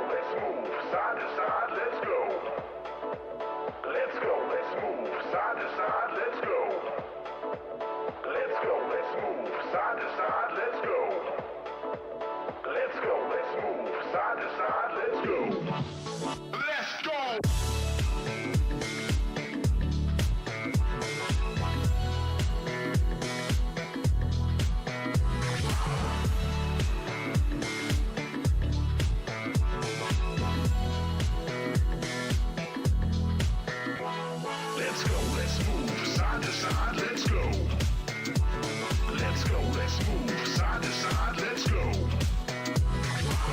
let's move side to side, let's go. Let's go, let's move side to side, let's go. Let's go, let's move side to side, let's go. Let's go, let's move side to side, let's go. Let's go! Let's go, let's move side to side, let's go. Let's go, let's move side to side, let's go.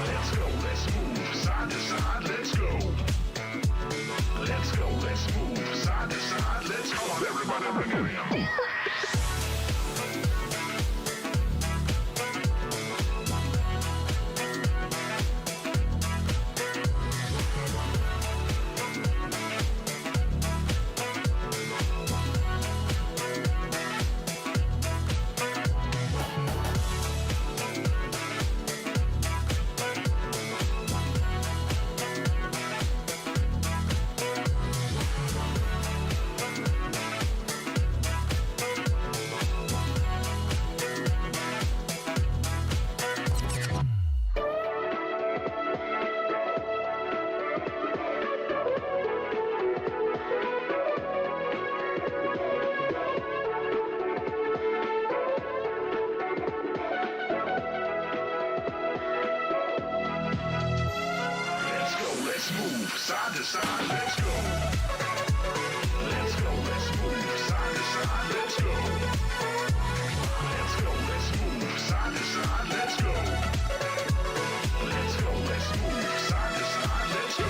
Let's go, let's move side to side, let's go. Let's go, let's move side to side, let's go. Everybody bring it in. Let's move side to side, let's go. Let's go, let's move side to side, let's go. Let's go, let's move side to side, let's go. Let's go, let's move side to side, let's go.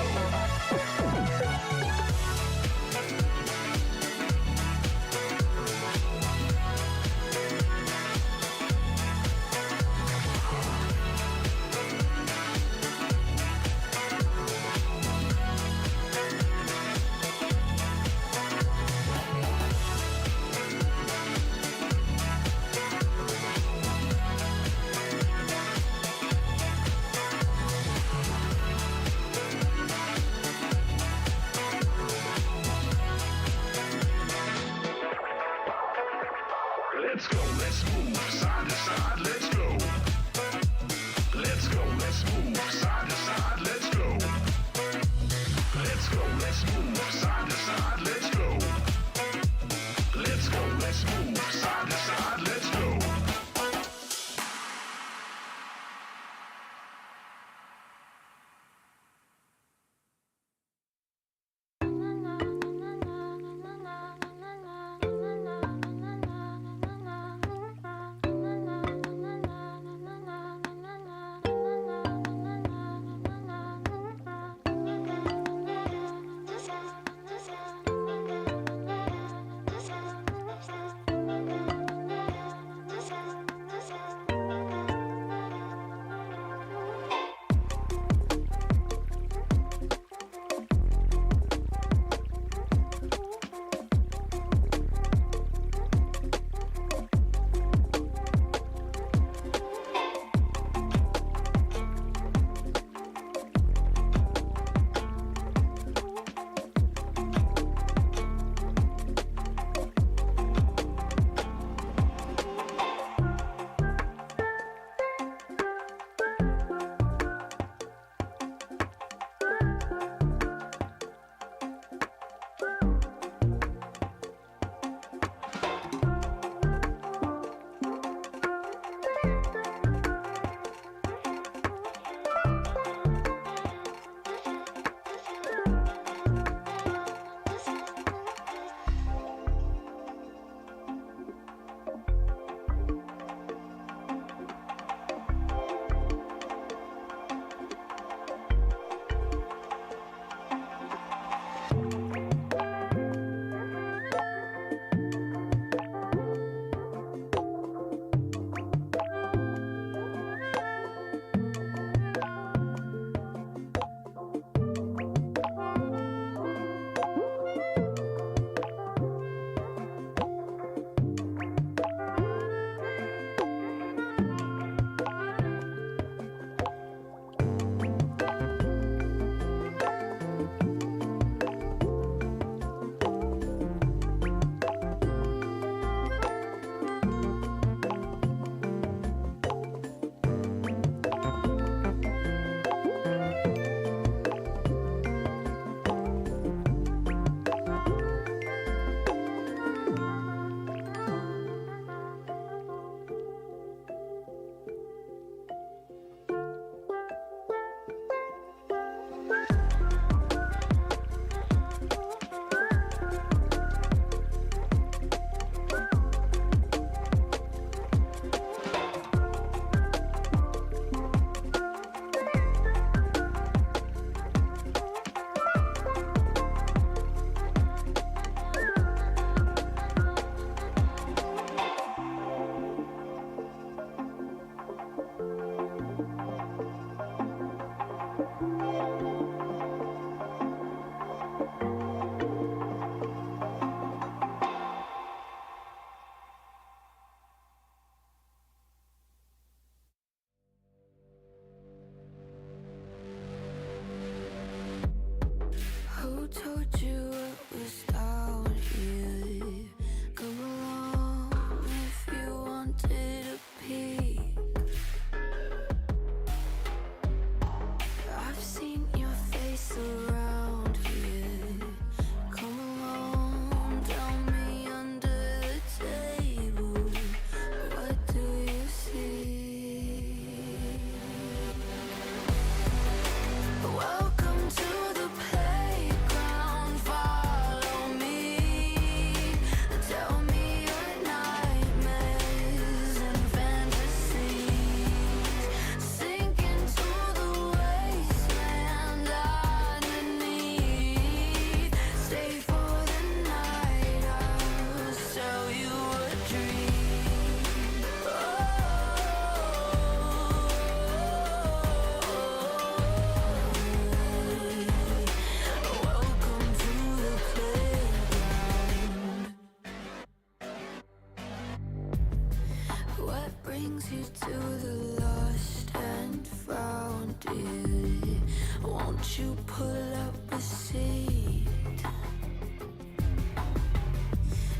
pull up a seat.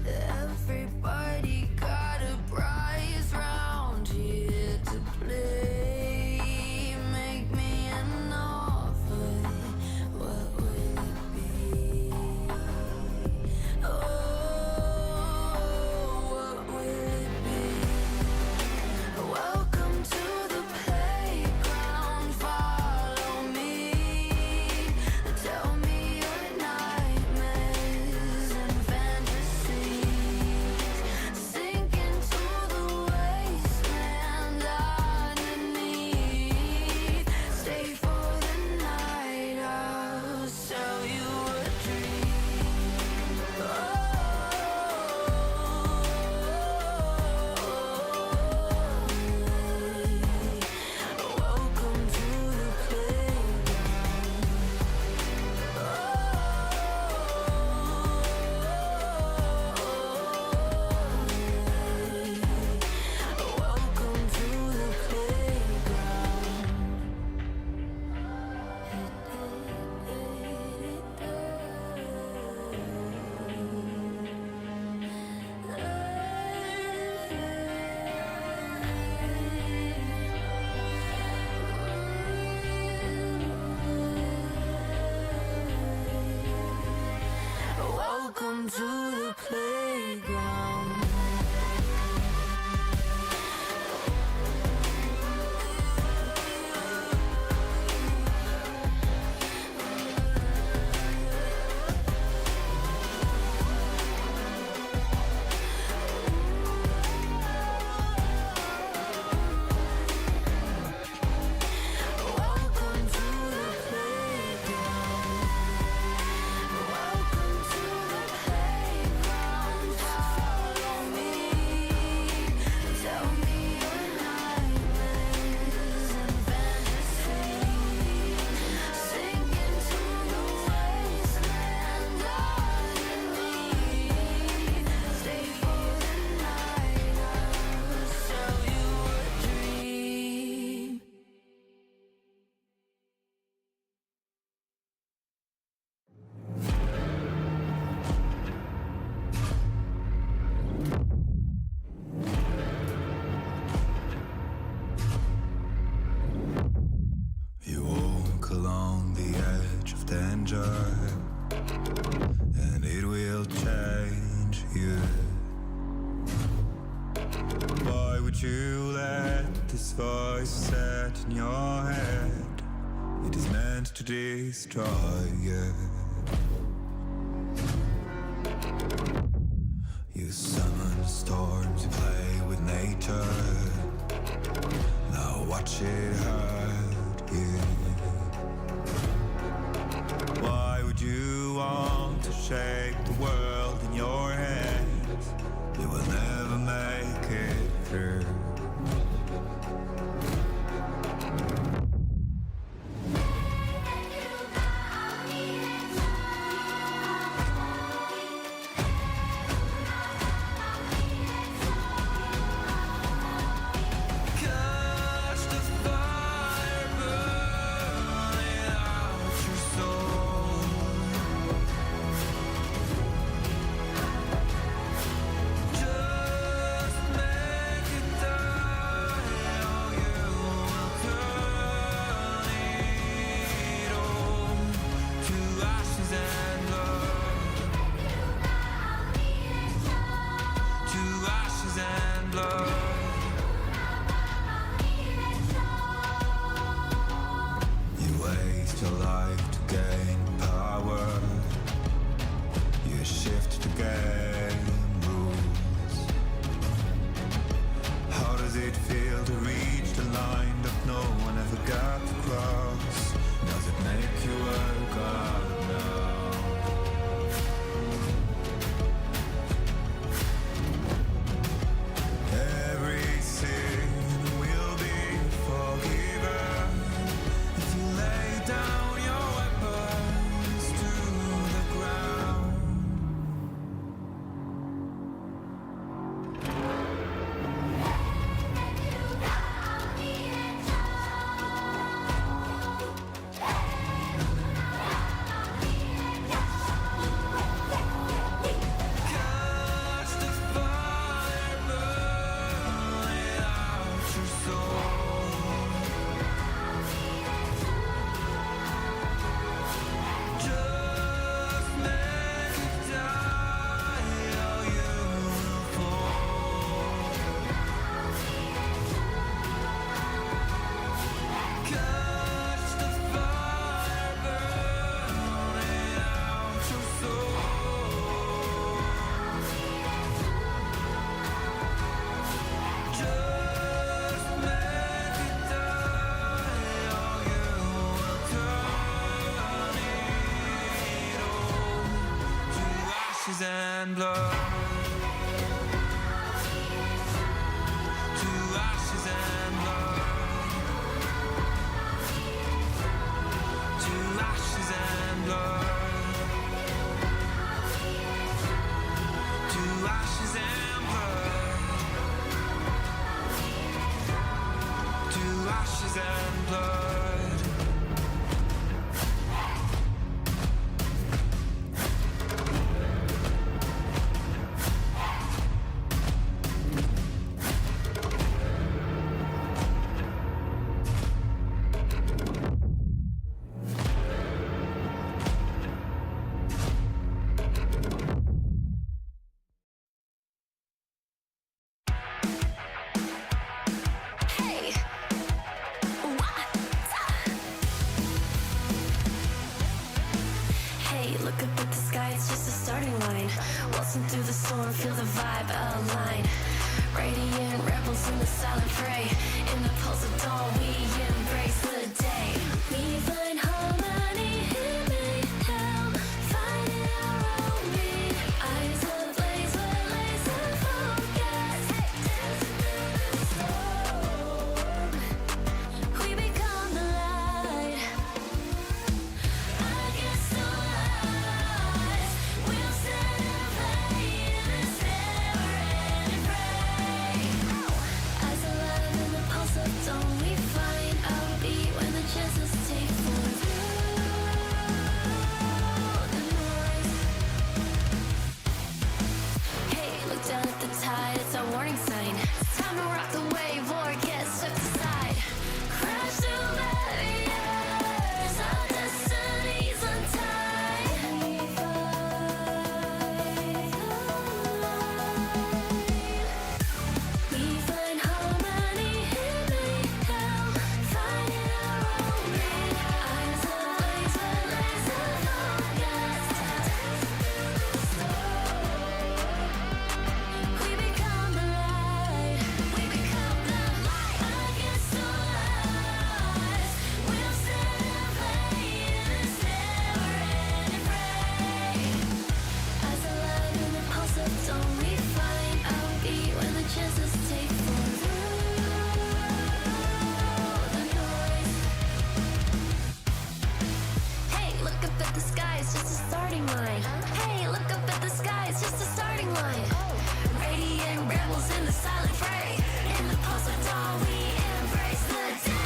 Everybody got a prize round here to play. Make me an offer, what will it be? Oh, what will it be? Welcome to the playground, follow me. Tell me your nightmares and fantasies. Sink into the wasteland underneath. Stay for the night, I'll sell you a dream. Welcome to the playground. Welcome to the playground. Welcome to the playground. Welcome to the playground. Welcome to the playground. Follow me. Tell me your nightmares and fantasies. Sink into the wasteland underneath. Stay for the night, I'll sell you a dream. You walk along the edge of danger, and it will change you. Why would you let this voice set in your head? It is meant to destroy you. You summon storms, you play with nature. Now watch it hurt you. Why would you want to shake the world in your hands? You will never make it through. Catch the fire burning out your soul. ashes and blood. To ashes and blood. To ashes and blood. To ashes and blood. To ashes and blood. Hey, what? Hey, look up at the sky, it's just a starting line. Waltzing through the storm, feel the vibe align. Radiant rebels in the silent fray. In the pulse of dawn, we embrace the day. We find harmony in mayhem, finding our own beat. Eyes ablaze with laser focus. We become the light. Against the lies, we'll stand and play in this never-ending fray. Eyes alive in the pulse of dawn, we find our beat when the chances take form. The noise. Hey, look down at the tide, it's our warning sign. It's time to rock the wave or get swept aside. Crash through barriers, our destinies untied. We find harmony in mayhem, finding our own beat. Eyes ablaze with laser focus. We become the light. We become the light. Against the lies, we'll stand and play in this never-ending fray. Eyes alive in the pulse of dawn, we find our beat when the chances take form. The noise. Hey, look up at the sky, it's just a starting line. Hey, look up at the sky, it's just a starting line. Radiant rebels in the silent fray. In the pulse of dawn, we embrace the day.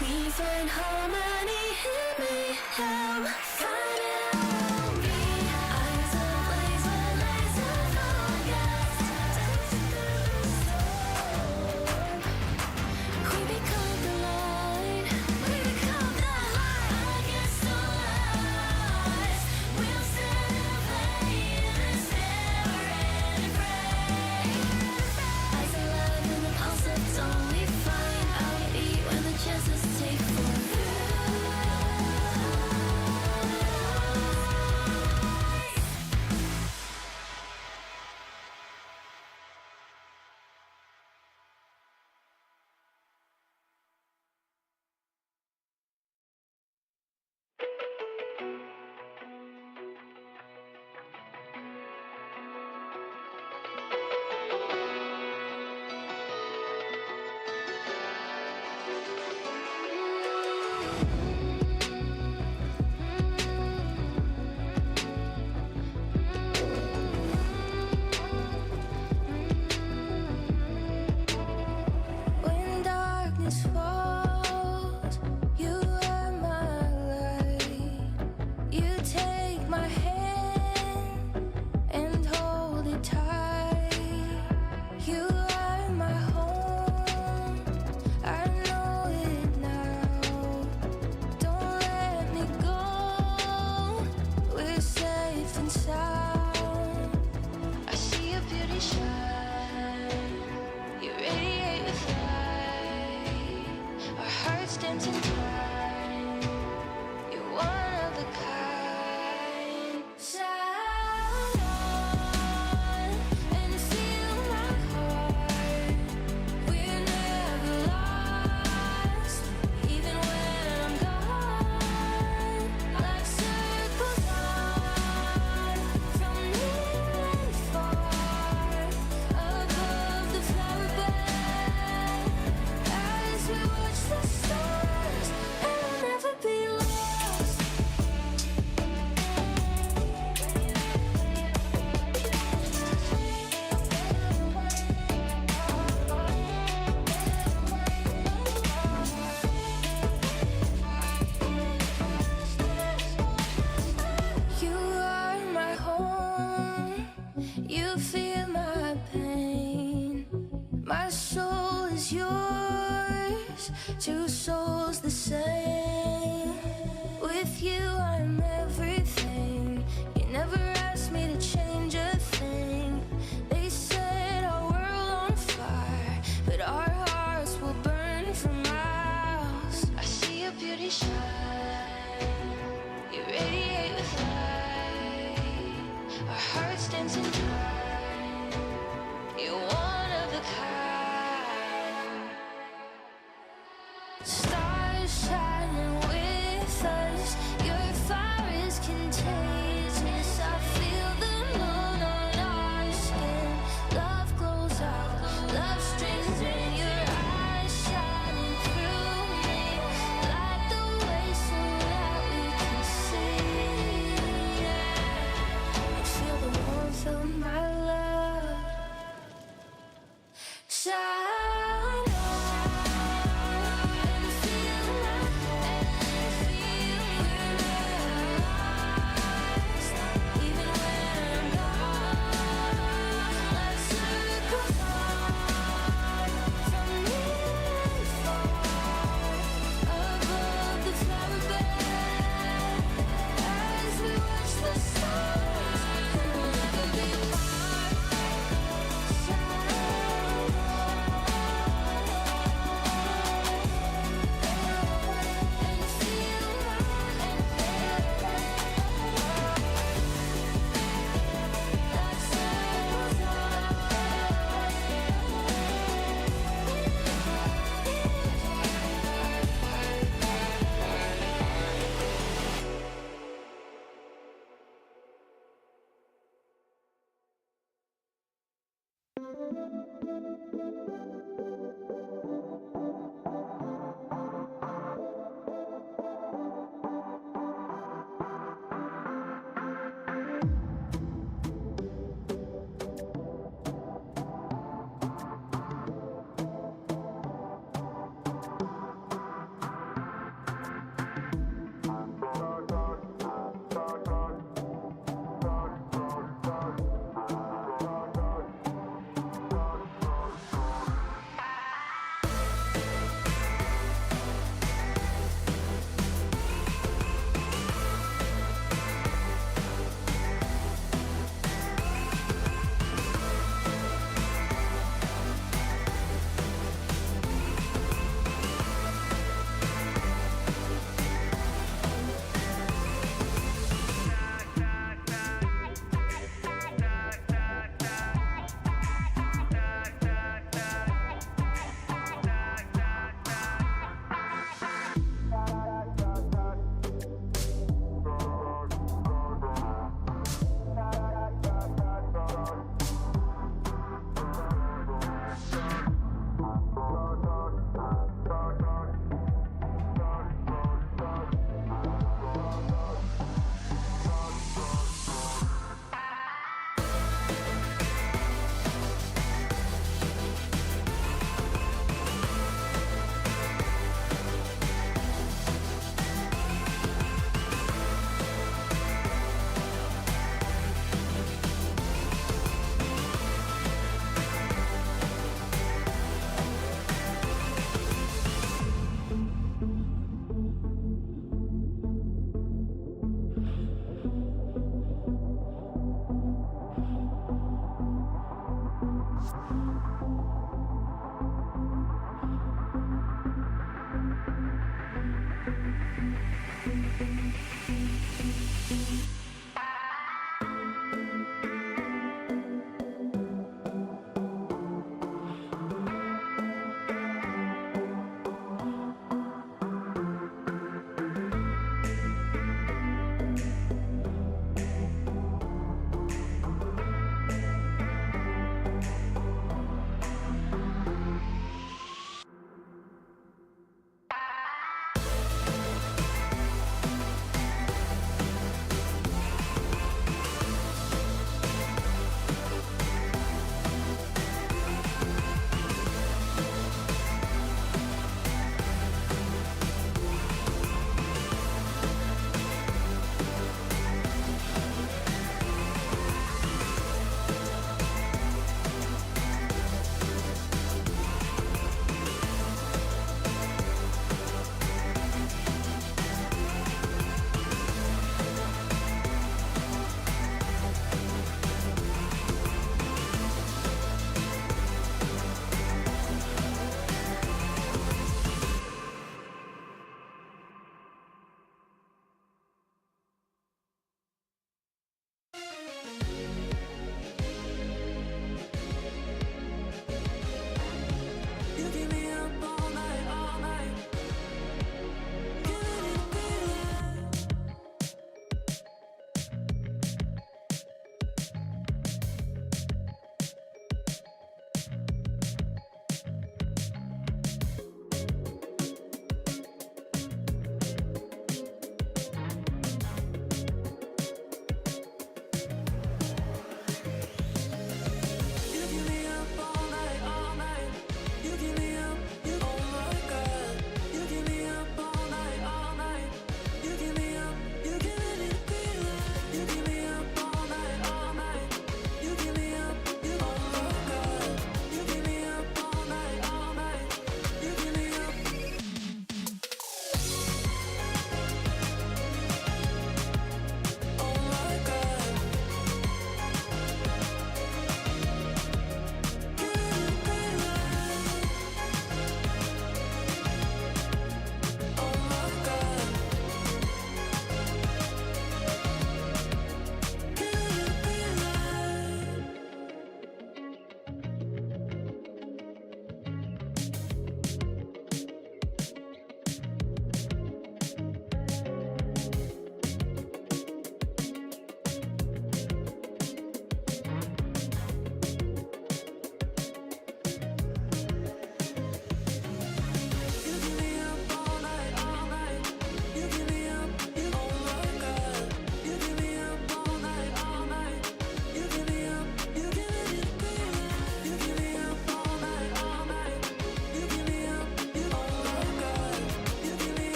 We find harmony in mayhem, finding our own beat. Eyes ablaze with laser focus. We become the light. We become the light. Against the lies, we'll stand and play in this never-ending fray. Eyes alive in the pulse of dawn, we find our beat when the chances take form.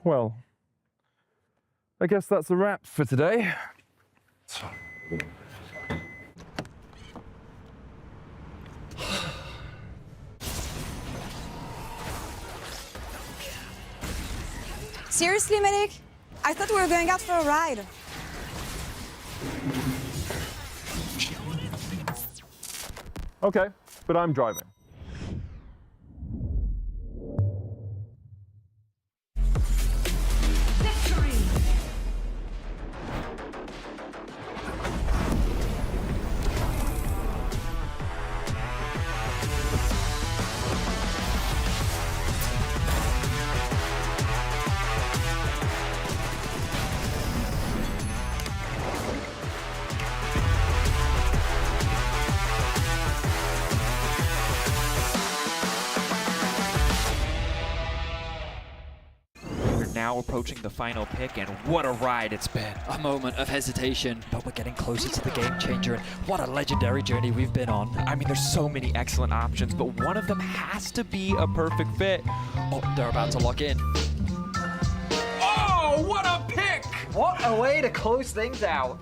Well, I guess that's a wrap for today. Seriously, medic? I thought we were going out for a ride. Okay, but I'm driving. Now approaching the final pick, and what a ride it's been. A moment of hesitation, but we're getting closer to the game changer, and what a legendary journey we've been on. I mean, there's so many excellent options, but one of them has to be a perfect fit. Oh, they're about to lock in. Oh, what a pick! What a way to close things out.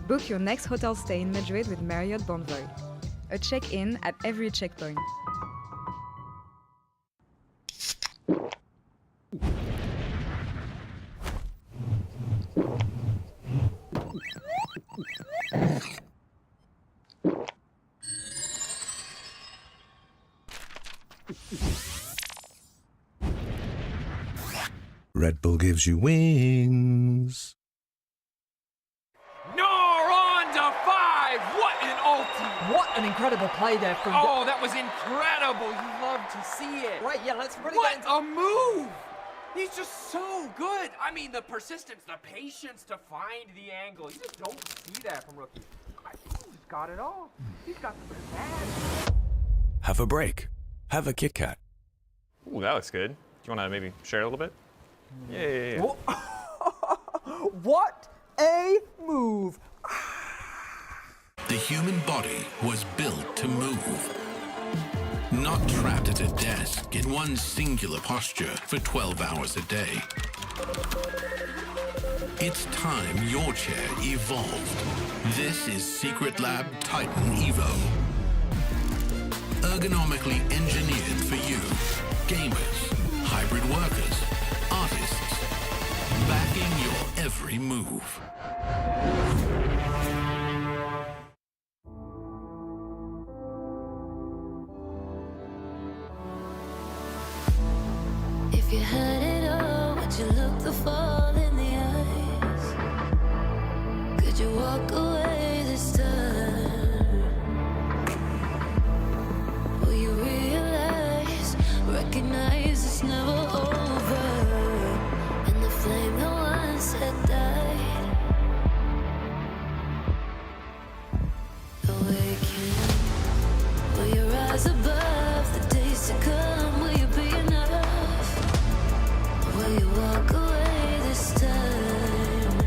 Book your next hotel stay in Madrid with Marriott Bonvoy. A check-in at every checkpoint. Red Bull gives you wings. No, on to 5! What an ulti! What an incredible play there from... Oh, that was incredible! You love to see it. Right, yeah, let's really What get into... a move! He's just so good. I mean, the persistence, the patience to find the angle. You just don't see that from rookies. He's got it all. He's got the bad. Have a break. Have a Kit Kat. Ooh, that looks good. Do you want to maybe share a little bit? Yeah. What a move. The human body was built to move. Not trapped at a desk in one singular posture for 12 hours a day. It's time your chair evolved. This is Secret Lab Titan Evo. Ergonomically engineered for you, gamers, hybrid workers, artists, backing your every move. If you had it all, you walk away this time?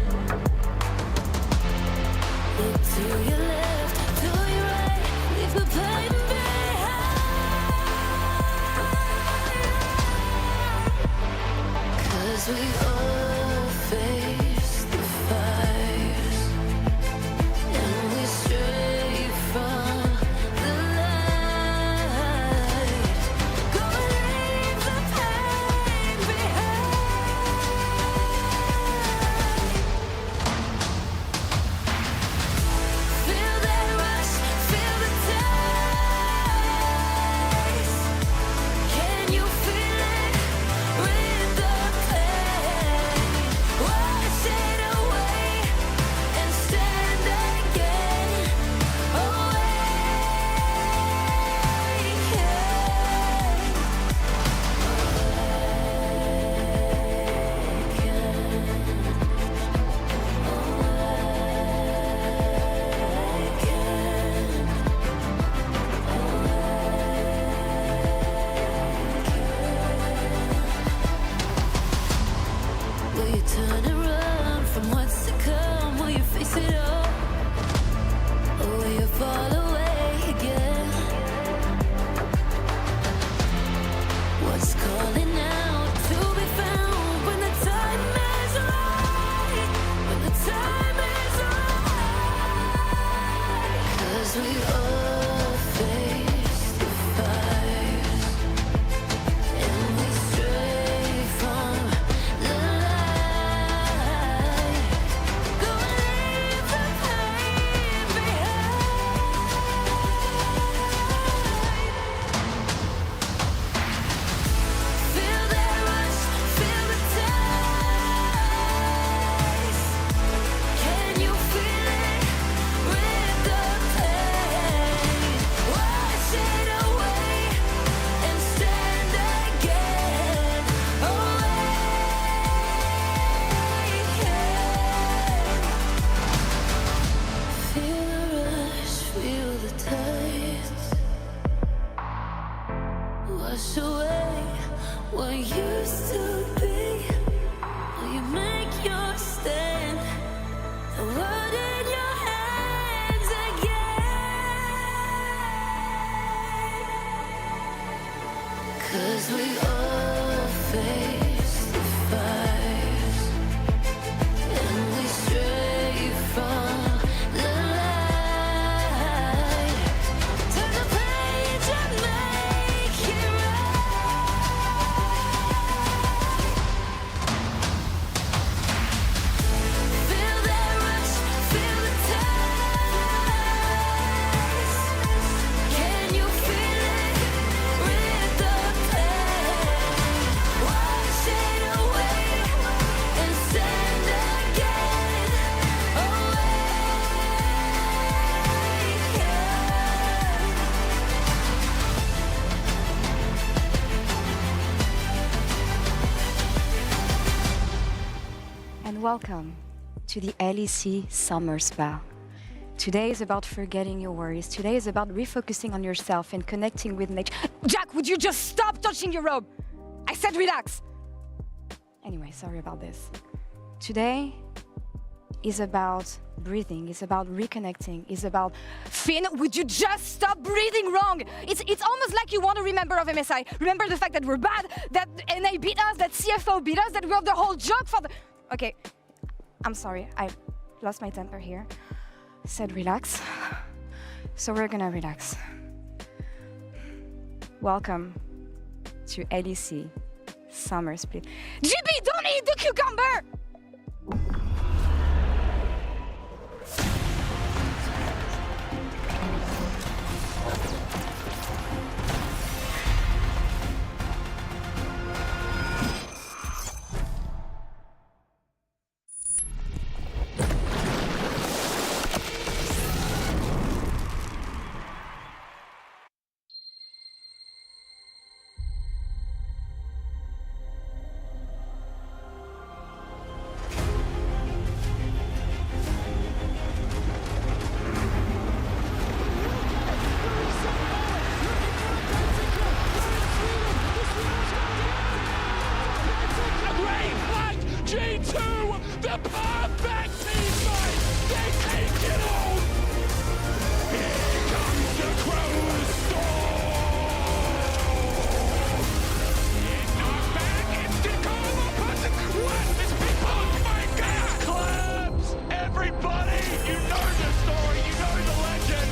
Look to your left, to your right, leave the pain behind. 'Cause we all face the fires, and we stray from the light. Go leave the pain behind. Feel that rush, feel the taste. Can you feel it? With the pain, wash it away and stand again. Will you turn and run from what's to come? Will you face it all? Or will you fall away again? What's calling out to be found when the time is right? When the time is right. 'Cause we all face the fires, and we stray from the light. Go and leave the pain behind. Feel that rush, feel the taste. Can you feel it? With the pain, wash it away and stand again. Feel the rush, feel the taste. Wash away what used to be. Will you make your stand? The world in your hands again. 'Cause we all face the fires, and we stray from the light. Turn the page and make it right. Feel that rush, feel the taste. Can you feel it? With the pain, wash it away and stand again. And welcome to the LEC Summer Spa. Today is about forgetting your worries. Today is about refocusing on yourself and connecting with nature. Jack, would you just stop touching your robe? I said relax. Anyway, sorry about this. Today is about breathing, is about reconnecting, is about... Finn, would you just stop breathing wrong? It's almost like you want to remember of MSI. Remember the fact that we're bad, that NA beat us, that CFO beat us, that we're the whole joke for the... Okay, I'm sorry, I lost my temper here. Said relax, so we're gonna relax. Welcome to LEC Summer Split. GB, don't eat the cucumber! the perfect team fight. They take it all. Here comes the Crow's storm. Knockback, instant combo, puts what? This people, oh my God! Claps, everybody. You know the story. You know the legend.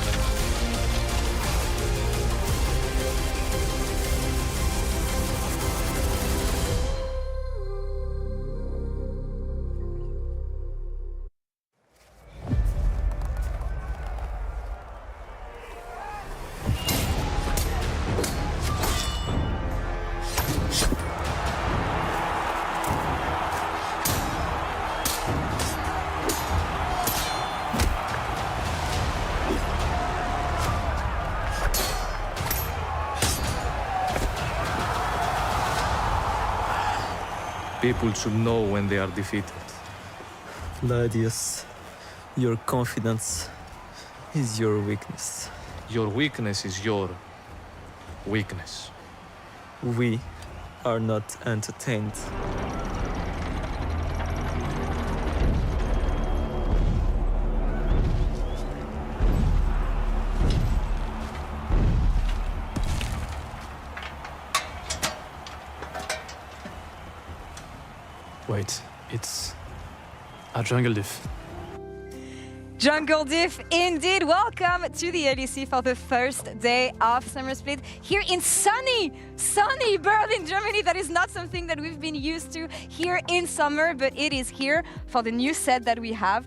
People should know when they are defeated. Gladius, your confidence is your weakness. Your weakness is your weakness. We are not entertained. Wait, it's a jungle diff. Jungle Diff, indeed. Welcome to the LEC for the first day of Summer Split here in sunny Berlin, Germany. That is not something that we've been used to here in summer, but it is here for the new set that we have.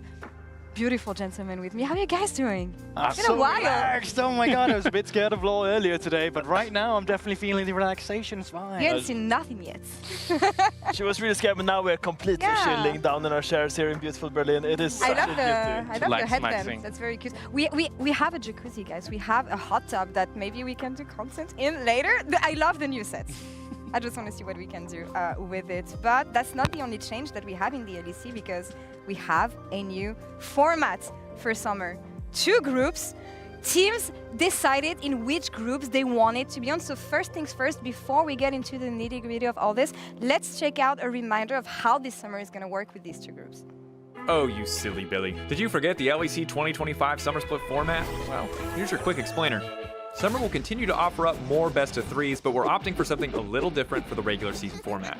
Beautiful gentlemen with me. How are you guys doing? It's been a while. Relaxed. Oh my God, I was a bit scared of Law earlier today, but right now I'm definitely feeling the relaxation. It's fine. You haven't seen nothing yet. She was really scared, but now we're completely chilling down in our chairs here in beautiful Berlin. It is I such love a the headband. That's very cute. We have a jacuzzi, guys. We have a hot tub that maybe we can do content in later. I love the new sets. I just want to see what we can do with it. But that's not the only change that we have in the LEC, because we have a new format for summer. 2 groups. Teams decided in which groups they wanted to be on. So first things first, before we get into the nitty-gritty of all this, let's check out a reminder of how this summer is going to work with these 2 groups. Oh, you silly Billy. Did you forget the LEC 2025 Summer Split format? Well, here's your quick explainer. Summer will continue to offer up more best-of-3s, but we're opting for something a little different for the regular season format.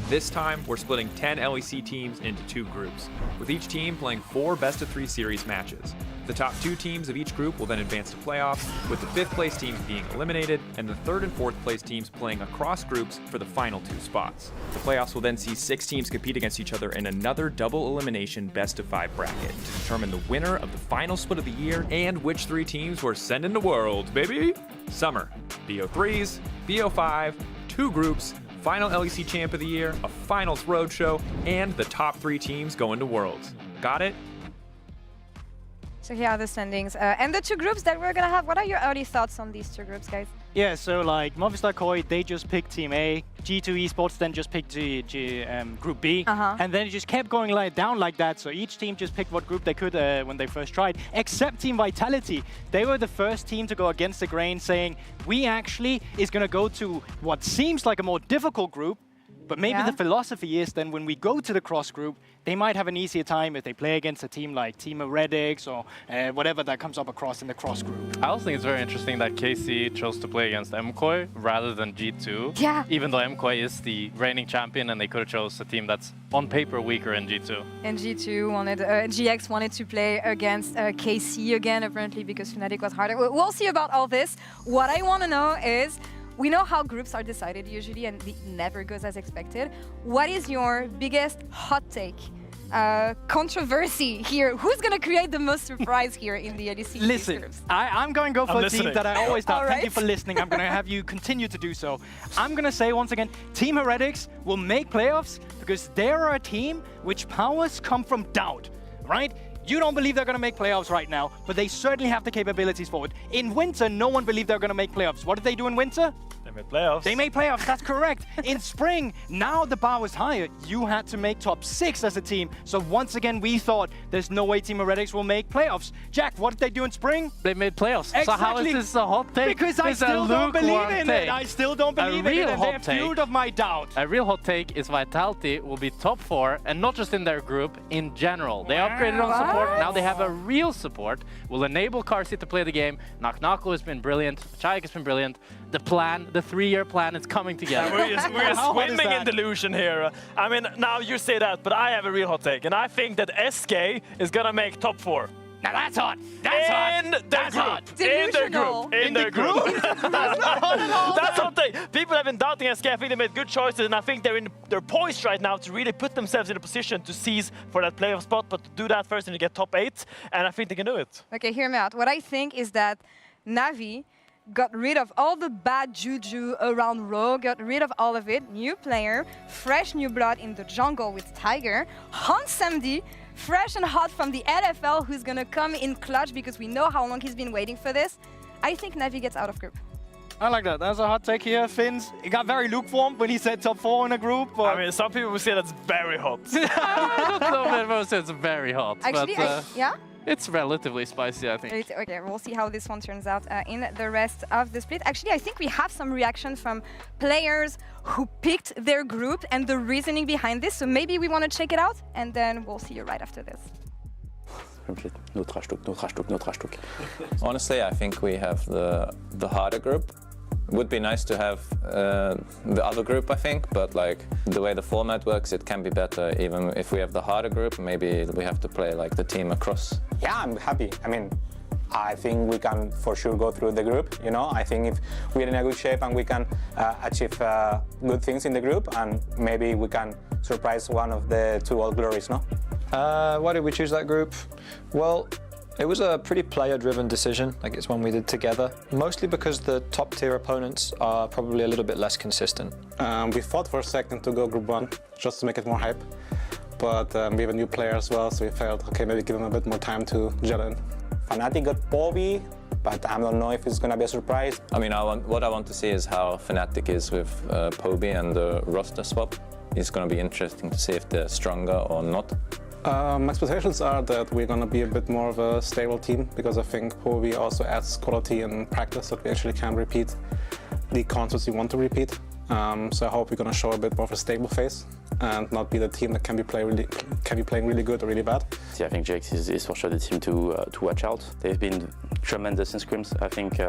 This time, we're splitting 10 LEC teams into 2 groups, with each team playing 4 best-of-3 series matches. The top 2 teams of each group will then advance to playoffs, with the 5th place teams being eliminated, and the 3rd and 4th place teams playing across groups for the final 2 spots. The playoffs will then see 6 teams compete against each other in another double elimination best-of-5 bracket to determine the winner of the final split of the year and which 3 teams we're sending to Worlds, baby! Summer, BO3s, BO5, 2 groups, final LEC champ of the year, a finals roadshow, and the top 3 teams going to Worlds. Got it? So here are the standings. And the 2 groups that we're going to have. What are your early thoughts on these 2 groups, guys? Yeah, so like Movistar Koi, they just picked Team A. G2 Esports then just picked Group B. And then it just kept going down like that. So each team just picked what group they could when they first tried, except Team Vitality. They were the first team to go against the grain, saying, we actually is going to go to what seems like a more difficult group. But maybe the philosophy is then when we go to the cross group, they might have an easier time if they play against a team like Team Heretics or whatever that comes up across in the cross group. I also think it's very interesting that KC chose to play against MKOI rather than G2. Yeah. Even though MKOI is the reigning champion and they could have chose a team that's on paper weaker in G2. And G2 wanted, GX wanted to play against KC again, apparently because Fnatic was harder. We'll see about all this. What I want to know is, we know how groups are decided usually, and it never goes as expected. What is your biggest hot take, controversy here? Who's going to create the most surprise here in the LEC? Listen, I'm going to go for a team that I always thought. Thank you for listening. I'm going to have you continue to do so. I'm going to say once again, Team Heretics will make playoffs because they are a team which powers come from doubt, right? You don't believe they're going to make playoffs right now, but they certainly have the capabilities for it. In winter, no one believed they were going to make playoffs. What did they do in winter? They made playoffs. They made playoffs, that's correct. In spring, now the bar was higher. You had to make top 6 as a team. So once again, we thought there's no way Team Heretics will make playoffs. Jack, what did they do in spring? They made playoffs. Exactly. So how is this a hot take? Because I still don't believe in it. I still don't believe in it, and they're fueled of my doubt. A real hot take is Vitality will be top 4, and not just in their group, in general. They upgraded on support, now they have a real support. Will enable Carsey to play the game. Naknako has been brilliant, Chayek has been brilliant. The plan, the 3-year plan is coming together. We're swimming in delusion here. I mean, now you say that, but I have a real hot take, and I think that SK is gonna make top 4. Now that's hot. That's hot. In their group. In their group. That's not hot at all. That's hot take. People have been doubting SK. I think they made good choices, and I think they're poised right now to really put themselves in a position to seize for that playoff spot. But to do that first, and to get top 8, and I think they can do it. Okay, hear me out. What I think is that Navi got rid of all the bad juju around Rogue, got rid of all of it. New player, fresh new blood in the jungle with Tiger. Hansamdi, fresh and hot from the LFL, who's gonna come in clutch because we know how long he's been waiting for this. I think Navi gets out of group. I like that. That's a hot take here, Finns. It got very lukewarm when he said top 4 in a group. I mean, some people will say that's very hot. I don't know if everyone says it's very hot. Actually, but, yeah? It's relatively spicy, I think. Okay, we'll see how this one turns out in the rest of the split. Actually, I think we have some reaction from players who picked their group and the reasoning behind this. So maybe we want to check it out, and then we'll see you right after this. No trash talk, no trash talk, no trash talk. Honestly, I think we have the harder group. It would be nice to have the other group, I think, but like the way the format works, it can be better. Even if we have the harder group, maybe we have to play like the team across. Yeah, I'm happy. I mean, I think we can for sure go through the group. You know, I think if we're in a good shape and we can achieve good things in the group, and maybe we can surprise one of the 2 All Glories, no? Why did we choose that group? Well, it was a pretty player-driven decision. Like, it's one we did together, mostly because the top-tier opponents are probably a little bit less consistent. We fought for a second to go Group 1, just to make it more hype. But we have a new player as well, so we felt, okay, maybe give him a bit more time to gel in. Fnatic got Poby, but I don't know if it's going to be a surprise. I mean, what I want to see is how Fnatic is with Poby and the roster swap. It's going to be interesting to see if they're stronger or not. My expectations are that we're going to be a bit more of a stable team, because I think Poby also adds quality and practice that we actually can repeat the concepts we want to repeat. So I hope we're going to show a bit more of a stable face and not be the team that can be playing really good or really bad. I think JX is for sure the team to watch out. They've been tremendous in scrims. I think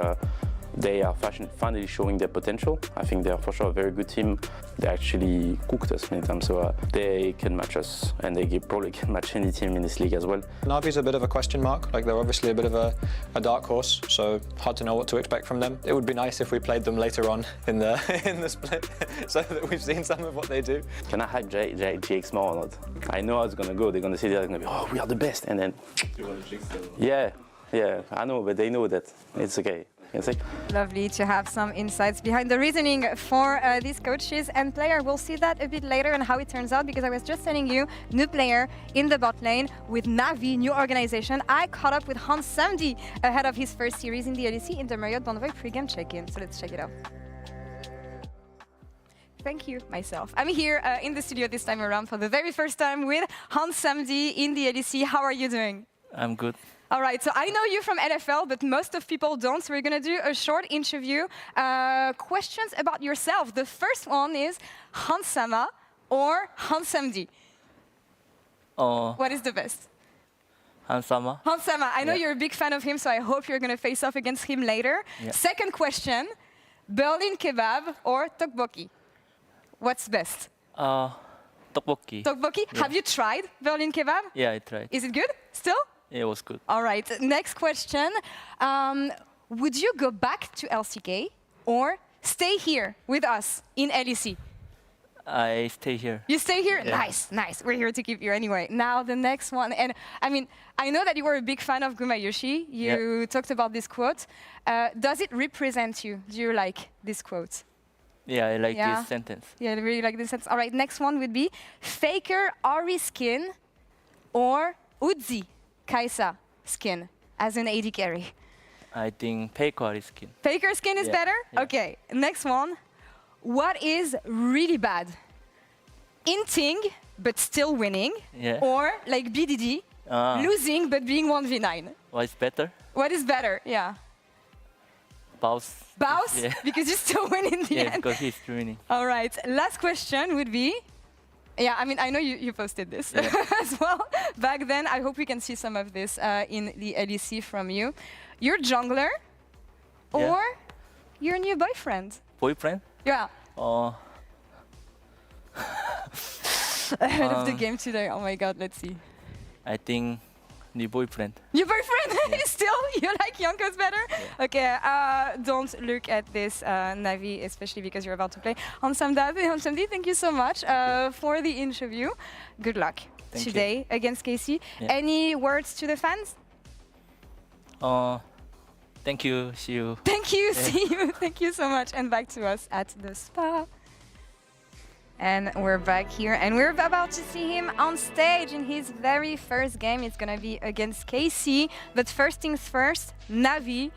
they are finally showing their potential. I think they are for sure a very good team. They actually cooked us many times, so they can match us, and they probably can match any team in this league as well. Navi's a bit of a question mark. Like, they're obviously a bit of a dark horse, so hard to know what to expect from them. It would be nice if we played them later on in the split, so that we've seen some of what they do. Can I hype JX more or not? I know how it's gonna go. They're gonna see that, they're gonna be, oh, we are the best, and then yeah, I know, but they know that it's okay. Lovely to have some insights behind the reasoning for these coaches and player. We'll see that a bit later and how it turns out, because I was just telling you, new player in the bot lane with Navi, new organization. I caught up with Hansamdi ahead of his first series in the LEC in the Marriott Bonvoy pre-game check-in. So let's check it out. Thank you, myself. I'm here in the studio this time around for the very first time with Hansamdi in the LEC. How are you doing? I'm good. All right, so I know you from LFL, but most of people don't, so we're going to do a short interview. Questions about yourself. The first one is Hansama or Hansamdi? What is the best? Hansama. Hansama. I know you're a big fan of him, so I hope you're going to face off against him later. Yeah. Second question, Berlin kebab or tteokbokki? What's best? Tteokbokki. Tteokbokki? Yeah. Have you tried Berlin kebab? Yeah, I tried. Is it good still? It was good. All right, next question. Would you go back to LCK or stay here with us in LEC? I stay here. You stay here? Yeah. Nice, nice. We're here to keep you anyway. Now the next one, and I mean, I know that you were a big fan of Gumayushi. You talked about this quote. Does it represent you? Do you like this quote? Yeah, I like this sentence. Yeah, I really like this sentence. All right, next one would be Faker Ari skin or Uzi Kaisa skin as an AD carry. I think Faker skin. Faker skin is better? Okay, next one. What is really bad? Inting, but still winning. Or like BDD, losing, but being 1v9. What is better? What is better? Yeah. Baus. Baus? Because you still win in the end. Yeah, because he's winning. All right, last question would be, yeah, I mean, I know you posted this as well back then. I hope we can see some of this in the LEC from you. Your jungler or your new boyfriend? Boyfriend? Yeah. Oh. Ahead of the game today. Oh my God, let's see. I think new boyfriend. Your boyfriend? Still? You like Yonkos better? Okay, don't look at this, Navi, especially because you're about to play on Samdi, thank you so much for the interview. Good luck today against KC. Any words to the fans? Thank you, see you. Thank you, see you. Thank you so much. And back to us at the spa. And we're back here, and we're about to see him on stage in his very first game. It's going to be against KC. But first things first, Navi,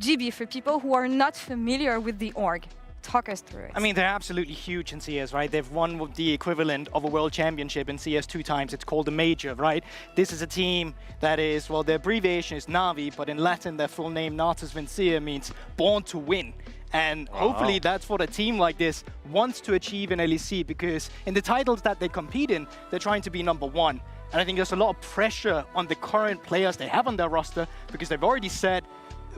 GB, for people who are not familiar with the org, talk us through it. I mean, they're absolutely huge in CS, right? They've won the equivalent of a world championship in CS 2 times. It's called a major, right? This is a team that is, well, their abbreviation is Navi, but in Latin, their full name, Natus Vincia, means born to win. And hopefully that's what a team like this wants to achieve in LEC, because in the titles that they compete in, they're trying to be #1. And I think there's a lot of pressure on the current players they have on their roster, because they've already said,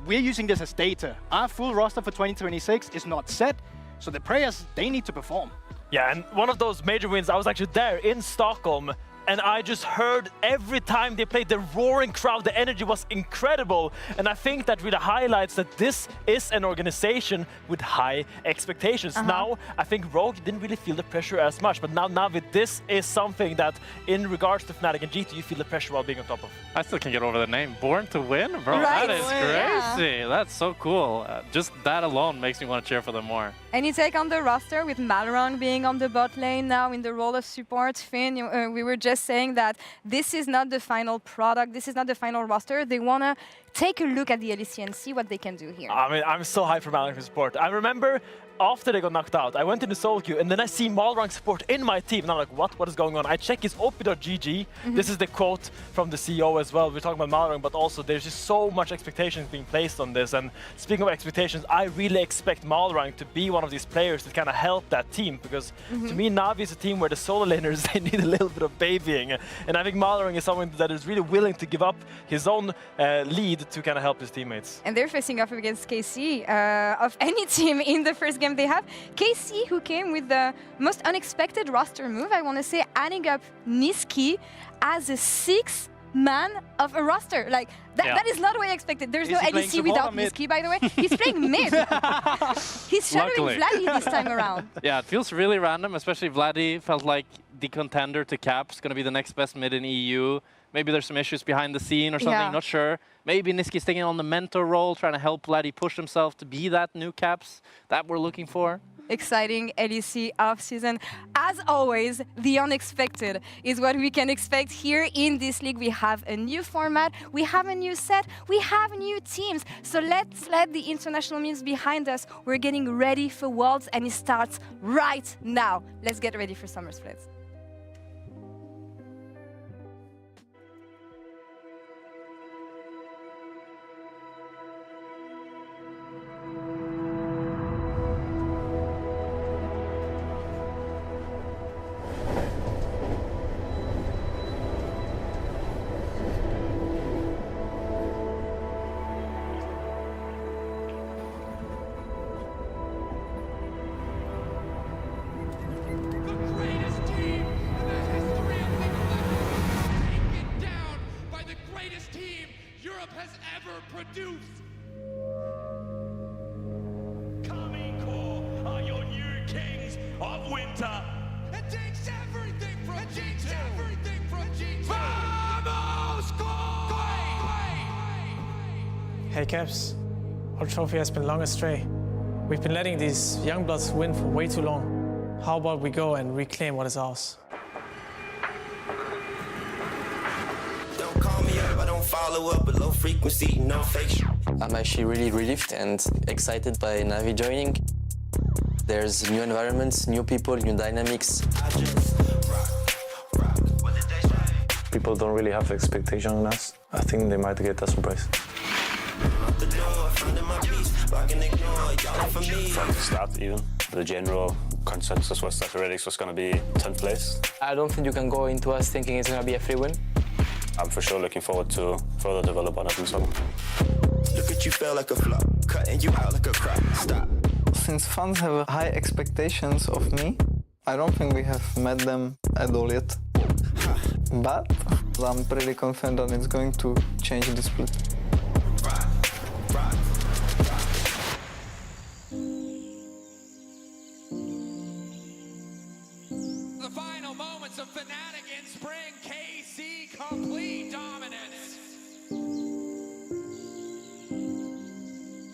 we're using this as data. Our full roster for 2026 is not set, so the players, they need to perform. Yeah, and one of those major wins, I was actually there in Stockholm, and I just heard every time they played the roaring crowd, the energy was incredible. And I think that really highlights that this is an organization with high expectations. Now, I think Rogue didn't really feel the pressure as much, but now Navi, this is something that in regards to Fnatic and G2, you feel the pressure while being on top of. I still can't get over the name. Born to win? Bro, that is crazy. That's so cool. Just that alone makes me want to cheer for them more. Any take on the roster with Malrang being on the bot lane now in the role of support? Finn, we were just saying that this is not the final product, this is not the final roster. They want to take a look at the LEC and see what they can do here. I mean, I'm so hyped for Malrang support. I remember after they got knocked out, I went into solo queue and then I see Malrang support in my team. And I'm like, what is going on? I check his op.gg. This is the quote from the CEO as well. We're talking about Malrang, but also there's just so much expectations being placed on this. And speaking of expectations, I really expect Malrang to be one of these players that kind of help that team, because to me, Navi is a team where the solo laners, they need a little bit of babying. And I think Malrang is someone that is really willing to give up his own lead to kind of help his teammates. And they're facing off against KC of any team in the first game they have. KC, who came with the most unexpected roster move, I want to say, adding up Niski as a 6th man of a roster. Like, that is not what I expected. There's no LEC without Niski, by the way. He's playing mid. He's shadowing Vladdy this time around. Yeah, it feels really random, especially Vladdy felt like the contender to Caps, going to be the next best mid in EU. Maybe there's some issues behind the scene or something, not sure. Maybe Niski's taking on the mentor role, trying to help Vladdy push himself to be that new Caps that we're looking for. Exciting LEC off-season. As always, the unexpected is what we can expect here in this league. We have a new format, we have a new set, we have new teams. So let's let the international memes behind us. We're getting ready for Worlds, and it starts right now. Let's get ready for Summer Splits. Hey Caps, our trophy has been long astray. We've been letting these young bloods win for way too long. How about we go and reclaim what is ours? Don't call me up, I don't follower, but low frequency, no facial. I'm actually really relieved and excited by Navi joining. There's new environments, new people, new dynamics. People don't really have expectation on us. I think they might get a surprise. From the start even, the general consensus was that Heretics was going to be 10th place. I don't think you can go into us thinking it's going to be a free win. I'm for sure looking forward to further develop on it in summer. Look at you fell like a flop, cutting you out like a crop. Stop. Since fans have high expectations of me, I don't think we have met them at all yet. But I'm pretty confident that it's going to change the split. The final moments of Fnatic in spring, KC complete dominance.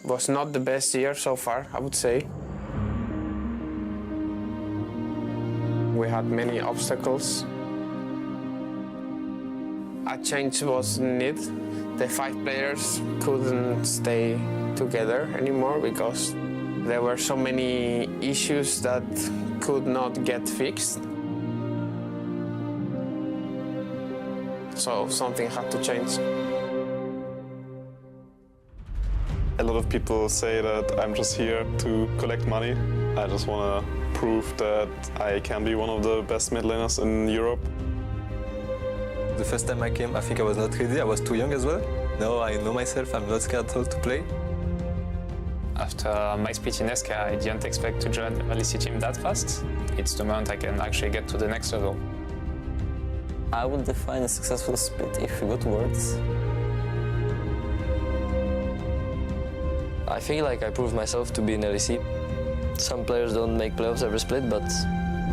Was not the best year so far, I would say. We had many obstacles. A change was needed. The 5 players couldn't stay together anymore because there were so many issues that could not get fixed. So something had to change. A lot of people say that I'm just here to collect money. I just want to prove that I can be one of the best mid laners in Europe. The first time I came, I think I was not ready. I was too young as well. Now I know myself, I'm not scared at all to play. After my speech in SK, I didn't expect to join the LEC team that fast. It's the moment I can actually get to the next level. I would define a successful split if we go to Worlds. I feel like I proved myself to be in LEC. Some players don't make playoffs every split, but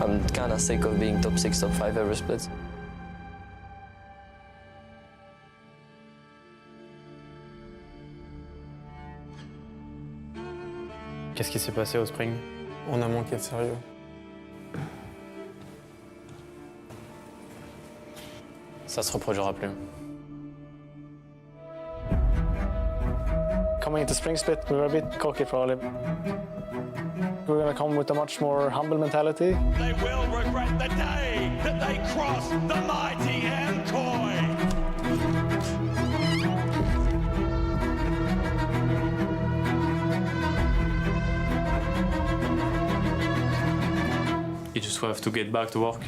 I'm kind of sick of being top 6, top 5 every split. Qu'est-ce qui s'est passé au Spring? On a manqué de sérieux. Ça se reproduira plus. Coming into spring split, we were a bit cocky probably. We're going to come with a much more humble mentality. They will regret the day that they crossed the mighty MCoy. You just have to get back to work.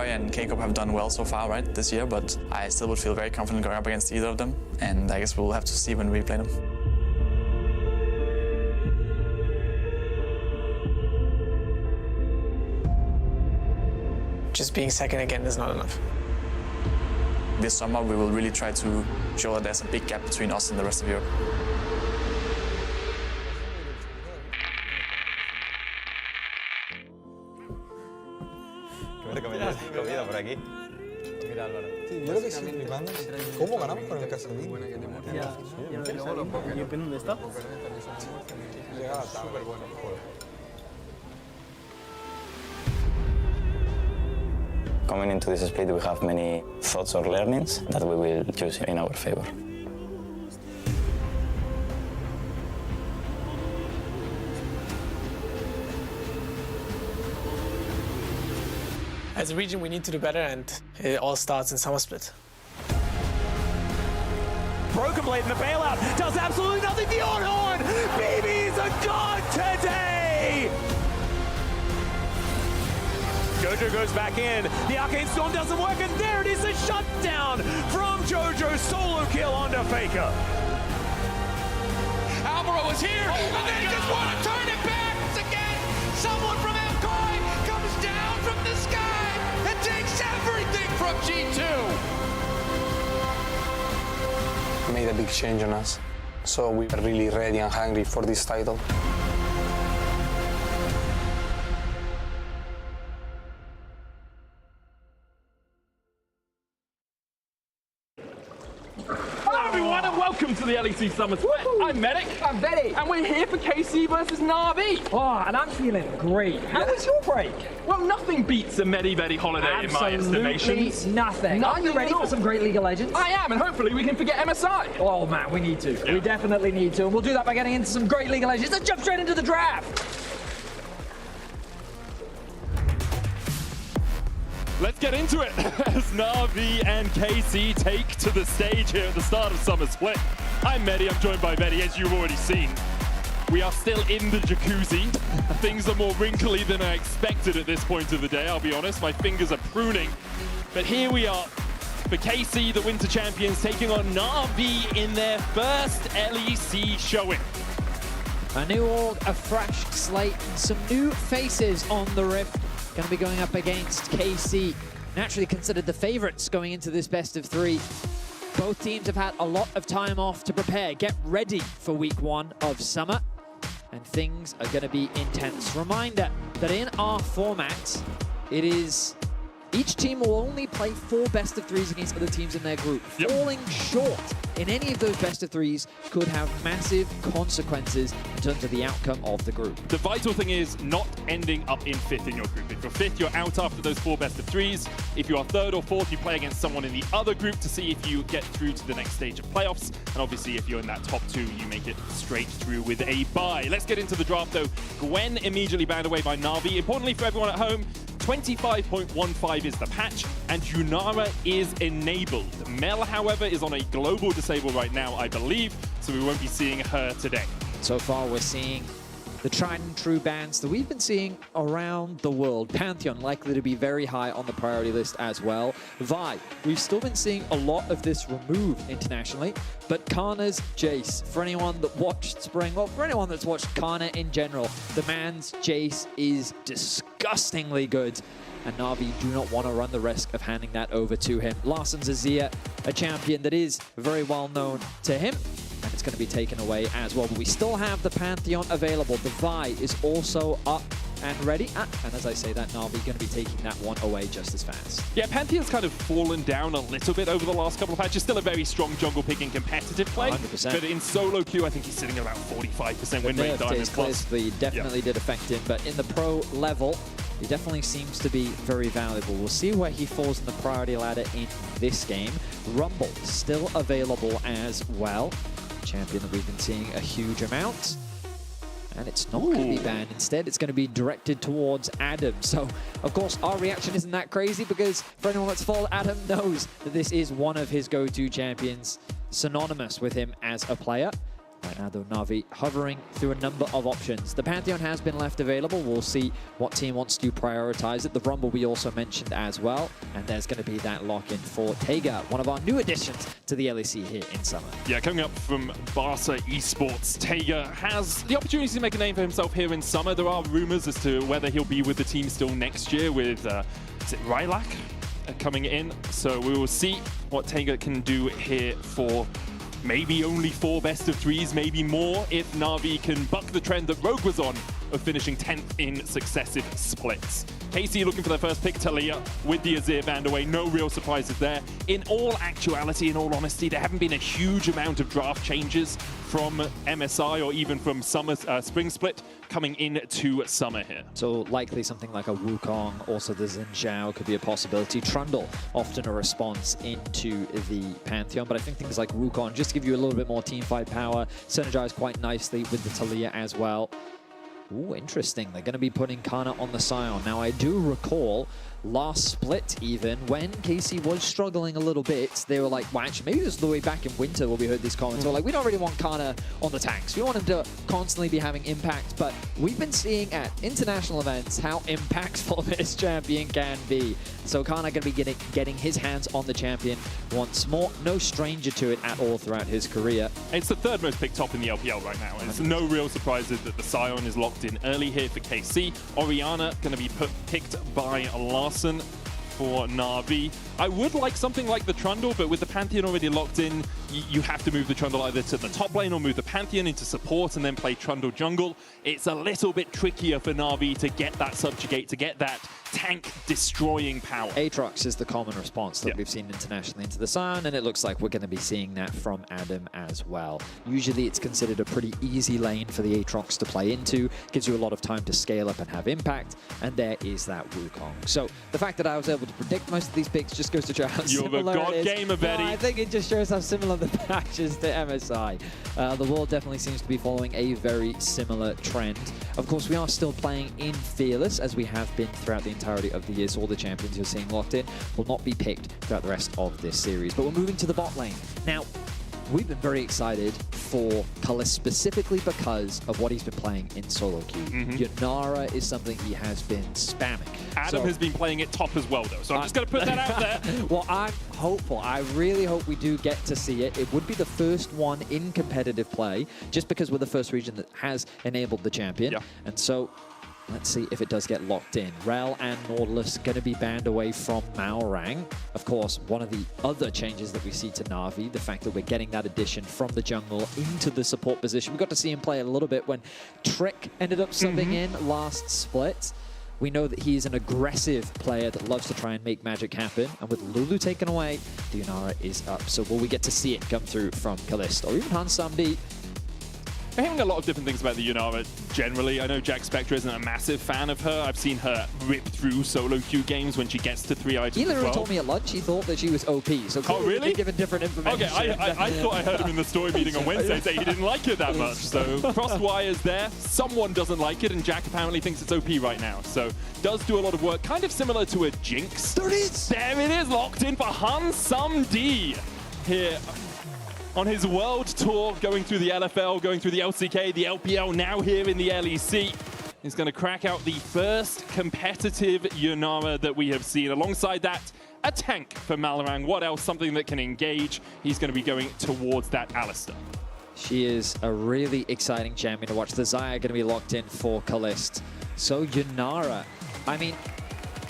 And K-Cup have done well so far, right, this year, but I still would feel very confident going up against either of them, and I guess we'll have to see when we play them. Just being second again is not enough. This summer we will really try to show that there's a big gap between us and the rest of Europe. Comida por aquí. Mira, Álvaro. Sí, yo lo que siempre flipando es cómo ganamos con el Castellín. ¿Y dónde está? Llegaba súper bueno el juego. Coming into this split, we have many thoughts or learnings that we will use in our favor. As a region, we need to do better, and it all starts in summer split. Broken Blade in the bailout does absolutely nothing. The on-horn! BB's a god today! Jojo goes back in. The Arcane Storm doesn't work, and there it is, a shutdown from Jojo. Solo kill onto Faker. Alvaro is here, and they just want to turn it back once again. Someone from MCoy comes down from the sky and takes everything. of G2. Made a big change on us. So we were really ready and hungry for this title. Hello everyone and welcome to the LEC Summer Split. I'm Medic. I'm Betty. And we're here for KC versus Na'Vi. Oh, and I'm feeling great. How was your break? Well, nothing beats a Medi-Vedi holiday in my estimation. Nothing. Are you ready for some great League of Legends? I am, and hopefully we can forget MSI. Oh man, we need to. Yeah. We definitely need to. And we'll do that by getting into some great League of Legends. Let's jump straight into the draft. Let's get into it as Na'Vi and KC take to the stage here at the start of Summer Split. I'm Medi, I'm joined by Betty, as you've already seen. We are still in the jacuzzi. Things are more wrinkly than I expected at this point of the day, I'll be honest. My fingers are pruning. But here we are for KC, the Winter Champions, taking on Na'Vi in their first LEC showing. A new org, a fresh slate, and some new faces on the Rift. Going to be going up against KC. Naturally considered the favorites going into this best of three. Both teams have had a lot of time off to prepare, get ready for week 1 of summer. And things are going to be intense. Reminder that in our format, it is each team will only play 4 best of 3s against other teams in their group. Yep. Falling short in any of those best of 3s could have massive consequences in terms of the outcome of the group. The vital thing is not ending up in 5th in your group. If you're 5th, you're out after those 4 best of 3s. If you are 3rd or 4th, you play against someone in the other group to see if you get through to the next stage of playoffs. And obviously, if you're in that top 2, you make it straight through with a bye. Let's get into the draft, though. Gwen immediately banned away by Na'Vi. Importantly for everyone at home, 25.15 is the patch, and Junara is enabled. Mel, however, is on a global disable right now, I believe, so we won't be seeing her today. So far, we're seeing the tried and true bans that we've been seeing around the world. Pantheon likely to be very high on the priority list as well. Vi, we've still been seeing a lot of this removed internationally, but Kana's Jace, for anyone that watched Spring, well, for anyone that's watched Kana in general, the man's Jace is disgustingly good, and Na'Vi do not want to run the risk of handing that over to him. Larsen's Azir, a champion that is very well known to him, and it's going to be taken away as well. But we still have the Pantheon available. The Vi is also up and ready. And as I say that, Na'Vi going to be taking that one away just as fast. Yeah, Pantheon's kind of fallen down a little bit over the last couple of patches. Still a very strong jungle picking competitive play. 100%. But in solo queue, I think he's sitting at about 45% win rate. Diamond plus. Definitely did affect him. But in the pro level, he definitely seems to be very valuable. We'll see where he falls in the priority ladder in this game. Rumble still available as well. Champion that we've been seeing a huge amount. And it's not going to be banned. Instead, it's going to be directed towards Adam. So, of course, our reaction isn't that crazy because for anyone that's followed Adam knows that this is one of his go-to champions, synonymous with him as a player. Right now, though, Na'Vi hovering through a number of options. The Pantheon has been left available. We'll see what team wants to prioritize it. The Rumble we also mentioned as well. And there's going to be that lock-in for Tega, one of our new additions to the LEC here in summer. Yeah, coming up from Barca Esports, Tega has the opportunity to make a name for himself here in summer. There are rumors as to whether he'll be with the team still next year with, is it Rylak coming in? So we will see what Tega can do here for maybe only 4 best of 3s, maybe more, if Na'Vi can buck the trend that Rogue was on of finishing 10th in successive splits. KC looking for their first pick, Talia, with the Azir banned away. No real surprises there. In all actuality, in all honesty, there haven't been a huge amount of draft changes from MSI or even from summer spring split coming into summer here. So likely something like a Wukong, also the Xin Zhao could be a possibility. Trundle, often a response into the Pantheon, but I think things like Wukong just give you a little bit more teamfight power, synergize quite nicely with the Talia as well. Ooh, interesting. They're going to be putting Kana on the Scion. Now, I do recall last split even, when KC was struggling a little bit, they were like, well, actually, maybe this is the way back in winter where we heard these comments. We're like, we don't really want Kana on the tanks. We want him to constantly be having impact, but we've been seeing at international events how impactful this champion can be. So Kana going to be getting his hands on the champion once more. No stranger to it at all throughout his career. It's the 3rd most picked top in the LPL right now. It's no real surprises that the Scion is locked in early here for KC. Orianna going to be picked by Larsen for Na'Vi. I would like something like the Trundle, but with the Pantheon already locked in, you have to move the Trundle either to the top lane or move the Pantheon into support and then play Trundle jungle. It's a little bit trickier for Na'Vi to get that subjugate, to get that tank-destroying power. Aatrox is the common response that we've seen internationally into the Sun, and it looks like we're going to be seeing that from Adam as well. Usually it's considered a pretty easy lane for the Aatrox to play into, gives you a lot of time to scale up and have impact, and there is that Wukong. So the fact that I was able to predict most of these picks just goes to show how similar You're the god gamer, Betty. I think it just shows how similar the patch is to MSI. The world definitely seems to be following a very similar trend. Of course, we are still playing in Fearless, as we have been throughout the entirety of the year, so all the champions you're seeing locked in will not be picked throughout the rest of this series. But we're moving to the bot lane. Now, we've been very excited for Kalist specifically because of what he's been playing in solo queue. Yunara is something he has been spamming. Adam has been playing it top as well, though, so I'm just going to put that out there. Well, I'm hopeful. I really hope we do get to see it. It would be the first one in competitive play, just because we're the first region that has enabled the champion. And so let's see if it does get locked in. Rel and Nautilus going to be banned away from Maorang. Of course, one of the other changes that we see to Na'Vi, the fact that we're getting that addition from the jungle into the support position. We got to see him play a little bit when Trick ended up subbing in last split. We know that he's an aggressive player that loves to try and make magic happen. And with Lulu taken away, the Yunara is up. So will we get to see it come through from Kalist or even Hansambi? I'm hearing a lot of different things about the Yunara generally. I know Jack Spectre isn't a massive fan of her. I've seen her rip through solo queue games when she gets to 3 items. He literally told me at lunch he thought that she was OP. So oh, really? We've given different information. Okay, I thought I heard him in the story meeting on Wednesday say he didn't like it that much. So crossed wires there. Someone doesn't like it, and Jack apparently thinks it's OP right now. So does do a lot of work, kind of similar to a Jinx. There it is, locked in for Hansamdi here on his world tour, going through the LFL, going through the LCK, the LPL, now here in the LEC. He's going to crack out the first competitive Yunara that we have seen. Alongside that, a tank for Malarang. What else? Something that can engage. He's going to be going towards that Alistair. She is a really exciting champion to watch. The Xayah going to be locked in for Kalist. So Yunara, I mean,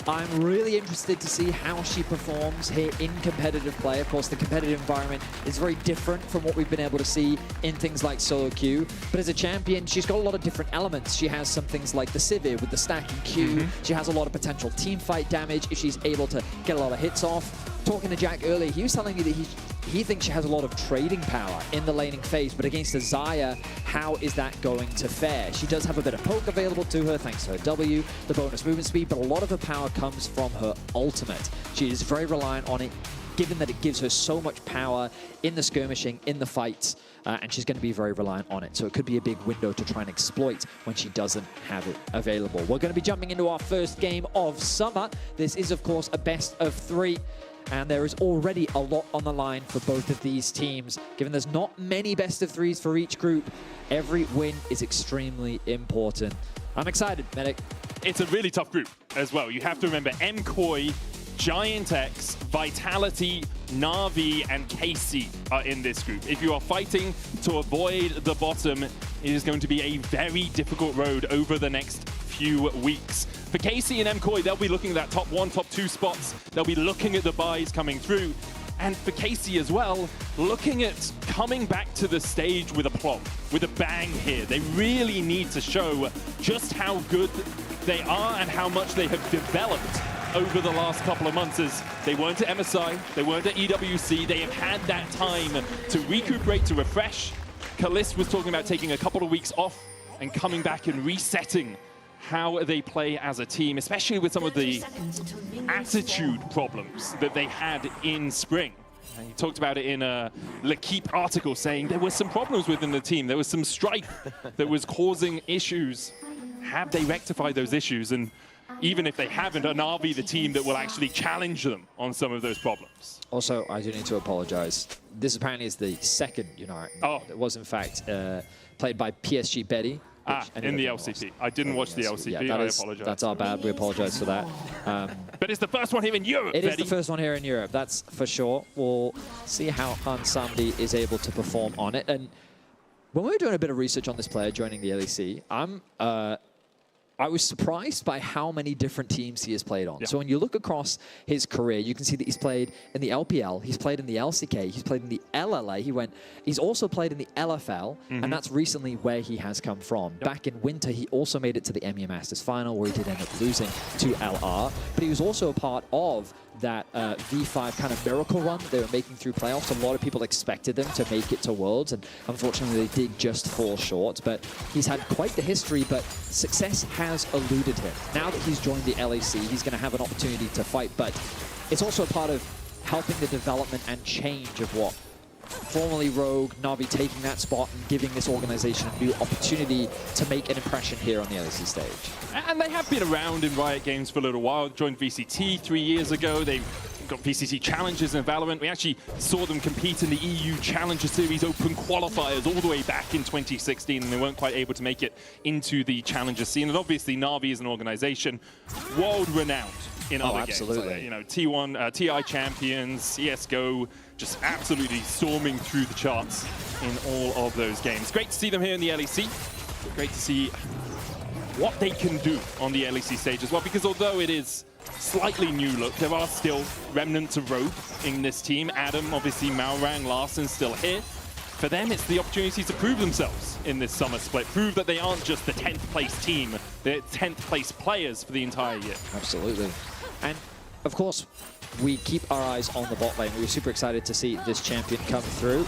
I'm really interested to see how she performs here in competitive play. Of course, the competitive environment is very different from what we've been able to see in things like solo queue. But as a champion, she's got a lot of different elements. She has some things like the Sivir with the stacking Q. She has a lot of potential team fight damage if she's able to get a lot of hits off. Talking to Jack earlier, he was telling me that he thinks she has a lot of trading power in the laning phase, but against the Xayah, how is that going to fare? She does have a bit of poke available to her thanks to her W, the bonus movement speed, but a lot of her power comes from her ultimate. She is very reliant on it, given that it gives her so much power in the skirmishing, in the fights, and she's going to be very reliant on it. So it could be a big window to try and exploit when she doesn't have it available. We're going to be jumping into our first game of summer. This is, of course, a best of 3. And there is already a lot on the line for both of these teams. Given there's not many best of 3s for each group, every win is extremely important. I'm excited, Medic. It's a really tough group as well. You have to remember MKOI, Giant X, Vitality, Na'Vi, and KC are in this group. If you are fighting to avoid the bottom, it is going to be a very difficult road over the next few weeks. For KC and MKOI, they'll be looking at that top 1, top 2 spots. They'll be looking at the buys coming through. And for KC as well, looking at coming back to the stage with a plot, with a bang here. They really need to show just how good they are and how much they have developed over the last couple of months, as they weren't at MSI, they weren't at EWC. They have had that time to recuperate, to refresh. Kalist was talking about taking a couple of weeks off and coming back and resetting how they play as a team, especially with some of the attitude problems that they had in spring. And he talked about it in a LEC article, saying there were some problems within the team. There was some strife that was causing issues. Have they rectified those issues? And even if they haven't, are Na'Vi the team that will actually challenge them on some of those problems? Also, I do need to apologize. This apparently is the second Yunara. Oh. It was, in fact, played by PSG Betty. In the LCP. I didn't watch the LCP, yeah, I apologize. That's our bad, we apologize for that. But it's the first one here in Europe, It is the first one here in Europe, that's for sure. We'll see how Hansamdi is able to perform on it. And when we were doing a bit of research on this player joining the LEC, I'm I was surprised by how many different teams he has played on. So when you look across his career, you can see that he's played in the LPL, he's played in the LCK, he's played in the LLA, he's also played in the LFL, and that's recently where he has come from. Back in winter, he also made it to the EMEA Masters final, where he did end up losing to LR, but he was also a part of that V5 kind of miracle run that they were making through playoffs. A lot of people expected them to make it to Worlds, and unfortunately they did just fall short. But he's had quite the history, but success has eluded him. Now that he's joined the LEC, he's going to have an opportunity to fight, but it's also a part of helping the development and change of what formerly Rogue, Na'Vi taking that spot and giving this organization a new opportunity to make an impression here on the LEC stage. And they have been around in Riot Games for a little while. Joined VCT 3 years ago. They've got VCT Challenges in Valorant. We actually saw them compete in the EU Challenger Series Open qualifiers all the way back in 2016, and they weren't quite able to make it into the Challenger scene. And obviously, Na'Vi is an organization world-renowned in other games. You know, T1, TI champions, CSGO, just absolutely storming through the charts in all of those games. Great to see them here in the LEC. Great to see what they can do on the LEC stage as well, because although it is slightly new look, there are still remnants of Rogue in this team. Adam, obviously, Malrang, Larson still here. For them, it's the opportunity to prove themselves in this summer split, prove that they aren't just the 10th place team, they're 10th place players for the entire year. Absolutely. And of course, we keep our eyes on the bot lane. We were super excited to see this champion come through.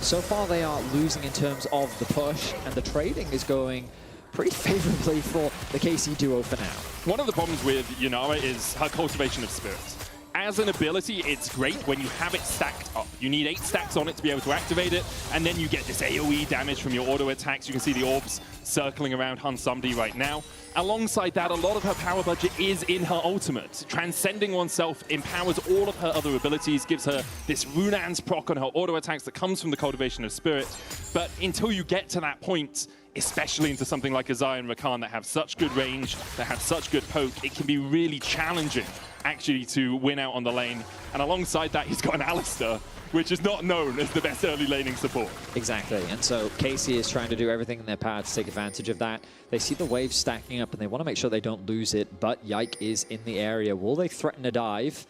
So far, they are losing in terms of the push, and the trading is going pretty favorably for the KC duo for now. One of the problems with Yunara is her cultivation of spirits. As an ability, it's great when you have it stacked up. You need 8 stacks on it to be able to activate it, and then you get this AoE damage from your auto attacks. You can see the orbs circling around Hun Sumdi right now. Alongside that, a lot of her power budget is in her ultimate. Transcending oneself empowers all of her other abilities, gives her this Runan's proc on her auto attacks that comes from the cultivation of spirit. But until you get to that point, especially into something like a Zion Rakan that have such good range, that have such good poke, it can be really challenging actually to win out on the lane. And alongside that, he's got an Alistar, which is not known as the best early laning support. Exactly, and so KC is trying to do everything in their power to take advantage of that. They see the wave stacking up and they want to make sure they don't lose it, but Yike is in the area. Will they threaten a dive?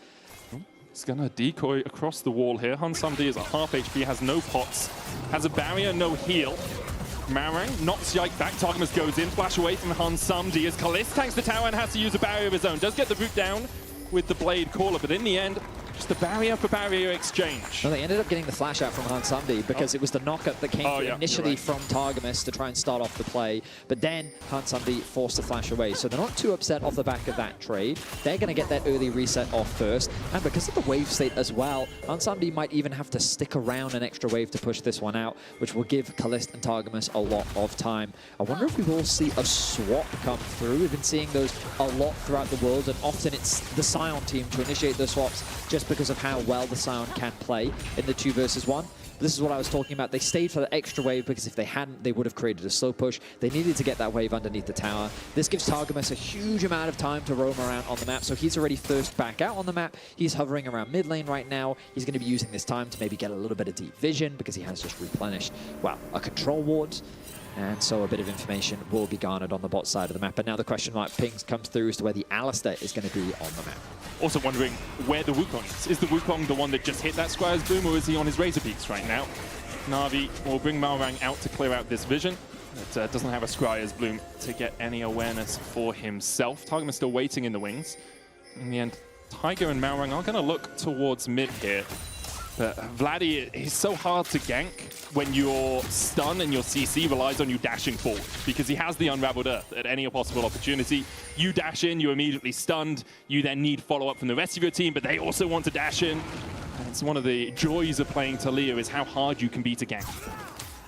He's gonna decoy across the wall here. Hun Sumdi is at half HP, has no pots, has a barrier, no heal. Marang knocks Yike back, Targamas goes in, flash away from Hun Sumdi as Kalist tanks the tower and has to use a barrier of his own. Does get the root down with the Blade Caller, but in the end, just a barrier for barrier exchange. Well, they ended up getting the flash out from Han Sumdi because it was the knockup that came initially from Targamas to try and start off the play, but then Han Sumdi forced the flash away. So they're not too upset off the back of that trade. They're going to get that early reset off first, and because of the wave state as well, Han Sumdi might even have to stick around an extra wave to push this one out, which will give Kalist and Targamas a lot of time. I wonder if we will see a swap come through. We've been seeing those a lot throughout the world, and often it's the Sion team to initiate those swaps just because of how well the Sion can play in the 2 versus 1. But this is what I was talking about. They stayed for the extra wave because if they hadn't, they would have created a slow push. They needed to get that wave underneath the tower. This gives Targamas a huge amount of time to roam around on the map, so he's already first back out on the map. He's hovering around mid lane right now. He's going to be using this time to maybe get a little bit of deep vision because he has just replenished, well, a control ward. And so a bit of information will be garnered on the bot side of the map. But now the question mark pings comes through as to where the Alistar is going to be on the map. Also wondering where the Wukong is. Is the Wukong the one that just hit that Squire's Boom, or is he on his Razor Peaks right now? Na'Vi will bring Malrang out to clear out this vision. It doesn't have a Squire's Bloom to get any awareness for himself. Targamas still waiting in the wings. In the end, Tiger and Malrang are going to look towards mid here. But Vladdy is so hard to gank when your stun and your CC relies on you dashing forward, because he has the Unraveled Earth at any possible opportunity. You dash in, you're immediately stunned. You then need follow-up from the rest of your team, but they also want to dash in. And it's one of the joys of playing Talia is how hard you can be to gank.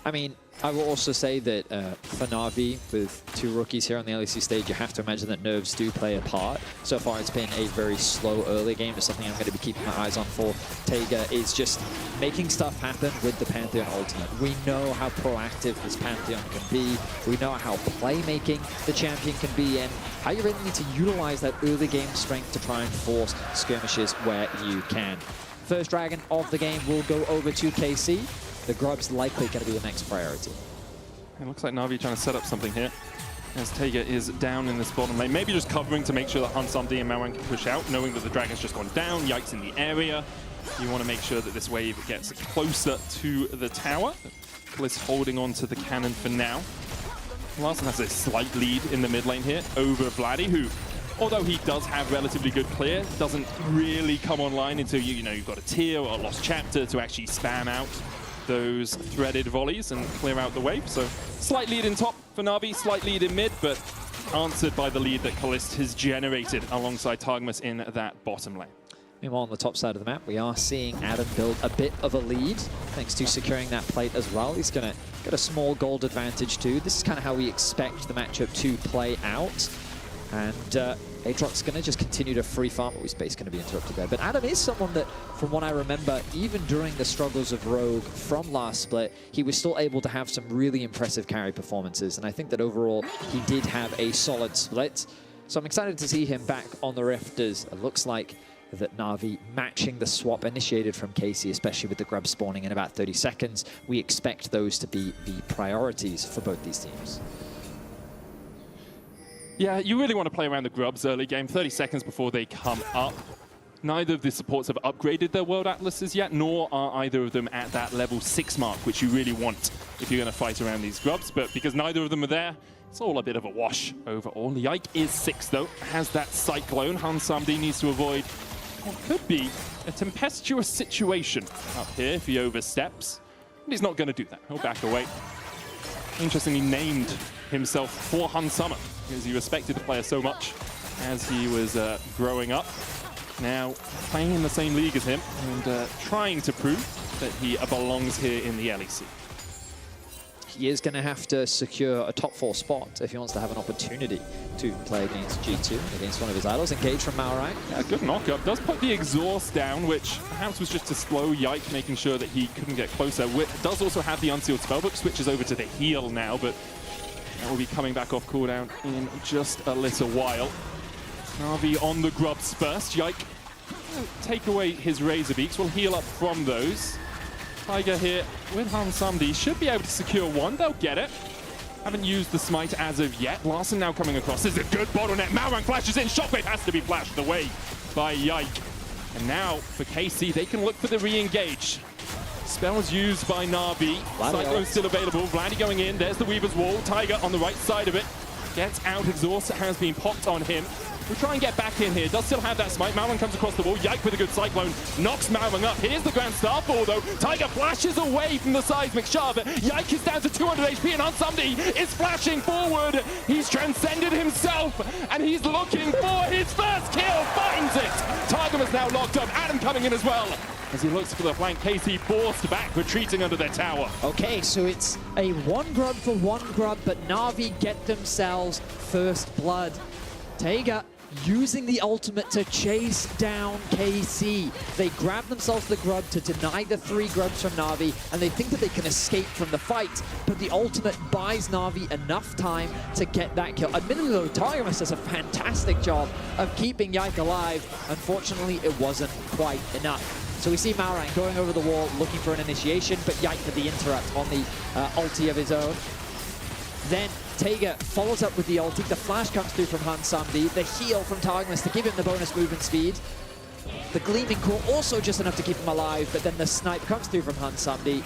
I mean, I will also say that for Na'Vi, with 2 rookies here on the LEC stage, you have to imagine that nerves do play a part. So far, it's been a very slow early game. It's something I'm going to be keeping my eyes on for. Taiga is just making stuff happen with the Pantheon ultimate. We know how proactive this Pantheon can be. We know how playmaking the champion can be, and how you really need to utilize that early game strength to try and force skirmishes where you can. First dragon of the game will go over to KC. The grub's likely going to be the next priority. It looks like Na'Vi trying to set up something here. as Taiga is down in this bottom lane. Maybe just covering to make sure that Hansamdi and Malrang can push out, knowing that the Dragon's just gone down. Yike's in the area. You want to make sure that this wave gets closer to the tower. Bliss holding on to the cannon for now. Larssen has a slight lead in the mid lane here over Vladdy, who, although he does have relatively good clear, doesn't really come online until you've got a tier or a lost chapter to actually spam out those threaded volleys and clear out the wave. So slight lead in top for Na'Vi, slight lead in mid, but answered by the lead that Kalist has generated alongside Targmas in that bottom lane. Meanwhile, on the top side of the map, we are seeing Adam build a bit of a lead, thanks to securing that plate as well. He's going to get a small gold advantage too. This is kind of how we expect the matchup to play out. And Aatrox's going to just continue to free farm. Oh, his base going to be interrupted there. But Adam is someone that, from what I remember, even during the struggles of Rogue from last split, he was still able to have some really impressive carry performances. And I think that overall, he did have a solid split. So I'm excited to see him back on the Rift, as it looks like that Na'Vi matching the swap initiated from KC, especially with the grub spawning in about 30 seconds. We expect those to be the priorities for both these teams. Yeah, you really want to play around the grubs early game, 30 seconds before they come up. Neither of the supports have upgraded their world atlases yet, nor are either of them at that level 6 mark, which you really want if you're going to fight around these grubs. But because neither of them are there, it's all a bit of a wash overall. Yike is 6 though, has that Cyclone. Hansamdi needs to avoid what could be a tempestuous situation up here if he oversteps. And he's not going to do that. He'll back away. Interestingly named himself for Hun Summer, because he respected the player so much as he was growing up. Now playing in the same league as him and trying to prove that he belongs here in the LEC. He is going to have to secure a top 4 spot if he wants to have an opportunity to play against G2, against one of his idols. Engage from Malrang. Yeah, good knockup. Does put the exhaust down, which perhaps was just to slow Yike, making sure that he couldn't get closer. Does also have the unsealed spellbook, switches over to the heal now, but that will be coming back off cooldown in just a little while. Na'Vi on the grubs first. Yike take away his Razor Beaks. We'll heal up from those. Tiger here with Hansamdi should be able to secure one. They'll get it. Haven't used the smite as of yet. Larssen now coming across. This is a good bottleneck. Malrang flashes in. Shockwave has to be flashed away by Yike. And now for KC, they can look for the re-engage. Spells used by Na'Vi. Cyclone's still available. Vladdy going in. There's the Weaver's Wall. Tiger on the right side of it. Gets out. Exhaust has been popped on him. We'll try and get back in here. Does still have that smite. Malrang comes across the wall. Yike with a good Cyclone. Knocks Malrang up. Here's the Grand Starfall, though. Tiger flashes away from the seismic shove. Yike is down to 200 HP, and Hansamdi is flashing forward. He's transcended himself, and he's looking for his first kill. Finds it. Targum is now locked up. Adam coming in as well. As he looks for the flank, KC forced back, retreating under their tower. Okay, so it's a 1 grub for 1 grub, but Na'Vi get themselves first blood. Taiga using the ultimate to chase down KC. They grab themselves the grub to deny the 3 grubs from Na'Vi, and they think that they can escape from the fight, but the ultimate buys Na'Vi enough time to get that kill. Admittedly though, Targamas does a fantastic job of keeping Yike alive. Unfortunately, it wasn't quite enough. So we see Malrang going over the wall, looking for an initiation, but Yike with the interrupt on the ulti of his own. Then Taiga follows up with the ulti. The flash comes through from Hansamdi. The heal from Targmas to give him the bonus movement speed. The Gleaming Core also just enough to keep him alive, but then the snipe comes through from Hansamdi.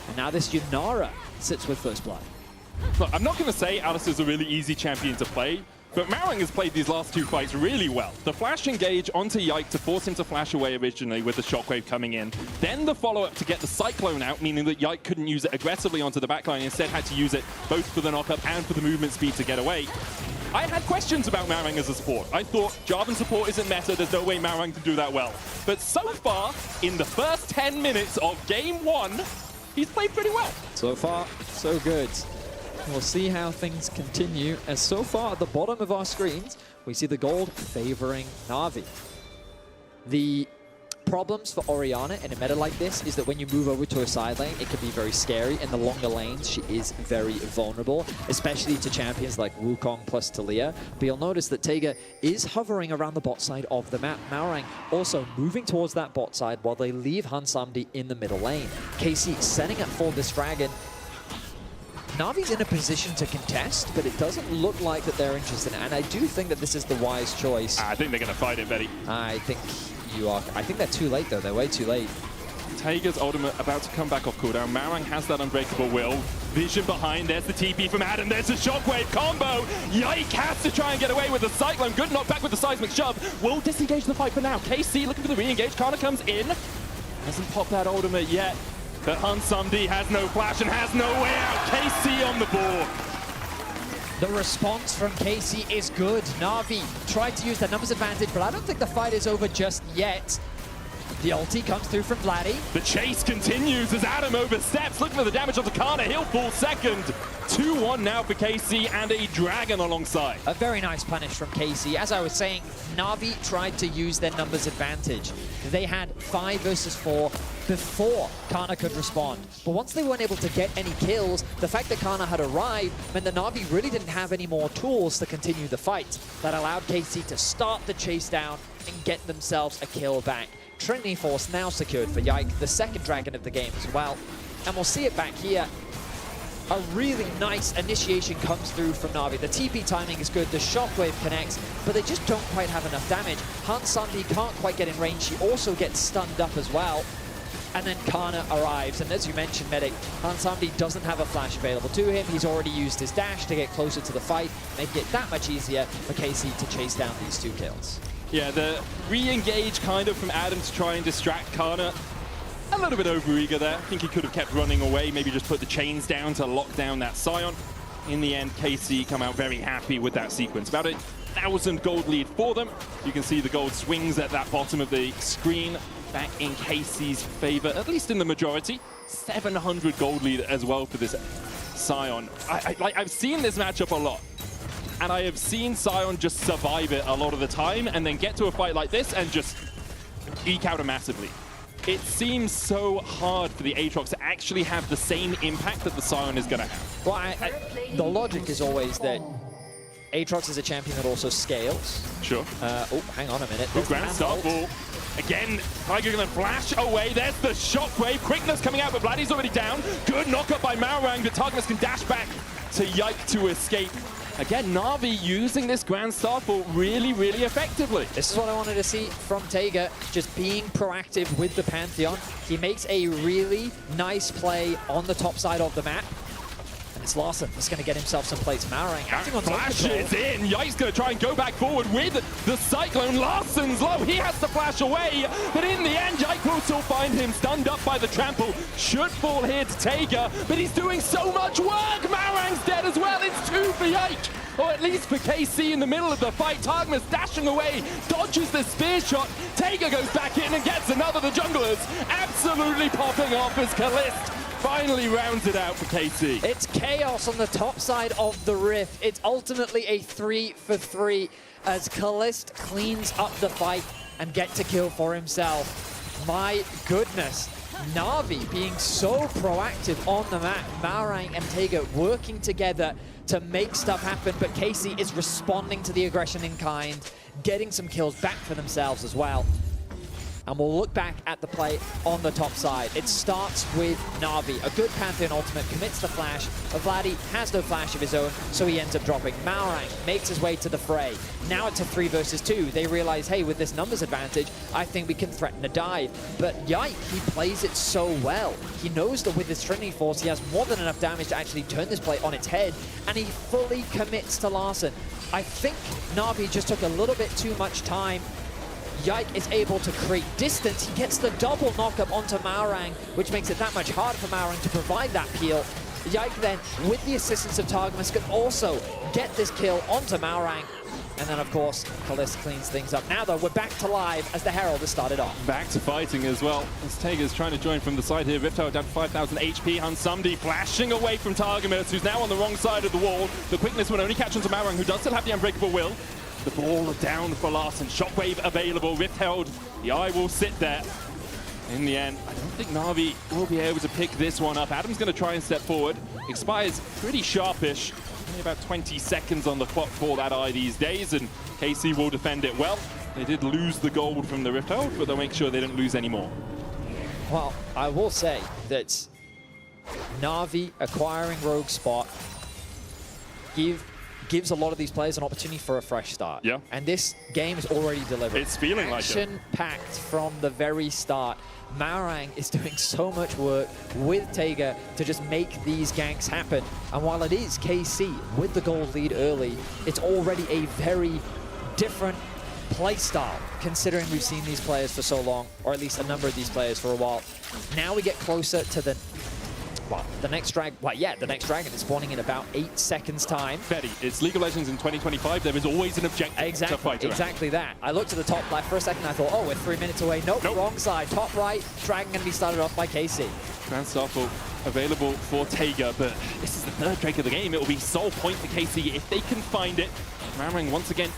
And now this Yunara sits with first blood. Look, I'm not going to say Alistair's a really easy champion to play, but Malrang has played these last 2 fights really well. The flash engage onto Yike to force him to flash away originally with the shockwave coming in. Then the follow-up to get the Cyclone out, meaning that Yike couldn't use it aggressively onto the backline, instead had to use it both for the knockup and for the movement speed to get away. I had questions about Malrang as a support. I thought Jarvan support isn't meta, there's no way Malrang can do that well. But so far, in the first 10 minutes of game 1, he's played pretty well. So far, so good. We'll see how things continue, as so far at the bottom of our screens, we see the gold favoring Na'Vi. The problems for Orianna in a meta like this is that when you move over to a side lane, it can be very scary. In the longer lanes, she is very vulnerable, especially to champions like Wukong plus Taliyah. But you'll notice that Taiga is hovering around the bot side of the map. Malrang also moving towards that bot side while they leave Hansamdi in the middle lane. KC setting up for this dragon. Navi's in a position to contest, but it doesn't look like that they're interested. And I do think that this is the wise choice. I think they're going to fight it, Betty. I think you are. I think they're too late, though. They're way too late. Taiga's ultimate about to come back off cooldown. Marang has that unbreakable will. Vision behind. There's the TP from Adam. There's the shockwave combo. Yike has to try and get away with the cyclone. Good knockback with the seismic shove. Will disengage the fight for now. KC looking for the re-engage. Kana comes in. Hasn't popped that ultimate yet. But Hansumdi has no flash and has no way out. KC on the board. The response from KC is good. Na'Vi tried to use their numbers advantage, but I don't think the fight is over just yet. The ulti comes through from Vladdy. The chase continues as Adam oversteps, looking for the damage of the Kana. He'll fall second. 2-1 now for KC and a dragon alongside. A very nice punish from KC. As I was saying, Na'Vi tried to use their numbers advantage. They had 5 versus 4 before Kana could respond. But once they weren't able to get any kills, the fact that Kana had arrived meant that Na'Vi really didn't have any more tools to continue the fight. That allowed KC to start the chase down and get themselves a kill back. Trinity Force now secured for Yike, the second dragon of the game as well. And we'll see it back here. A really nice initiation comes through from Na'Vi. The TP timing is good, the shockwave connects, but they just don't quite have enough damage. Hansumdi can't quite get in range, she also gets stunned up as well. And then Kana arrives, and as you mentioned, Medic, Hansumdi doesn't have a flash available to him. He's already used his dash to get closer to the fight, making it that much easier for KC to chase down these 2 kills. Yeah, the re-engage kind of from Adam to try and distract Kana. A little bit overeager there. I think he could have kept running away, maybe just put the chains down to lock down that Sion. In the end, KC come out very happy with that sequence. About a 1,000 gold lead for them. You can see the gold swings at that bottom of the screen back in KC's favor, at least in the majority. 700 gold lead as well for this Sion. I've seen this matchup a lot. And I have seen Sion just survive it a lot of the time and then get to a fight like this and just eke out massively. It seems so hard for the Aatrox to actually have the same impact that the Sion is going to have. Well, the logic is always that Aatrox is a champion that also scales. Sure. Oh, hang on a minute. Good grand start ball. Again, Tiger going to flash away. There's the shockwave. Quickness coming out, but Vladdy's already down. Good knockup by Marang, but Targamas can dash back to Yike to escape. Again, Na'Vi using this Grand Starfall really, really effectively. This is what I wanted to see from Taiga, just being proactive with the Pantheon. He makes a really nice play on the top side of the map. And it's Larssen that's going to get himself some plates. Marang acting on flashes in. Yike's going to try and go back forward with the Cyclone. Larsen's low. He has to flash away. But in the end, Yike will still find him stunned up by the trample. Should fall here to Taiga, but he's doing so much work. Marang's dead as well. It's 2 for Yike. Or at least for KC in the middle of the fight. Targamas dashing away, dodges the spear shot. Taiga goes back in and gets another. The junglers absolutely popping off as Kalist finally rounds it out for KC. It's chaos on the top side of the Rift. It's ultimately a 3 for 3 as Kalist cleans up the fight and gets a kill for himself. My goodness. Na'Vi being so proactive on the map. Marang and Taiga working together to make stuff happen, but KC is responding to the aggression in kind, getting some kills back for themselves as well. And we'll look back at the play on the top side. It starts with Na'Vi. A good Pantheon ultimate commits the flash. Vladdy has no flash of his own, so he ends up dropping. Marang makes his way to the fray. Now it's a 3 versus 2. They realize, hey, with this numbers advantage, I think we can threaten a dive. But Yike, he plays it so well. He knows that with his Trinity Force, he has more than enough damage to actually turn this play on its head, and he fully commits to Larssen. I think Na'Vi just took a little bit too much time. Yike is able to create distance. He gets the double knockup onto Marang, which makes it that much harder for Marang to provide that peel. Yike then, with the assistance of Targamas, can also get this kill onto Marang. And then, of course, Kalist cleans things up. Now, though, we're back to live as the Herald has started off. Back to fighting as well. As Taiga's trying to join from the side here. Ripto down to 5,000 HP. Hansumdi flashing away from Targamas, who's now on the wrong side of the wall. The quickness will only catch onto Marang, who does still have the unbreakable will. The ball down for Larssen. Shockwave available. Rift held. The eye will sit there. In the end, I don't think Na'Vi will be able to pick this one up. Adam's going to try and step forward. Expires pretty sharpish. Only about 20 seconds on the clock for that eye these days, and KC will defend it well. They did lose the gold from the Rift hold, but they'll make sure they don't lose any more. Well, I will say that Na'Vi acquiring Rogue spot gives a lot of these players an opportunity for a fresh start. Yeah. And this game is already delivered. It's feeling like it. Action-packed from the very start. Marang is doing so much work with Taiga to just make these ganks happen. And while it is KC with the gold lead early, it's already a very different play style, considering we've seen these players for so long, or at least a number of these players for a while. Now we get closer to the next dragon. Well, yeah, the next dragon is spawning in about 8 seconds time. Betty, it's League of Legends in 2025. There is always an objective to fight around. Exactly that. I looked at the top left for a second. I thought, oh, we're 3 minutes away. Nope, wrong side. Top right, dragon going to be started off by KC. Grand Starfall available for Taiga, but this is the third Drake of the game. It will be sole point for KC if they can find it. Marang once again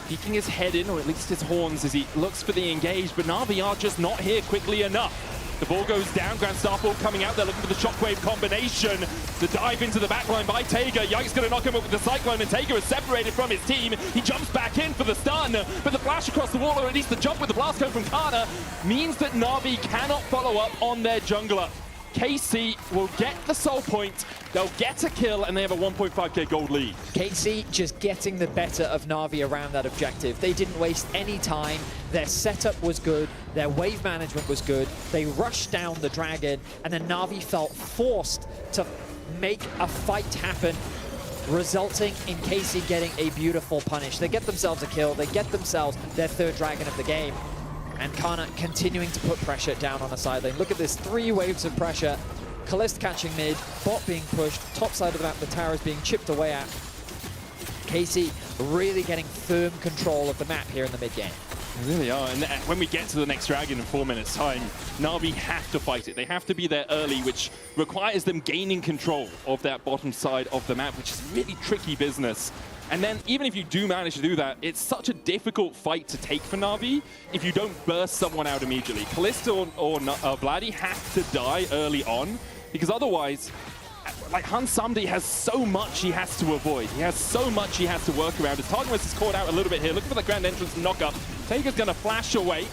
peeking his head in, or at least his horns, as he looks for the engage, but Na'Vi are just not here quickly enough. The ball goes down, Grand Starfall coming out there looking for the shockwave combination. The dive into the backline by Taiga. Yike's going to knock him up with the Cyclone, and Taiga is separated from his team. He jumps back in for the stun, but the flash across the wall, or at least the jump with the blast cone from Kana, means that Na'Vi cannot follow up on their jungler. KC will get the soul point, they'll get a kill, and they have a 1.5k gold lead. KC just getting the better of Na'Vi around that objective. They didn't waste any time. Their setup was good. Their wave management was good. They rushed down the dragon, and then Na'Vi felt forced to make a fight happen, resulting in KC getting a beautiful punish. They get themselves a kill. They get themselves their third dragon of the game. And Kana continuing to put pressure down on the side lane. Look at this, 3 waves of pressure. Kalist catching mid, bot being pushed, top side of the map, the tower is being chipped away at. KC really getting firm control of the map here in the mid game. They really are, and when we get to the next dragon in 4 minutes time, Na'Vi have to fight it. They have to be there early, which requires them gaining control of that bottom side of the map, which is really tricky business. And then, even if you do manage to do that, it's such a difficult fight to take for Na'Vi if you don't burst someone out immediately. Kalista or Vladdy have to die early on, because otherwise, like, Hansamdi has so much he has to avoid. He has so much he has to work around. As Targamas is caught out a little bit here, looking for the grand entrance knock-up. Taiga's going to flash away,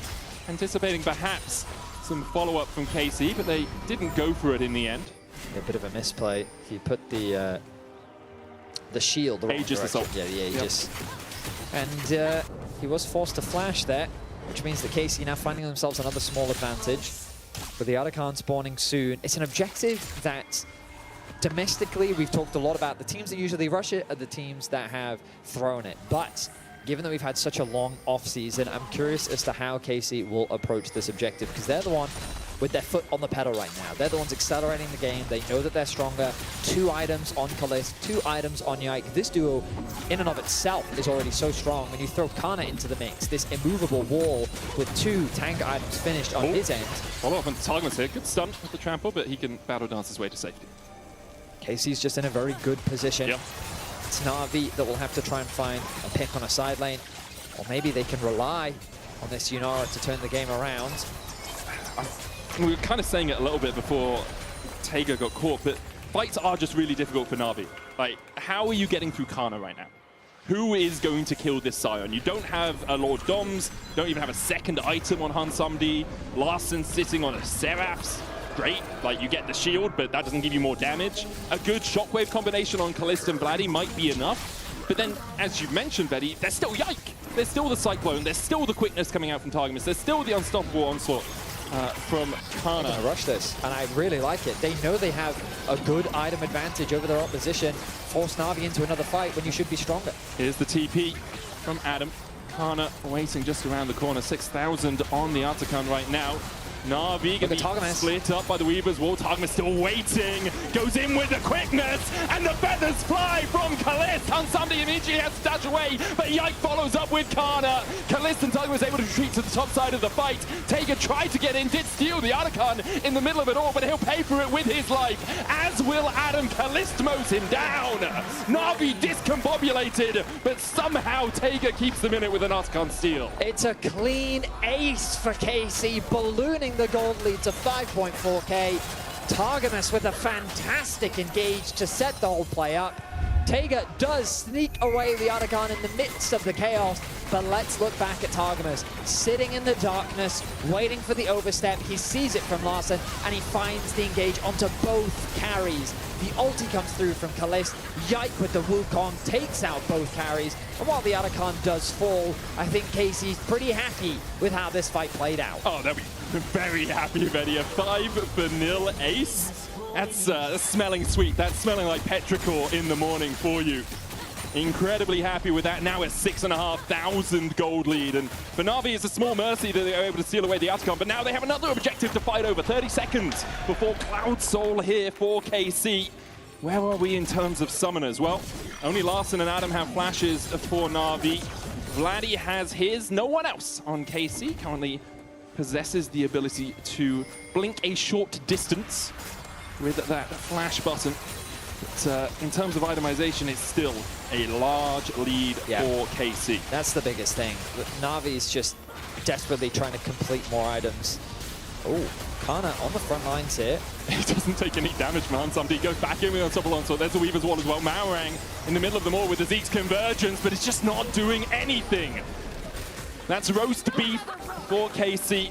anticipating perhaps some follow-up from KC, but they didn't go for it in the end. A bit of a misplay. He put the shield the wrong Aegis direction. assault. Yeah, the Aegis. Yep. And he was forced to flash there, which means that KC now finding themselves another small advantage. With the Otacon spawning soon, it's an objective that domestically we've talked a lot about. The teams that usually rush it are the teams that have thrown it. But given that we've had such a long off-season, I'm curious as to how KC will approach this objective, because they're the one with their foot on the pedal right now. They're the ones accelerating the game. They know that they're stronger. 2 items on Kalist, 2 items on Yike. This duo, in and of itself, is already so strong. When you throw Kana into the mix, this immovable wall with 2 tank items finished on his end. Follow up on Targamas here. Good stun with the trample, but he can battle dance his way to safety. KC's just in a very good position. Yep. It's Na'Vi that will have to try and find a pick on a side lane. Or maybe they can rely on this Yunara to turn the game around. We were kind of saying it a little bit before Taiga got caught, but fights are just really difficult for Na'Vi. Like, how are you getting through Kana right now? Who is going to kill this Scion? You don't have a Lord Doms, don't even have a second item on Hansamdi. Larson sitting on a Seraphs. Great, like, you get the shield, but that doesn't give you more damage. A good shockwave combination on Kalista and Vladdy might be enough. But then, as you mentioned, Betty, there's still Yike. There's still the Cyclone. There's still the quickness coming out from Targamas. There's still the unstoppable onslaught from Kana. They're gonna rush this, and I really like it. They know they have a good item advantage over their opposition. Force Na'Vi into another fight when you should be stronger. Here's the TP from Adam. Kana waiting just around the corner. 6,000 on the Otacon right now. Na'Vi going to be split up by the Weaver's wall. Targamas still waiting. Goes in with the quickness, and the feathers fly from Kalist. Hansamdi immediately has to dash away, but Yike follows up with Kana. Kalist and Targamas able to retreat to the top side of the fight. Taiga tried to get in, did steal the Otacon in the middle of it all, but he'll pay for it with his life, as will Adam. Kalist mows him down. Na'Vi discombobulated, but somehow Taiga keeps them in it with an Otacon steal. It's a clean ace for KC, ballooning the gold lead to 5.4k. Targamas with a fantastic engage to set the whole play up. Taiga does sneak away the Otacon in the midst of the chaos, But let's look back at Targamas, sitting in the darkness, waiting for the overstep. He sees it from Larssen, and he finds the engage onto both carries. The ulti comes through from Kalist. Yike with the Wukong takes out both carries. And while the Arakan does fall, I think KC's pretty happy with how this fight played out. Oh, they'll be very happy with Eddie. A 5-0 ace. That's smelling sweet. That's smelling like petrichor in the morning for you. Incredibly happy with that. Now a 6,500 gold lead. And for Na'Vi, it's a small mercy that they are able to steal away the Atacon. But now they have another objective to fight over. 30 seconds before Cloud Soul here for KC. Where are we in terms of summoners? Well, only Larssen and Adam have flashes for Na'Vi. Vladdy has his. No one else on KC currently possesses the ability to blink a short distance with that flash button. But in terms of itemization, it's still a large lead for KC. That's the biggest thing. Na'Vi's just desperately trying to complete more items. Oh, Kana on the front lines here. He doesn't take any damage from Hansamdi. He goes back in with Unstoppable Onslaught. There's the Weaver's Wall as well. Maorang in the middle of them all with the Zeke's Convergence, but it's just not doing anything. That's roast beef for KC.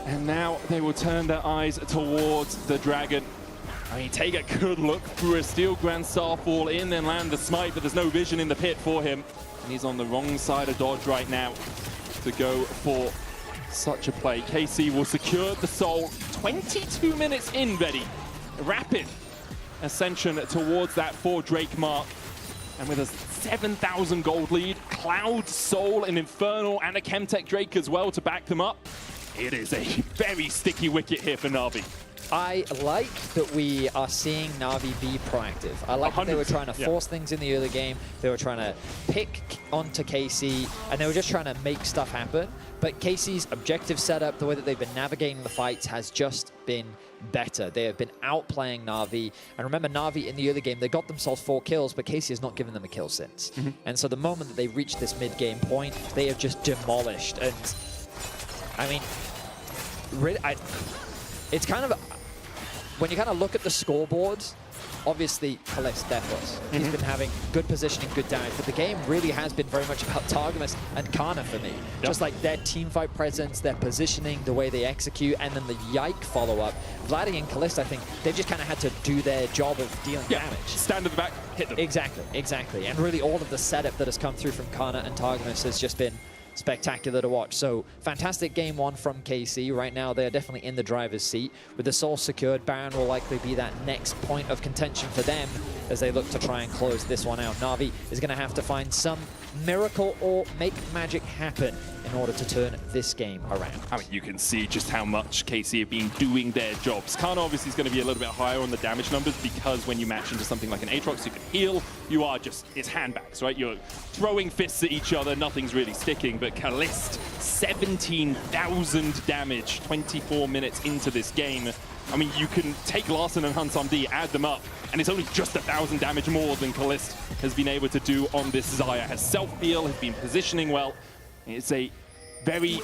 And now they will turn their eyes towards the Dragon. I mean, Taiga could look through a Steel Grand Starfall in, then land the smite, but there's no vision in the pit for him. And he's on the wrong side of dodge right now to go for such a play. KC will secure the soul. 22 minutes in, Betty. Rapid ascension towards that 4 Drake mark. And with a 7,000 gold lead, Cloud Soul, an Infernal, and a Chemtech Drake as well to back them up. It is a very sticky wicket here for Na'Vi. I like that we are seeing Na'Vi be proactive. I like that they were trying to force things in the early game. They were trying to pick onto KC, and they were just trying to make stuff happen. But KC's objective setup, the way that they've been navigating the fights, has just been better. They have been outplaying Na'Vi. And remember, Na'Vi in the early game, they got themselves 4 kills, but KC has not given them a kill since. And so the moment that they reach this mid-game point, they have just demolished. And I mean, really, it's kind of... When you kind of look at the scoreboards, obviously Kalist there for us. He's been having good positioning, good damage, but the game really has been very much about Targamas and Kana for me. Just like their teamfight presence, their positioning, the way they execute, and then the Yike follow-up. Vladdy and Kalist, I think, they've just kind of had to do their job of dealing damage. Stand at the back, hit them. Exactly, exactly. And really all of the setup that has come through from Kana and Targamas has just been spectacular to watch. So fantastic game 1 from KC. Right now they're definitely in the driver's seat. With the soul secured, Baron will likely be that next point of contention for them as they look to try and close this one out. Na'Vi is going to have to find some miracle or make magic happen in order to turn this game around. I mean, you can see just how much KC have been doing their jobs. Kana obviously is going to be a little bit higher on the damage numbers because when you match into something like an Aatrox, you can heal. You are just, it's handbags, right? You're throwing fists at each other, nothing's really sticking. But Kalist, 17,000 damage, 24 minutes into this game. I mean, you can take Larssen and Hansamdi, add them up, and it's only just 1,000 damage more than Kalist has been able to do on this Xayah. Has self-heal, has been positioning well. It's a very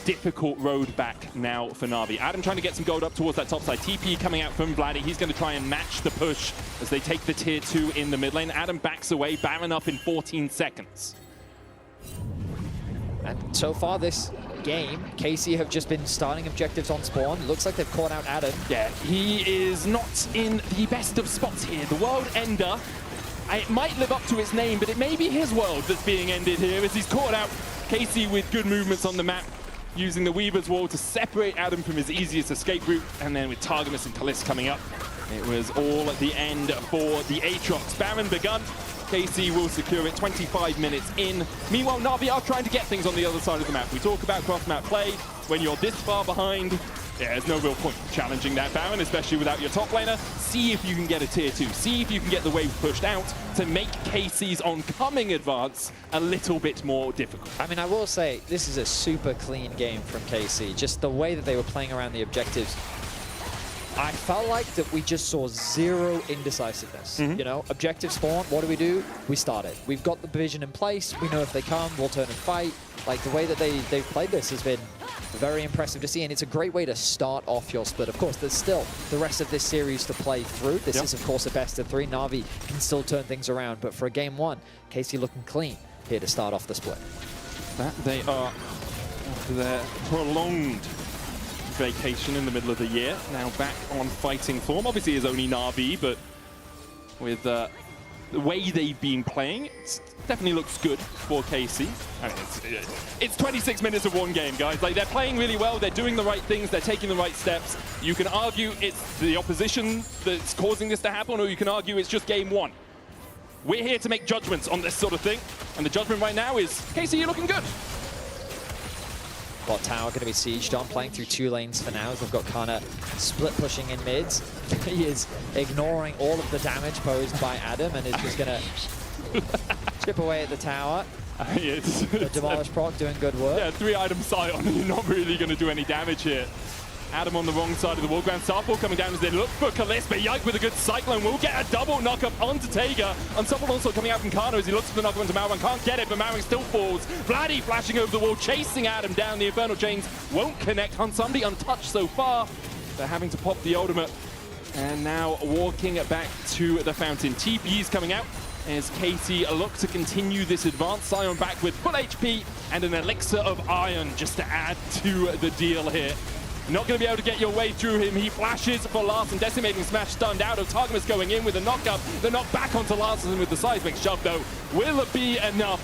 difficult road back now for Na'Vi. Adam trying to get some gold up towards that top side. TP coming out from Vladdy. He's going to try and match the push as they take the tier 2 in the mid lane. Adam backs away, Baron up in 14 seconds. And so far this game, KC have just been starting objectives on spawn. Looks like they've caught out Adam. Yeah, he is not in the best of spots here. The World Ender, it might live up to its name, but it may be his world that's being ended here as he's caught out KC with good movements on the map, using the Weaver's Wall to separate Adam from his easiest escape route, and then with Targamas and Kalist coming up, it was all at the end for the Aatrox. Baron begun. KC will secure it 25 minutes in. Meanwhile, Na'Vi are trying to get things on the other side of the map. We talk about cross-map play. When you're this far behind, yeah, there's no real point challenging that Baron, especially without your top laner. See if you can get a tier 2. See if you can get the wave pushed out to make KC's oncoming advance a little bit more difficult. I mean, I will say, this is a super clean game from KC. Just the way that they were playing around the objectives. I felt like that we just saw zero indecisiveness. You know, objective spawn, what do? We started. We've got the vision in place. We know if they come, we'll turn and fight. Like, the way that they've played this has been very impressive to see, and it's a great way to start off your split. Of course, there's still the rest of this series to play through. This is, of course, a best of 3. Na'Vi can still turn things around, but for a game 1, KC looking clean. here to start off the split. That they are after their prolonged vacation in the middle of the year, now back on fighting form. Obviously it's only Na'Vi, but with the way they've been playing, it definitely looks good for KC. I mean, it's 26 minutes of one game, guys. Like, they're playing really well, they're doing the right things, they're taking the right steps. You can argue it's the opposition that's causing this to happen, or you can argue it's just game one. We're here to make judgments on this sort of thing, and the judgment right now is, KC, you're looking good. Bot tower going to be sieged on, playing through 2 lanes for now, as they've got Kana split pushing in mids. He is ignoring all of the damage posed by Adam and is just going to chip away at the tower. The Demolish proc doing good work. Yeah, 3-item sight on, you're not really going to do any damage here. Adam on the wrong side of the wall. Grand Starfall coming down as they look for Kalist, but Yike with a good Cyclone will get a double knock-up onto Taiga. Unstoppable also coming out from Kano as he looks for the knock-up onto Malwang. Can't get it, but Malwang still falls. Vladdy flashing over the wall, chasing Adam down. The Infernal Chains won't connect. Hunt somebody untouched so far. They're having to pop the ultimate. And now walking back to the fountain. TP's coming out as KC look to continue this advance. Sion back with full HP and an Elixir of Iron just to add to the deal here. Not going to be able to get your way through him. He flashes for Larssen. Decimating Smash stunned out. Otargamus going in with a knock-up. They're knocked back onto Larssen with the seismic shove, though. Will it be enough?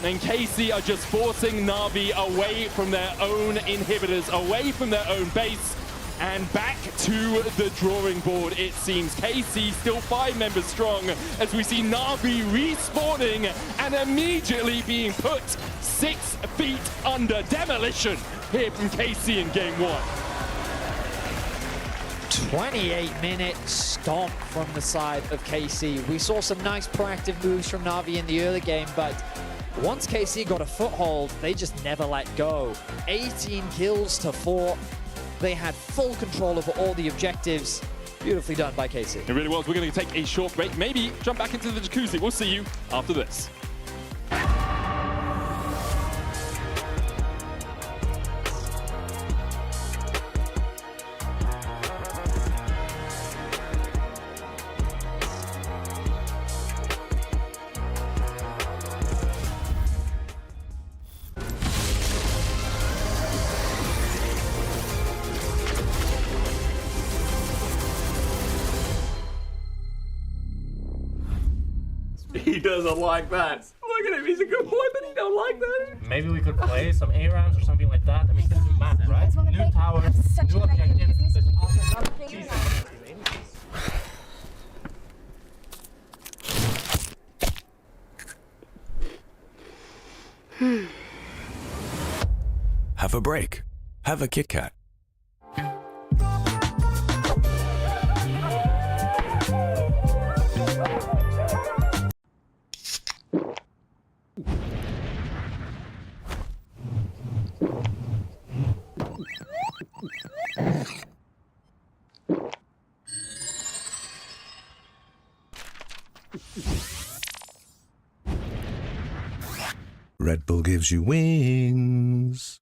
And KC are just forcing Na'Vi away from their own inhibitors, away from their own base, and back to the drawing board, it seems. KC still 5 members strong as we see Na'Vi respawning and immediately being put 6 feet under demolition here from KC in game 1. 28-minute stomp from the side of KC. We saw some nice proactive moves from Na'Vi in the early game, but once KC got a foothold, they just never let go. 18 kills to 4. They had full control over all the objectives. Beautifully done by KC. It really was. We're going to take a short break, maybe jump back into the jacuzzi. We'll see you after this. He doesn't like that. Look at him, he's a good boy, but he don't like that. Maybe we could play some A rounds or something like that. I mean, it's a map, right? New tower, new objectives. Have a break. Have a Kit Kat. Red Bull gives you wings.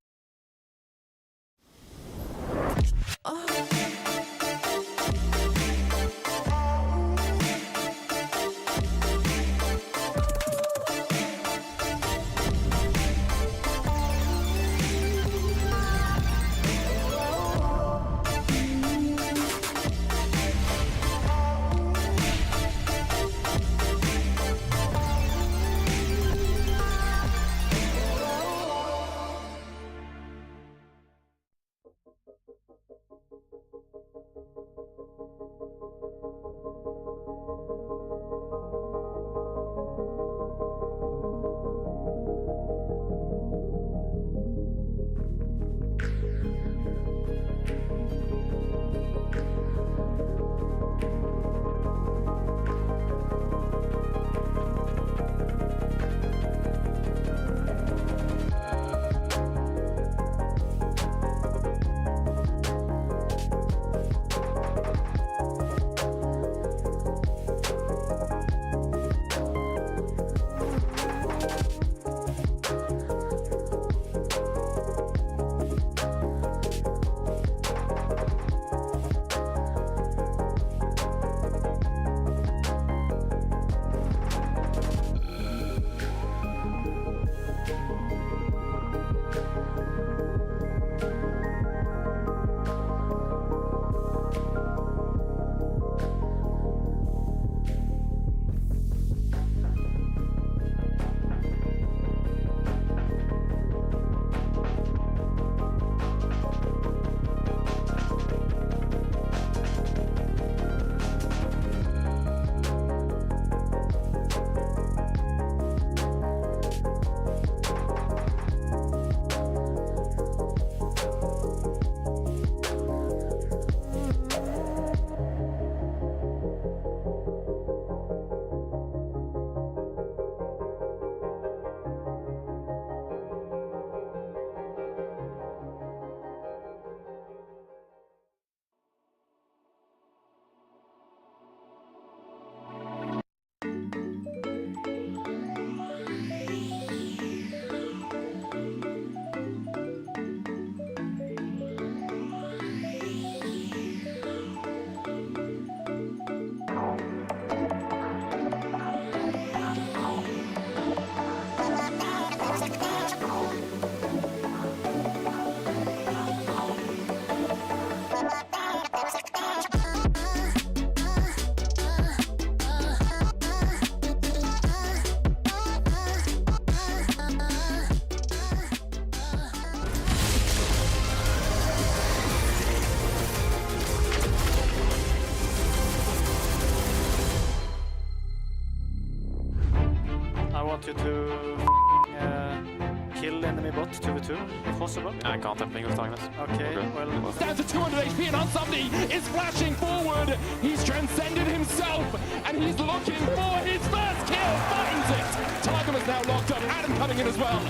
possible. I can't have playing with Target. Okay, well... Down to 200 HP and Unsomni is flashing forward. He's transcended himself and he's looking for his first kill. Finds it. Target is now locked up. Adam coming in as well.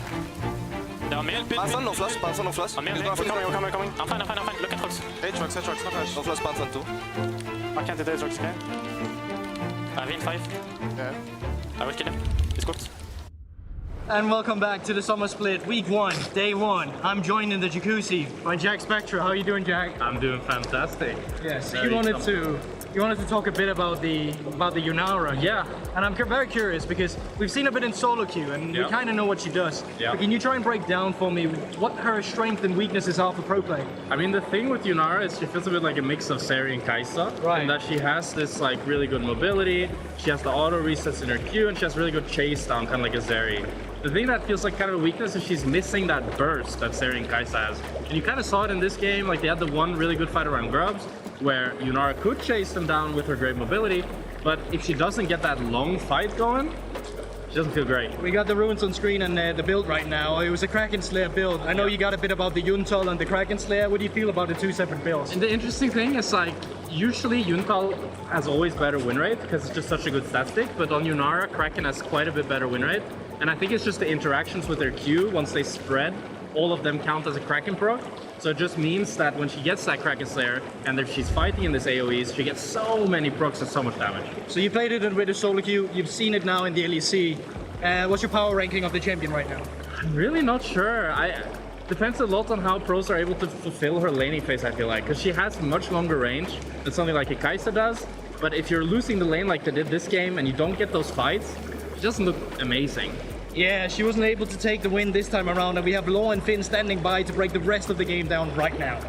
Pantheon, no flash, Pantheon, no flash. I'm coming. I'm fine. Look at Rox. H-Rox, no flash. No flash, Pantheon too. I can't hit Rox, okay? I win 5. Yeah. I will kill him. He's cooked. And welcome back to the Summer Split, week 1, day 1. I'm joined in the jacuzzi by Jack Spectra. How are you doing, Jack? I'm doing fantastic. Yes, you wanted to talk a bit about the Yunara. Yeah. And I'm very curious because we've seen a bit in solo queue and we kind of know what she does. Yeah. But can you try and break down for me what her strengths and weaknesses are for pro play? I mean, the thing with Yunara is she feels a bit like a mix of Seri and Kai'Sa. Right. And that she has this like really good mobility, she has the auto resets in her Q, and she has really good chase down, kind of like a Seri. The thing that feels like kind of a weakness is she's missing that burst that Seri and Kai'Sa has. And you kind of saw it in this game, like they had the one really good fight around Grubs, where Yunara could chase them down with her great mobility, but if she doesn't get that long fight going, she doesn't feel great. We got the runes on screen and the build right now. It was a Kraken Slayer build. I know you got a bit about the Yuntal and the Kraken Slayer. What do you feel about the two separate builds? And the interesting thing is like, usually Yuntal has always better win rate because it's just such a good stat stick, but on Yunara, Kraken has quite a bit better win rate. And I think it's just the interactions with their Q, once they spread, all of them count as a Kraken proc. So it just means that when she gets that Kraken Slayer, and if she's fighting in this AoEs, she gets so many procs and so much damage. So you played it with the solo queue, you've seen it now in the LEC. What's your power ranking of the champion right now? I'm really not sure. Depends a lot on how pros are able to fulfill her laning phase, I feel like, because she has much longer range than something like a Kai'Sa does. But if you're losing the lane like they did this game, and you don't get those fights, it doesn't look amazing. Yeah, she wasn't able to take the win this time around, and we have Law and Finn standing by to break the rest of the game down right now.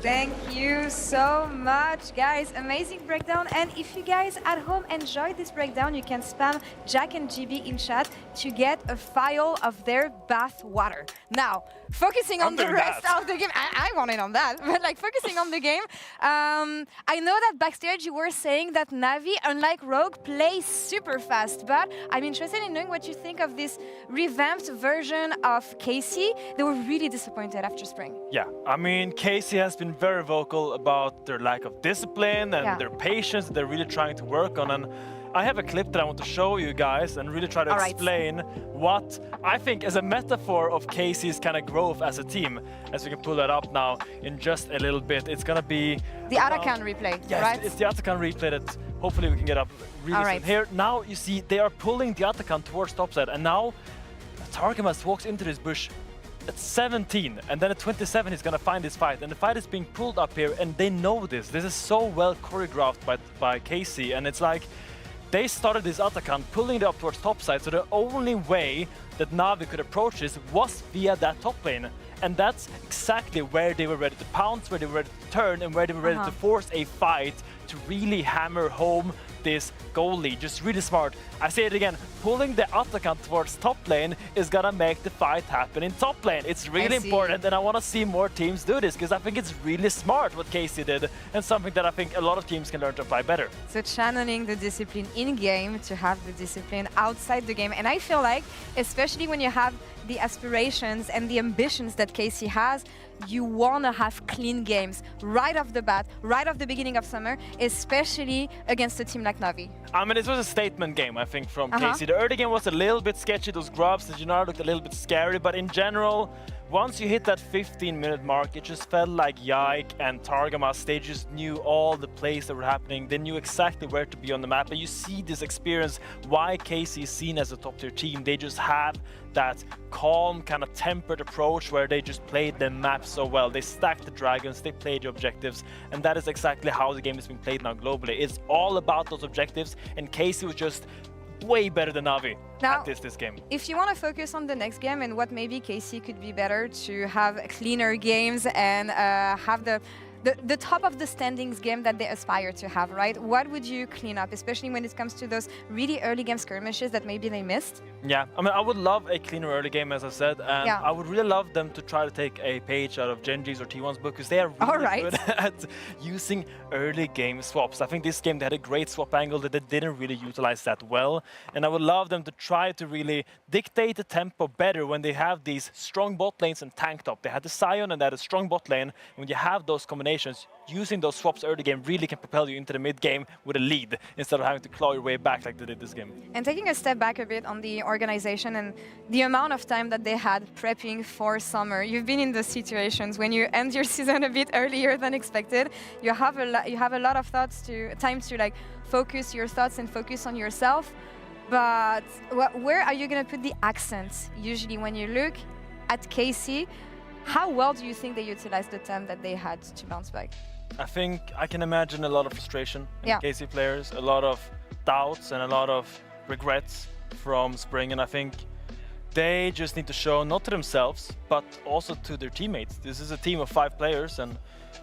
Thank you so much, guys. Amazing breakdown. And if you guys at home enjoyed this breakdown, you can spam Jack and GB in chat to get a file of their bath water. Now, focusing on the rest of the game, I want it on that, but like focusing on the game, I know that backstage you were saying that Navi, unlike Rogue, plays super fast, but I'm interested in knowing what you think of this revamped version of Casey. They were really disappointed after Spring. Yeah, I mean, Casey has been very vocal about their lack of discipline and their patience that they're really trying to work on. And I have a clip that I want to show you guys and really try to explain what I think is a metaphor of Casey's kind of growth as a team. As we can pull that up now in just a little bit. It's gonna be the Atakan replay, right? It's the Atakan replay that hopefully we can get up really soon. Here, now you see they are pulling the Atakan towards topside, and now Targamas walks into this bush at 17, and then at 27 he's gonna find his fight, and the fight is being pulled up here, and they know this. This is so well choreographed by Casey, and it's like they started this Atakan pulling it up towards topside, so the only way that Navi could approach this was via that top lane. And that's exactly where they were ready to pounce, where they were ready to turn, and where they were ready to force a fight to really hammer home this goal lead. Just really smart. I say it again, pulling the Atakan towards top lane is gonna make the fight happen in top lane. It's really important, and I want to see more teams do this because I think it's really smart what Casey did, and something that I think a lot of teams can learn to apply better. So channeling the discipline in-game to have the discipline outside the game. And I feel like, especially when you have the aspirations and the ambitions that Casey has, you want to have clean games right off the bat, right off the beginning of summer, especially against a team like Navi. I mean, it was a statement game, I think, from Casey. The early game was a little bit sketchy. Those grubs, the Yunara looked a little bit scary, but in general, once you hit that 15-minute mark, it just felt like Yike and Targamas, they just knew all the plays that were happening. They knew exactly where to be on the map, and you see this experience, why Casey is seen as a top-tier team. They just have that calm, kind of tempered approach where they just played the map so well. They stacked the dragons, they played the objectives, and that is exactly how the game is being played now globally. It's all about those objectives, and Casey was just way better than Navi at this game. If you want to focus on the next game and what maybe Casey could be better to have cleaner games and have the the top of the standings game that they aspire to have, right? What would you clean up, especially when it comes to those really early game skirmishes that maybe they missed? Yeah, I mean, I would love a cleaner early game, as I said, and I would really love them to try to take a page out of Genji's or T1's book, because they are really good at using early game swaps. I think this game they had a great swap angle that they didn't really utilize that well, and I would love them to try to really dictate the tempo better when they have these strong bot lanes and tank top. They had the Sion and they had a strong bot lane. When you have those combinations, using those swaps early game really can propel you into the mid game with a lead instead of having to claw your way back like they did this game. And taking a step back a bit on the organization and the amount of time that they had prepping for summer. You've been in those situations when you end your season a bit earlier than expected. You have a lot of time to like focus your thoughts and focus on yourself. But where are you going to put the accents? Usually when you look at KC, how well do you think they utilized the time that they had to bounce back? I think I can imagine a lot of frustration in KC players, a lot of doubts and a lot of regrets from Spring, and I think they just need to show, not to themselves, but also to their teammates. This is a team of 5 players, and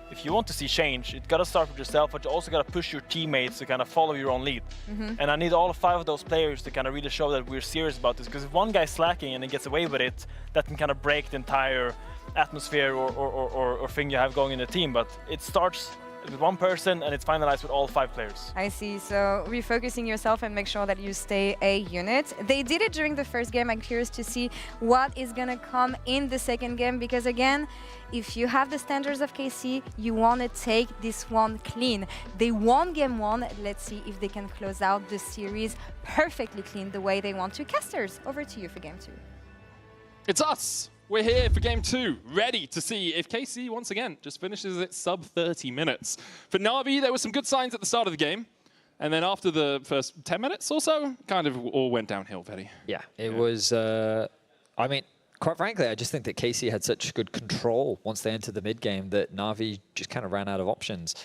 if you want to see change, it's got to start with yourself, but you also got to push your teammates to kind of follow your own lead. And I need all 5 of those players to kind of really show that we're serious about this, because if one guy's slacking and he gets away with it, that can kind of break the entire atmosphere or thing you have going in the team. But it starts with one person and it's finalized with all 5 players. I see. So refocusing yourself and make sure that you stay a unit. They did it during the first game. I'm curious to see what is going to come in the second game, because again, if you have the standards of KC, you want to take this one clean. They won game 1. Let's see if they can close out the series perfectly clean the way they want to. Casters, over to you for game 2. It's us. We're here for game 2, ready to see if KC, once again, just finishes it sub 30 minutes. For Na'Vi, there were some good signs at the start of the game. And then after the first 10 minutes or so, kind of all went downhill, Very. Yeah, it was, I mean, quite frankly, I just think that KC had such good control once they entered the mid game that Na'Vi just kind of ran out of options.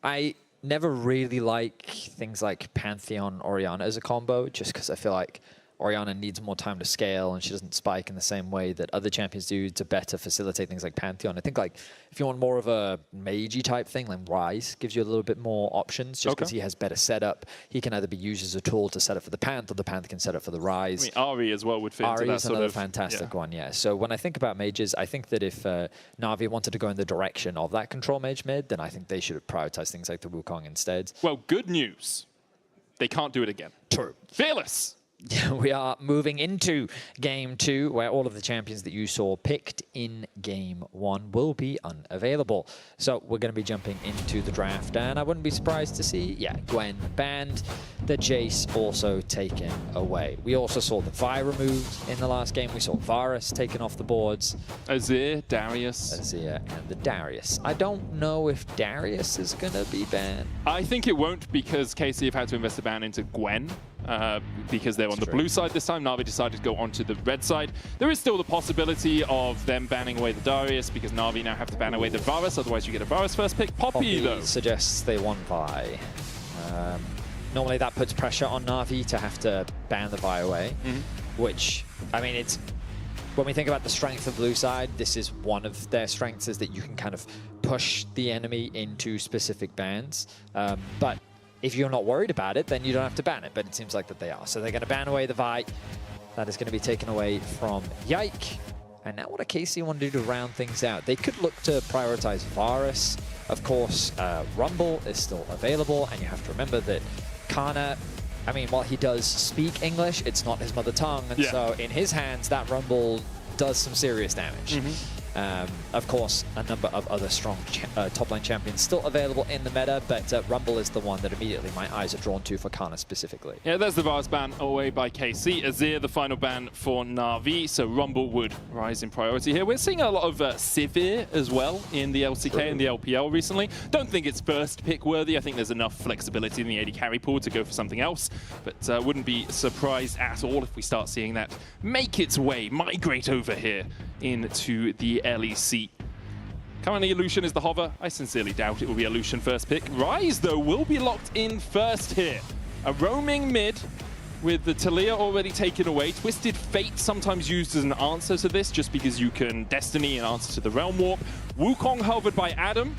I never really like things like Pantheon Orianna as a combo, just because I feel like Orianna needs more time to scale and she doesn't spike in the same way that other champions do to better facilitate things like Pantheon. I think like if you want more of a magey type thing, like Ryze gives you a little bit more options just because he has better setup. He can either be used as a tool to set up for the Panth, or the Panth can set up for the Ryze. I mean, Ari as well would fit into that is sort another of fantastic one, yeah. So when I think about mages, I think that if Na'Vi wanted to go in the direction of that control mage mid, then I think they should have prioritized things like the Wukong instead. Well, good news. They can't do it again. True. Fearless. We are moving into game 2, where all of the champions that you saw picked in game 1 will be unavailable. So we're going to be jumping into the draft, and I wouldn't be surprised to see, Gwen banned, the Jace also taken away. We also saw the Vi removed in the last game. We saw Varus taken off the boards. Azir, Darius. Azir and the Darius. I don't know if Darius is going to be banned. I think it won't, because KC have had to invest a ban into Gwen. Because they're on the blue side this time. Na'Vi decided to go onto the red side. There is still the possibility of them banning away the Darius, because Na'Vi now have to ban away the Varus, otherwise you get a Varus first pick. Poppy though suggests they want Vi. Normally that puts pressure on Na'Vi to have to ban the Vi away, which, I mean, it's when we think about the strength of blue side, this is one of their strengths, is that you can kind of push the enemy into specific bans. But if you're not worried about it, then you don't have to ban it, but it seems like that they are. So they're going to ban away the Vi. That is going to be taken away from Yike. And now what do KC want to do to round things out? They could look to prioritize Varus. Of course, Rumble is still available, and you have to remember that Kana, I mean, while he does speak English, it's not his mother tongue, and so in his hands, that Rumble does some serious damage. Of course, a number of other strong top-lane champions still available in the meta, but Rumble is the one that immediately my eyes are drawn to for Kana specifically. Yeah, there's the Varus ban away by KC. Azir, the final ban for Na'Vi, so Rumble would rise in priority here. We're seeing a lot of Sivir as well in the LCK and the LPL recently. Don't think it's first pick worthy. I think there's enough flexibility in the AD carry pool to go for something else, but wouldn't be surprised at all if we start seeing that make its way, migrate over here into the LEC. Currently, Lucian is the hover. I sincerely doubt it will be a Lucian first pick. Ryze, though, will be locked in first here. A roaming mid with the Talia already taken away. Twisted Fate sometimes used as an answer to this, just because you can Destiny and answer to the Realm Warp. Wukong hovered by Adam.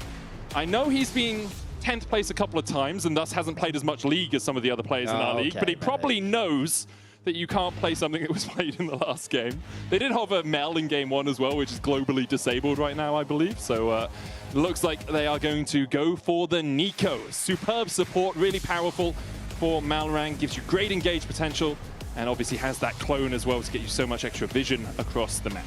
I know he's been 10th place a couple of times and thus hasn't played as much League as some of the other players in our league, but he probably knows that you can't play something that was played in the last game. They did have a Mel in game 1 as well, which is globally disabled right now, I believe. So looks like they are going to go for the Nico. Superb support, really powerful for Malrang, gives you great engage potential, and obviously has that clone as well to get you so much extra vision across the map.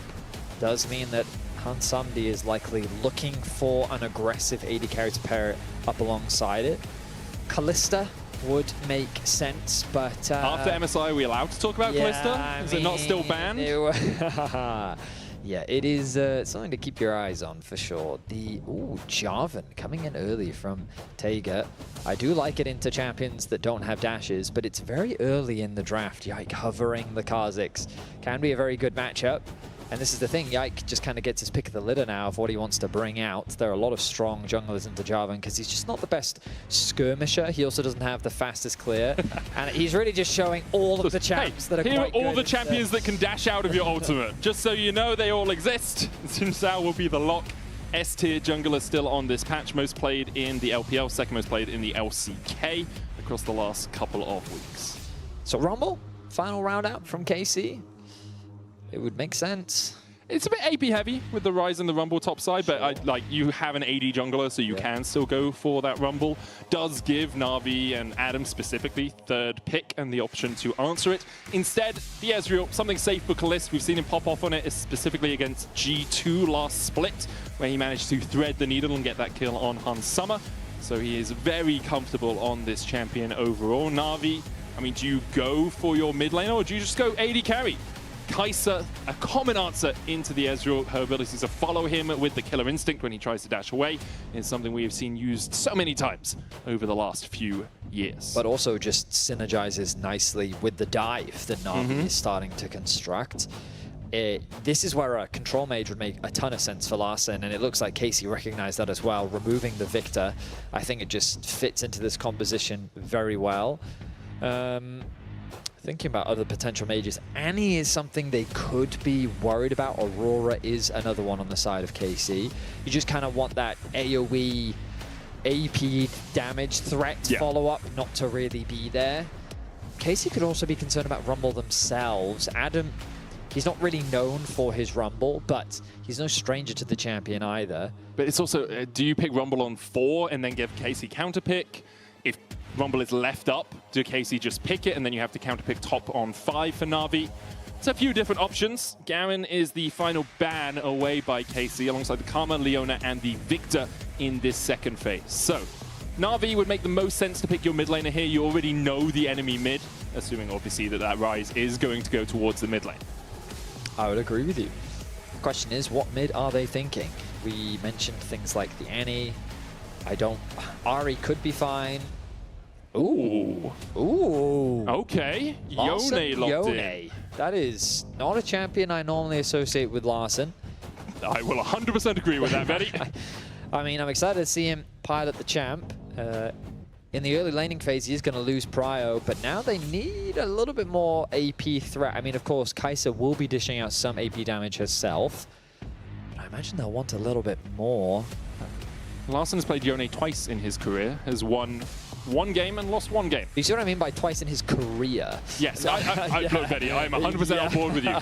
Does mean that Hansamdi is likely looking for an aggressive AD carry to pair up alongside it. Callista would make sense, but... After MSI, are we allowed to talk about Callista? Is it not still banned? Yeah, it is something to keep your eyes on for sure. Ooh, Jarvan coming in early from Taiga. I do like it into champions that don't have dashes, but it's very early in the draft. Yike hovering the Kha'Zix can be a very good matchup. And this is the thing, Yike just kind of gets his pick of the litter now of what he wants to bring out. There are a lot of strong junglers into Jarvan because he's just not the best skirmisher. He also doesn't have the fastest clear. And he's really just showing all of the champs that are here quite are all good the champions that can dash out of your ultimate. Just so you know, they all exist. Xin Zhao will be the lock. S-tier jungler still on this patch. Most played in the LPL, second most played in the LCK across the last couple of weeks. So Rumble, final round out from KC. It would make sense. It's a bit AP heavy with the Rise and the Rumble top side, but like you have an AD jungler, so you can still go for that Rumble. Does give Na'Vi and Adam specifically third pick and the option to answer it. Instead, the Ezreal, something safe for Kalist. We've seen him pop off on it, specifically against G2 last split, where he managed to thread the needle and get that kill on Hans Summer. So he is very comfortable on this champion overall. Na'Vi, I mean, do you go for your mid lane or do you just go AD carry? Kai'Sa, a common answer into the Ezreal. Her ability to follow him with the killer instinct when he tries to dash away is something we have seen used so many times over the last few years. But also just synergizes nicely with the dive that Na'Vi is starting to construct. This is where a control mage would make a ton of sense for Larssen, and it looks like Casey recognized that as well. Removing the Victor, I think it just fits into this composition very well. Thinking about other potential mages, Annie is something they could be worried about. Aurora is another one on the side of KC. You just kind of want that AoE AP damage threat follow-up not to really be there. KC could also be concerned about Rumble themselves. Adam, he's not really known for his Rumble, but he's no stranger to the champion either. But it's also, do you pick Rumble on 4 and then give KC counter pick? If Rumble is left up, do KC just pick it and then you have to counter pick top on 5 for Na'Vi? It's a few different options. Garen is the final ban away by KC alongside the Karma, Leona and the Victor in this second phase. So Na'Vi would make the most sense to pick your mid laner here. You already know the enemy mid, assuming obviously that Rise is going to go towards the mid lane. I would agree with you. The question is, what mid are they thinking? We mentioned things like the Annie. Ari could be fine. Ooh. Ooh. Okay. Larssen, Yone locked in. That is not a champion I normally associate with Larssen. I will 100% agree with that, Betty. I mean, I'm excited to see him pilot the champ. In the early laning phase, he is going to lose Prio, but now they need a little bit more AP threat. I mean, of course, Kai'Sa will be dishing out some AP damage herself, but I imagine they'll want a little bit more. Larssen has played Yone twice in his career, has won one game and lost one game. You see what I mean by twice in his career? Yes, look, Betty, I'm 100% on board with you.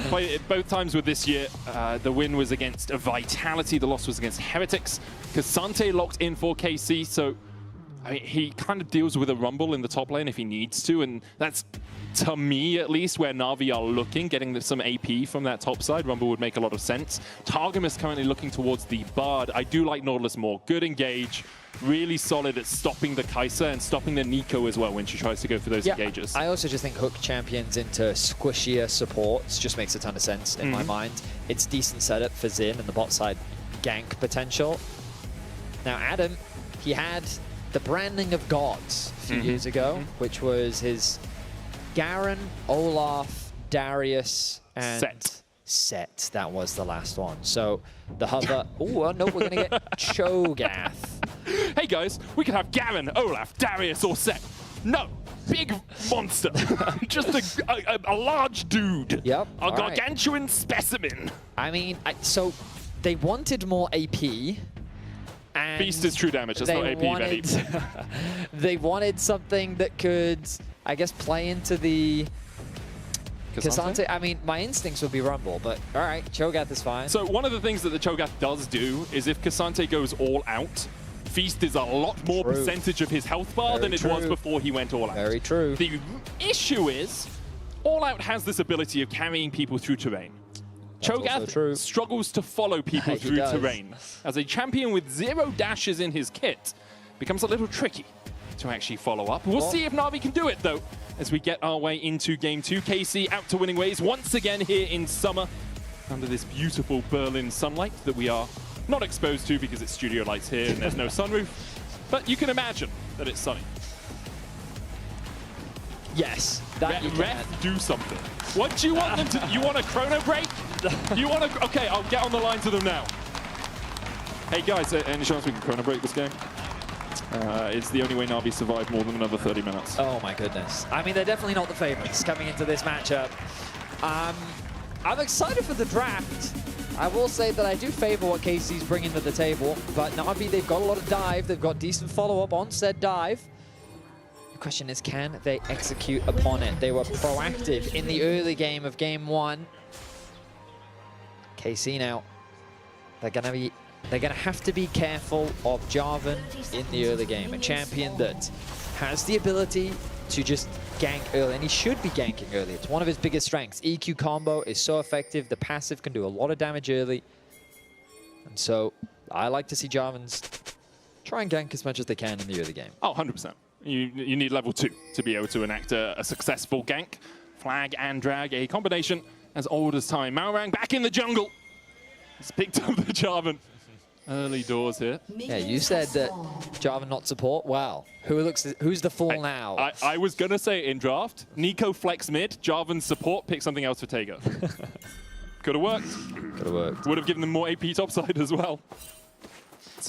Played it both times with this year. The win was against Vitality, the loss was against Heretics. Cassante locked in for KC, so I mean, he kind of deals with a Rumble in the top lane if he needs to, and that's, to me at least, where Na'Vi are looking, getting some AP from that top side. Rumble would make a lot of sense. Targum is currently looking towards the Bard. I do like Nautilus more. Good engage, really solid at stopping the Kai'Sa and stopping the Nico as well when she tries to go for those engages. I also just think hook champions into squishier supports just makes a ton of sense in my mind. It's decent setup for Xin and the bot side gank potential. Now Adam, he had the branding of gods a few years ago, which was his Garen, Olaf, Darius, and Set. That was the last one. So the hover. Oh no, we're going to get Cho'Gath. Hey guys, we could have Garen, Olaf, Darius, or Set. No, big monster. Just a large dude. Yep. A gargantuan specimen. I mean, so they wanted more AP. And Beast is true damage, that's not AP wanted, they wanted something that could, I guess, play into the K'Sante. I mean, my instincts would be Rumble, but all right, Cho'Gath is fine. So one of the things that the Cho'Gath does do is if K'Sante goes all out, Feast is a lot more percentage of his health bar than it was before he went all out. Very true. The issue is, all out has this ability of carrying people through terrain. Cho'Gath struggles to follow people through terrain. As a champion with 0 dashes in his kit, becomes a little tricky to actually follow up. We'll see if Na'Vi can do it, though, as we get our way into Game 2. KC out to winning ways once again here in summer, under this beautiful Berlin sunlight that we are not exposed to because it's studio lights here and there's no sunroof. But you can imagine that it's sunny. Yes, Ref, do something. What do you want them to? You want a chrono break? You want to? Okay, I'll get on the line to them now. Hey guys, any chance we can chrono break this game? It's the only way Na'Vi survive more than another 30 minutes. Oh my goodness. I mean, they're definitely not the favorites coming into this matchup. I'm excited for the draft. I will say that I do favor what KC's bringing to the table, but Na'Vi, they've got a lot of dive. They've got decent follow-up on said dive. The question is, can they execute upon it? They were proactive in the early game of Game 1. KC now, they're gonna have to be careful of Jarvan in the early game, a champion that has the ability to just gank early, and he should be ganking early. It's one of his biggest strengths. EQ combo is so effective. The passive can do a lot of damage early. And so I like to see Jarvans try and gank as much as they can in the early game. Oh, 100%. You need level 2 to be able to enact a successful gank. Flag and drag, a combination as old as time. Malrang back in the jungle. He's picked up the Jarvan. Early doors here. Yeah, you said that Jarvan not support. Wow. Who's the fool now? I was going to say in draft, Nico flex mid, Jarvan support, pick something else for Tega. Could have worked. Could have worked. Would have given them more AP topside as well.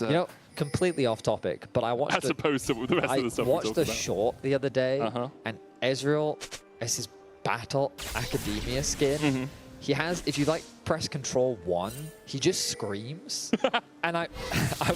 You know, completely off topic, but I watched as opposed to the rest of the stuff I watched a short the other day, and Ezreal, as his Battle Academia skin, he has, if you like press Control 1, he just screams. And I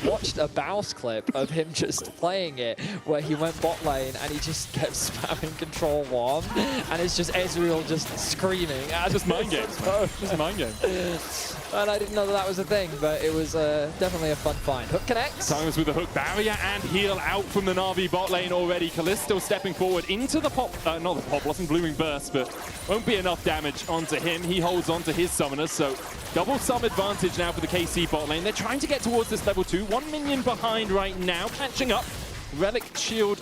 watched a Baus clip of him just playing it where he went bot lane and he just kept spamming Control 1, and it's just Ezreal just screaming. Just mind games, man. Just mind games. And I didn't know that was a thing, but it was definitely a fun find. Hook connects. Times with the hook barrier and heal out from the Na'Vi bot lane already. Kallisto stepping forward into the pop, not the pop blossom, blooming burst, but won't be enough damage onto him. He holds onto his summoners, so double sum advantage now for the KC bot lane. They're trying to get towards this level 2. 1 minion behind right now, catching up. Relic Shield,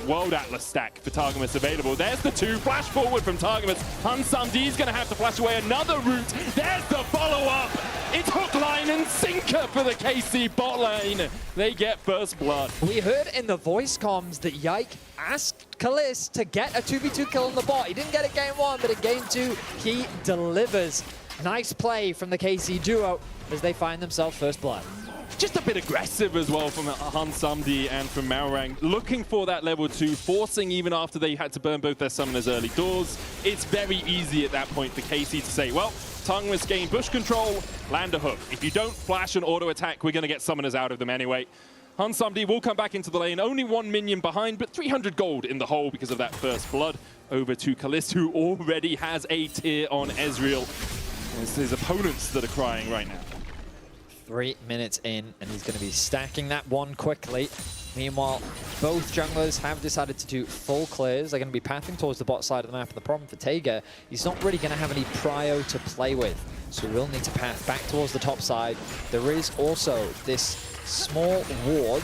World Atlas stack for Targamas available. There's the 2, flash forward from Targamas. Hansamdi's gonna have to flash away another route. There's the follow-up. It's hook, line, and sinker for the KC bot lane. They get first blood. We heard in the voice comms that Yike asked Kalist to get a 2v2 kill on the bot. He didn't get it Game 1, but in Game 2, he delivers. Nice play from the KC duo as they find themselves first blood. Just a bit aggressive as well from Hansamdi and from Malrang, looking for that level 2, forcing even after they had to burn both their summoners early doors. It's very easy at that point for KC to say, well, Tongueless gain bush control, land a hook. If you don't flash and auto attack, we're going to get summoners out of them anyway. Hansamdi will come back into the lane, only 1 minion behind, but 300 gold in the hole because of that first blood. Over to Kalist, who already has a tier on Ezreal. It's his opponents that are crying right now. 3 minutes in, and he's going to be stacking that one quickly. Meanwhile, both junglers have decided to do full clears. They're going to be pathing towards the bot side of the map. And the problem for Tega, he's not really going to have any prio to play with. So he will need to path back towards the top side. There is also this small ward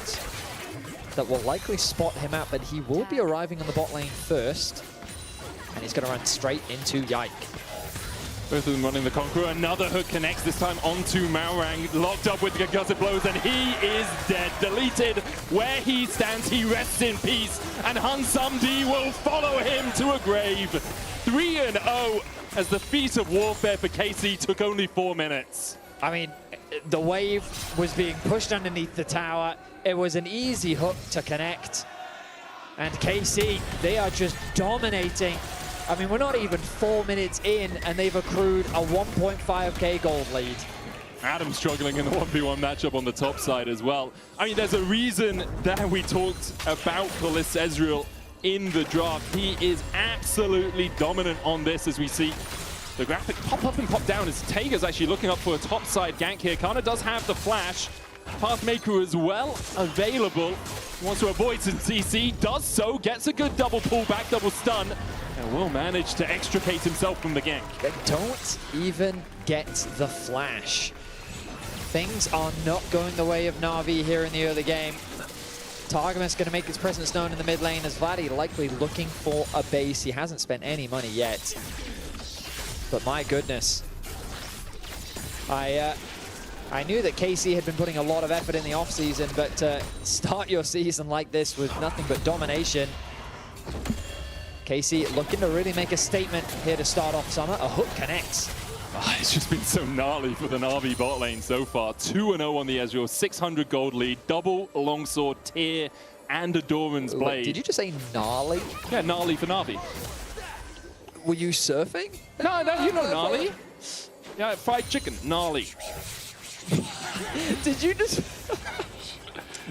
that will likely spot him out, but he will be arriving on the bot lane first. And he's going to run straight into Yike. Both of them running the Conqueror. Another hook connects, this time onto Malrang. Locked up with the concussive blows, and he is dead. Deleted. Where he stands, he rests in peace. And Hansamdi will follow him to a grave. 3-0 as the feat of warfare for KC took only 4 minutes. I mean, the wave was being pushed underneath the tower. It was an easy hook to connect. And KC, they are just dominating. I mean, we're not even 4 minutes in, and they've accrued a 1.5k gold lead. Adam struggling in the 1v1 matchup on the top side as well. I mean, there's a reason that we talked about Kalist Ezreal in the draft. He is absolutely dominant on this, as we see the graphic pop up and pop down as Taega's actually looking up for a top side gank here. Kana does have the flash. Pathmaker as well available. Wants to avoid some CC, does so, gets a good double pullback, double stun, and will manage to extricate himself from the gank. They don't even get the flash. Things are not going the way of Na'Vi here in the early game. Targamas going to make his presence known in the mid lane as Vladdy likely looking for a base. He hasn't spent any money yet. But my goodness. I knew that KC had been putting a lot of effort in the offseason, but to start your season like this with nothing but domination. KC looking to really make a statement here to start off summer. A hook connects. It's just been so gnarly for the Na'Vi bot lane so far. 2-0 on the Ezreal, 600 gold lead, double longsword, tear, and a Doran's blade. Did you just say gnarly? Yeah, gnarly for Na'Vi. Were you surfing? No, you know gnarly. Yeah, fried chicken, gnarly. Did you just...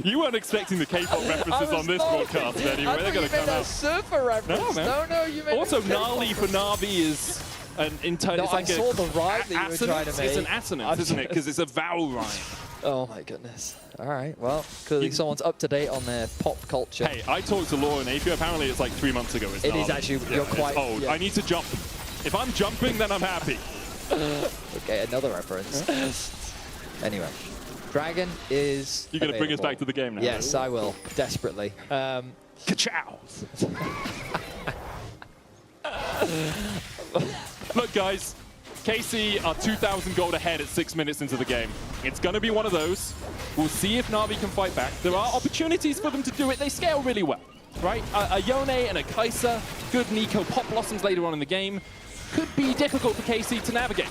You weren't expecting the K-pop references on this broadcast, anyway. They're going to come a out. Surfer reference. No, man. No, you meant also, gnarly for Na'Vi is an entire. No, it's like I saw the rhyme that you were trying to make. It's an assonance, isn't it? Because it's a vowel rhyme. Oh my goodness. All right, well, clearly someone's up to date on their pop culture. Hey, I talked to Laura and Apio. Apparently, it's like 3 months ago. It is actually, you're quite old. Yeah. I need to jump. If I'm jumping, then I'm happy. Okay, another reference. Anyway. Dragon is You're going to bring us back to the game now? Yes, I will. Desperately. Ka-chow! Look, guys. KC are 2,000 gold ahead at 6 minutes into the game. It's going to be one of those. We'll see if Na'Vi can fight back. There are opportunities for them to do it. They scale really well, right? A Yone and a Kai'Sa, good Neeko pop blossoms later on in the game. Could be difficult for KC to navigate.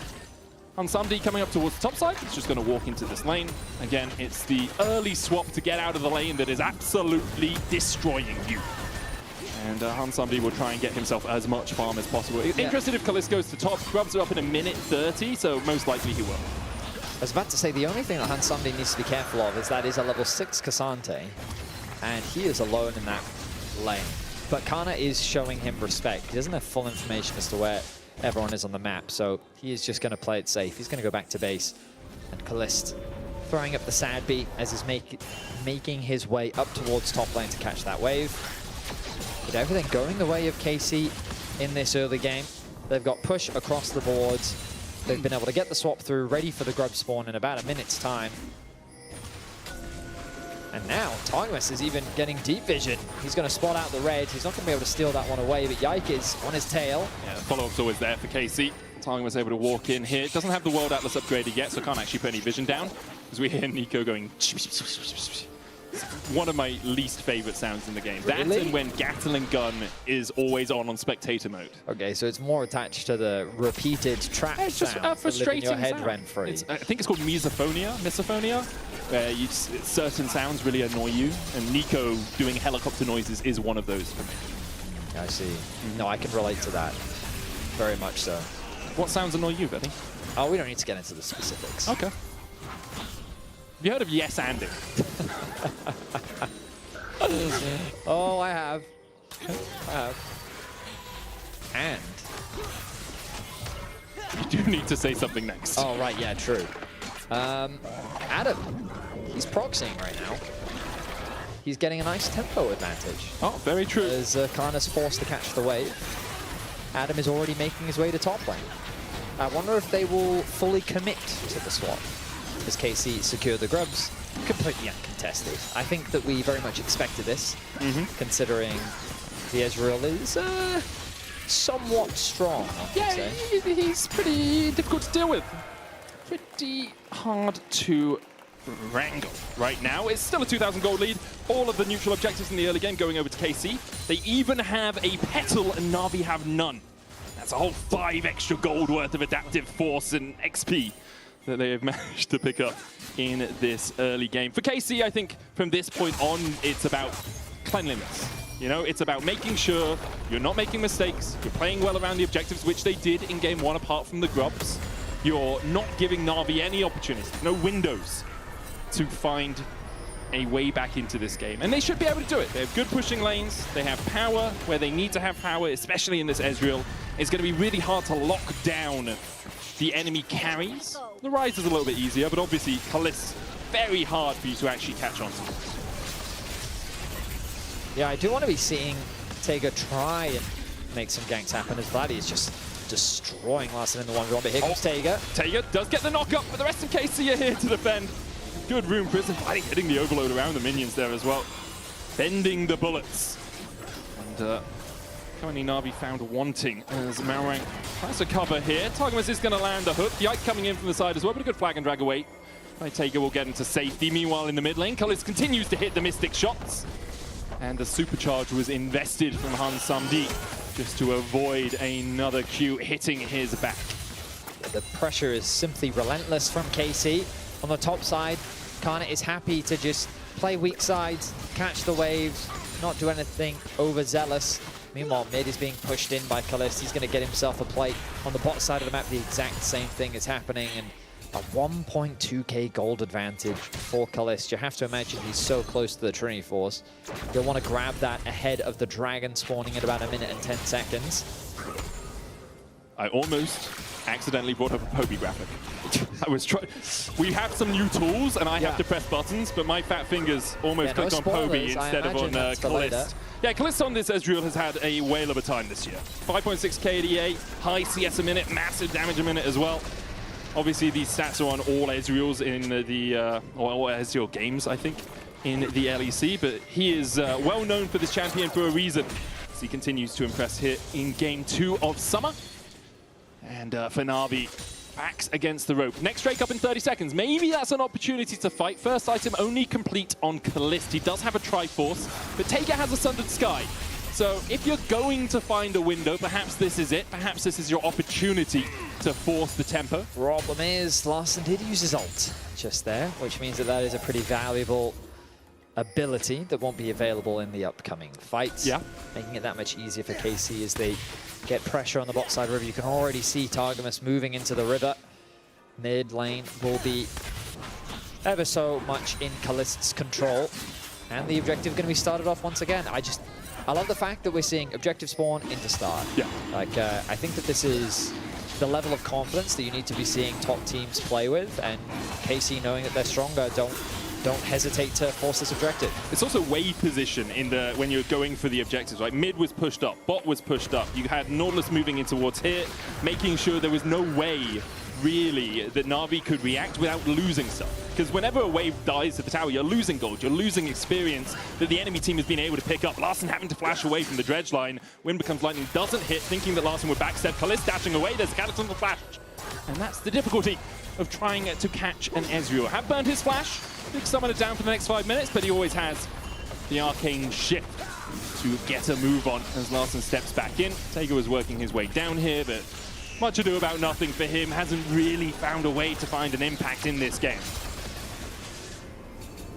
Hansandi coming up towards the top side. It's just going to walk into this lane. Again, it's the early swap to get out of the lane that is absolutely destroying you. And Hansandi will try and get himself as much farm as possible. Interested if Kalist goes to top. Grubs are up in a minute 30, so most likely he will. I was about to say, the only thing that Hansandi needs to be careful of is that is a level 6 Cassante, and he is alone in that lane. But Kana is showing him respect. He doesn't have full information as to where everyone is on the map, so he is just going to play it safe. He's going to go back to base. And Kalist throwing up the sad beat as he's making his way up towards top lane to catch that wave. With everything going the way of KC in this early game, they've got push across the boards. They've been able to get the swap through, ready for the grub spawn in about a minute's time. And now, Targamas is even getting deep vision. He's going to spot out the red. He's not going to be able to steal that one away, but Yike is on his tail. Yeah, the follow-up's always there for KC. Targamas able to walk in here. Doesn't have the World Atlas upgraded yet, so can't actually put any vision down. As we hear Neeko going... One of my least favorite sounds in the game. Really? That's when Gatling gun is always on spectator mode. Okay, so it's more attached to the repeated trap it's just sounds frustrating that live in your head sound. rent-free. I think it's called misophonia, where certain sounds really annoy you, and Neeko doing helicopter noises is one of those for me. I see. No, I can relate to that. Very much so. What sounds annoy you, Betty? Oh, we don't need to get into the specifics. Okay. Have you heard of yes anding? Oh, I have. I have. And? You do need to say something next. Oh, right, yeah, true. Adam, he's proxying right now. He's getting a nice tempo advantage. Oh, very true. As Kana's forced to catch the wave. Adam is already making his way to top lane. I wonder if they will fully commit to the swap. As KC secure the grubs, completely uncontested. I think that we very much expected this, considering the Ezreal is somewhat strong, I would say. He's pretty difficult to deal with. Pretty hard to wrangle right now. It's still a 2,000 gold lead. All of the neutral objectives in the early game going over to KC. They even have a petal and Na'Vi have none. That's a whole 5 extra gold worth of adaptive force and XP that they have managed to pick up in this early game. For KC, I think from this point on, it's about cleanliness. You know, it's about making sure you're not making mistakes, you're playing well around the objectives, which they did in game 1 apart from the grubs. you're not giving Na'Vi any opportunity, no windows to find a way back into this game. And they should be able to do it. They have good pushing lanes. They have power where they need to have power, especially in this Ezreal. It's going to be really hard to lock down the enemy carries. The Rise is a little bit easier, but obviously Kalist, very hard for you to actually catch on to. Yeah, I do want to be seeing Taiga try and make some ganks happen as Vladdy is just destroying Larssen in the 1v1, but here comes Taiga. Taiga does get the knock-up, but the rest of KC are here to defend. Good room prison, Vladdy hitting the overload around the minions there as well. Bending the bullets. And currently Na'Vi found wanting as Malrang tries to cover here. Targamas is going to land the hook. The Ike coming in from the side as well, but a good flag and drag away. Taiga will get into safety. Meanwhile, in the mid lane, Kalist continues to hit the Mystic shots. And the supercharge was invested from Han Samdi just to avoid another Q hitting his back. The pressure is simply relentless from KC. On the top side, Karnit is happy to just play weak sides, catch the waves, not do anything overzealous. Meanwhile, mid is being pushed in by Kalist. He's going to get himself a plate. On the bot side of the map, the exact same thing is happening. And a 1.2k gold advantage for Kalist. You have to imagine he's so close to the Trinity Force. You'll want to grab that ahead of the dragon spawning in about 1 minute and 10 seconds. I almost accidentally brought up a Poby graphic. I was trying. We have some new tools, and I have to press buttons, but my fat fingers almost clicked on Poby instead of on Kalist. Yeah, Kalist on this Ezreal has had a whale of a time this year. 5.6 KDA, high CS a minute, massive damage a minute as well. Obviously, these stats are on all Ezreals in all Ezreal games, I think, in the LEC, but he is well known for this champion for a reason, as he continues to impress here in Game 2 of Summer. And for Na'Vi, backs against the rope. Next Drake up in 30 seconds. Maybe that's an opportunity to fight. First item only complete on Kalist. He does have a Triforce, but Taiga has a Sundered Sky. So if you're going to find a window, perhaps this is it. Perhaps this is your opportunity to force the tempo. Problem is, Larssen did use his ult just there, which means that that is a pretty valuable ability that won't be available in the upcoming fights. Yeah. Making it that much easier for KC as they get pressure on the bot side river. You can already see Targamas moving into the river. Mid lane will be ever so much in Kalist's control. And the objective going to be started off once again. I love the fact that we're seeing objective spawn into start. Yeah. Like, I think that this is the level of confidence that you need to be seeing top teams play with, and KC, knowing that they're stronger, don't hesitate to force this objective. It's also wave position in the when you're going for the objectives. Like mid was pushed up, bot was pushed up. You had Nautilus moving in towards here, making sure there was no way really that Na'Vi could react without losing stuff. Because whenever a wave dies to the tower, you're losing gold, you're losing experience that the enemy team has been able to pick up. Larssen having to flash away from the dredge line. Wind becomes lightning, doesn't hit, thinking that Larssen would backstep. Kalist dashing away, there's a Cataclysm flash. And that's the difficulty of trying to catch an Ezreal. Have burned his flash, did summon it down for the next 5 minutes, but he always has the arcane shift to get a move on as Larssen steps back in. Taiga was working his way down here, but much ado about nothing for him. Hasn't really found a way to find an impact in this game.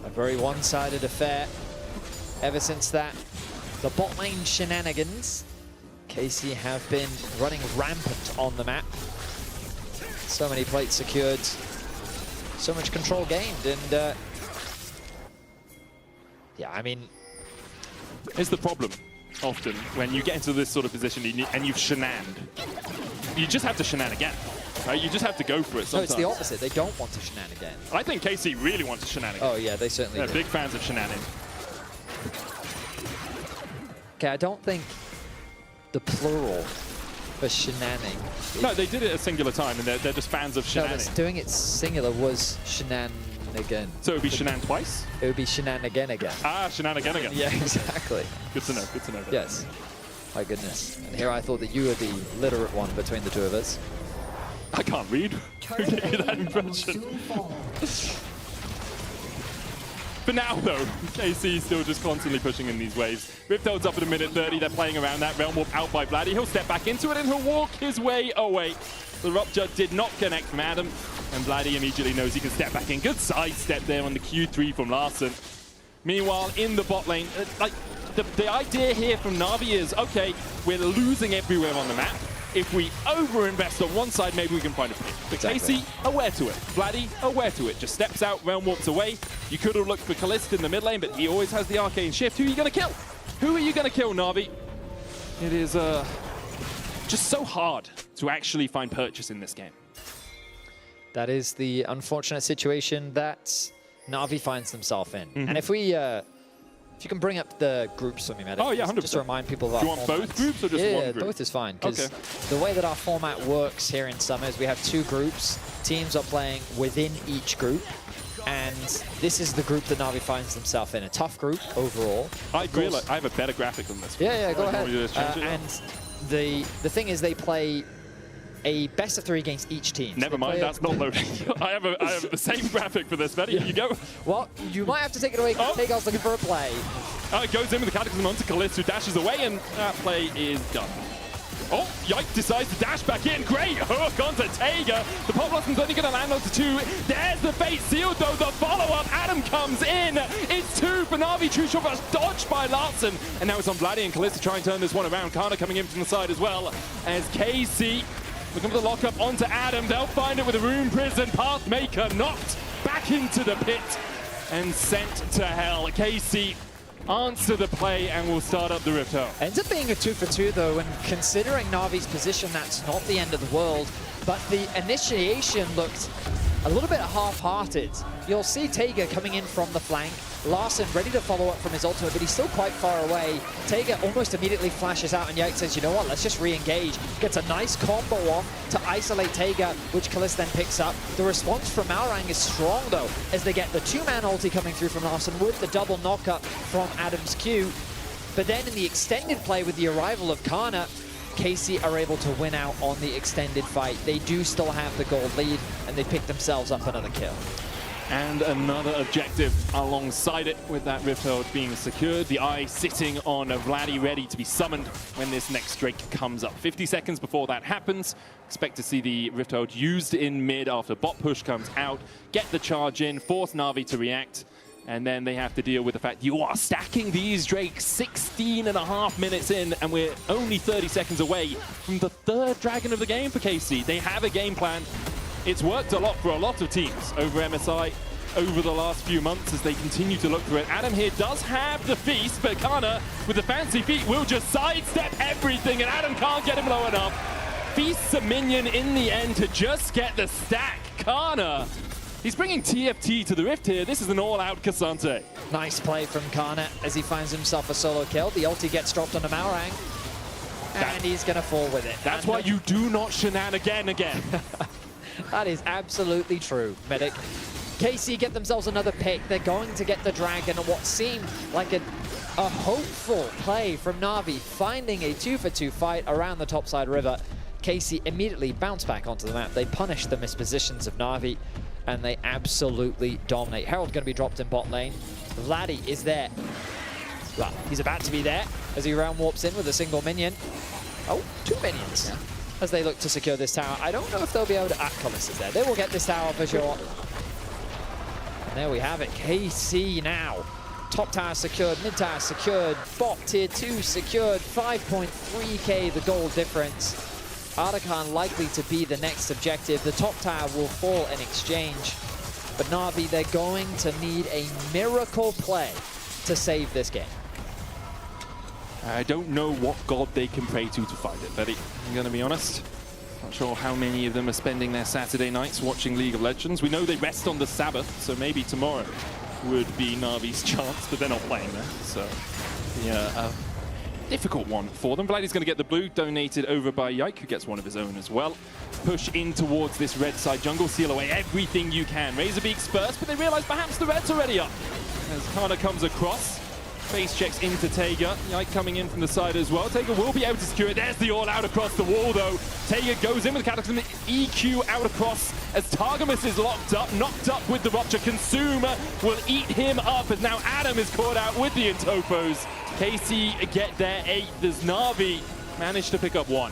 A very one-sided affair ever since that. The bot lane shenanigans. KC have been running rampant on the map. So many plates secured, so much control gained, and yeah, I mean, it's the problem often when you get into this sort of position and you've shenaned. You just have to shenan again, right? You just have to go for it sometimes. No, it's the opposite. They don't want to shenan again. I think KC really wants to shenan again. Oh yeah, they certainly do. They're big fans of shenaning. Okay, I don't think the plural for shenanning. No, they did it a singular time, and they're just fans of shenanning. No, doing it singular was shenanigan. So it would be shenan twice? It would be shenanigan again. Ah, shenanigan again. Yeah, exactly. Good to know, good to know. Yes. My goodness. And here I thought that you were the literate one between the two of us. I can't read. Who gave you that impression? For now, though, KC is still just constantly pushing in these waves. Rifthold's up at 1:30. They're playing around that. Realm Warp out by Vladdy. He'll step back into it and he'll walk his way away. The Rupture did not connect from Adam, and Vladdy immediately knows he can step back in. Good sidestep there on the Q3 from Larssen. Meanwhile, in the bot lane, the idea here from Na'Vi is, okay, we're losing everywhere on the map. If we overinvest on one side, maybe we can find a pick. But Casey, aware to it. Vladdy, aware to it. Just steps out, realm warps away. You could have looked for Kalista in the mid lane, but he always has the arcane shift. Who are you going to kill? Who are you going to kill, Na'Vi? It is just so hard to actually find purchase in this game. That is the unfortunate situation that Na'Vi finds themselves in. And if we... if you can bring up the groups for me, Medic. Oh, yeah, 100%. Just to remind people of our Do you want both groups or just one group? Yeah, both is fine. Because the way that our format works here in Summer is we have 2 groups. Teams are playing within each group. And this is the group that Na'Vi finds themselves in. A tough group overall. I agree. Like, I have a better graphic than this. Yeah, go ahead. And the thing is they play a best of 3 against each team. Never mind, that's not loading. I have the same graphic for this, Betty. You go. Well, you might have to take it away because Takeoff's looking for a play. It goes in with the Cataclysm onto Kalista, who dashes away, and that play is done. Oh, Yike decides to dash back in. Great hook onto Taiga. The Pop Blossom's only going to land onto 2. There's the fate sealed, though. The follow-up. Adam comes in. It's 2 for Na'Vi. True shot was dodged by Larson. And now it's on Vladdy and Kalista trying to turn this one around. Kana coming in from the side as well as Casey. Looking for the lockup onto Adam. They'll find it with a Rune Prison. Pathmaker knocked back into the pit and sent to hell. Casey answer the play and will start up the Rift Home. Ends up being a 2 for 2 though, and considering Na'Vi's position, that's not the end of the world. But the initiation looked a little bit half-hearted. You'll see Taiga coming in from the flank. Larson ready to follow up from his ultimate, but he's still quite far away. Taiga almost immediately flashes out, and Yike says, you know what, let's just re-engage. Gets a nice combo off to isolate Taiga, which Kalista then picks up. The response from Malrang is strong, though, as they get the 2-man ulti coming through from Larson with the double knock-up from Adam's Q. But then in the extended play with the arrival of Kana, Casey are able to win out on the extended fight. They do still have the gold lead, and they pick themselves up another kill. And another objective alongside it with that Rift Herald being secured. The Eye sitting on a Vladdy ready to be summoned when this next Drake comes up. 50 seconds before that happens. Expect to see the Rift Herald used in mid after bot push comes out. Get the charge in, force Na'Vi to react. And then they have to deal with the fact you are stacking these Drakes 16.5 minutes in, and we're only 30 seconds away from the 3rd Dragon of the game for KC. They have a game plan. It's worked a lot for a lot of teams over MSI over the last few months as they continue to look for it. Adam here does have the feast, but Kana, with the fancy feet, will just sidestep everything, and Adam can't get him low enough. Feasts a minion in the end to just get the stack. Kana, he's bringing TFT to the Rift here. This is an all-out Cassante. Nice play from Kana as he finds himself a solo kill. The ulti gets dropped onto Malrang, and he's going to fall with it. That's why you do not shenanigan again. That is absolutely true, Medic. KC get themselves another pick. They're going to get the Dragon, and what seemed like a hopeful play from Na'Vi, finding a 2 for 2 fight around the topside river. KC immediately bounce back onto the map. They punish the mispositions of Na'Vi, and they absolutely dominate. Herald going to be dropped in bot lane. Vladdy is there. Well, he's about to be there as he round warps in with a single minion. Oh, 2 minions. Yeah. As they look to secure this tower. I don't know if they'll be able to... Kalista is there. They will get this tower for sure. And there we have it. KC now. Top tower secured, mid tower secured, bot tier 2 secured, 5.3k the gold difference. Ardakan likely to be the next objective. The top tower will fall in exchange. But Na'Vi, they're going to need a miracle play to save this game. I don't know what god they can pray to find it, Betty. I'm going to be honest. Not sure how many of them are spending their Saturday nights watching League of Legends. We know they rest on the Sabbath, so maybe tomorrow would be Na'Vi's chance, but they're not playing there. So, yeah, a difficult one for them. Vladdy's going to get the blue donated over by Yike, who gets one of his own as well. Push in towards this red side jungle, seal away everything you can. Razorbeak's first, but they realize perhaps the red's already up. As Kana comes across. Face checks into Taiga. Yike coming in from the side as well. Taiga will be able to secure it. There's the all-out across the wall, though. Taiga goes in with the Cataclysm. EQ out across as Targamas is locked up, knocked up with the Rupture. Consumer will eat him up as now Adam is caught out with the Intopos. KC get their 8. Does Na'Vi manage to pick up 1?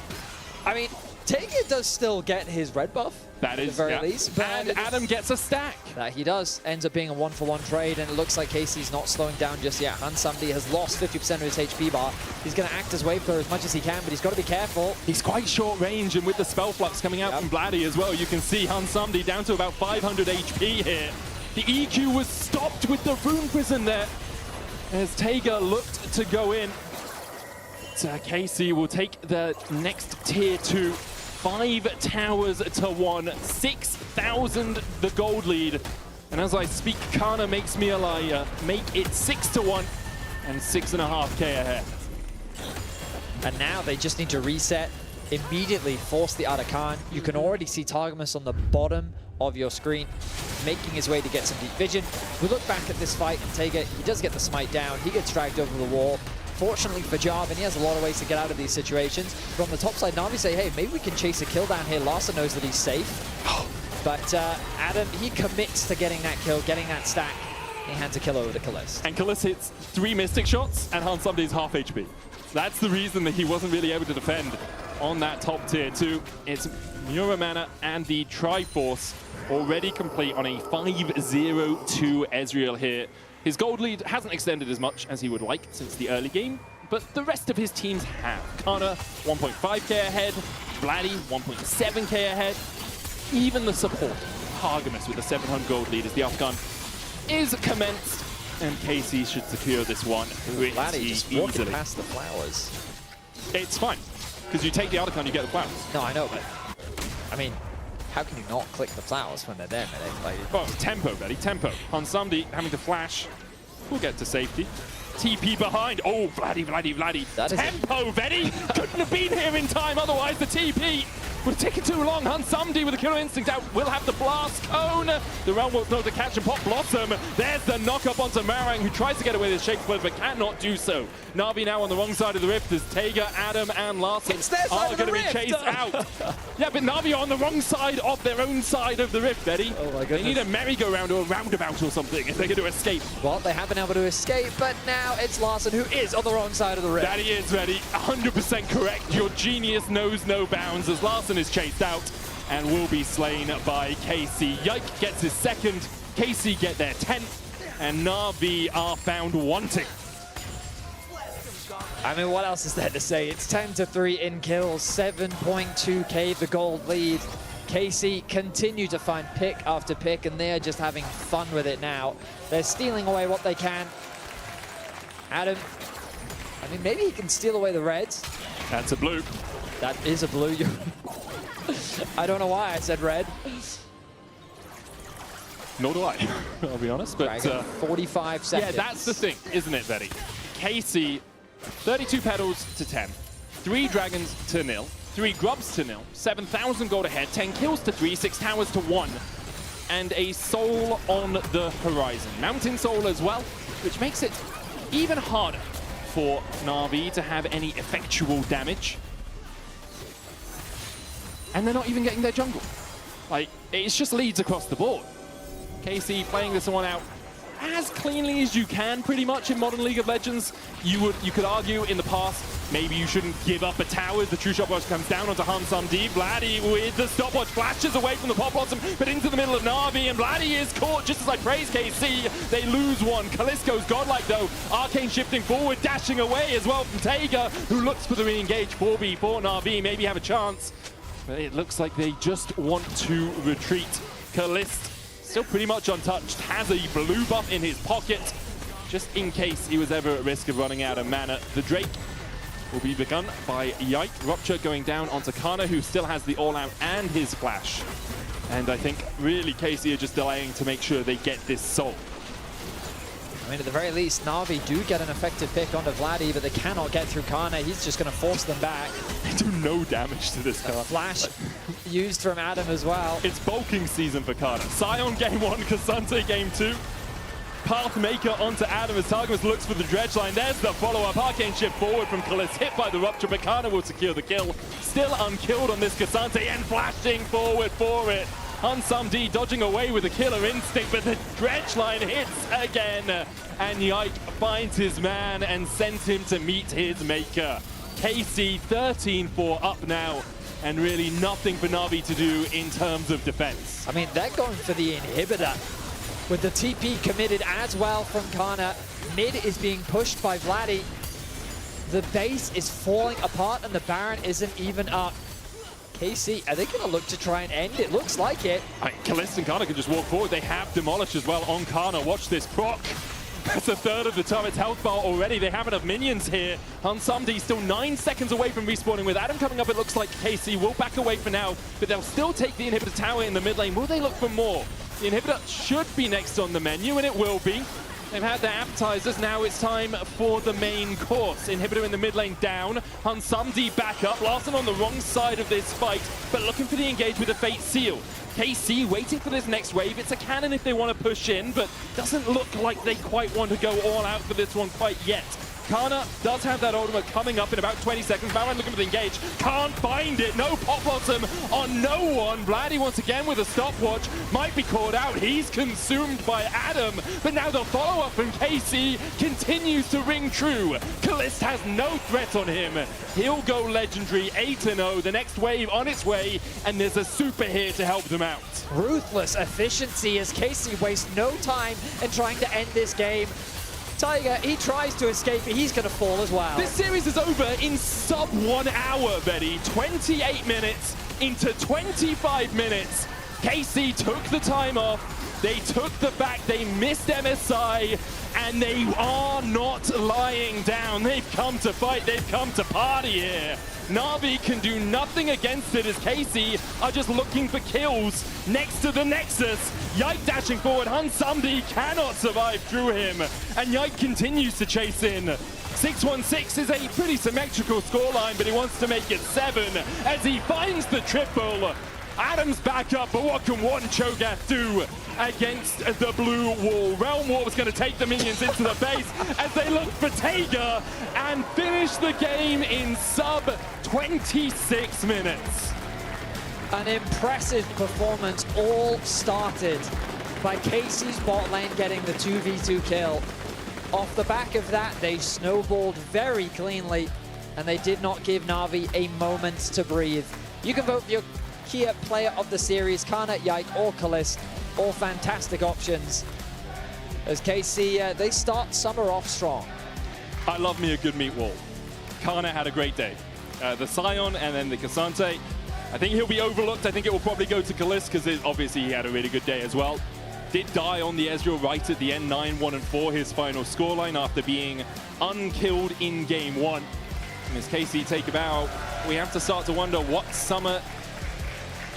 I mean, Taiga does still get his red buff. That is, at the very least. And Adam gets a stack. That he does. Ends up being a 1-for-1 trade, and it looks like Casey's not slowing down just yet. Hansamdi has lost 50% of his HP bar. He's going to act as wave clear as much as he can, but he's got to be careful. He's quite short range, and with the spell flux coming out from Vladdy as well, you can see Hansamdi down to about 500 HP here. The EQ was stopped with the Rune Prison there, as Taiga looked to go in. Casey will take the next tier 2. 5 towers to 1, 6,000 the gold lead. And as I speak, Kana makes me a liar. Make it 6-1 and 6.5k ahead. And now they just need to reset, immediately force the Arakan. You can already see Targamas on the bottom of your screen, making his way to get some deep vision. We look back at this fight, and Taiga, he does get the smite down. He gets dragged over the wall. Fortunately for Jarvan, he has a lot of ways to get out of these situations. But on the top side, Na'Vi say, hey, maybe we can chase a kill down here. Larsa knows that he's safe. But Adam, he commits to getting that kill, getting that stack. He hands a kill over to Kalist. And Kalist hits 3 Mystic shots, and Hansamdi's half HP. That's the reason that he wasn't really able to defend on that top tier 2. It's Muramana and the Triforce already complete on a 5-0-2 Ezreal here. His gold lead hasn't extended as much as he would like since the early game, but the rest of his teams have. Kana, 1.5k ahead. Vladdy, 1.7k ahead. Even the support, Targamas with a 700 gold lead as the Afghan is commenced, and Casey should secure this one Vladdy just easily. walking past the flowers. It's fine, because you take the Archon, you get the flowers. No, I know, but I mean, how can you not click the flowers when they're there, Medic? Like, oh, tempo, Betty, tempo. Hansamdi having to flash. We'll get to safety. TP behind. Oh, Vladdy. Tempo, Betty! Couldn't have been here in time, otherwise the TP would have taken too long. Hansamdi with the killer instinct out will have the blast cone. The realm won't know to catch and pop Blossom. There's the knock up onto Marang, who tries to get away with his shake split but cannot do so. Na'Vi now on the wrong side of the rift as Taiga, Adam, and Larson are going to be chased out. Yeah, but Na'Vi are on the wrong side of their own side of the rift, Betty. Oh my goodness. They need a merry-go-round or a roundabout or something if they're going to escape. Well, they have been able to escape, but now it's Larson who is on the wrong side of the rift. That he is, Betty. 100% correct. Your genius knows no bounds as Larson is chased out and will be slain by Casey. Yike gets his second. Casey get their 10th, and Na'Vi are found wanting. I mean, what else is there to say? It's 10-3 in kills, 7.2k the gold lead. Casey continue to find pick after pick, and they're just having fun with it now. They're stealing away what they can. Adam, I mean, maybe he can steal away the reds. That's a blue. That is a blue. I don't know why I said red. Nor do I, I'll be honest. But 45 seconds. Yeah, that's the thing, isn't it, Betty? Casey, 32 petals to 10, 3 dragons to 0, 3 grubs to 0, 7,000 gold ahead, 10 kills to 3, 6 towers to 1, and a soul on the horizon. Mountain soul as well, which makes it even harder for Na'Vi to have any effectual damage. And they're not even getting their jungle. Like, it's just leads across the board. Casey playing this one out as cleanly as you can, pretty much, in modern League of Legends. You could argue in the past, maybe you shouldn't give up a tower. The true stopwatch comes down onto Hansamdi. Vladdy with the stopwatch flashes away from the Pop Blossom, but into the middle of Na'Vi, and Vladdy is caught just as I praise KC. They lose one. Kalisko's godlike though. Arcane shifting forward, dashing away as well from Taiga, who looks for the re-engage 4v4. Na'Vi maybe have a chance, but it looks like they just want to retreat. Kalist, still pretty much untouched, has a blue buff in his pocket, just in case he was ever at risk of running out of mana. The Drake will be begun by Yike. Rupture going down onto Kana, who still has the all-out and his flash. And I think really Casey are just delaying to make sure they get this soul. I mean, at the very least, Na'Vi do get an effective pick onto Vladdy, but they cannot get through Kana. He's just going to force them back. They do no damage to this Kana. Flash used from Adam as well. It's bulking season for Kana. Sion game 1, Kasante game 2. Pathmaker onto Adam as Targamas looks for the dredge line. There's the follow-up. Arcane shift forward from Kalist, hit by the Rupture, but Kana will secure the kill. Still unkilled on this Kasante, and flashing forward for it. Hansamdi dodging away with a killer instinct, but the dredge line hits again. And Yike finds his man and sends him to meet his maker. Casey 13-4 up now. and really nothing for Na'Vi to do in terms of defense. I mean, they're going for the inhibitor with the TP committed as well from Kana. Mid is being pushed by Vladdy. The base is falling apart and the Baron isn't even up. KC, are they going to look to try and end it? Looks like it. Kalist and Kana can just walk forward. They have Demolish as well on Kana. Watch this proc. That's a third of the turret's health bar already. They have enough minions here. Hansumdi still 9 seconds away from respawning. With Adam coming up, it looks like KC will back away for now, but they'll still take the inhibitor tower in the mid lane. Will they look for more? The inhibitor should be next on the menu, and it will be. They've had their appetizers, now it's time for the main course. Inhibitor in the mid lane down, Hansumdi back up, Larson on the wrong side of this fight, but looking for the engage with a Fate Seal. KC waiting for this next wave. It's a cannon if they want to push in, but doesn't look like they quite want to go all out for this one quite yet. Kana does have that ultimate coming up in about 20 seconds. Baron looking for the engage. Can't find it. No pop bottom on no one. Vladdy once again with a stopwatch. Might be caught out. He's consumed by Adam. But now the follow-up from KC continues to ring true. Kalist has no threat on him. He'll go legendary 8-0. The next wave on its way. And there's a super here to help them out. Ruthless efficiency as KC wastes no time in trying to end this game. Tiger, he tries to escape, but he's going to fall as well. This series is over in sub 1 hour, Betty. 28 minutes into 25 minutes. KC took the time off. They took the back. They missed MSI, and they are not lying down. They've come to fight. They've come to party here. Na'Vi can do nothing against it as KC are just looking for kills next to the Nexus. Yike dashing forward. Hansumdi cannot survive through him, and Yike continues to chase in. 616 is a pretty symmetrical scoreline, but he wants to make it 7 as he finds the triple. Adam's back up, but what can one Cho'Gath do against the blue wall? Realm War was going to take the minions into the base as they look for Taiga and finish the game in sub 26 minutes. An impressive performance, all started by KC's bot lane getting the 2v2 kill. Off the back of that, they snowballed very cleanly, and they did not give Na'Vi a moment to breathe. You can vote for your Kia player of the series, Kana, Yike, or Kalist. All fantastic options. As KC, they start summer off strong. I love me a good meat wall. Kana had a great day. The Scion and then the Cassante. I think he'll be overlooked. I think it will probably go to Kalist because obviously he had a really good day as well. Did die on the Ezreal right at the end, 9-1-4, his final scoreline after being unkilled in game 1. And as KC take about, we have to start to wonder what summer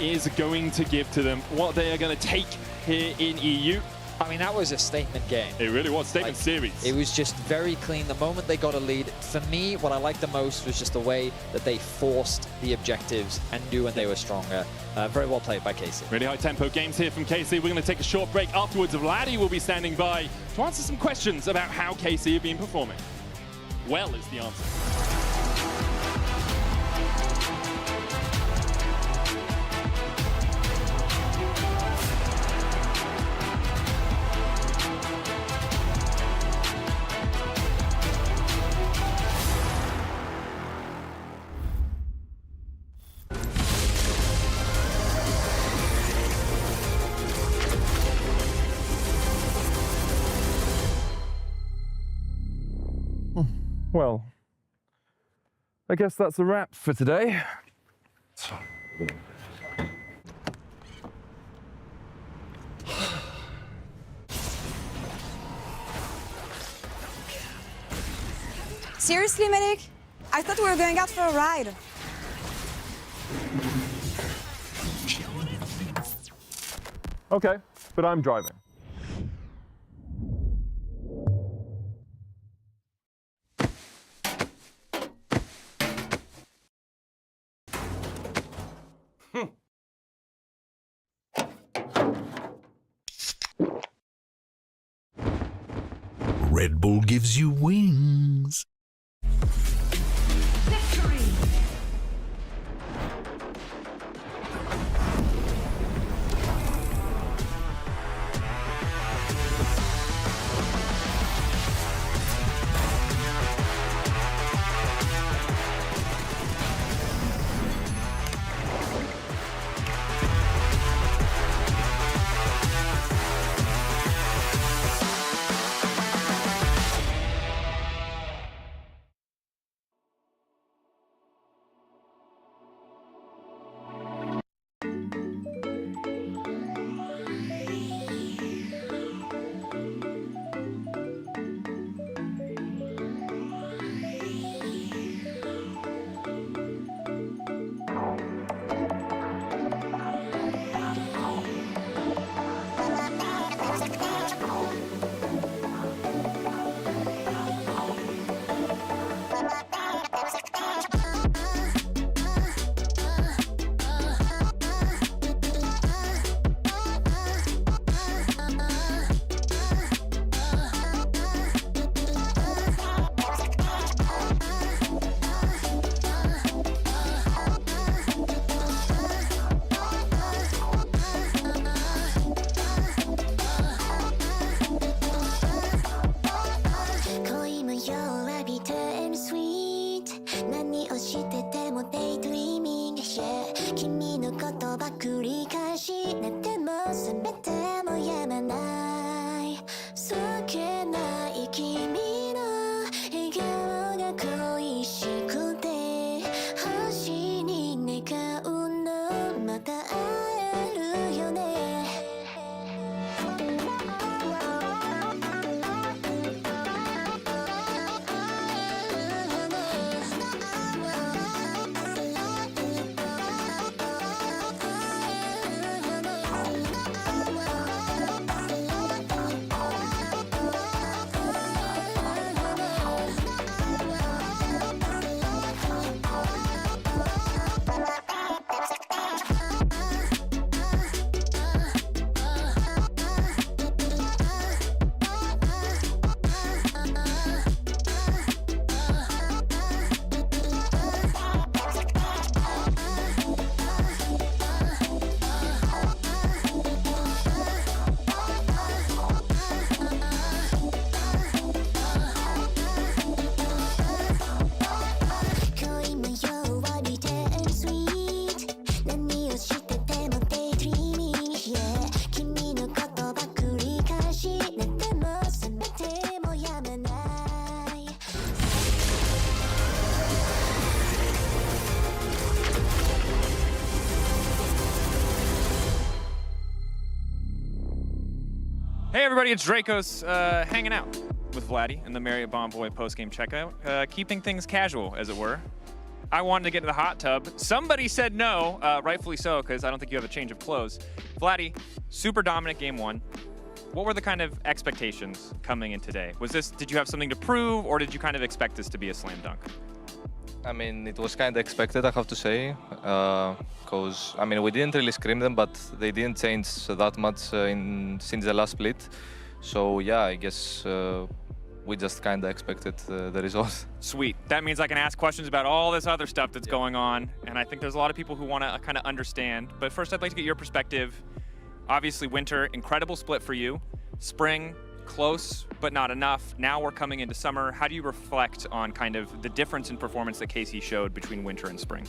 is going to give to them, what they are going to take here in EU. I mean, that was a statement game. It really was, statement series. It was just very clean. The moment they got a lead, for me, what I liked the most was just the way that they forced the objectives and knew when they were stronger. Very well played by KC. Really high tempo games here from KC. We're going to take a short break. Afterwards, Vladdy will be standing by to answer some questions about how KC have been performing. Well is the answer. Well, I guess that's a wrap for today. Seriously, Medic? I thought we were going out for a ride. Okay, but I'm driving. Red Bull gives you wings. Hey everybody, it's Dracos hanging out with Vladdy in the Marriott Bonvoy post-game checkout, keeping things casual, as it were. I wanted to get to the hot tub. Somebody said no, rightfully so, because I don't think you have a change of clothes. Vladdy, super dominant game one. What were the kind of expectations coming in today? Did you have something to prove, or did you kind of expect this to be a slam dunk? I mean, it was kind of expected, I have to say, because I mean, we didn't really scream them, but they didn't change that much since the last split. So yeah, I guess we just kind of expected the result. Sweet. That means I can ask questions about all this other stuff that's going on, and I think there's a lot of people who want to kind of understand. But first, I'd like to get your perspective. Obviously, winter, incredible split for you. Spring, close, but not enough. Now we're coming into summer. How do you reflect on kind of the difference in performance that KC showed between winter and spring?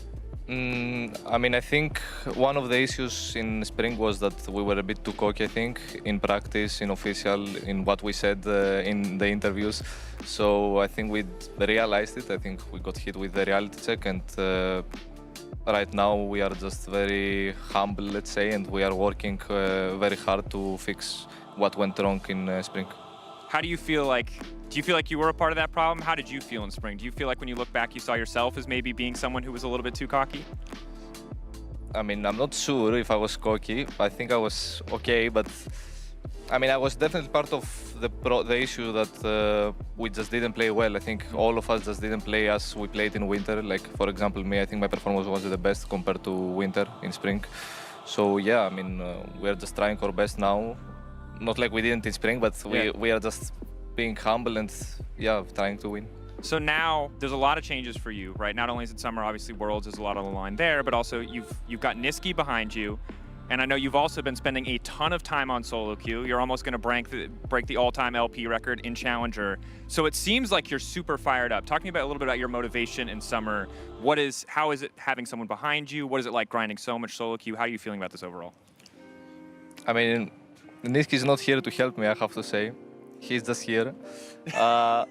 I mean, I think one of the issues in spring was that we were a bit too cocky, I think, in practice, in official, in what we said in the interviews. So I think we realized it. I think we got hit with the reality check, and right now we are just very humble, let's say, and we are working very hard to fix what went wrong in spring. How do you feel like you were a part of that problem? How did you feel in spring? Do you feel like when you look back, you saw yourself as maybe being someone who was a little bit too cocky? I mean, I'm not sure if I was cocky. I think I was okay, but I mean, I was definitely part of the issue that we just didn't play well. I think all of us just didn't play as we played in winter. Like, for example, me, I think my performance was the best compared to winter in spring. So yeah, I mean, we're just trying our best now. Not like we didn't in spring, but we are just being humble and yeah, trying to win. So now there's a lot of changes for you, right? Not only is it summer, obviously Worlds is a lot on the line there, but also you've got Niski behind you, and I know you've also been spending a ton of time on solo queue. You're almost going to break the all-time LP record in Challenger. So it seems like you're super fired up. Talking about a little bit about your motivation in summer. How is it having someone behind you? What is it like grinding so much solo queue? How are you feeling about this overall? I mean, Niski is not here to help me, I have to say. He's just here. But,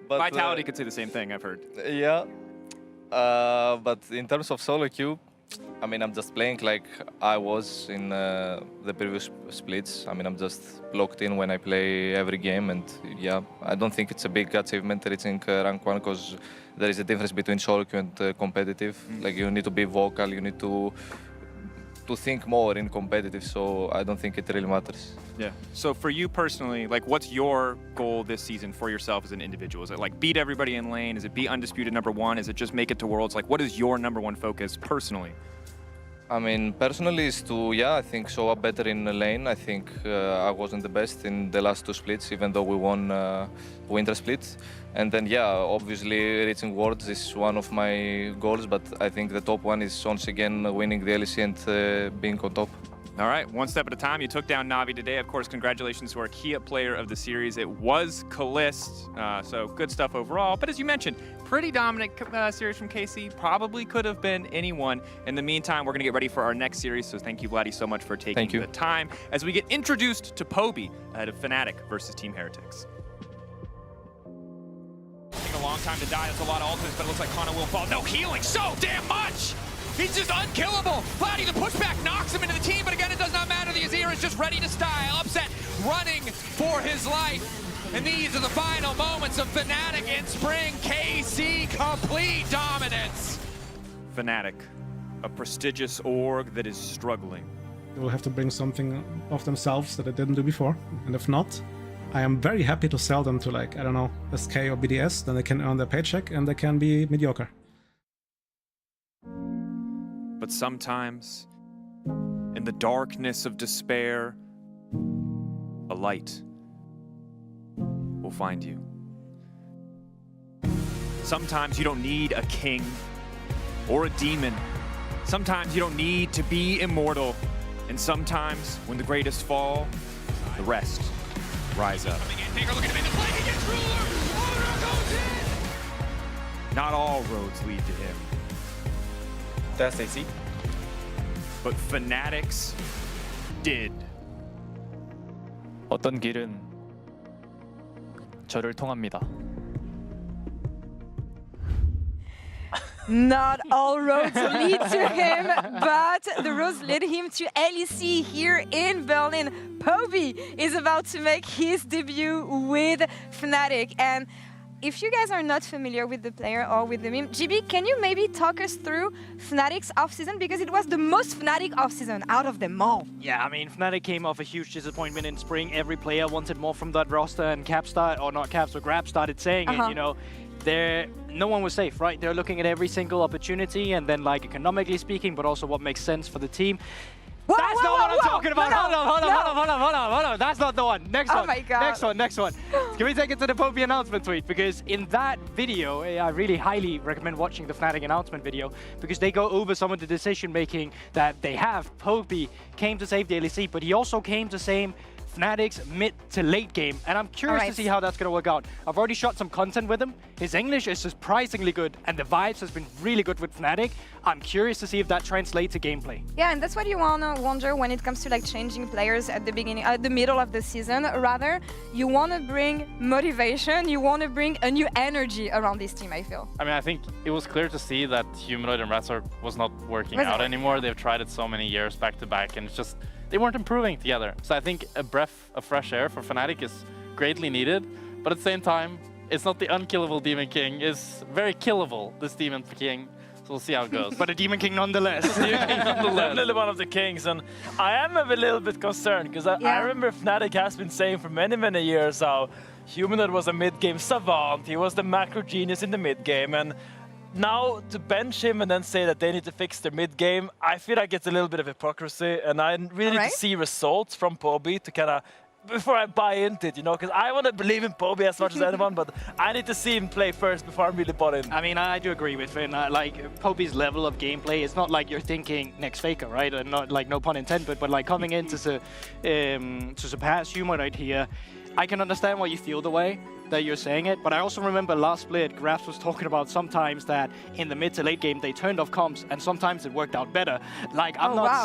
Vitality could say the same thing, I've heard. Yeah. But in terms of solo queue, I mean, I'm just playing like I was in the previous splits. I mean, I'm just locked in when I play every game. And yeah, I don't think it's a big achievement reaching rank 1, because there is a difference between solo queue and competitive. Like, you need to be vocal, you need to think more in competitive, so I don't think it really matters. Yeah. So for you personally, like, what's your goal this season for yourself as an individual? Is it like beat everybody in lane? Is it be undisputed #1? Is it just make it to Worlds? Like, what is your #1 focus personally? I mean, personally is to, I think show up better in the lane. I think I wasn't the best in the last 2 splits, even though we won winter split. And then, obviously reaching Worlds is one of my goals, but I think the top one is once again winning the LEC and being on top. All right, one step at a time. You took down Navi today. Of course, congratulations to our key player of the series. It was Kalist, so good stuff overall. But as you mentioned, pretty dominant series from KC. Probably could have been anyone. In the meantime, we're going to get ready for our next series. So thank you, Vladdy, so much for taking the time as we get introduced to Poby ahead of Fnatic versus Team Heretics. Taking a long time to die. That's a lot of ultimates, but it looks like Kana will fall. No healing, so damn much! He's just unkillable. Vladdy, the pushback knocks him into the team, but again, it does not matter. The Azir is just ready to style. Upset, running for his life. And these are the final moments of Fnatic in spring. KC, complete dominance. Fnatic, a prestigious org that is struggling. They will have to bring something of themselves that they didn't do before. And if not, I am very happy to sell them to, like, I don't know, SK or BDS. Then they can earn their paycheck and they can be mediocre. But sometimes, in the darkness of despair, a light will find you. Sometimes you don't need a king or a demon. Sometimes you don't need to be immortal. And sometimes, when the greatest fall, the rest rise up. Not all roads lead to him. That's AC. But Fnatic's did. 어떤 길은 저를 통합니다. Not all roads lead to him, but the roads led him to LEC here in Berlin. Poby is about to make his debut with Fnatic. And if you guys are not familiar with the player or with the meme, GB, can you maybe talk us through Fnatic's offseason? Because it was the most Fnatic offseason out of them all. Yeah, I mean, Fnatic came off a huge disappointment in spring. Every player wanted more from that roster, and Grab started saying it, you know. No one was safe, right? They're looking at every single opportunity, and then, like, economically speaking, but also what makes sense for the team. That's not what I'm talking about. Hold on. That's not the one. Next one. Oh my God. Next one. Can we take it to the Poby announcement tweet? Because in that video, I really highly recommend watching the Fnatic announcement video, because they go over some of the decision making that they have. Poby came to save the LEC, but he also came to save Fnatic's mid to late game, and I'm curious to see how that's going to work out. I've already shot some content with him. His English is surprisingly good, and the vibes has been really good with Fnatic. I'm curious to see if that translates to gameplay. Yeah, and that's what you wanna wonder when it comes to like changing players at the beginning, at the middle of the season. Rather, you wanna bring motivation, you wanna bring a new energy around this team, I feel. I mean, I think it was clear to see that Humanoid and Razor was not working out anymore. They've tried it so many years back to back, and it's just, they weren't improving together. So I think a breath of fresh air for Fnatic is greatly needed, but at the same time, it's not the unkillable Demon King. It's very killable, this Demon King. So we'll see how it goes. But a Demon King nonetheless. Definitely one of the kings, and I am a little bit concerned, because I remember Fnatic has been saying for many, many years how Humanoid was a mid-game savant, he was the macro genius in the mid-game, and now to bench him and then say that they need to fix their mid-game, I feel like it's a little bit of hypocrisy, and I really need to see results from Poby to kind of, before I buy into it, you know, because I want to believe in Poby as much as anyone, but I need to see him play first before I'm really bought in. I mean, I do agree with Finn. Like, Poby's level of gameplay, it's not like you're thinking next Faker, right? And not like, no pun intended, but like coming in to surpass Humanoid here, I can understand why you feel the way that you're saying it, but I also remember last split, Grafs was talking about sometimes that in the mid to late game, they turned off comps, and sometimes it worked out better. Like, I'm not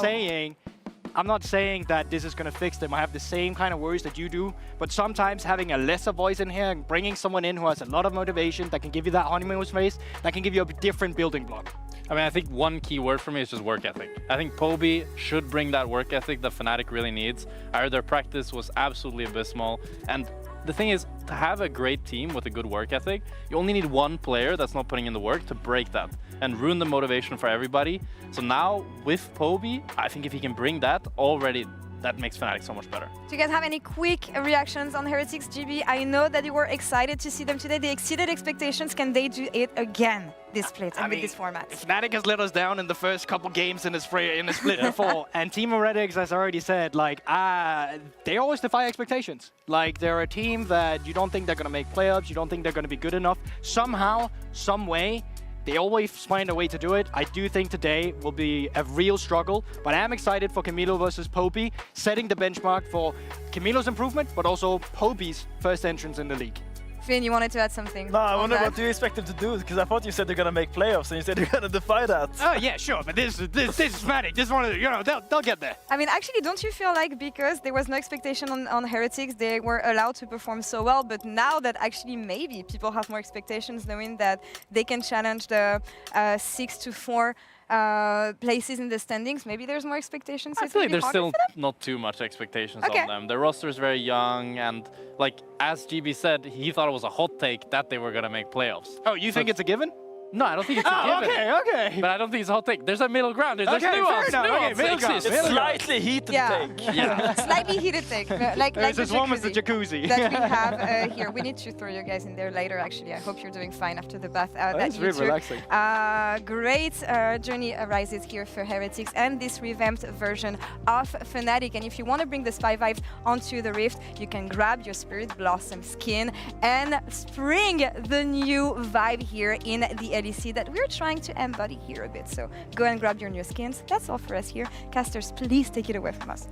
saying that this is going to fix them. I have the same kind of worries that you do, but sometimes having a lesser voice in here and bringing someone in who has a lot of motivation, that can give you that honeymoon phase, that can give you a different building block. I mean, I think one key word for me is just work ethic. I think Poby should bring that work ethic that Fnatic really needs. I heard their practice was absolutely abysmal, and the thing is, to have a great team with a good work ethic, you only need one player that's not putting in the work to break that and ruin the motivation for everybody. So now, with Poby, I think if he can bring that already, that makes Fnatic so much better. Do you guys have any quick reactions on Heretics, GB? I know that you were excited to see them today. They exceeded expectations. Can they do it again this split and with this format? Fnatic has let us down in the first couple games in the split before, and Team Heretics, as I already said, like, they always defy expectations. Like, they're a team that you don't think they're going to make playoffs, you don't think they're going to be good enough. Somehow, some way, they always find a way to do it. I do think today will be a real struggle, but I am excited for Camilo versus Poby, setting the benchmark for Camilo's improvement, but also Poby's first entrance in the league. Finn, you wanted to add something? No, I wonder what do you expect them to do, because I thought you said they're going to make playoffs, and you said they're going to defy that. Oh, yeah, sure, but this is Fnatic. This one, you know, they'll get there. I mean, actually, don't you feel like because there was no expectation on Heretics, they were allowed to perform so well, but now that actually maybe people have more expectations, knowing that they can challenge the 6-4 places in the standings, maybe there's more expectations. I feel like there's still not too much expectations on them. Their roster is very young, and like as GB said, he thought it was a hot take that they were gonna make playoffs. Oh, you think it's a given? No, I don't think it's a given. Okay. But I don't think it's a hot take. There's a middle ground. There's nuance. It's slightly heated take. Yeah. Slightly heated take. Like it's as warm as the jacuzzi. that we have here. We need to throw you guys in there later, actually. I hope you're doing fine after the bath. That's really relaxing. Great journey arises here for Heretics and this revamped version of Fnatic. And if you want to bring the Spy Vibes onto the Rift, you can grab your Spirit Blossom skin and spring the new vibe here in the LEC that we're trying to embody here a bit. So go and grab your new skins. That's all for us here. Casters, please take it away from us.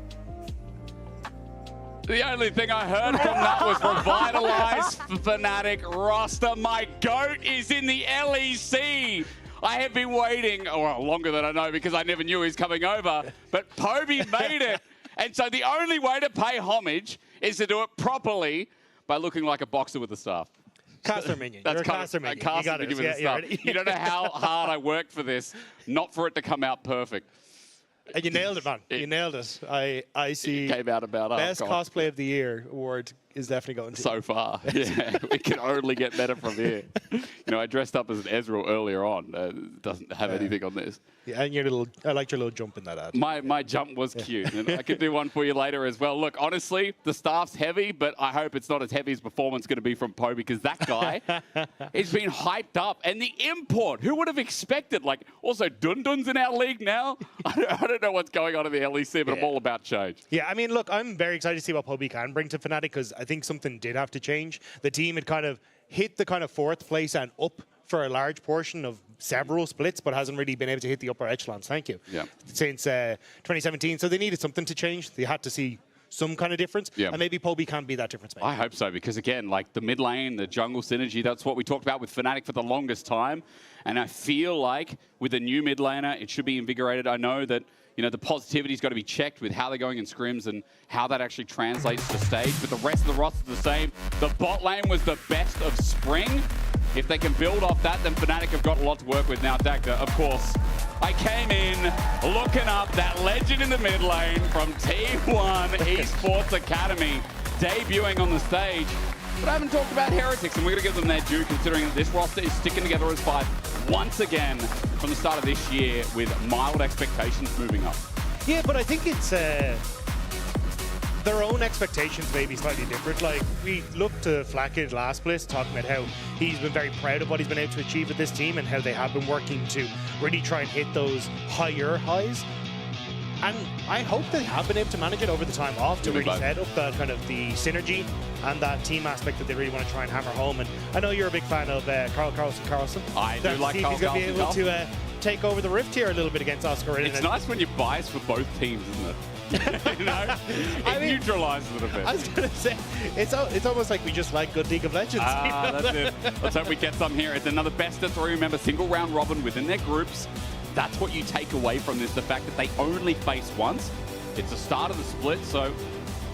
The only thing I heard from that was revitalize Fnatic roster. My GOAT is in the LEC. I have been waiting, well, longer than I know because I never knew he was coming over, but Poby made it. And so the only way to pay homage is to do it properly by looking like a boxer with a staff. Caster minion. That's You're a caster minion. You got it. You don't know how hard I worked for this, not for it to come out perfect. And you nailed it, man. You nailed it. I see. It came out about best cosplay of the year award is definitely going to so far. Yeah, we can only get better from here. You know, I dressed up as an Ezreal earlier on. Doesn't have anything on this. Yeah, and I liked your little jump in that ad. My jump was cute, and I could do one for you later as well. Look, honestly, the staff's heavy, but I hope it's not as heavy as performance going to be from Poe, because that guy has been hyped up. And the import, who would have expected? Like, also Dundun's in our league now. I don't know what's going on in the LEC, but I'm all about change. Yeah, I mean, look, I'm very excited to see what Poe can bring to Fnatic, because I think something did have to change. The team had kind of hit the kind of 4th place and up for a large portion of several splits, but hasn't really been able to hit the upper echelons. Thank you. Yeah. Since 2017, so they needed something to change. They had to see some kind of difference, and maybe Poe can be that difference maker. I hope so, because again, like the mid lane, the jungle synergy, that's what we talked about with Fnatic for the longest time. And I feel like with a new mid laner, it should be invigorated. I know that, you know, the positivity's got to be checked with how they're going in scrims and how that actually translates to stage. But the rest of the roster's the same. The bot lane was the best of spring. If they can build off that, then Fnatic have got a lot to work with. Now, Dagda, of course, I came in looking up that legend in the mid lane from T1 Esports Academy, debuting on the stage. But I haven't talked about Heretics, and we're going to give them their due, considering that this roster is sticking together as 5 once again from the start of this year, with mild expectations moving up. Yeah, but I think it's their own expectations may be slightly different. Like, we looked to Flackid last place, talking about how he's been very proud of what he's been able to achieve with this team and how they have been working to really try and hit those higher highs. And I hope they have been able to manage it over the time off to really set up that kind of the synergy and that team aspect that they really want to try and hammer home. And I know you're a big fan of Carlson. I do like Carl Carlson. He's going to be able to take over the Rift here a little bit against Oscar. It's nice when you're biased for both teams, isn't it? You know, it neutralizes it a bit. I was going to say, it's almost like we just like good League of Legends. That's it. Let's hope we get some here. It's another best of 3. Remember, single round robin within their groups. That's what you take away from this, the fact that they only face once. It's the start of the split, so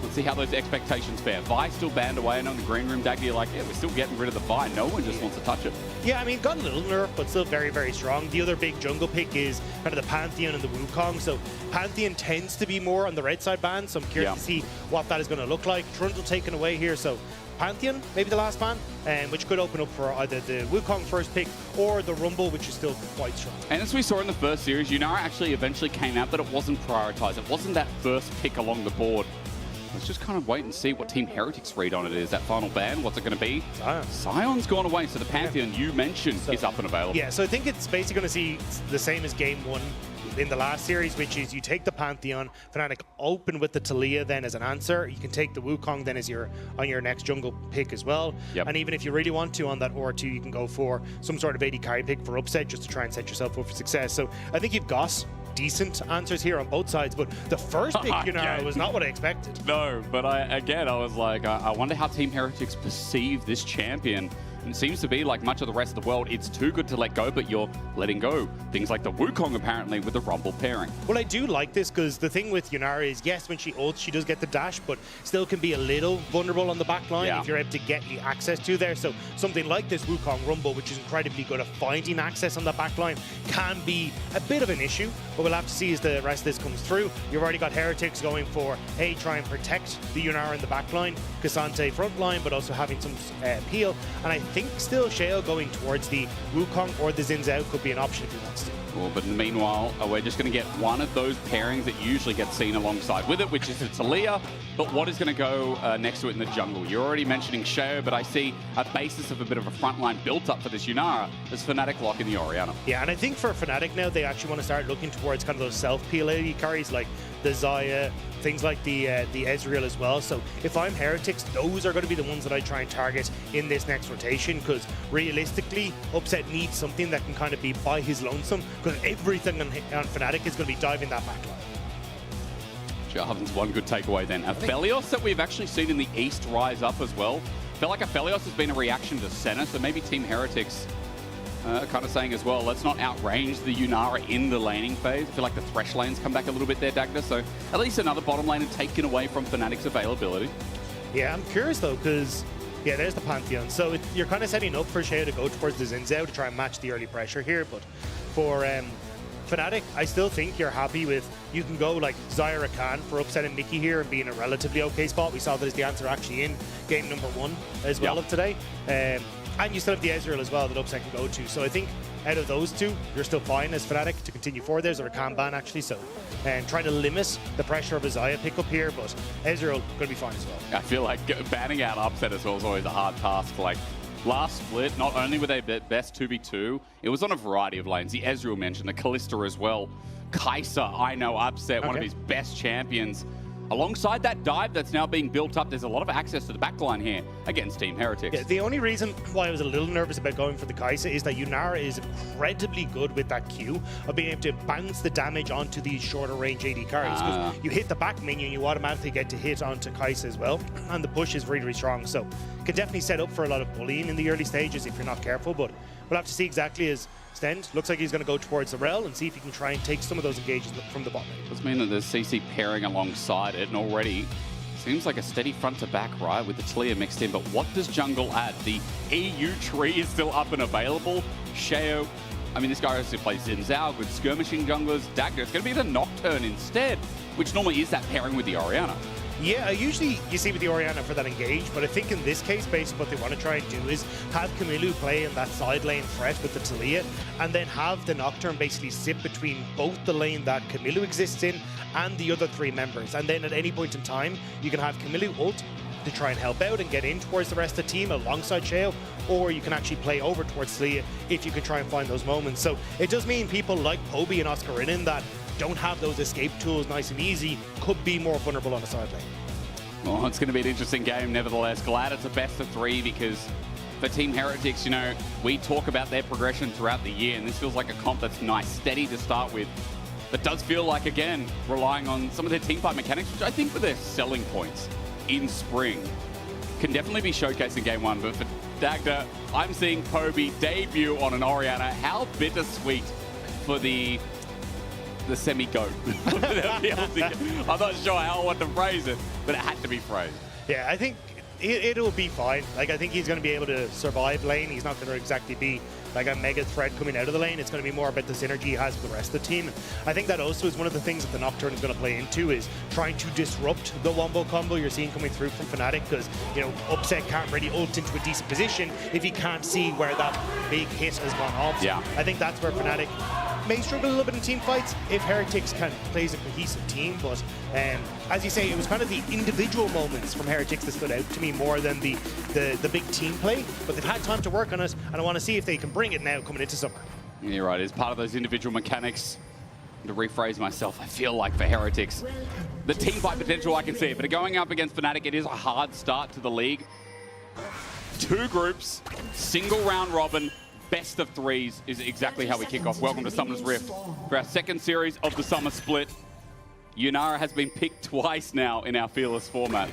let's see how those expectations fare. Vi still banned away, and on the green room, Daggy, like, yeah, we're still getting rid of the Vi. No one just wants to touch it. Yeah, I mean, got a little nerf, but still very, very strong. The other big jungle pick is kind of the Pantheon and the Wukong. So Pantheon tends to be more on the red side ban, so I'm curious to see what that is going to look like. Trundle taken away here, so Pantheon, maybe the last ban, which could open up for either the Wukong first pick or the Rumble, which is still quite strong. And as we saw in the first series, Yunara actually eventually came out, but it wasn't prioritized. It wasn't that first pick along the board. Let's just kind of wait and see what Team Heretics read on it is. That final ban, what's it going to be? Sion's gone away, so the Pantheon you mentioned is up and available. Yeah, so I think it's basically going to see the same as Game 1 in the last series, which is you take the Pantheon, Fnatic open with the Talia then as an answer. You can take the Wukong then as on your next jungle pick as well. And even if you really want to on that R2, you can go for some sort of AD carry pick for upset just to try and set yourself up for success. So I think you've got decent answers here on both sides, but the first pick, was not what I expected. No, but I was like, I wonder how Team Heretics perceive this champion. And it seems to be like much of the rest of the world, it's too good to let go, but you're letting go. Things like the Wukong, apparently, with the Rumble pairing. Well, I do like this, because the thing with Yunara is, yes, when she ults, she does get the dash, but still can be a little vulnerable on the back line if you're able to get the access to there. So something like this Wukong Rumble, which is incredibly good at finding access on the back line, can be a bit of an issue, but we'll have to see as the rest of this comes through. You've already got Heretics going for, try and protect the Yunara in the back line, Cassante front line, but also having some peel. And I think still Shale going towards the Wukong or the Xin Zhao could be an option if he wants to. Well, but meanwhile, we're just going to get one of those pairings that usually get seen alongside with it, which is the Talia. But what is going to go next to it in the jungle? You're already mentioning Shao, but I see a basis of a bit of a front line built up for this Yunara as Fnatic lock in the Orianna. Yeah, and I think for Fnatic now, they actually want to start looking towards kind of those self-peel AD carries like the Xayah, things like the Ezreal as well. So if I'm Heretics, those are going to be the ones that I try and target in this next rotation, because realistically, Upset needs something that can kind of be by his lonesome, because everything on Fnatic is going to be diving that back line. Jarvan's one good takeaway then. Aphelios that we've actually seen in the East rise up as well. I feel like Aphelios has been a reaction to Senna, so maybe Team Heretics kind of saying as well, let's not outrange the Yunara in the laning phase. I feel like the Thresh lanes come back a little bit there, Dagda, so at least another bottom lane taken away from Fnatic's availability. Yeah, I'm curious though, because there's the Pantheon. So you're kind of setting up for Shea to go towards the Xin Zhao to try and match the early pressure here, but for Fnatic, I still think you're happy with, you can go like Zyra Khan for upsetting Mickey here and being a relatively okay spot. We saw that as the answer actually in game number 1 as well of today. And you still have the Ezreal as well that upset can go to. So I think out of those two, you're still fine as Fnatic to continue forward. There's a Rakan ban actually, so and trying to limit the pressure of a Xayah pickup here, but Ezreal going to be fine as well. I feel like banning out upset as well is always a hard task. Like last split, not only were they best 2v2, it was on a variety of lanes. The Ezreal mentioned, the Kalista as well. Kai'Sa, I know, upset, one of his best champions. Alongside that dive that's now being built up, there's a lot of access to the backline here against Team Heretics. Yeah, the only reason why I was a little nervous about going for the Kai'Sa is that Yunara is incredibly good with that Q of being able to bounce the damage onto these shorter range AD carries. Because you hit the back minion, you automatically get to hit onto Kai'Sa as well. And the push is really, really strong. So can definitely set up for a lot of bullying in the early stages if you're not careful. But we'll have to see exactly as Stend looks like he's going to go towards the Rel and see if he can try and take some of those engages from the bot lane. Does mean that there's CC pairing alongside it, and already seems like a steady front to back, right, with the Talia mixed in. But what does jungle add? The EU tree is still up and available. Sheo, I mean, this guy also plays Xin Zhao with skirmishing junglers. Dagger, it's going to be the Nocturne instead, which normally is that pairing with the Orianna. Yeah, usually you see with the Orianna for that engage, but I think in this case, basically what they want to try and do is have Camilo play in that side lane threat with the Talia, and then have the Nocturne basically sit between both the lane that Camilo exists in and the other 3 members. And then at any point in time, you can have Camilo ult to try and help out and get in towards the rest of the team alongside Sheo, or you can actually play over towards Talia if you can try and find those moments. So it does mean people like Poby and Oscarinin that don't have those escape tools nice and easy could be more vulnerable on the side lane. Well, it's going to be an interesting game nevertheless. Glad it's a best of 3 because for Team Heretics, you know, we talk about their progression throughout the year, and this feels like a comp that's nice, steady to start with, but does feel like, again, relying on some of their teamfight mechanics, which I think were their selling points in spring, can definitely be showcased in game 1. But for Dagda, I'm seeing Poby debut on an Orianna. How bittersweet for the semi-goat. I'm not sure how I want to phrase it, but it had to be phrased. Yeah, I think it'll be fine. Like, I think he's going to be able to survive lane. He's not going to exactly be like a mega threat coming out of the lane. It's going to be more about the synergy he has with the rest of the team. I think that also is one of the things that the Nocturne is going to play into, is trying to disrupt the wombo combo you're seeing coming through from Fnatic, because, you know, Upset can't really ult into a decent position if he can't see where that big hit has gone off. So I think that's where Fnatic may struggle a little bit in team fights if Heretics can plays a cohesive team. But as you say, it was kind of the individual moments from Heretics that stood out to me more than the big team play. But they've had time to work on it, and I want to see if they can bring it now coming into summer. You're right, it's part of those individual mechanics. To rephrase myself, I feel like for Heretics, the team fight potential, I can see it, but going up against Fnatic, it is a hard start to the league. 2 groups, single round robin, best of 3s is exactly how we kick off. Welcome to Summer's Rift for our second series of the summer split. Yunara has been picked twice now in our Fearless format.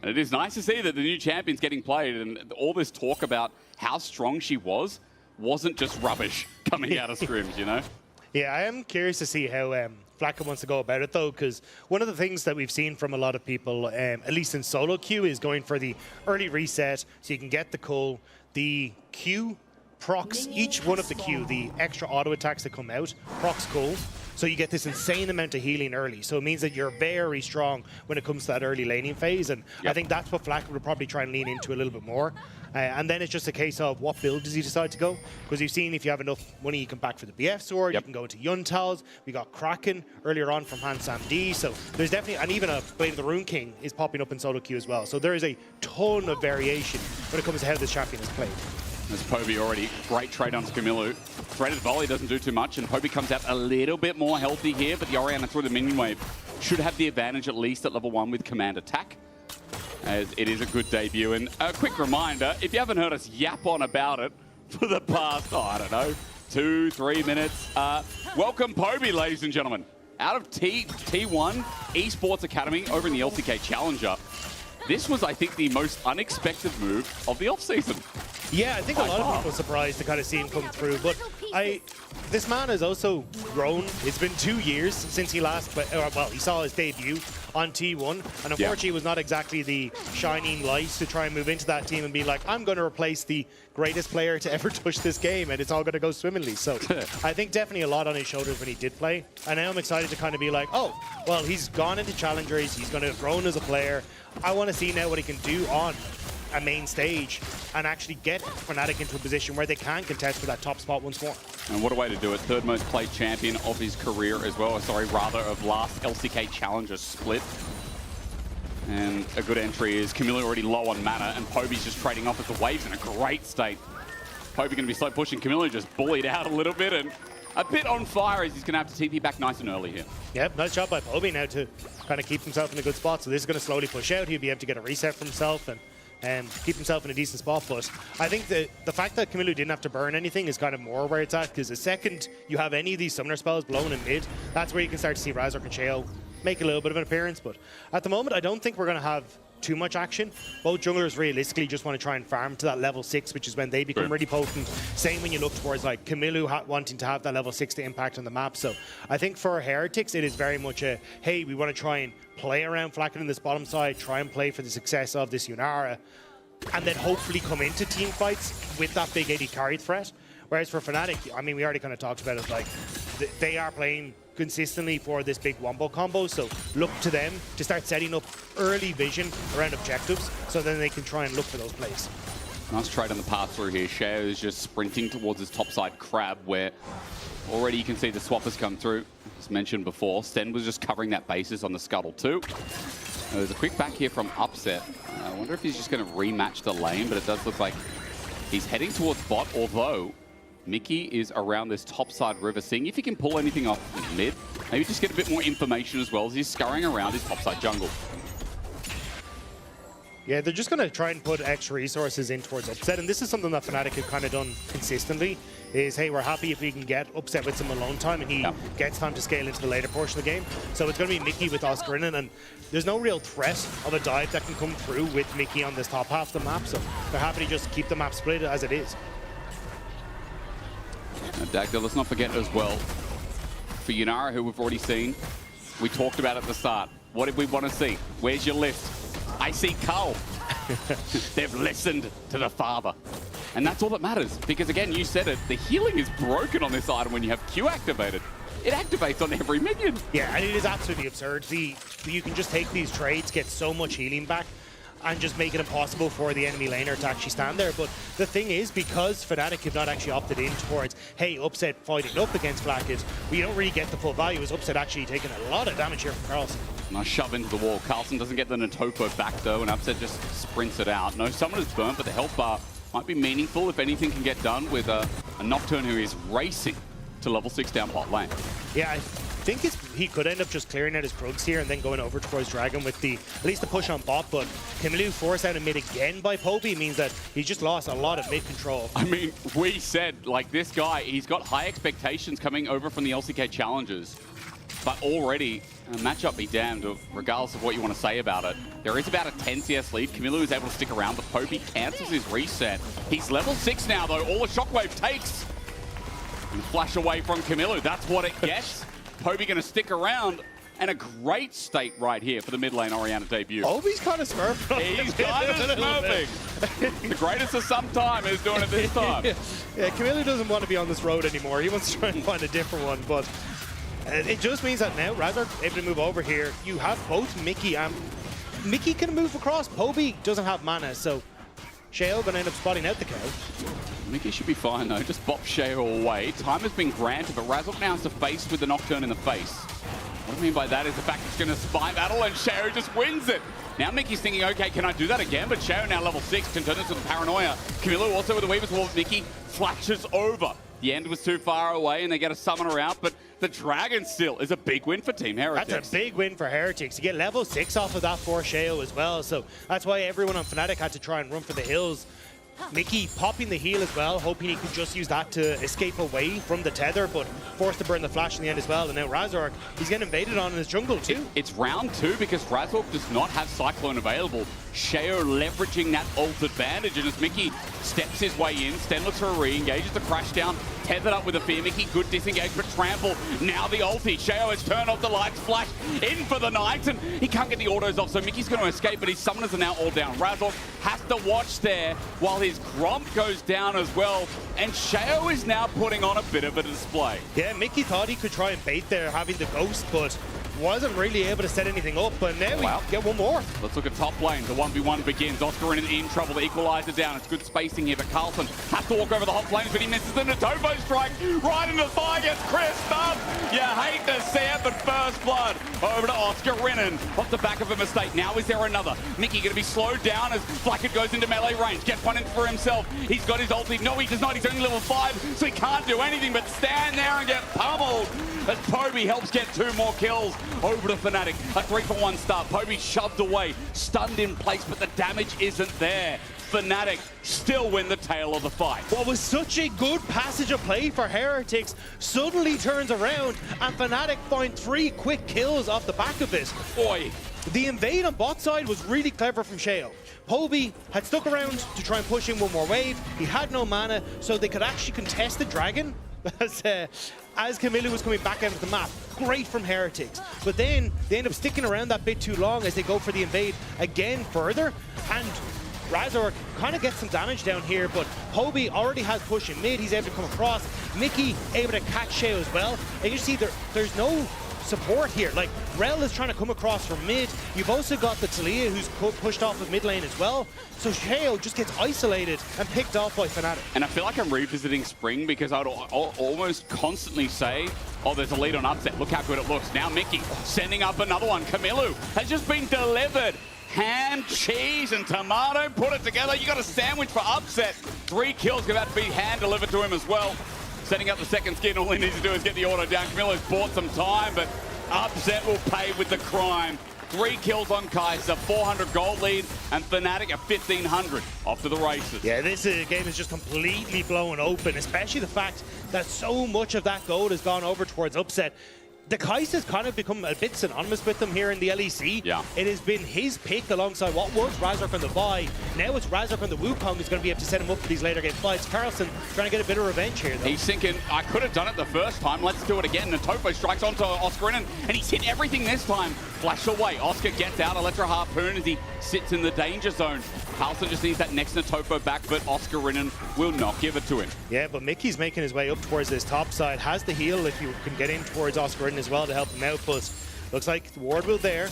And it is nice to see that the new champion's getting played, and all this talk about how strong she wasn't just rubbish coming out of scrims, you know? Yeah, I am curious to see how Flacco wants to go about it, though, because one of the things that we've seen from a lot of people, at least in solo queue, is going for the early reset so you can get the cull. The Q procs each one of the Q, the extra auto attacks that come out, procs cull. So you get this insane amount of healing early. So it means that you're very strong when it comes to that early laning phase. And I think that's what Flacco will probably try and lean into a little bit more. And then it's just a case of what build does he decide to go? Because you've seen if you have enough money, you can back for the BF sword, you can go into Yuntals. We got Kraken earlier on from Hansam D. So there's definitely, and even a Blade of the Rune King is popping up in solo queue as well. So there is a ton of variation when it comes to how this champion is played. There's Poby already. Great trade onto Camilo. Threaded volley doesn't do too much, and Poby comes out a little bit more healthy here, but the Orianna through the minion wave should have the advantage at least at level 1 with command attack, as it is a good debut. And a quick reminder, if you haven't heard us yap on about it for the past, I don't know, 2-3 minutes, welcome Poby, ladies and gentlemen. Out of T1 Esports Academy over in the LCK Challenger. This was, I think, the most unexpected move of the offseason. Yeah, I think a lot of people were surprised to kind of see him come through, but this man has also grown. It's been 2 years since he last, well, he saw his debut on T1, and unfortunately it was not exactly the shining light to try and move into that team and be like, I'm going to replace the greatest player to ever touch this game, and it's all going to go swimmingly. So I think definitely a lot on his shoulders when he did play, and now I'm excited to kind of be like, oh, well, he's gone into challengers, he's going to have grown as a player. I want to see now what he can do on a main stage and actually get Fnatic into a position where they can contest for that top spot once more. And what a way to do it. Third most played champion of his career as well. Sorry, rather of last LCK Challenger split. And a good entry is Camilla already low on mana, and Poby's just trading off as the wave's in a great state. Poby going to be slow pushing. Camilla just bullied out a little bit and a bit on fire as he's going to have to TP back nice and early here. Yep, nice job by Poby now to kind of keep himself in a good spot. So this is going to slowly push out. He'll be able to get a reset for himself and keep himself in a decent spot. But I think the fact that Camilo didn't have to burn anything is kind of more where it's at, because the second you have any of these summoner spells blown in mid, that's where you can start to see Razork and Sheo make a little bit of an appearance. But at the moment, I don't think we're going to have too much action. Both junglers realistically just want to try and farm to that level 6, which is when they become really potent. Same when you look towards like Camilo wanting to have that level 6 to impact on the map. So I think for Heretics, it is very much a, hey, we want to try and play around Flacken in this bottom side, try and play for the success of this Yunara, and then hopefully come into team fights with that big AD carry threat. Whereas for Fnatic, I mean, we already kind of talked about it, like they are playing consistently for this big wombo combo, so look to them to start setting up early vision around objectives so then they can try and look for those plays. Nice trade on the pass through here. Sheo is just sprinting towards his topside crab, where already you can see the swappers come through. As mentioned before, Sten was just covering that basis on the scuttle too. There's a quick back here from Upset. I wonder if he's just going to rematch the lane, but it does look like he's heading towards bot, although Mickey is around this topside river, seeing if he can pull anything off in mid. Maybe just get a bit more information as well as he's scurrying around his topside jungle. Yeah, they're just going to try and put extra resources in towards Upset, and this is something that Fnatic have kind of done consistently, is, hey, we're happy if we can get Upset with some alone time, and he gets time to scale into the later portion of the game. So it's going to be Mickey with Oscarinen, and there's no real threat of a dive that can come through with Mickey on this top half of the map, so they're happy to just keep the map split as it is. Dagda, let's not forget as well, for Yunara, who we've already seen, we talked about at the start. What did we want to see? Where's your list? I see Carl. They've listened to the father. And that's all that matters, because again, you said it, the healing is broken on this item when you have Q activated. It activates on every minion. Yeah, and it is absolutely absurd. You can just take these trades, get so much healing back, and just make it impossible for the enemy laner to actually stand there. But the thing is, because Fnatic have not actually opted in towards, hey, Upset fighting up against Flackett, we don't really get the full value, as Upset actually taking a lot of damage here from Carlson. Nice shove into the wall. Carlson doesn't get the Notoko back though, and Upset just sprints it out. No Summoner's burnt, but the health bar might be meaningful if anything can get done with a Nocturne who is racing to level 6 down bot lane. Yeah, I think he could end up just clearing out his Krugs here and then going over towards Dragon with at least the push on bot, but Camilo forced out a mid again by Poby means that he just lost a lot of mid control. I mean, we said, like, this guy, he's got high expectations coming over from the LCK Challengers, but already, matchup be damned, regardless of what you want to say about it. There is about a 10 CS lead. Camilo is able to stick around, but Poby cancels his reset. He's level 6 now, though. All the Shockwave takes. And flash away from Camilo. That's what it gets. Poby going to stick around. And a great state right here for the mid lane Orianna debut. Poby's kind of smurfing. He's kind of smurfing. The greatest of some time is doing it this time. Yeah, Camilo doesn't want to be on this road anymore. He wants to try and find a different one, but it just means that now Razork able to move over here. You have both Mickey and Mickey can move across. Poby doesn't have mana, so Sheo gonna end up spotting out the cow. Mickey should be fine though, just bop Sheo away. Time has been granted, but Razork now has to face with the Nocturne in the face. What I mean by that is the fact it's gonna spy battle and Sheo just wins it. Now Mickey's thinking, okay, can I do that again? But Sheo now level 6, can turn this into paranoia. Camilo also with the Weaver's Wall, Mickey flashes over. The end was too far away and they get a summoner out, but the Dragon still is a big win for Team Heretics. That's a big win for Heretics. You get level 6 off of that for Sheo as well, so that's why everyone on Fnatic had to try and run for the hills. Mickey popping the heal as well, hoping he could just use that to escape away from the tether, but forced to burn the flash in the end as well. And now Razork, he's getting invaded on in his jungle too. It's round 2 because Razork does not have Cyclone available. Sheo leveraging that ult advantage, and as Mickey steps his way in, Sten looks for a re-engages the crash down, tethered up with a Fear Mickey, good disengagement, trample, now the ulti. Sheo has turned off the lights, flash in for the Knight, and he can't get the autos off, so Mickey's going to escape, but his summoners are now all down. Razork has to watch there while his Gromp goes down as well, and Sheo is now putting on a bit of a display. Yeah, Mickey thought he could try and bait there, having the Ghost, but wasn't really able to set anything up, but now we get one more. Let's look at top lane. The 1v1 begins. Oscar in trouble. The equalizer down. It's good spacing here, but Carlson has to walk over the hot flames, but he misses the Natopo strike right in the thigh. Gets crisped up. You hate to see it, but first blood over to Oscar Rinnan off the back of a mistake. Now is there another? Mickey going to be slowed down as Flackett goes into melee range. Gets one in for himself. He's got his ulti. No, he does not. He's only level 5, so he can't do anything but stand there and get pummeled as Poby helps get 2 more kills over to Fnatic. A 3-for-1 start. Poby shoved away, stunned in place, but the damage isn't there. Fnatic still win the tail of the fight. What was such a good passage of play for Heretics suddenly turns around, and Fnatic find 3 quick kills off the back of it. Boy. The invade on bot side was really clever from Sheo. Poby had stuck around to try and push in one more wave. He had no mana, so they could actually contest the dragon as Camilla was coming back out of the map. Great from Heretics. But then they end up sticking around that bit too long as they go for the invade again further. And Razork kind of gets some damage down here, but Poby already has push in mid. He's able to come across. Mickey able to catch Sheo as well. And you see there's no support here. Like, Rel is trying to come across from mid. You've also got the Talia who's pushed off of mid lane as well. So Sheo just gets isolated and picked off by Fnatic. And I feel like I'm revisiting Spring because I'd almost constantly say, oh, there's a lead on Upset. Look how good it looks. Now Mickey sending up another one. Camilo has just been delivered. Ham, cheese, and tomato. Put it together. You got a sandwich for Upset. 3 kills about to be hand delivered to him as well. Setting up the second skin, all he needs to do is get the auto down. Camilo's bought some time, but Upset will pay with the crime. 3 kills on Kaiser, 400 gold lead, and Fnatic at 1,500 off to the races. Yeah, this game is just completely blown open, especially the fact that so much of that gold has gone over towards Upset. The Kaiser's kind of become a bit synonymous with them here in the LEC. Yeah. It has been his pick alongside what was Razork on the Vi. Now it's Razork on the Wukong who's going to be able to set him up for these later game fights. Carlson trying to get a bit of revenge here, though. He's thinking, I could have done it the first time. Let's do it again. The Topo strikes onto Oscar Rinnan, and he's hit everything this time. Flash away. Oscar gets out. Electro Harpoon as he sits in the danger zone. Carlson just needs that next Natopo back, but Oscar Rinnan will not give it to him. Yeah, but Mickey's making his way up towards this top side. Has the heal if you can get in towards Oscar Rinnan as well to help him out, but looks like the ward will there.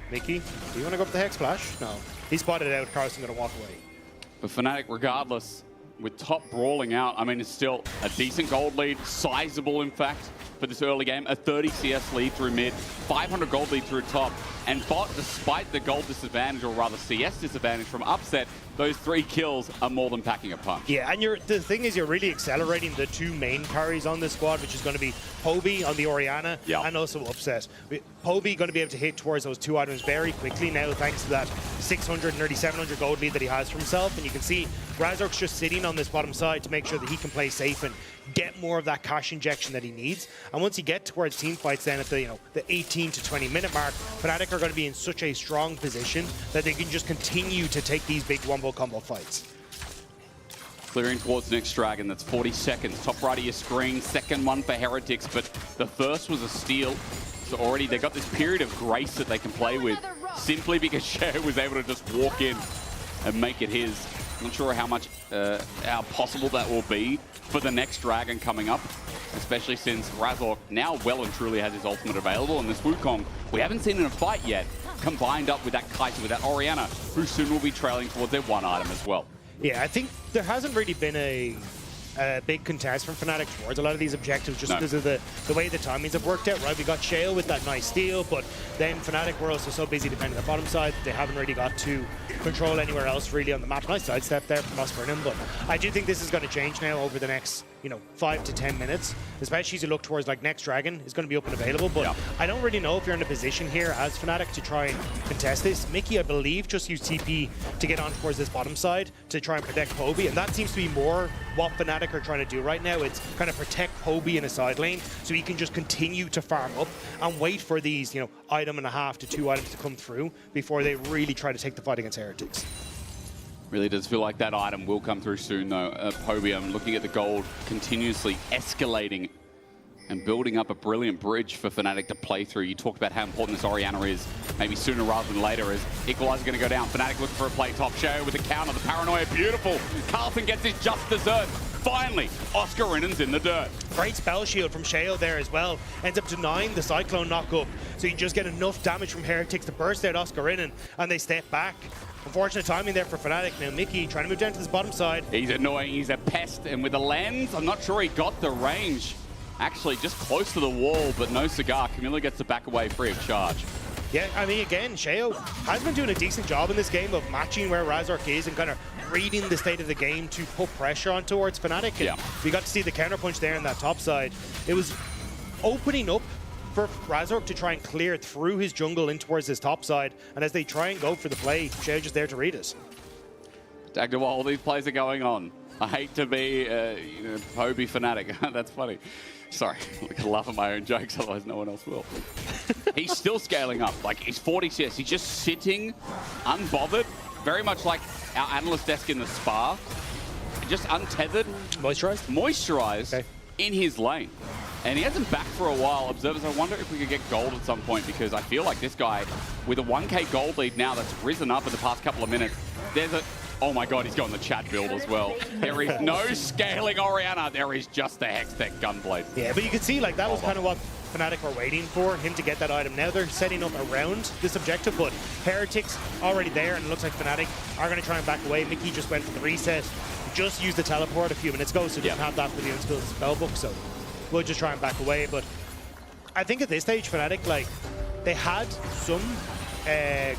Mickey, do you want to go up the Hex Flash? No. He spotted it out. Carlson going to walk away. But Fnatic, regardless, with top brawling out, I mean, it's still a decent gold lead, sizable in fact, for this early game. A 30 CS lead through mid, 500 gold lead through top. And bot, despite the gold disadvantage, or rather CS disadvantage from Upset, those 3 kills are more than packing a punch. Yeah, and the thing is, you're really accelerating the 2 main carries on this squad, which is going to be Poby on the Orianna and also Upset. Poby going to be able to hit towards those 2 items very quickly now, thanks to that 600, nearly 700 gold lead that he has for himself. And you can see Razork's just sitting on this bottom side to make sure that he can play safe and get more of that cash injection that he needs. And once you get towards team fights, then at the the 18 to 20 minute mark, Fnatic are going to be in such a strong position that they can just continue to take these big wombo combo fights. Clearing towards the next dragon, that's 40 seconds. Top right of your screen, second one for Heretics, but the first was a steal. So already they got this period of grace that they can play with, simply because Sheo was able to just walk in and make it his. Not sure how possible that will be for the next dragon coming up, especially since Razork now well and truly has his ultimate available, and this Wukong we haven't seen in a fight yet, combined up with that Kaiser, with that Orianna, who soon will be trailing towards their 1 item as well. Yeah, I think there hasn't really been a big contest from Fnatic towards a lot of these objectives just because of the way the timings have worked out, right? We got Shale with that nice steal, but then Fnatic were also so busy defending the bottom side, they haven't really got to control anywhere else really on the map. Nice sidestep there from Oscar Rinnan, but I do think this is going to change now over the next 5 to 10 minutes, especially as you look towards like next Dragon is going to be up and available. But I don't really know if you're in a position here as Fnatic to try and contest this. Mickey, I believe, just used TP to get on towards this bottom side to try and protect Poby, and that seems to be more what Fnatic are trying to do right now. It's kind of protect Poby in a side lane so he can just continue to farm up and wait for these, item and a half to 2 items to come through before they really try to take the fight against Heretics. Really does feel like that item will come through soon, though. Poby, I'm looking at the gold continuously escalating and building up a brilliant bridge for Fnatic to play through. You talked about how important this Orianna is, maybe sooner rather than later, as Equalizer going to go down. Fnatic looking for a play top. Sheo with the counter, the paranoia, beautiful. Carlson gets his just dessert. Finally, Oscarinen's in the dirt. Great spell shield from Sheo there as well. Ends up denying the Cyclone knock-up, so you just get enough damage from Heretics to burst out Oscarinen, and they step back. Unfortunate timing there for Fnatic. Now Mickey trying to move down to this bottom side. He's annoying, he's a pest, and with the lens, I'm not sure he got the range. Actually, just close to the wall, but no cigar. Camilla gets to back away free of charge. Yeah, I mean, again, Sheo has been doing a decent job in this game of matching where Razork is and kind of reading the state of the game to put pressure on towards Fnatic. And we got to see the counterpunch there on that top side. It was opening up for Razork to try and clear through his jungle in towards his top side, and as they try and go for the play, Sheo just there to read it. Dagda, while all these plays are going on, I hate to be, Poby Fnatic. That's funny. Sorry, I can laugh at my own jokes, otherwise no one else will. He's still scaling up. Like, he's 40 CS. He's just sitting, unbothered, very much like our analyst desk in the spa. Just untethered. Moisturized? Moisturized in his lane. And he hasn't back for a while. Observers, I wonder if we could get gold at some point, because I feel like this guy, with a 1k gold lead now that's risen up in the past couple of minutes, there's a... Oh my god, he's got the chat build as well. There is no scaling Orianna. There is just the Hextech Gunblade. Yeah, but you can see, like, that was kind of what Fnatic were waiting for, him to get that item. Now they're setting up around this objective, but Heretics already there, and it looks like Fnatic are going to try and back away. Mickey just went for the reset. Just used the teleport a few minutes ago, so didn't have that for the unskilled spellbook, so we'll just try and back away. But I think at this stage, Fnatic, like, they had some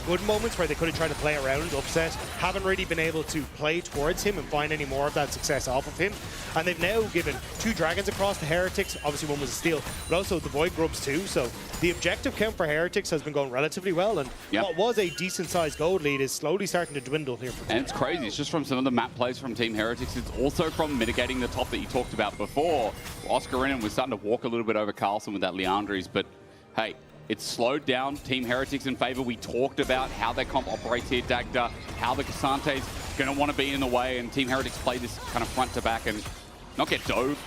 good moments where they could have tried to play around upset, haven't really been able to play towards him and find any more of that success off of him. And they've now given 2 dragons across to Heretics. Obviously one was a steal, but also the Void Grubs too. So the objective count for Heretics has been going relatively well, and what was a decent sized gold lead is slowly starting to dwindle here. And it's crazy. It's just from some of the map plays from Team Heretics. It's also from mitigating the top that you talked about before. Oscarinen was starting to walk a little bit over Carlson with that Leandries, but hey, it's slowed down Team Heretics in favor. We talked about how their comp operates here, Dagda, how the Casante's going to want to be in the way, and Team Heretics play this kind of front to back and not get dove.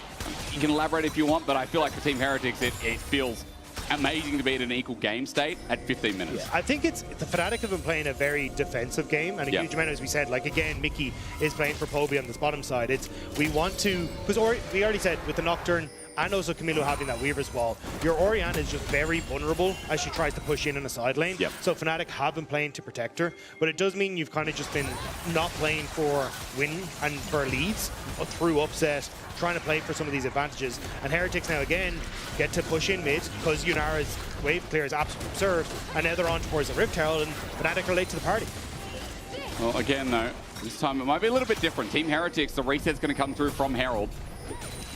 You can elaborate if you want, but I feel like for Team Heretics, it feels amazing to be at an equal game state at 15 minutes. Yeah, I think it's the Fnatic have been playing a very defensive game, and a huge amount, as we said. Like, again, Mickey is playing for Poby on this bottom side. It's we want to, because we already said with the Nocturne and also Camilo having that Weaver's Wall, your Orianna is just very vulnerable as she tries to push in a side lane. So Fnatic have been playing to protect her, but it does mean you've kind of just been not playing for win and for leads, but through upset, trying to play for some of these advantages. And Heretics now again get to push in mid because Yunara's wave clear is absolutely absurd, and now they're on towards the Rift Herald, and Fnatic are late to the party. Well, again though, this time it might be a little bit different. Team Heretics, the reset's going to come through from Herald.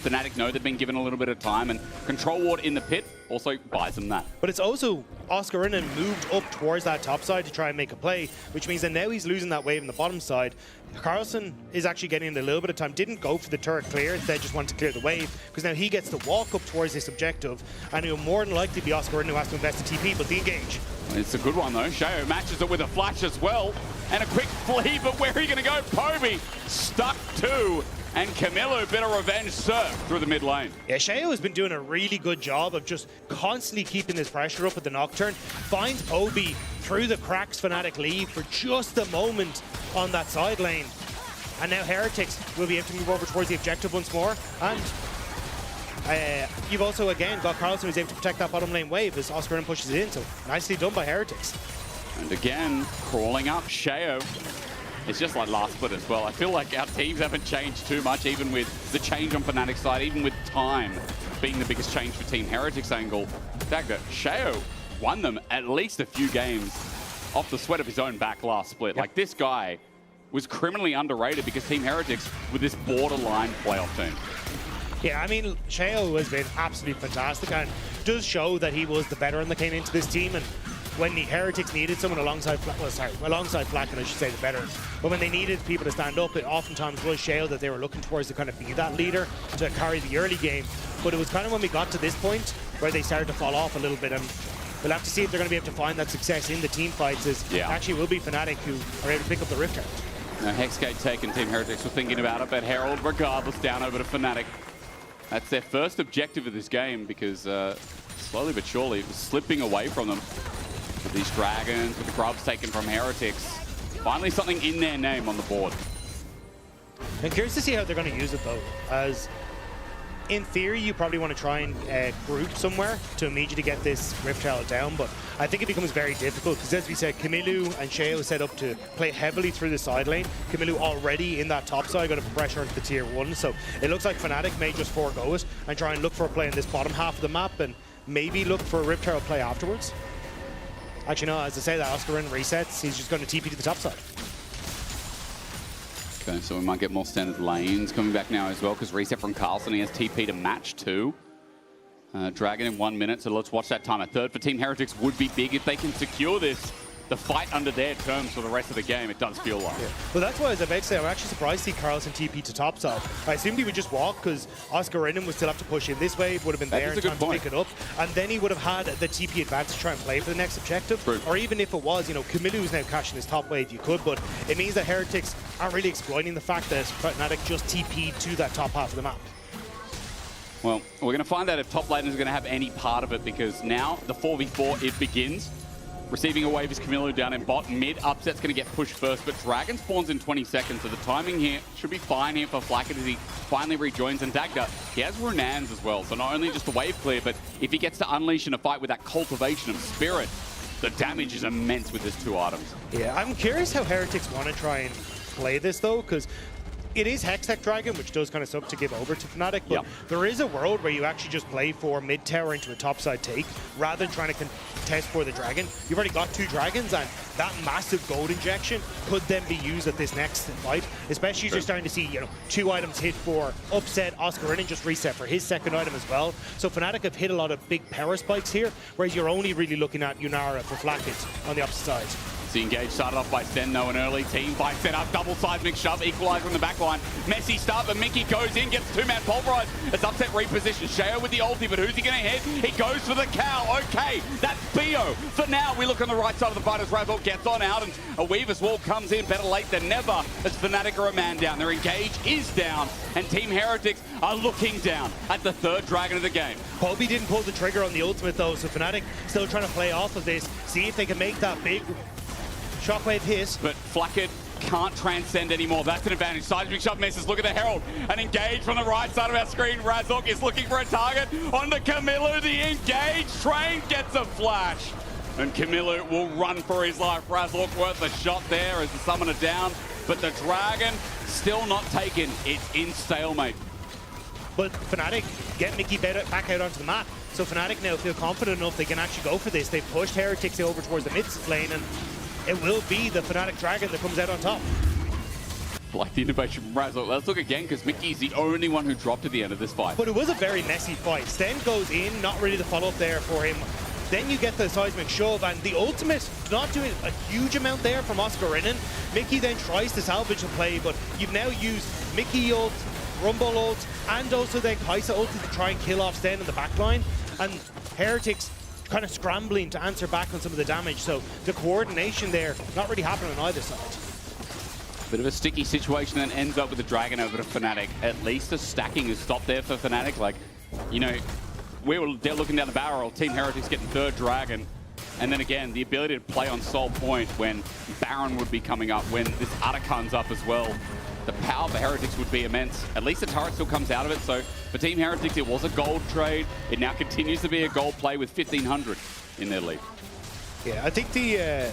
Fnatic know they've been given a little bit of time, and Control Ward in the pit also buys them that. But it's also Oscarinen moved up towards that top side to try and make a play, which means that now he's losing that wave in the bottom side. Carlson is actually getting a little bit of time, didn't go for the turret clear, instead just wanted to clear the wave, because now he gets to walk up towards this objective, and it'll more than likely be Oscarinen who has to invest the TP, but the engage. It's a good one though. Sheo matches it with a flash as well, and a quick flee, but where are you going to go? Poby stuck too. And Camilo, bit of revenge surf through the mid lane. Yeah, Sheo has been doing a really good job of just constantly keeping this pressure up at the Nocturne. Finds Poby through the cracks Fnatic leave for just a moment on that side lane. And now Heretics will be able to move over towards the objective once more. And you've also, again, got Carlson who's able to protect that bottom lane wave as Oscarinen pushes it in. So nicely done by Heretics. And again, crawling up, Sheo. It's just like last split as well. I feel like our teams haven't changed too much, even with the change on Fnatic's side, even with time being the biggest change for Team Heretics angle. Dagda, Sheo won them at least a few games off the sweat of his own back last split. Like, this guy was criminally underrated because Team Heretics were this borderline playoff team. Yeah, I mean, Sheo has been absolutely fantastic and does show that he was the veteran that came into this team. And when the Heretics needed someone alongside Flacken, I should say, the veteran. But when they needed people to stand up, it oftentimes was Shale that they were looking towards to kind of be that leader, to carry the early game. But it was kind of when we got to this point where they started to fall off a little bit, and we'll have to see if they're going to be able to find that success in the team fights, as actually it will be Fnatic who are able to pick up the Rift Herald. Now, Hexgate taken, Team Heretics were thinking about it, but Herald, regardless, down over to Fnatic. That's their first objective of this game, because slowly but surely it was slipping away from them. With these dragons, with the grubs taken from Heretics. Finally something in their name on the board. I'm curious to see how they're going to use it though, as in theory you probably want to try and group somewhere to immediately get this Rift Herald down, but I think it becomes very difficult because, as we said, Kamilu and Sheo set up to play heavily through the side lane. Kamilu already in that top side, going to put pressure into the tier 1, so it looks like Fnatic may just forego it and try and look for a play in this bottom half of the map and maybe look for a Rift Herald play afterwards. Actually, no, as I say that, Oscarin resets. He's just going to TP to the top side. Okay, so we might get more standard lanes coming back now as well, because reset from Carlson. He has TP to match too. Dragon in 1 minute, so let's watch that time. A third for Team Heretics would be big if they can secure this. The fight under their terms for the rest of the game, it does feel like. Yeah. Well, that's why, as I about to say, I'm actually surprised to see Carlson TP to top side. I assumed he would just walk because Oscar Renan would still have to push in this wave, would have been there in time to pick it up, and then he would have had the TP advantage to try and play for the next objective. True. Or even if it was, you know, Kamilu's now cashing his top wave, you could, but it means that Heretics aren't really exploiting the fact that Fnatic just TP'd to that top half of the map. Well, we're going to find out if top laners are going to have any part of it, because now the 4v4, it begins. Receiving a wave is Camilo down in bot. Mid upset's going to get pushed first, but Dragon spawns in 20 seconds, so the timing here should be fine here for Flacket as he finally rejoins. And Dagda, he has Runans as well, so not only just the wave clear, but if he gets to unleash in a fight with that cultivation of spirit, the damage is immense with his 2 items. Yeah, I'm curious how Heretics want to try and play this though, because it is Hextech Dragon, which does kind of suck to give over to Fnatic, but there is a world where you actually just play for mid tower into a topside take, rather than trying to contest for the dragon. You've already got 2 dragons, and that massive gold injection could then be used at this next fight, especially as you're starting to see, you know, 2 items hit for upset. Oscar Renan just reset for his 2nd item as well. So Fnatic have hit a lot of big power spikes here, whereas you're only really looking at Yunara for Flacket on the opposite side. The engage started off by Sten, though, an early team fight set up. Double seismic shove, equalizer in the back line. Messy start, but Mickey goes in, gets 2-man pulverize. It's upset reposition. Sheo with the ulti, but who's he going to hit? He goes for the cow. Okay, that's Bio. For now, we look on the right side of the fight as Razor gets on out, and a Weaver's Wall comes in better late than never as Fnatic are a man down. Their engage is down, and Team Heretics are looking down at the 3rd dragon of the game. Poby didn't pull the trigger on the ultimate, though, so Fnatic still trying to play off of this, see if they can make that big shockwave hit. But Flacket can't transcend anymore. That's an advantage. Seismic shove misses. Look at the Herald. And engage from the right side of our screen. Razok is looking for a target on the Camilo. The engage train gets a flash. And Camilo will run for his life. Razok worth a shot there as the summoner down. But the dragon still not taken. It's in stalemate. But Fnatic get Mickey back out onto the map. So Fnatic now feel confident enough they can actually go for this. They've pushed Heretics over towards the mid lane, and it will be the Fnatic Dragon that comes out on top. Like the innovation from Razok. Let's look again, because Mickey's the only one who dropped at the end of this fight. But it was a very messy fight. Sten goes in, not really the follow-up there for him. Then you get the seismic shove, and the ultimate not doing a huge amount there from Oscar Renan. Mickey then tries to salvage the play, but you've now used Mickey ult, Rumble ult, and also then Kaisa ult to try and kill off Sten in the back line. And Heretics kind of scrambling to answer back on some of the damage, so the coordination there not really happening on either side. Bit of a sticky situation and ends up with the dragon over to Fnatic. At least the stacking is stopped there for Fnatic. Like, you know, they're looking down the barrel, Team Heretics getting 3rd dragon, and then again the ability to play on Soul Point when Baron would be coming up, when this Arakan's up as well. The power for Heretics would be immense. At least the turret still comes out of it, so for Team Heretics it was a gold trade. It now continues to be a gold play with 1,500 in their lead. Yeah, I think the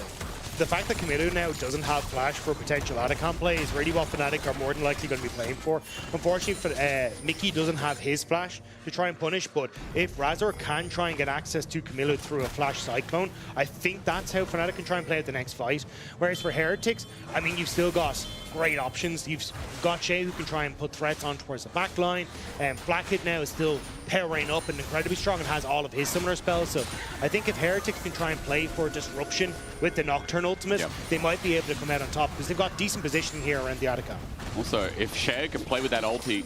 the fact that Camilo now doesn't have flash for potential Atacon play is really what Fnatic are more than likely going to be playing for. Unfortunately, Mickey doesn't have his flash to try and punish, but if Razor can try and get access to Camilo through a flash Cyclone, I think that's how Fnatic can try and play at the next fight. Whereas for Heretics, I mean, you've still got great options. You've got Shay who can try and put threats on towards the back line, and Blackhead now is still powering up and incredibly strong and has all of his summoner spells. So I think if Heretics can try and play for disruption with the Nocturne ultimate, they might be able to come out on top because they've got decent positioning here around the Atacon. Also, if Shay can play with that ulti,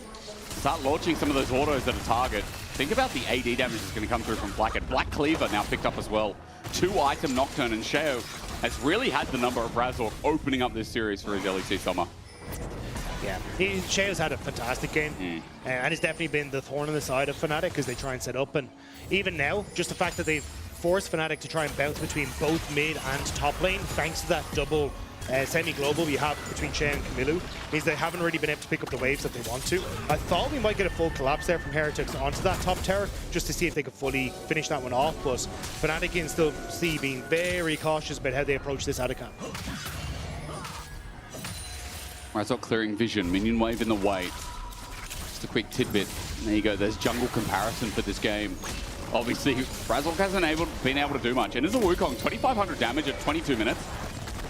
start launching some of those autos at a target, think about the AD damage that's going to come through from Blackhead. Black Cleaver now picked up as well. 2-item Nocturne, and Shay has really had the number of Razor opening up this series for his LEC summer. Yeah, Shayo's had a fantastic game, and it's definitely been the thorn on the side of Fnatic as they try and set up. And even now, just the fact that they've forced Fnatic to try and bounce between both mid and top lane, thanks to that double semi-global we have between Shay and Camilo, means they haven't really been able to pick up the waves that they want to. I thought we might get a full collapse there from Heretics onto that top tower, just to see if they could fully finish that one off, but Fnatic can still see being very cautious about how they approach this Atacon. Razor clearing vision, minion wave in the way. Just a quick tidbit. There you go, there's jungle comparison for this game. Obviously, Razor hasn't been able to do much. And as a Wukong, 2,500 damage at 22 minutes.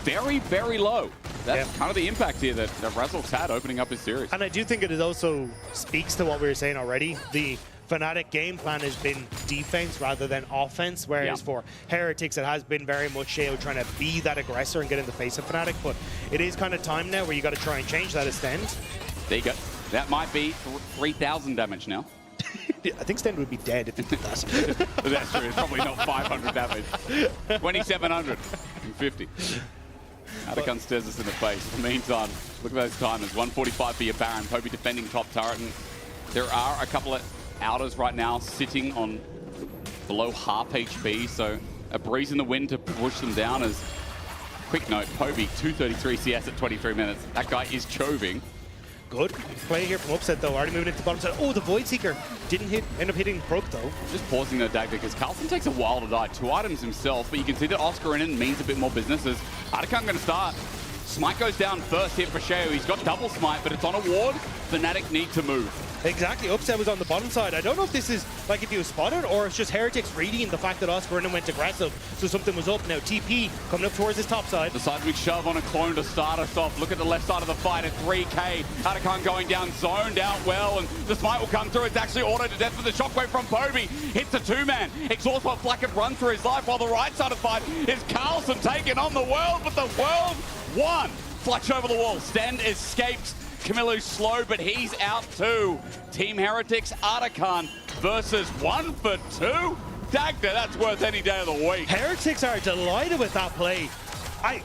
Very, very low. That's kind of the impact here that Razor's had opening up his series. And I do think it also speaks to what we were saying already. The Fnatic game plan has been defense rather than offense, whereas for Heretics it has been very much Shayo trying to be that aggressor and get in the face of Fnatic, but it is kind of time now where you got to try and change that as Stend. There you go. That might be 3,000 damage now. I think Stend would be dead if he did that. That's true. It's probably not 500 damage. 2,750. Atacon stares us in the face. In the meantime, look at those timers. 145 for your Baron. Poby defending top turret. And there are a couple of outers right now sitting on below half HP, so a breeze in the wind to push them down. As quick note, Poby 233 CS at 23 minutes. That guy is choving. Good play here from Upset though, already moving into the bottom side. Oh, the Void Seeker didn't hit, end up hitting Brook though. Just pausing there, Dagda, because Carlson takes a while to die. 2 items himself, but you can see that Oscar in means a bit more business as Atacon going to start. Smite goes down first here for Shayo. He's got double smite, but it's on a ward. Fnatic need to move. Exactly, Upset was on the bottom side. I don't know if this is like if he was spotted or it's just Heretics reading the fact that Oscar went aggressive, so something was up. Now TP coming up towards his top side. The seismic shove on a clone to start us off. Look at the left side of the fight at 3k. Atacon going down, zoned out well, and the smite will come through. It's actually auto to death with the shockwave from Poby. Hits a 2-man. Exhaust while Blackhead run through his life, while the right side of the fight is Carlson taking on the world, but the world won. Fletch over the wall. Stend escapes. Camilo's slow, but he's out too. Team Heretics, Atacon versus 1 for 2. Dagda, that's worth any day of the week. Heretics are delighted with that play. I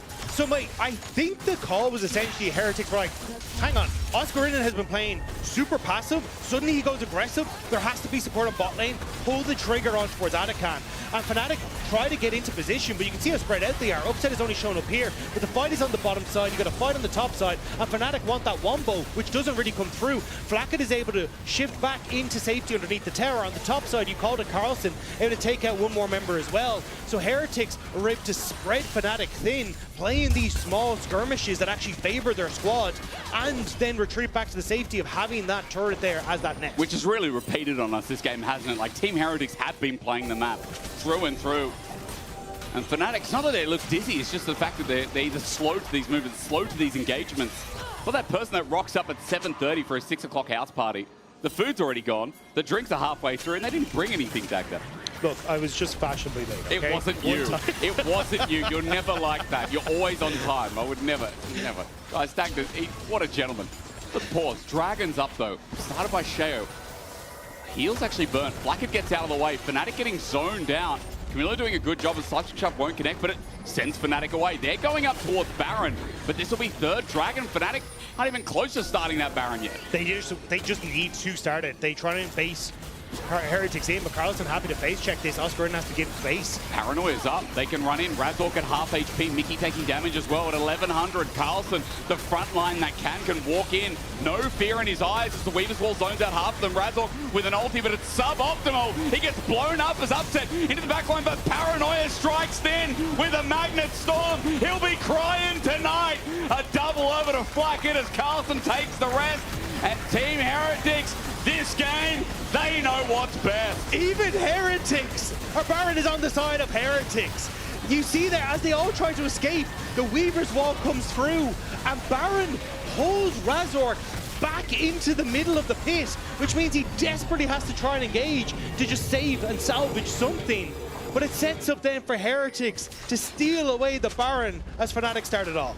think the call was essentially Heretics were like, hang on, Oscarina has been playing super passive, suddenly he goes aggressive, there has to be support on bot lane, pull the trigger on towards Atacon. And Fnatic try to get into position, but you can see how spread out they are. Upset is only shown up here, but the fight is on the bottom side, you got a fight on the top side, and Fnatic want that wombo, which doesn't really come through. Blackhead is able to shift back into safety underneath the tower. On the top side, you called it Carlson, able to take out one more member as well. So Heretics are able to spread Fnatic thin, playing these small skirmishes that actually favor their squad, and then retreat back to the safety of having that turret there as that next. Which is really repeated on us this game, hasn't it? Like, Team Heretics have been playing the map through and through. And Fnatic, it's not that they look dizzy, it's just the fact that they're either slow to these movements, slow to these engagements. Well, that person that rocks up at 7:30 for a 6 o'clock house party, the food's already gone, the drinks are halfway through, and they didn't bring anything, Dagda. Look, I was just fashionably late, okay? It wasn't you. It wasn't you. You're never like that. You're always on time. I would never. Guys, Dagda, what a gentleman. Let's pause. Dragon's up, though. Started by Shayo. Heel's actually burnt. Blackhead gets out of the way. Fnatic getting zoned down. Camilo doing a good job, and Seismic Shove won't connect, but it sends Fnatic away. They're going up towards Baron, but this will be third Dragon. Fnatic not even close to starting that Baron yet. They just need to start it. They try and base Heretics in, but Carlson happy to face check this. Oscar has to give space. Paranoia's up. They can run in. Razork at half HP. Mickey taking damage as well at 1100. Carlson, the front line that can walk in. No fear in his eyes as the Weaver's Wall zones out half of them. Razork with an ulti, but it's suboptimal. He gets blown up as Upset into the back line, but Paranoia strikes then with a Magnet Storm. He'll be crying tonight. A double over to Flacket as Carlson takes the rest. And Team Heretics, this game, they know what's best. Even Heretics! Our Baron is on the side of Heretics. You see there, as they all try to escape, the Weaver's Wall comes through, and Baron pulls Razork back into the middle of the pit, which means he desperately has to try and engage to just save and salvage something. But it sets up then for Heretics to steal away the Baron as Fnatic started off.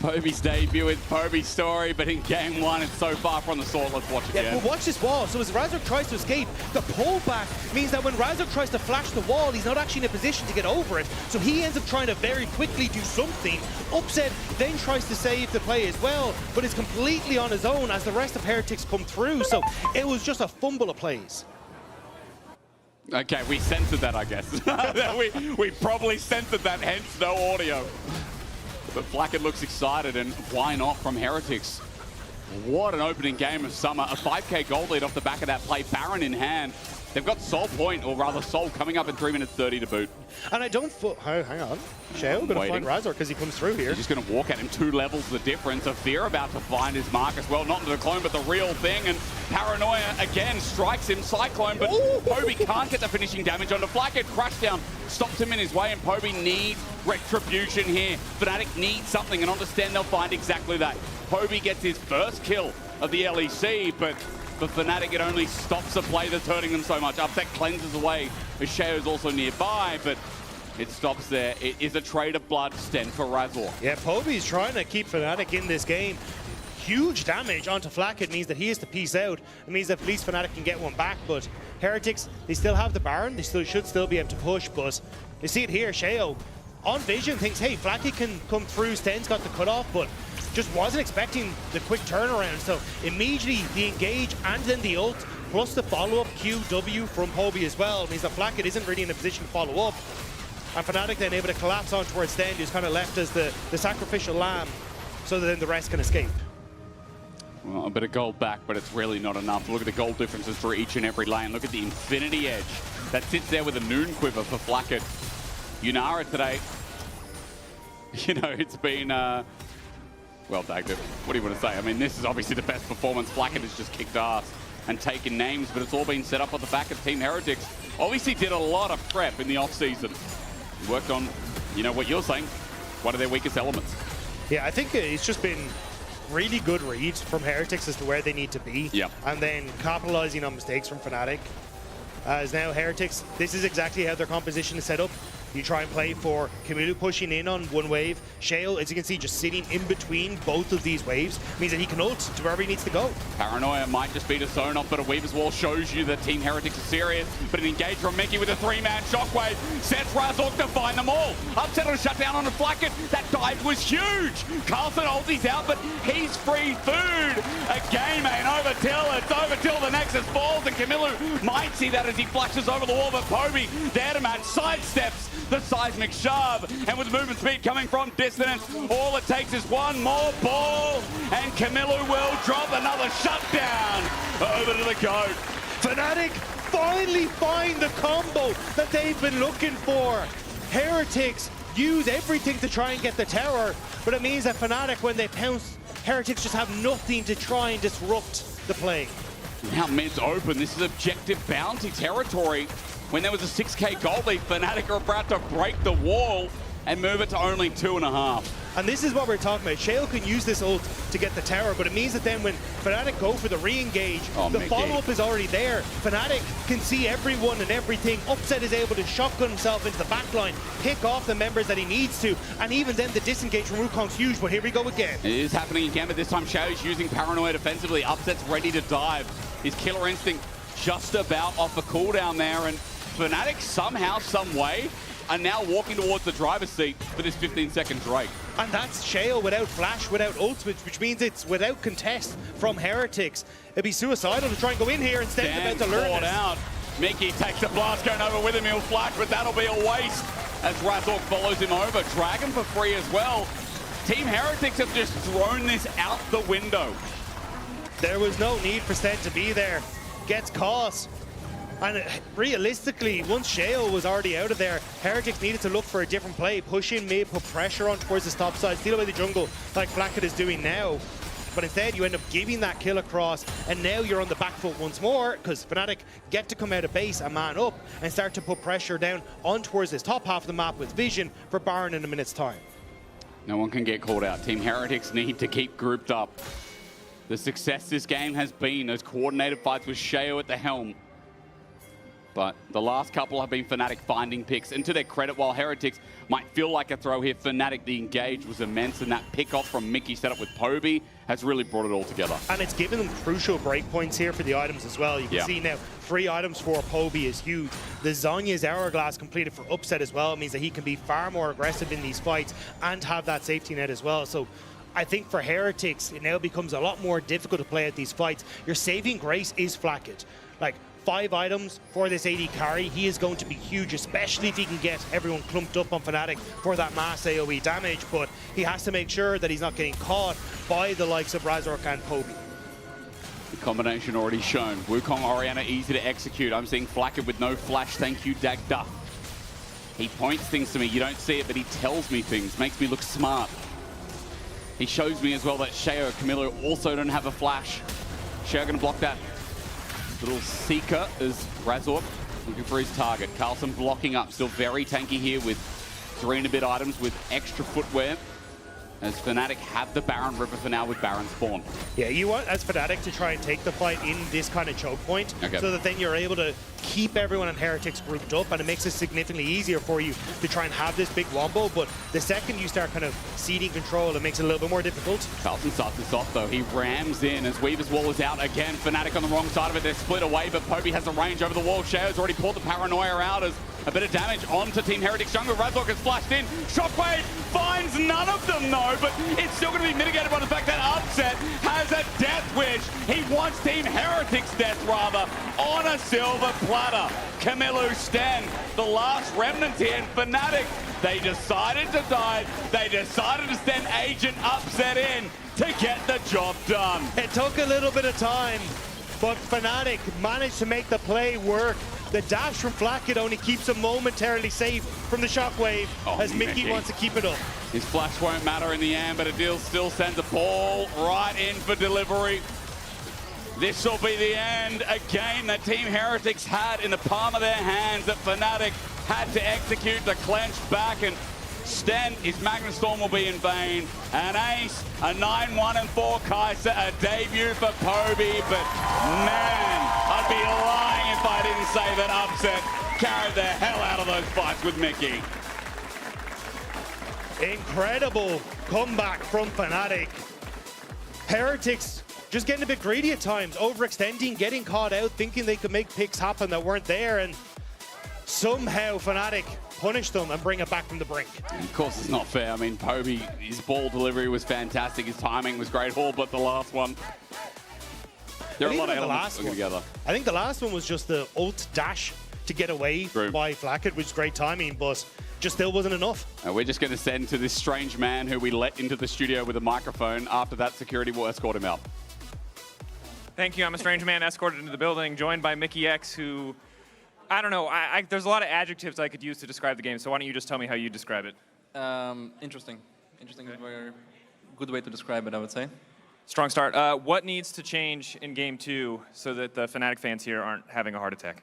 Poby's debut with Poby's story, but in game one, it's so far from the sword. Let's watch again. Yeah, but watch this wall. So as Razork tries to escape, the pullback means that when Razork tries to flash the wall, he's not actually in a position to get over it. So he ends up trying to very quickly do something. Upset then tries to save the play as well, but is completely on his own as the rest of Heretics come through. So it was just a fumble of plays. Okay, we censored that, I guess. we probably censored that, hence no audio. But Flacket looks excited, and why not from Heretics? What an opening game of Summer. A 5k gold lead off the back of that play, Baron in hand. They've got Soul Point, or rather Soul, coming up in 3 minutes 30 to boot. And I don't... hang on. Shao going to find Razork because he comes through here. He's just going to walk at him, 2 levels the difference. Fear about to find his mark as well. Not into the clone, but the real thing. And Paranoia again strikes him. Cyclone, but Poby can't get the finishing damage onto Flacket. Crashdown stops him in his way, and Poby needs retribution here. Fnatic needs something, and understand they'll find exactly that. Poby gets his first kill of the LEC, but for Fnatic, it only stops a play that's hurting them so much. Upset cleanses away. Shao's also nearby, but it stops there. It is a trade of blood stent for Razork. Yeah, Poby's trying to keep Fnatic in this game. Huge damage onto Flacket means that he has to peace out. It means that at least Fnatic can get one back, but Heretics, they still have the Baron. They should still be able to push, but you see it here. Shao on vision thinks, hey, Flacket can come through. Sten's got the cutoff, but just wasn't expecting the quick turnaround. So immediately the engage and then the ult, plus the follow-up QW from Poby as well, means that Flacket isn't really in a position to follow up. And Fnatic then able to collapse on towards Sten, who's kind of left as the sacrificial lamb, so that then the rest can escape. Well, a bit of gold back, but it's really not enough. Look at the gold differences through each and every lane. Look at the Infinity Edge that sits there with a Noon Quiver for Flacket. Yunara today, you know, it's been... well, Dagda, what do you want to say? I mean, this is obviously the best performance. Flacket has just kicked ass and taken names, but it's all been set up on the back of Team Heretics. Obviously did a lot of prep in the off-season. Worked on, you know what you're saying, one of their weakest elements. Yeah, I think it's just been really good reads from Heretics as to where they need to be. Yep. And then capitalizing on mistakes from Fnatic. As now Heretics, this is exactly how their composition is set up. You try and play for Camilo pushing in on one wave. Shale, as you can see, just sitting in between both of these waves, means that he can ult to wherever he needs to go. Paranoia might just beat a zone off, but a Weaver's Wall shows you that Team Heretics are serious. But an engage from Mickey with a 3-man shockwave sets Razork to find them all. Upset on a shutdown on a Flacket. That dive was huge. Carlson ulti's out, but he's free food. A game ain't over till it's over till the Nexus falls, and Camilo might see that as he flashes over the wall, but Poby there to match, sidesteps the seismic shove, and with movement speed coming from distance, all it takes is one more ball, and Camilo will drop another shutdown over to the GOAT. Fnatic finally find the combo that they've been looking for. Heretics use everything to try and get the tower, but it means that Fnatic, when they pounce, Heretics just have nothing to try and disrupt the play. Now mid's open. This is objective bounty territory. When there was a 6k gold lead, Fnatic are about to break the wall and move it to only 2.5. And this is what we're talking about. Shale can use this ult to get the tower, but it means that then when Fnatic go for the re-engage, the follow-up is already there. Fnatic can see everyone and everything. Upset is able to shotgun himself into the backline, pick off the members that he needs to, and even then the disengage from Wukong's huge, but here we go again. It is happening again, but this time Shao is using Paranoia defensively. Upset's ready to dive. His Killer Instinct just about off the cooldown there, and Fnatic somehow, some way, are now walking towards the driver's seat for this 15-second Drake. And that's Sheo without flash, without ultimate, which means it's without contest from Heretics. It'd be suicidal to try and go in here instead of about to learn this. Out. Mickey takes the blast going over with him. He'll flash, but that'll be a waste as Razork follows him over. Dragon for free as well. Team Heretics have just thrown this out the window. There was no need for Sten to be there. Gets caught. And realistically, once Sheo was already out of there, Heretics needed to look for a different play. Push in mid, put pressure on towards the top side, steal away the jungle like Blackhead is doing now. But instead, you end up giving that kill across, and now you're on the back foot once more, because Fnatic get to come out of base and man up and start to put pressure down on towards this top half of the map with vision for Baron in a minute's time. No one can get called out. Team Heretics need to keep grouped up. The success this game has been those coordinated fights with Sheo at the helm. But the last couple have been Fnatic finding picks. And to their credit, while Heretics might feel like a throw here, Fnatic, the engage was immense, and that pick-off from Mickey set up with Poby has really brought it all together. And it's given them crucial breakpoints here for the items as well. You can see now 3 items for Poby is huge. The Zhonya's Hourglass completed for Upset as well. It means that he can be far more aggressive in these fights and have that safety net as well. So I think for Heretics, it now becomes a lot more difficult to play at these fights. Your saving grace is Flacket. Like, 5 items for this AD carry. He is going to be huge, especially if he can get everyone clumped up on Fnatic for that mass AoE damage, but he has to make sure that he's not getting caught by the likes of Razork and Poby. The combination already shown. Wukong, Orianna, easy to execute. I'm seeing Flacket with no flash. Thank you, Dagda. He points things to me. You don't see it, but he tells me things. Makes me look smart. He shows me as well that Sheo and Camilo also don't have a flash. Sheo gonna block that. Little Seeker is Razork looking for his target. Carlson blocking up, still very tanky here with 3 and a bit items with extra footwear. As Fnatic have the Baron River for now with Baron spawn. Yeah, you want, as Fnatic, to try and take the fight in this kind of choke point, so that then you're able to keep everyone in Heretics grouped up, and it makes it significantly easier for you to try and have this big wombo. But the second you start kind of ceding control, it makes it a little bit more difficult. Carlson starts this off though. He rams in as Weaver's wall is out again. Fnatic on the wrong side of it. They're split away, but Poby has the range over the wall. Sheo's already pulled the paranoia out as a bit of damage onto Team Heretics jungle. Razork has flashed in. Shockwave finds none of them though, but it's still going to be mitigated by the fact that Upset has a death wish. He wants Team Heretics' death rather on a silver platter. Camilo Sten, the last remnant here in Fnatic. They decided to dive. They decided to send Agent Upset in to get the job done. It took a little bit of time, but Fnatic managed to make the play work. The dash from Flacket only keeps him momentarily safe from the shockwave as Mickey wants to keep it up. His flash won't matter in the end, but Adil still sends a ball right in for delivery. This will be the end. A game that Team Heretics had in the palm of their hands that Fnatic had to execute to clench back, and Sten, his Magnus Storm will be in vain. An ace, a 9-1-4 Kai'Sa, a debut for Poby, but man, I'd be lying if I didn't say that Upset carried the hell out of those fights with Mickey. Incredible comeback from Fnatic. Heretics just getting a bit greedy at times, overextending, getting caught out, thinking they could make picks happen that weren't there, and somehow Fnatic punish them and bring it back from the brink. And of course, it's not fair. I mean, Poby, his ball delivery was fantastic. His timing was great, all but the last one. There are a lot of elements together. I think the last one was just the ult dash to get away by Flacket, which is great timing, but just still wasn't enough. We're just going to send to this strange man who we let into the studio with a microphone. After that, security will escort him out. Thank you. I'm a strange man escorted into the building, joined by Mickey X, who, I don't know, there's a lot of adjectives I could use to describe the game, so why don't you just tell me how you describe it? Interesting. Interesting is a very good way to describe it, I would say. Strong start. What needs to change in Game 2 so that the Fnatic fans here aren't having a heart attack?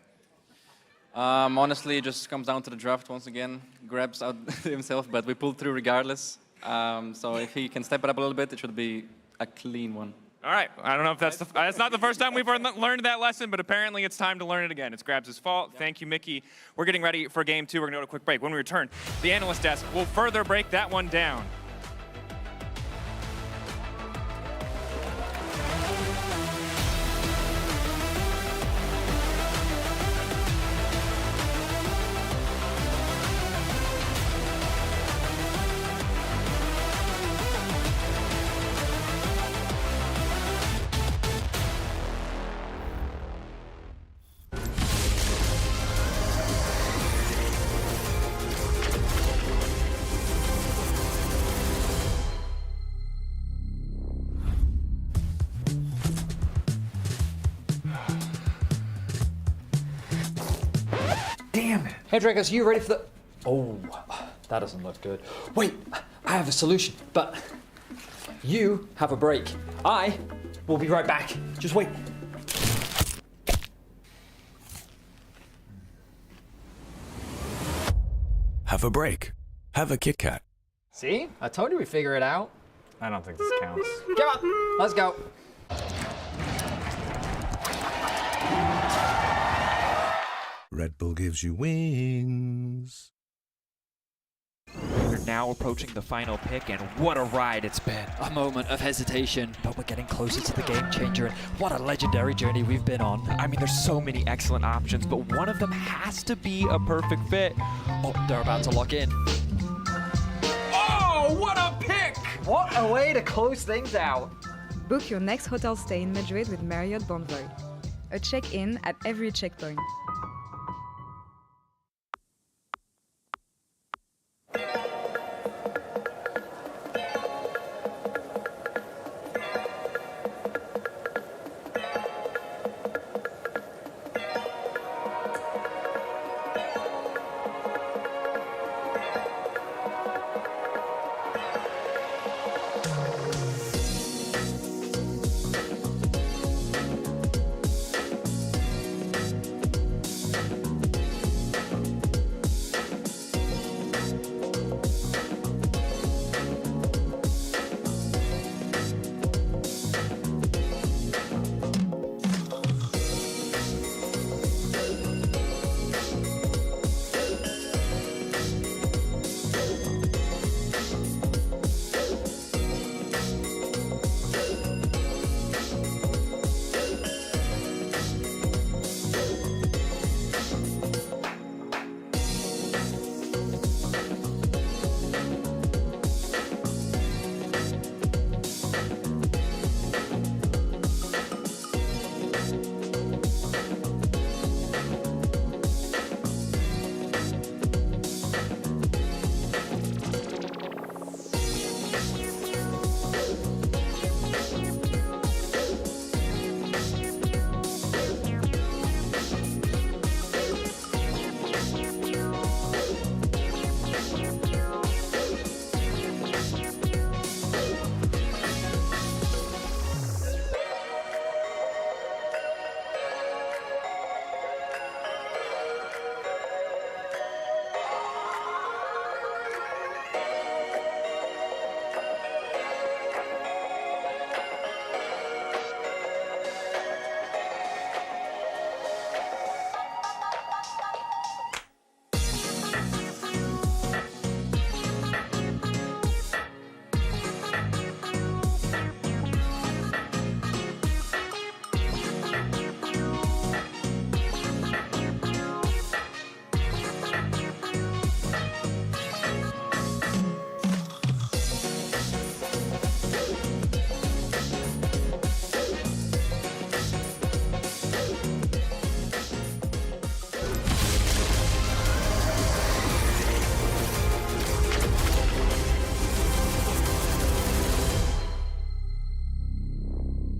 Honestly, it just comes down to the draft once again. Grabs out himself, but we pulled through regardless. So if he can step it up a little bit, it should be a clean one. All right. I don't know if that's not the first time we've learned that lesson, but apparently it's time to learn it again. It's Grabs' fault. Thank you, Mickey. We're getting ready for Game 2. We're going to go to a quick break. When we return, the analyst desk will further break that one down. Damn it. Hey, Dragos, you ready for the... Oh, that doesn't look good. Wait, I have a solution, but you have a break. I will be right back. Just wait. Have a break. Have a Kit Kat. See? I told you we'd figure it out. I don't think this counts. Come on, let's go. Red Bull gives you wings. We're now approaching the final pick, and what a ride it's been. A moment of hesitation, but we're getting closer to the game changer, and what a legendary journey we've been on. I mean, there's so many excellent options, but one of them has to be a perfect fit. Oh, they're about to lock in. Oh, what a pick! What a way to close things out. Book your next hotel stay in Madrid with Marriott Bonvoy. A check-in at every checkpoint.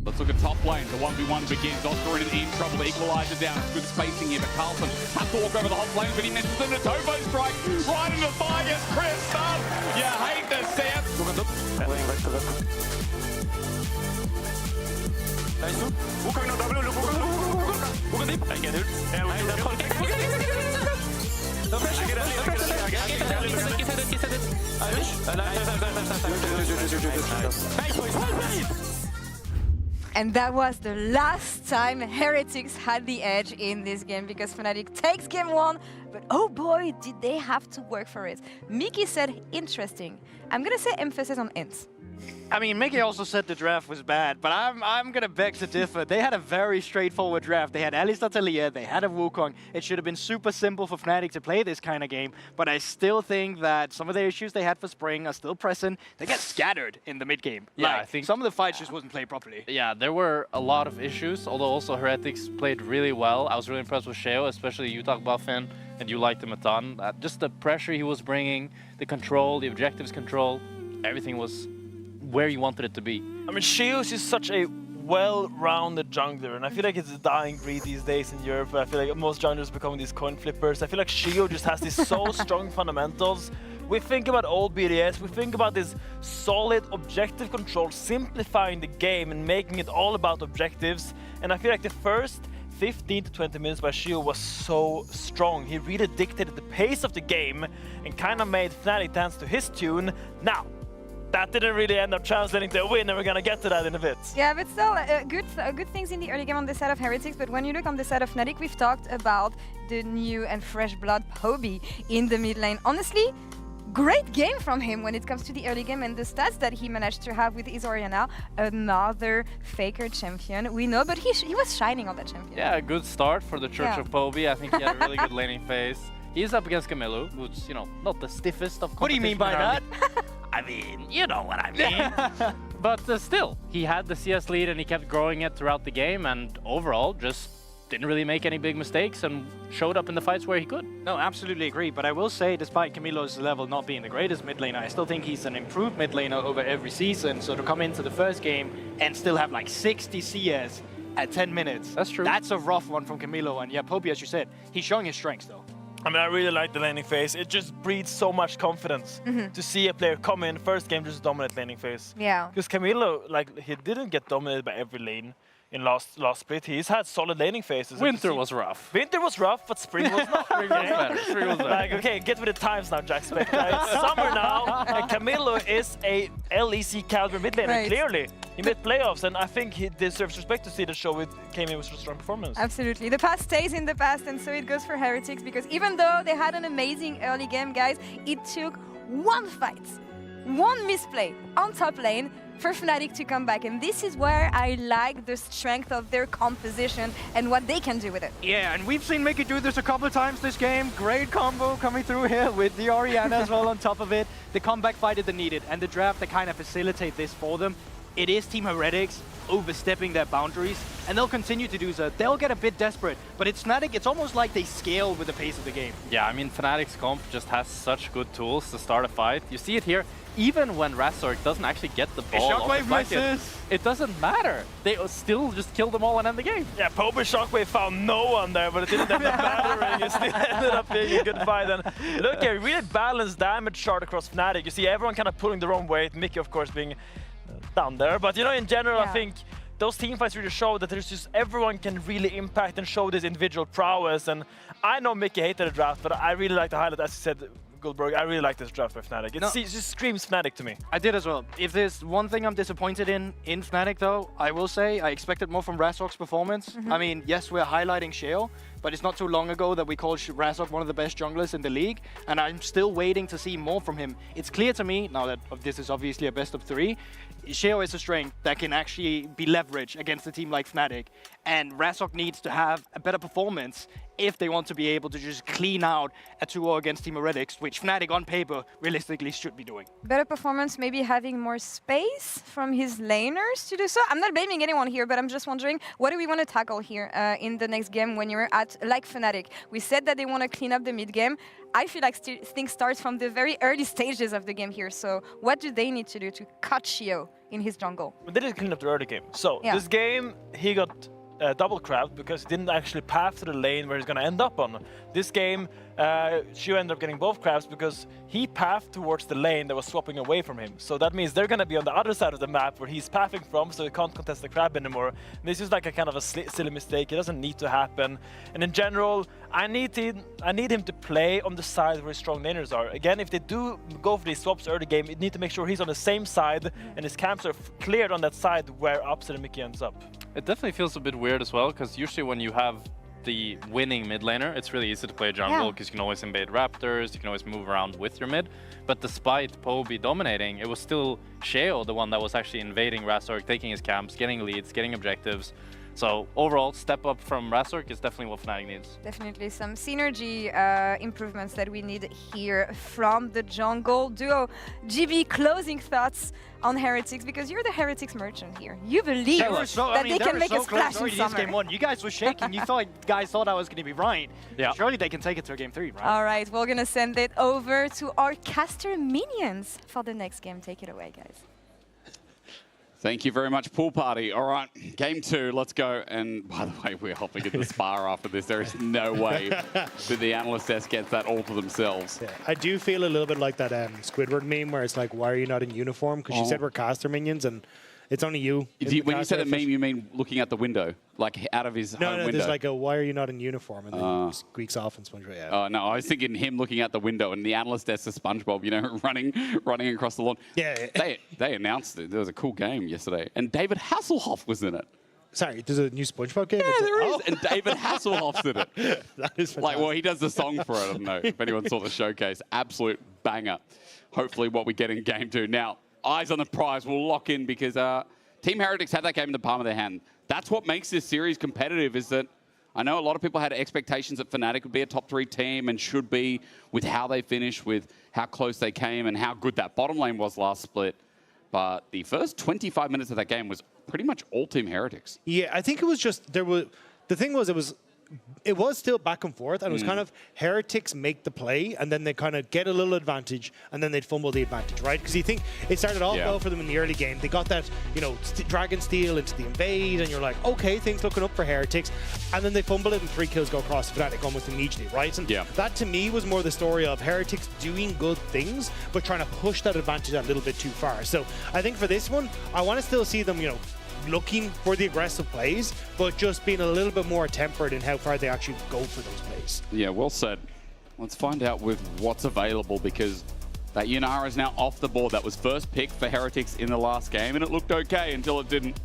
Let's look at top lane. The 1v1 begins. Oscar in trouble. The equalizer down. It's good spacing here, but Carlton has to walk over the hot lane, but he misses the Natovo strike. Right into the fire gets Chris Stubb. You hate to see it. And that was the last time Heretics had the edge in this game, because Fnatic takes game one, but oh boy, did they have to work for it. Mickey said interesting. I'm gonna say emphasis on int. I mean, Mickey also said the draft was bad, but I'm gonna beg to differ. They had a very straightforward draft. They had Alistar Talia, they had a Wukong. It should have been super simple for Fnatic to play this kind of game, but I still think that some of the issues they had for Spring are still present. They get scattered in the mid game. Yeah, like, I think some of the fights just wasn't played properly. Yeah, there were a lot of issues, although also Heretics played really well. I was really impressed with Sheo, especially you talk about Finn, and you liked him a ton. Just the pressure he was bringing, the control, the objectives control, everything was where you wanted it to be. I mean, Sheos is such a well-rounded jungler, and I feel like it's a dying breed these days in Europe. I feel like most junglers are becoming these coin flippers. I feel like Shio just has these so strong fundamentals. We think about old BDS, we think about this solid objective control, simplifying the game and making it all about objectives. And I feel like the first 15 to 20 minutes by Shio was so strong. He really dictated the pace of the game and kind of made Fnatic dance to his tune. Now, that didn't really end up translating to a win, and we're gonna get to that in a bit. Yeah, but still, good things in the early game on the side of Heretics, but when you look on the side of Fnatic, we've talked about the new and fresh blood Poby in the mid lane. Honestly, great game from him when it comes to the early game and the stats that he managed to have with his Orianna. Another Faker champion, we know, but he was shining on that champion. Yeah, a good start for the Church of Poby. I think he had a really good laning phase. He's up against Camilo, who's, you know, not the stiffest of competition. What do you mean by that? I mean, you know what I mean. But still, he had the CS lead and he kept growing it throughout the game, and overall just didn't really make any big mistakes and showed up in the fights where he could. No, absolutely agree. But I will say, despite Camilo's level not being the greatest mid laner, I still think he's an improved mid laner over every season. So to come into the first game and still have like 60 CS at 10 minutes. That's true. That's a rough one from Camilo. And yeah, Poby, as you said, he's showing his strengths though. I mean, I really like the laning phase. It just breeds so much confidence to see a player come in first game just dominate laning phase. Yeah. Because Camilo, like, he didn't get dominated by every lane in last split. He's had solid laning phases. Winter was rough. Winter was rough, but spring was not. Spring was better. Spring was better. Like, okay, get with the times now, Jack Spectre. It's summer now, and Camilo is a LEC caliber mid laner, Right. clearly. He made playoffs, and I think he deserves respect to see the show came in with a strong performance. Absolutely. The past stays in the past, and so it goes for Heretics, because even though they had an amazing early game, guys, it took one fight, one misplay on top lane for Fnatic to come back. And this is where I like the strength of their composition and what they can do with it. Yeah, and we've seen Mickey do this a couple of times this game. Great combo coming through here with the Orianna as well on top of it. The comeback fight that they needed, and the draft that kind of facilitate this for them. It is Team Heretics overstepping their boundaries, and they'll continue to do so. They'll get a bit desperate, but it's Fnatic, it's almost like they scale with the pace of the game. Yeah, I mean, Fnatic's comp just has such good tools to start a fight. You see it here, even when Razork doesn't actually get the ball off his bucket, it doesn't matter. They still just kill them all and end the game. Yeah, Poby Shockwave found no one there, but it didn't end up mattering. It still ended up being a good fight. And look here, really balanced damage chart across Fnatic. You see everyone kind of pulling their own weight, Mickey, of course, being down there. But, you know, in general, I think those team fights really show that there's just everyone can really impact and show this individual prowess. And I know Mickey hated the draft, but I really like to highlight, as you said, Goldberg, I really like this draft by Fnatic. It just screams Fnatic to me. I did as well. If there's one thing I'm disappointed in Fnatic, though, I will say I expected more from Razork's performance. I mean, yes, we're highlighting Shale, but it's not too long ago that we called Razork one of the best junglers in the league, and I'm still waiting to see more from him. It's clear to me, now that this is obviously a best of 3, Shale is a strength that can actually be leveraged against a team like Fnatic, and Razork needs to have a better performance if they want to be able to just clean out a 2-0 against Team Heretics, which Fnatic on paper realistically should be doing. Better performance, maybe having more space from his laners to do so. I'm not blaming anyone here, but I'm just wondering, what do we want to tackle here in the next game when you're at, like Fnatic? We said that they want to clean up the mid game. I feel like things start from the very early stages of the game here. So what do they need to do to cut Shio in his jungle? But they didn't clean up the early game. So this game, he got double crabbed because he didn't actually path to the lane where he's going to end up on. This game, Shio ended up getting both crabs because he pathed towards the lane that was swapping away from him. So that means they're going to be on the other side of the map where he's pathing from, so he can't contest the crab anymore. And this is like a kind of a silly mistake. It doesn't need to happen. And in general, I need him to play on the side where his strong laners are. Again, if they do go for these swaps early game, you need to make sure he's on the same side and his camps are cleared on that side where Upset and Mickey ends up. It definitely feels a bit weird as well, because usually when you have the winning mid laner, it's really easy to play jungle because you can always invade raptors, you can always move around with your mid. But despite Poby dominating, it was still Sheo, the one that was actually invading Razork, taking his camps, getting leads, getting objectives. So overall, step up from Razork is definitely what Fnatic needs. Definitely some synergy improvements that we need here from the jungle duo. GB, closing thoughts on Heretics, because you're the Heretics merchant here. You believe that they can make a splash in summer. Game 1. You guys were shaking. You guys thought I was going to be right. Yeah. Surely they can take it to a Game 3, right? All right, we're going to send it over to our caster minions for the next game. Take it away, guys. Thank you very much, Pool Party. All right, game 2, let's go. And by the way, we're hopping at the spa after this. There is no way that the analyst desk gets that all to themselves. Yeah, I do feel a little bit like that Squidward meme where it's like, why are you not in uniform? Because you said we're caster minions and it's only you. When you said a meme, you mean looking out the window, like out of his home window? No, there's like a, why are you not in uniform? And then he squeaks off and SpongeBob. Yeah. Oh, no, I was thinking him looking out the window and the analyst desk of SpongeBob, you know, running across the lawn. Yeah. They announced it. There was a cool game yesterday. And David Hasselhoff was in it. Sorry, there's a new SpongeBob game? Yeah, there is. And David Hasselhoff's in it. That is fantastic. Like, well, he does the song for it. I don't know if anyone saw the showcase. Absolute banger. Hopefully what we get in game 2. Now, eyes on the prize. We'll lock in because Team Heretics had that game in the palm of their hand. That's what makes this series competitive, is that I know a lot of people had expectations that Fnatic would be a top 3 team and should be, with how they finished, with how close they came and how good that bottom lane was last split. But the first 25 minutes of that game was pretty much all Team Heretics. Yeah, I think it was just, the thing was, it was still back and forth, and it was kind of Heretics make the play, and then they kind of get a little advantage, and then they'd fumble the advantage, right? Because you think it started off well for them in the early game. They got that, you know, Dragon Steal into the invade, and you're like, okay, things looking up for Heretics. And then they fumble it, and 3 kills go across Fnatic almost immediately, right? And that, to me, was more the story of Heretics doing good things, but trying to push that advantage a little bit too far. So I think for this one, I want to still see them, you know, looking for the aggressive plays, but just being a little bit more tempered in how far they actually go for those plays. Yeah, well said. Let's find out with what's available, because that Yunara is now off the board. That was first pick for Heretics in the last game, and it looked okay until it didn't,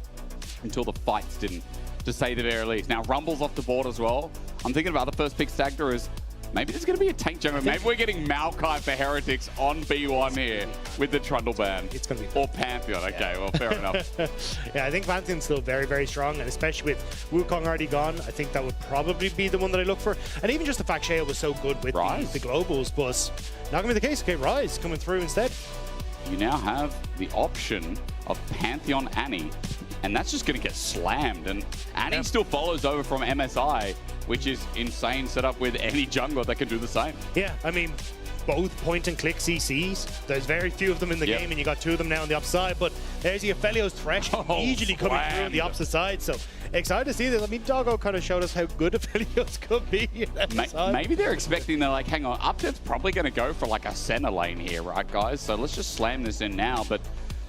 until the fights didn't, to say the very least. Now, Rumble's off the board as well. I'm thinking of other first pick Stagger is maybe there's going to be a tank jungle. Maybe we're getting Maokai for Heretics on B1 here with the Trundle ban. It's going to be or Pantheon. Okay, well, fair enough. Yeah, I think Pantheon's still very, very strong, and especially with Wukong already gone, I think that would probably be the one that I look for. And even just the fact Shea was so good with the globals, but not going to be the case. Okay, Rise coming through instead. You now have the option of Pantheon Annie, and that's just going to get slammed. And Annie still follows over from MSI, which is insane setup with any jungler that can do the same. Yeah, I mean, both point-and-click CCs. There's very few of them in the game, and you got 2 of them now on the opposite side. But there's the Aphelios Thresh immediately coming through on the opposite side. So excited to see this. I mean, Doggo kind of showed us how good Aphelios could be. Maybe they're expecting, they're like, hang on, Upset's probably going to go for like a center lane here, right, guys? So let's just slam this in now. But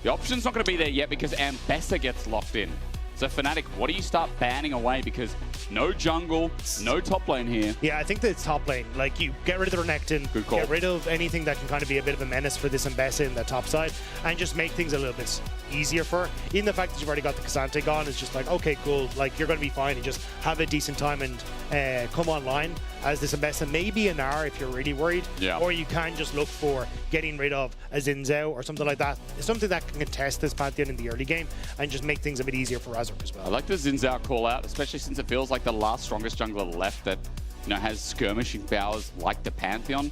the option's not going to be there yet because Ambessa gets locked in. So Fnatic, what do you start banning away? Because no jungle, no top lane here. Yeah, I think that it's top lane. Like, you get rid of the Renekton, get rid of anything that can kind of be a bit of a menace for this Ambessa in the top side, and just make things a little bit easier for her. Even the fact that you've already got the Cassante gone is just like, okay, cool, like, you're going to be fine and just have a decent time and come online as this Ambessa. Maybe an R if you're really worried, or you can just look for getting rid of a Xin Zhao or something like that. Something that can contest this Pantheon in the early game and just make things a bit easier for Razork as well. I like the Xin Zhao call out, especially since it feels like the last strongest jungler left that, you know, has skirmishing powers like the Pantheon.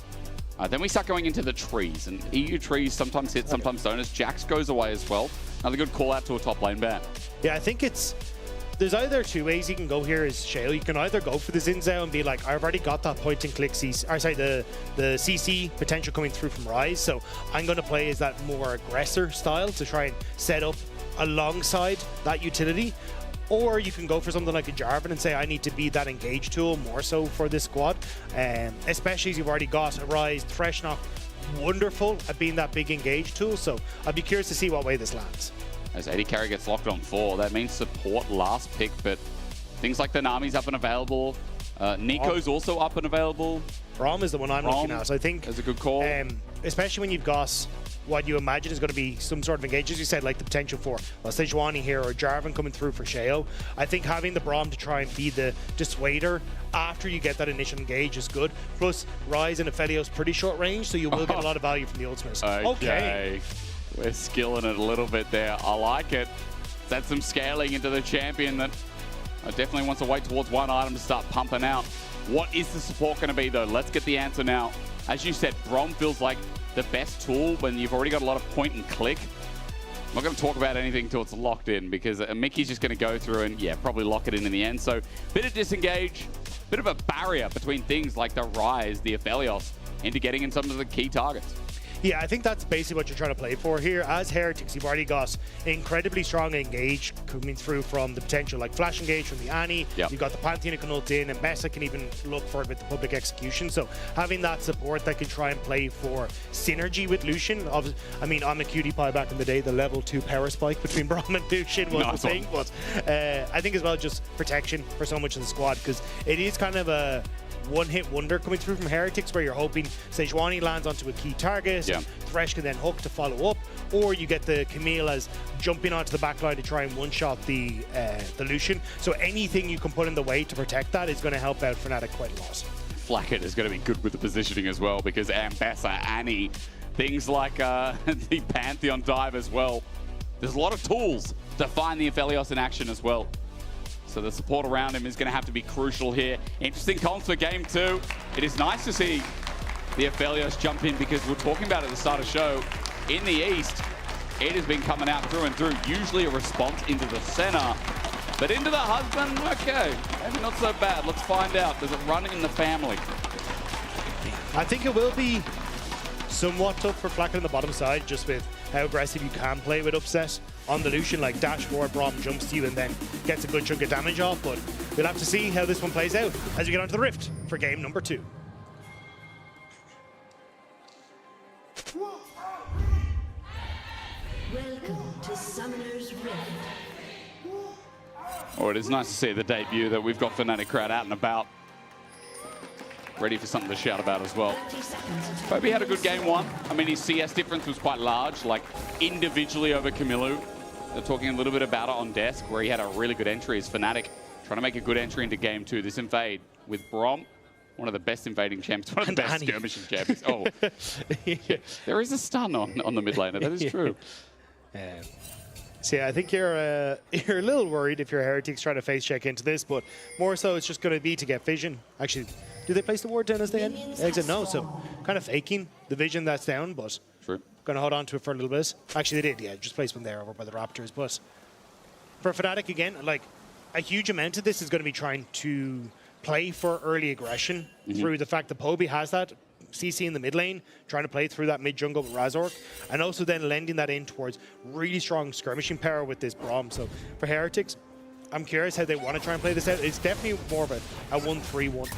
Then we start going into the trees, and EU trees sometimes hit, sometimes don't, as Jax goes away as well. Another good call out to a top lane ban. Yeah, I think there's either 2 ways you can go here as Shale. You can either go for the Xin Zhao and be like, I've already got that point and click CC, or sorry, the CC potential coming through from Rise, so I'm going to play as that more aggressor style to try and set up alongside that utility. Or you can go for something like a Jarvan and say, I need to be that engage tool more so for this squad. Especially as you've already got a Rise, Thresh not wonderful at being that big engage tool. So I'd be curious to see what way this lands. As AD Carry gets locked on 4, that means support last pick, but things like the Nami's up and available. Nico's also up and available. Braum is the one I'm looking at. So I think that's a good call. Especially when you've got what you imagine is going to be some sort of engage, as you said, like the potential for a Sejuani here or Jarvan coming through for Sheo. I think having the Braum to try and be the dissuader after you get that initial engage is good. Plus, Rise and Aphelios pretty short range, so you will get a lot of value from the ultimates. Okay. We're skilling it a little bit there. I like it. That's some scaling into the champion that definitely wants to wait towards one item to start pumping out. What is the support going to be, though? Let's get the answer now. As you said, Braum feels like the best tool when you've already got a lot of point and click. I'm not going to talk about anything until it's locked in, because Mickey's just going to go through and, yeah, probably lock it in the end. So, bit of disengage, bit of a barrier between things like the Rise, the Aphelios, into getting in some of the key targets. Yeah, I think that's basically what you're trying to play for here. As Heretics, you've already got incredibly strong engage coming through from the potential, like flash engage from the Annie. Yep. You've got the Pantheon who can ult in, and Mesa can even look for it with the public execution. So having that support that can try and play for synergy with Lucian. I mean, I'm a cutie pie back in the day. The level 2 power spike between Braum and Lucian was the thing. But I think as well just protection for so much of the squad, because it is kind of a one-hit wonder coming through from Heretics, where you're hoping Sejuani lands onto a key target, Thresh can then hook to follow up, or you get the Camille as jumping onto the backline to try and one-shot the Lucian. So anything you can put in the way to protect that is going to help out Fnatic quite a lot. Flacket is going to be good with the positioning as well, because Ambassa, Annie, things like the Pantheon dive as well. There's a lot of tools to find the Aphelios in action as well. So the support around him is going to have to be crucial here. Interesting comps for game 2. It is nice to see the Aphelios jump in, because we're talking about it at the start of the show. In the East, it has been coming out through and through. Usually a response into the center. But into the husband, okay. Maybe not so bad. Let's find out. Does it run in the family? I think it will be somewhat tough for Flacket on the bottom side, just with how aggressive you can play with upset on the Lucian, like dash forward, Braum jumps to you and then gets a good chunk of damage off. But we'll have to see how this one plays out as we get onto the Rift for game number 2. Welcome to Summoner's Rift. Oh, it is nice to see the debut that we've got Fnatic crowd out and about. Ready for something to shout about as well. Poby had a good game 1. I mean, his CS difference was quite large, like individually over Camilo. They're talking a little bit about it on desk, where he had a really good entry as Fnatic, trying to make a good entry into game 2. This invade with Braum, one of the best invading champions, one of the best skirmishing champions. Oh, yeah. There is a stun on the mid laner, that is true. So yeah, I think you're a little worried if you're Heretics trying to face check into this, but more so it's just going to be to get vision. Actually, do they place the ward down as they exit? No, so kind of faking the vision that's down, but going to hold on to it for a little bit. Actually, they did, yeah, just place one there over by the Raptors. But for Fnatic, again, like a huge amount of this is going to be trying to play for early aggression through the fact that Poby has that CC in the mid lane, trying to play through that mid jungle with Razork, and also then lending that in towards really strong skirmishing power with this Braum. So for Heretics, I'm curious how they want to try and play this out. It's definitely more of a 1-3-1.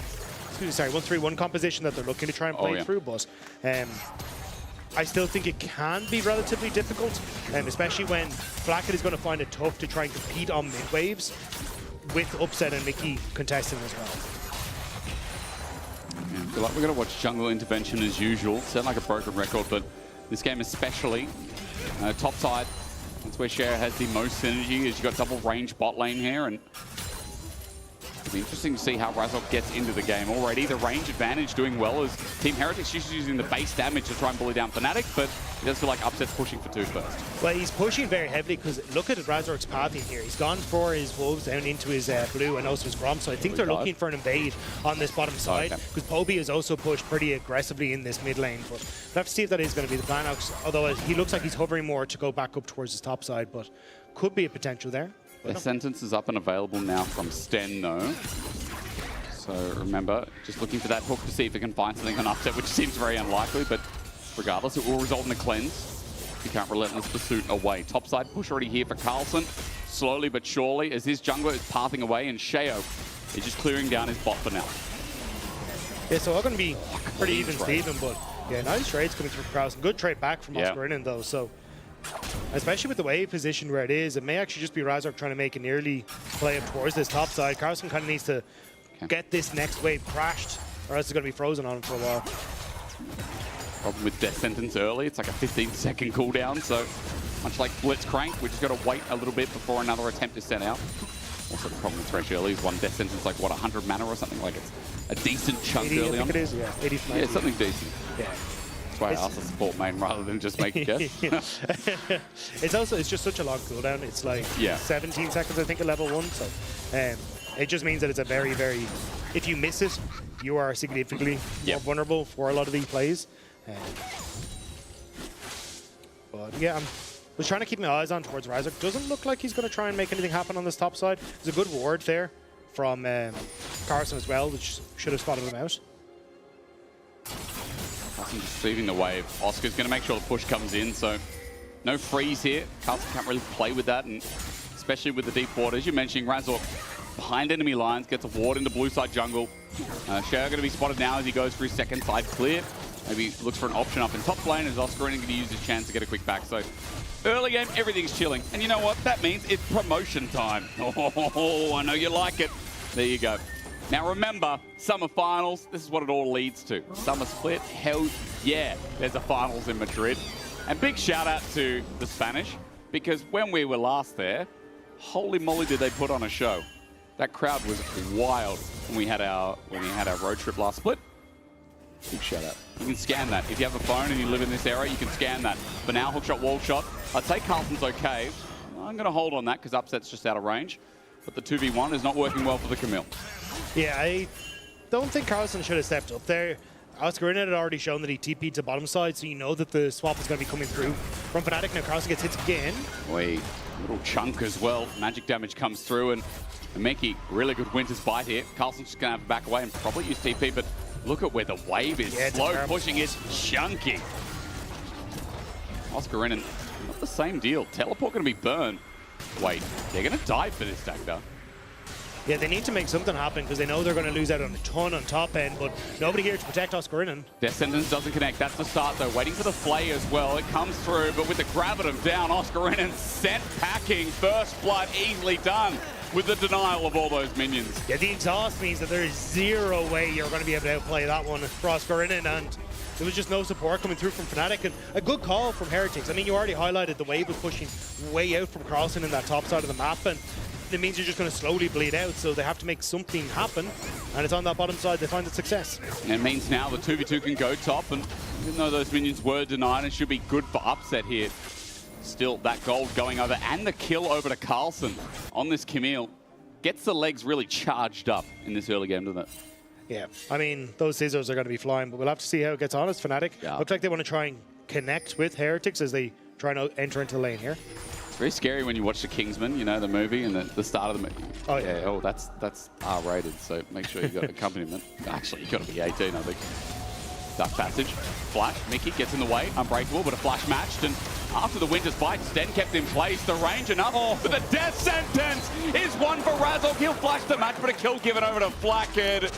Sorry, 1-3-1 composition that they're looking to try and play through, but I still think it can be relatively difficult, especially when Flacket is going to find it tough to try and compete on mid waves with Upset and Mickey contesting as well. I feel like we're going to watch jungle intervention as usual. Sound like a broken record, but this game especially, top side, that's where Cher has the most synergy, is you've got double range bot lane here, and it'll be interesting to see how Razork gets into the game. Already the range advantage doing well as Team Heretics just using the base damage to try and bully down Fnatic, but it does feel like Upset's pushing for 2 first. Well, he's pushing very heavily because look at Razork's pathing here. He's gone for his wolves down into his blue and also his Grom, so I think they're looking for an invade on this bottom side because Poby has also pushed pretty aggressively in this mid lane, but we'll have to see if that is going to be the plan, although he looks like he's hovering more to go back up towards his top side, but could be a potential there. Their sentence is up and available now from Sten, though. So remember, just looking for that hook to see if it can find something on Upset, which seems very unlikely, but regardless, it will result in a cleanse. He can't relentless pursuit away. Topside push already here for Carlson. Slowly but surely, as his jungler is pathing away, and Sheo is just clearing down his bot for now. Yeah, so all going to be pretty even Steven, but yeah, nice trades coming through for Carlson. Good trade back from Oscar Innen, though, so especially with the wave position where it is, it may actually just be Razork trying to make an early play up towards this top side. Carlson kind of needs to get this next wave crashed, or else it's going to be frozen on him for a while. Problem with Death Sentence early, it's like a 15-second cooldown, so much like Blitzcrank, we just got to wait a little bit before another attempt is sent out. Also the problem with Thresh early is one Death Sentence like, what, 100 mana or something? Like it's a decent chunk 80, early I on. think it is, yeah. 80 yeah, it's something decent. Yeah. That's why I asked the support main rather than just make a guess. It's just such a long cooldown. It's like 17 seconds, I think, at level 1. So it just means that it's a very, very... If you miss it, you are significantly more vulnerable for a lot of these plays. But yeah, I was trying to keep my eyes on towards Razork. Doesn't look like he's going to try and make anything happen on this top side. There's a good ward there from Carson as well, which should have spotted him out. Carlson receiving the wave. Oscar's going to make sure the push comes in, so no freeze here. Carlson can't really play with that, and especially with the deep water. As you're mentioning, Razork behind enemy lines, gets a ward into blue side jungle. Shao going to be spotted now as he goes for his second side clear. Maybe looks for an option up in top lane as Oscar going to use his chance to get a quick back. So early game, everything's chilling. And you know what? That means it's promotion time. Oh, I know you like it. There you go. Now remember, summer finals, this is what it all leads to. Summer split, hell yeah, there's a finals in Madrid. And big shout out to the Spanish, because when we were last there, holy moly did they put on a show. That crowd was wild when we had our road trip last split. Big shout out. You can scan that. If you have a phone and you live in this area, you can scan that. For now, hookshot, wall shot. I'd say Carlton's okay. I'm going to hold on that because Upset's just out of range. But the 2v1 is not working well for the Camille. Yeah, I don't think Carlson should have stepped up there. Oscar had already shown that he TP'd to bottom side, so you know that the swap is going to be coming through from Fnatic. Now Carlson gets hit again. Wait, little chunk as well. Magic damage comes through, and Meki, really good Winter's Bite here. Carlson's just going to have to back away and probably use TP, but look at where the wave is. Yeah, slow pushing is chunky. Oscar in, and not the same deal. Teleport going to be burned. Wait, they're going to die for this Dagda. Yeah, they need to make something happen because they know they're going to lose out on a ton on top end, but nobody here to protect Oscarinen. Their sentence doesn't connect. That's the start, though. Waiting for the flay as well. It comes through, but with the Gravitum down, Oscarinen sent packing. First blood easily done with the denial of all those minions. Yeah, the exhaust means that there is zero way you're going to be able to outplay that one for Oscarinen, and there was just no support coming through from Fnatic, and a good call from Heretics. I mean, you already highlighted the wave was pushing way out from Carlson in that top side of the map, and it means you're just going to slowly bleed out, so they have to make something happen, and it's on that bottom side they find the success. And it means now the 2v2 can go top, and even though those minions were denied, it should be good for Upset here. Still, that gold going over, and the kill over to Carlson on this Camille gets the legs really charged up in this early game, doesn't it? Yeah, I mean, those scissors are going to be flying, but we'll have to see how it gets on as Fnatic. Yeah. Looks like they want to try and connect with Heretics as they try and enter into the lane here. It's very scary when you watch The Kingsman, you know, the movie, and the start of the movie. Oh, yeah. Oh, that's R-rated, so make sure you got accompaniment. Actually, you got to be 18, I think. Dark Passage, flash, Mickey gets in the way, unbreakable, but a flash matched, and after the Winter's Bite, Sten kept in place, the range enough, but the death sentence is one for Razork. He'll flash the match, but a kill given over to Flackhead.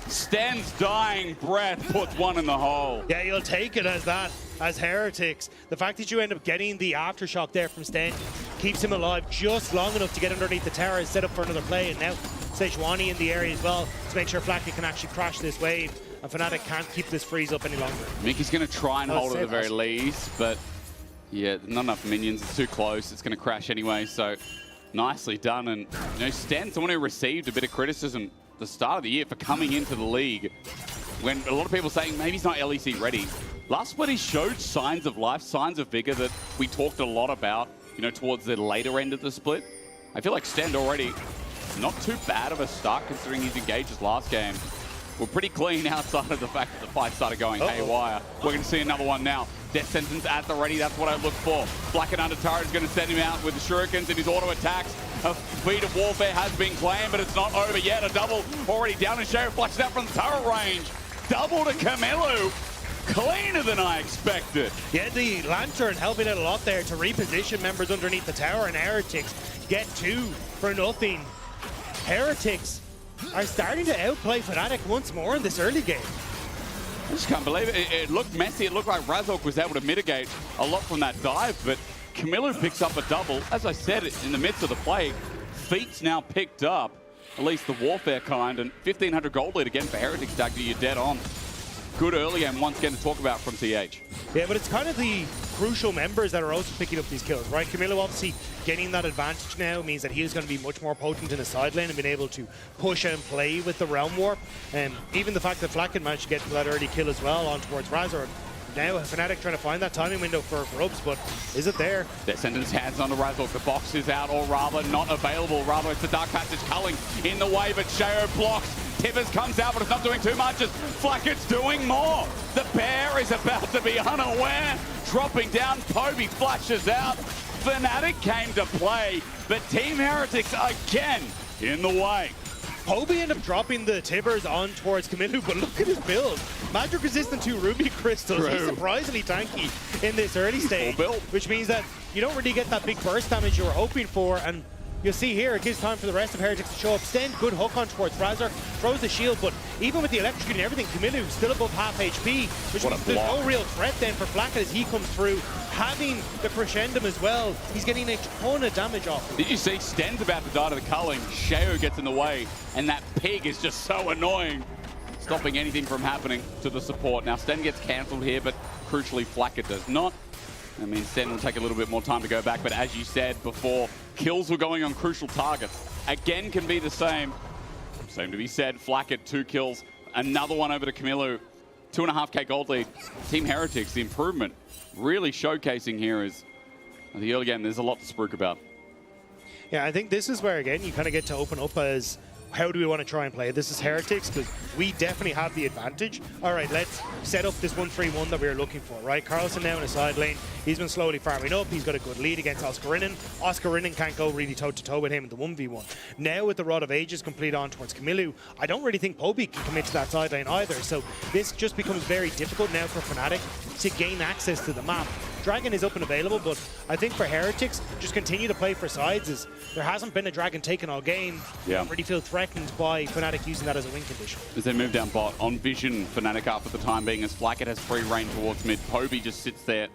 Sten's dying breath puts one in the hole. Yeah, you'll take it as that, as Heretics. The fact that you end up getting the aftershock there from Sten keeps him alive just long enough to get underneath the tower and set up for another play, and now Sejuani in the area as well to make sure Flackhead can actually crash this wave. And Fnatic can't keep this freeze up any longer. Mickey's going to try and hold it at the very least, but yeah, not enough minions. It's too close. It's going to crash anyway, so nicely done. And you know, Sten, someone who received a bit of criticism at the start of the year for coming into the league, when a lot of people saying maybe he's not LEC ready. Last split, he showed signs of life, signs of vigor that we talked a lot about, you know, towards the later end of the split. I feel like Sten already not too bad of a start considering he's engaged his last game. We're pretty clean outside of the fact that the fight started going haywire. We're going to see another one now. Death sentence at the ready, that's what I look for. Black and Under Turret is going to send him out with the shurikens and his auto attacks. A feat of warfare has been claimed, but it's not over yet. A double already down, and Sheriff flashes out from the turret range. Double to Camilo. Cleaner than I expected. Yeah, the Lantern helping out a lot there to reposition members underneath the tower, and Heretics get two for nothing. Heretics are starting to outplay Fnatic once more in this early game. I just can't believe it. It looked messy. It looked like Razork was able to mitigate a lot from that dive, but Camilo picks up a double. As I said, in the midst of the play, feat's now picked up, at least the warfare kind, and 1,500 gold lead again for Heretics. Dagda, you're dead on. Good early game once again to talk about from TH. Yeah, but it's kind of the crucial members that are also picking up these kills, right? Camilo obviously getting that advantage now means that he is going to be much more potent in the side lane and being able to push and play with the Realm Warp. And even the fact that Flacken managed to get that early kill as well on towards Razork. Now Fnatic trying to find that timing window for Grubs, but is it there? Their sentence hands on the Razork. The box is out, or rather not available. Rather, it's the Dark Passage culling in the way, but Shao blocks. Tivers comes out, but it's not doing too much as Flackett's doing more. The bear is about to be unaware. Dropping down, Poby flashes out. Fnatic came to play, but Team Heretics again in the way. Hobie ended up dropping the Tibbers on towards Camilo, but look at his build. Magic resistant to Ruby Crystals. He's surprisingly tanky in this early stage, which means that you don't really get that big burst damage you were hoping for, and you'll see here, it gives time for the rest of Heretics to show up. Sten, good hook on towards Razor, throws the shield, but even with the electrocuting and everything, Camilo still above half HP, which means there's no real threat then for Black as he comes through. Having the Crescendum as well, he's getting a ton of damage off. Did you see Sten's about to die to the culling? Sheo gets in the way, and that pig is just so annoying, stopping anything from happening to the support. Now, Sten gets cancelled here, but crucially, Flacker does not. I mean, Sten will take a little bit more time to go back, but as you said before, kills were going on crucial targets. Again, can be the same. Same to be said, Flack at 2 kills. Another one over to Camilo. 2.5k gold lead. Team Heretics, the improvement, really showcasing here is the early game. There's a lot to spruik about. Yeah, I think this is where, again, you kind of get to open up as how do we want to try and play? This is Heretics, because we definitely have the advantage. All right, let's set up this 1-3-1 that we were looking for, right? Carlson now in the side lane. He's been slowly farming up. He's got a good lead against Oscarinen. Oscarinen can't go really toe-to-toe with him in the 1v1. Now with the Rod of Ages complete on towards Camilo, I don't really think Poby can commit to that side lane either. So this just becomes very difficult now for Fnatic to gain access to the map. Dragon is up and available, but I think for Heretics, just continue to play for sides. As there hasn't been a Dragon taken all game. Yeah. I don't really feel threatened by Fnatic using that as a win condition. As they move down bot, on Vision, Fnatic up at the time being as Flacket has free reign towards mid. Poby just sits there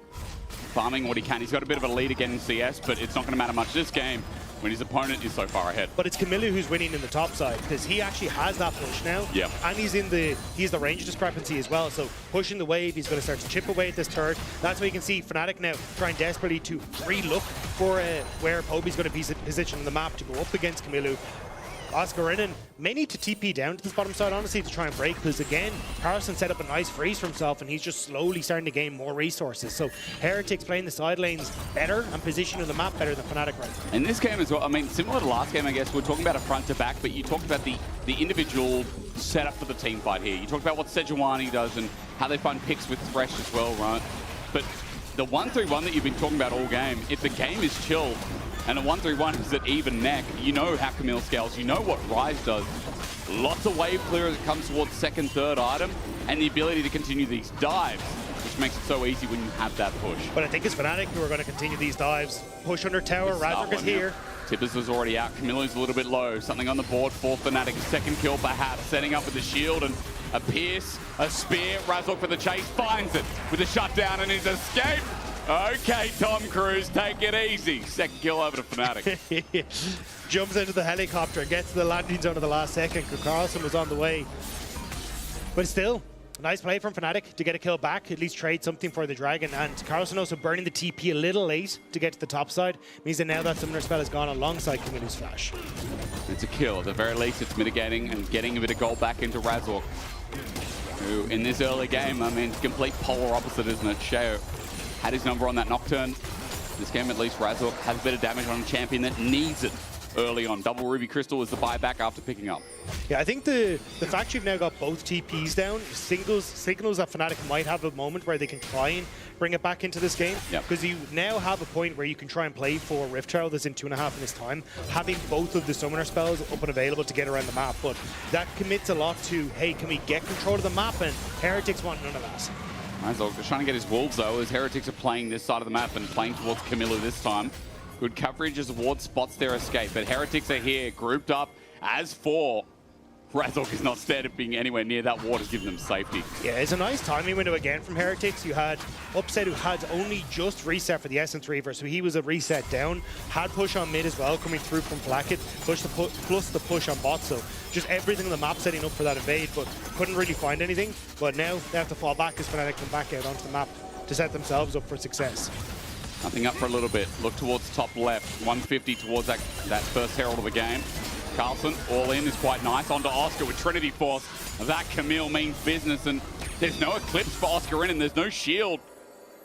farming what he can. He's got a bit of a lead again in CS, but it's not going to matter much this game when his opponent is so far ahead. But it's Camilo who's winning in the top side, because he actually has that push now. Yeah. And he's the range discrepancy as well. So pushing the wave, he's going to start to chip away at this turret. That's why you can see Fnatic now trying desperately to re-look for where Poby's going to be positioned on the map to go up against Camilo. Oscarinen may need to TP down to this bottom side, honestly, to try and break, because again, Carlson set up a nice freeze for himself and he's just slowly starting to gain more resources. So Heretics playing the side lanes better and positioning the map better than Fnatic right now. In this game as well, I mean, similar to last game, I guess, we're talking about a front to back, but you talked about the individual setup for the team fight here. You talked about what Sejuani does and how they find picks with Thresh as well, right? But the 1-3-1 that you've been talking about all game, if the game is chill, and a 1-3-1 is at even neck, you know how Camille scales, you know what Rise does. Lots of wave clear as it comes towards second, third item, and the ability to continue these dives, which makes it so easy when you have that push. But I think it's Fnatic who are going to continue these dives. Push under tower, Razork is here. Tibbers was already out, Camillo's a little bit low. Something on the board for Fnatic, second kill perhaps, setting up with the shield and a pierce, a spear. Razork for the chase, finds it with a shutdown and his escape. Okay, Tom Cruise, take it easy. Second kill over to Fnatic. Jumps into the helicopter, gets to the landing zone at the last second. Carlson was on the way. But still, nice play from Fnatic to get a kill back, at least trade something for the Dragon. And Carlson also burning the TP a little late to get to the top side. Means that now that Summoner spell has gone alongside Camilo's flash. It's a kill. At the very least, it's mitigating and getting a bit of gold back into Razork, who in this early game, I mean, it's complete polar opposite, isn't it? Sheo had his number on that Nocturne. This game, at least, Razork has a bit of damage on a champion that needs it early on. Double Ruby Crystal is the buyback after picking up. Yeah, I think the fact you've now got both TPs down signals that Fnatic might have a moment where they can try and bring it back into this game. Because you now have a point where you can try and play for Rift Trail that's in 2.5 minutes time, having both of the summoner spells up and available to get around the map. But that commits a lot to, hey, can we get control of the map? And Heretics want none of that. Razork just trying to get his wolves though, as Heretics are playing this side of the map and playing towards Camilo this time. Good coverage as Ward spots their escape, but Heretics are here, grouped up as 4. Razork is not spared of being anywhere near that ward, has given them safety. Yeah, it's a nice timing window again from Heretics. You had Upset, who had only just reset for the Essence Reaver, so he was a reset down. Had push on mid as well, coming through from Blackett, plus the push on bot, so just everything on the map setting up for that invade, but couldn't really find anything. But now they have to fall back as Fnatic come back out onto the map to set themselves up for success. Nothing up for a little bit. Look towards top left. 150 towards that first herald of the game. Carlson, all in, is quite nice. Onto Oscar with Trinity Force. That Camille means business, and there's no Eclipse for Oscarinen. There's no shield.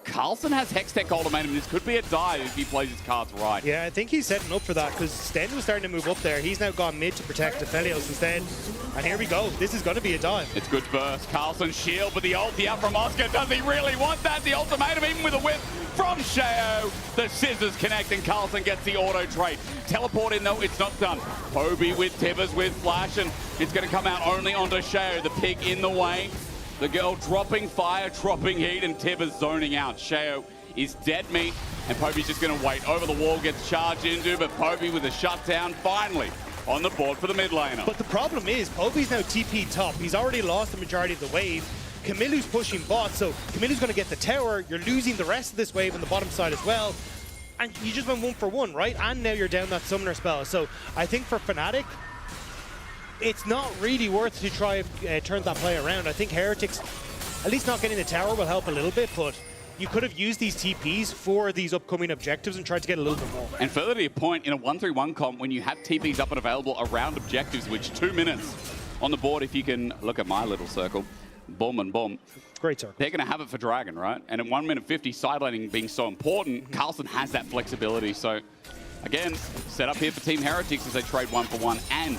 Carlson has Hextech ultimatum. This could be a dive if he plays his cards right. Yeah, I think he's setting up for that, because Sten was starting to move up there. He's now gone mid to protect Aphelios instead. And here we go. This is going to be a dive. It's good burst. Carlson shield with the ulti out from Oscar. Does he really want that? The ultimatum, even with a whip from Sheo. The scissors connect and Carlson gets the auto trade. Teleport in though, it's not done. Poby with Tibbers with Flash, and it's going to come out only onto Sheo. The pig in the way. The girl dropping fire, dropping heat, and Tibbers zoning out. Sheo is dead meat, and Poby's just going to wait. Over the wall, gets charged into, but Poby with a shutdown finally on the board for the mid laner. But the problem is, Poby's now TP top. He's already lost the majority of the wave. Camilu's pushing bot, so Camilu's going to get the tower. You're losing the rest of this wave on the bottom side as well. And you just went 1 for 1, right? And now you're down that summoner spell. So I think for Fnatic, it's not really worth to try turn that play around. I think Heretics, at least not getting the tower will help a little bit, but you could have used these TPs for these upcoming objectives and tried to get a little bit more. And further to your point, in a 1-3-1 comp, when you have TPs up and available around objectives, which 2 minutes on the board, if you can look at my little circle, boom and boom. Great circle. They're going to have it for Dragon, right? And at 1 minute 50, side laning being so important, Carlson has that flexibility. So, again, set up here for Team Heretics as they trade 1 for 1 and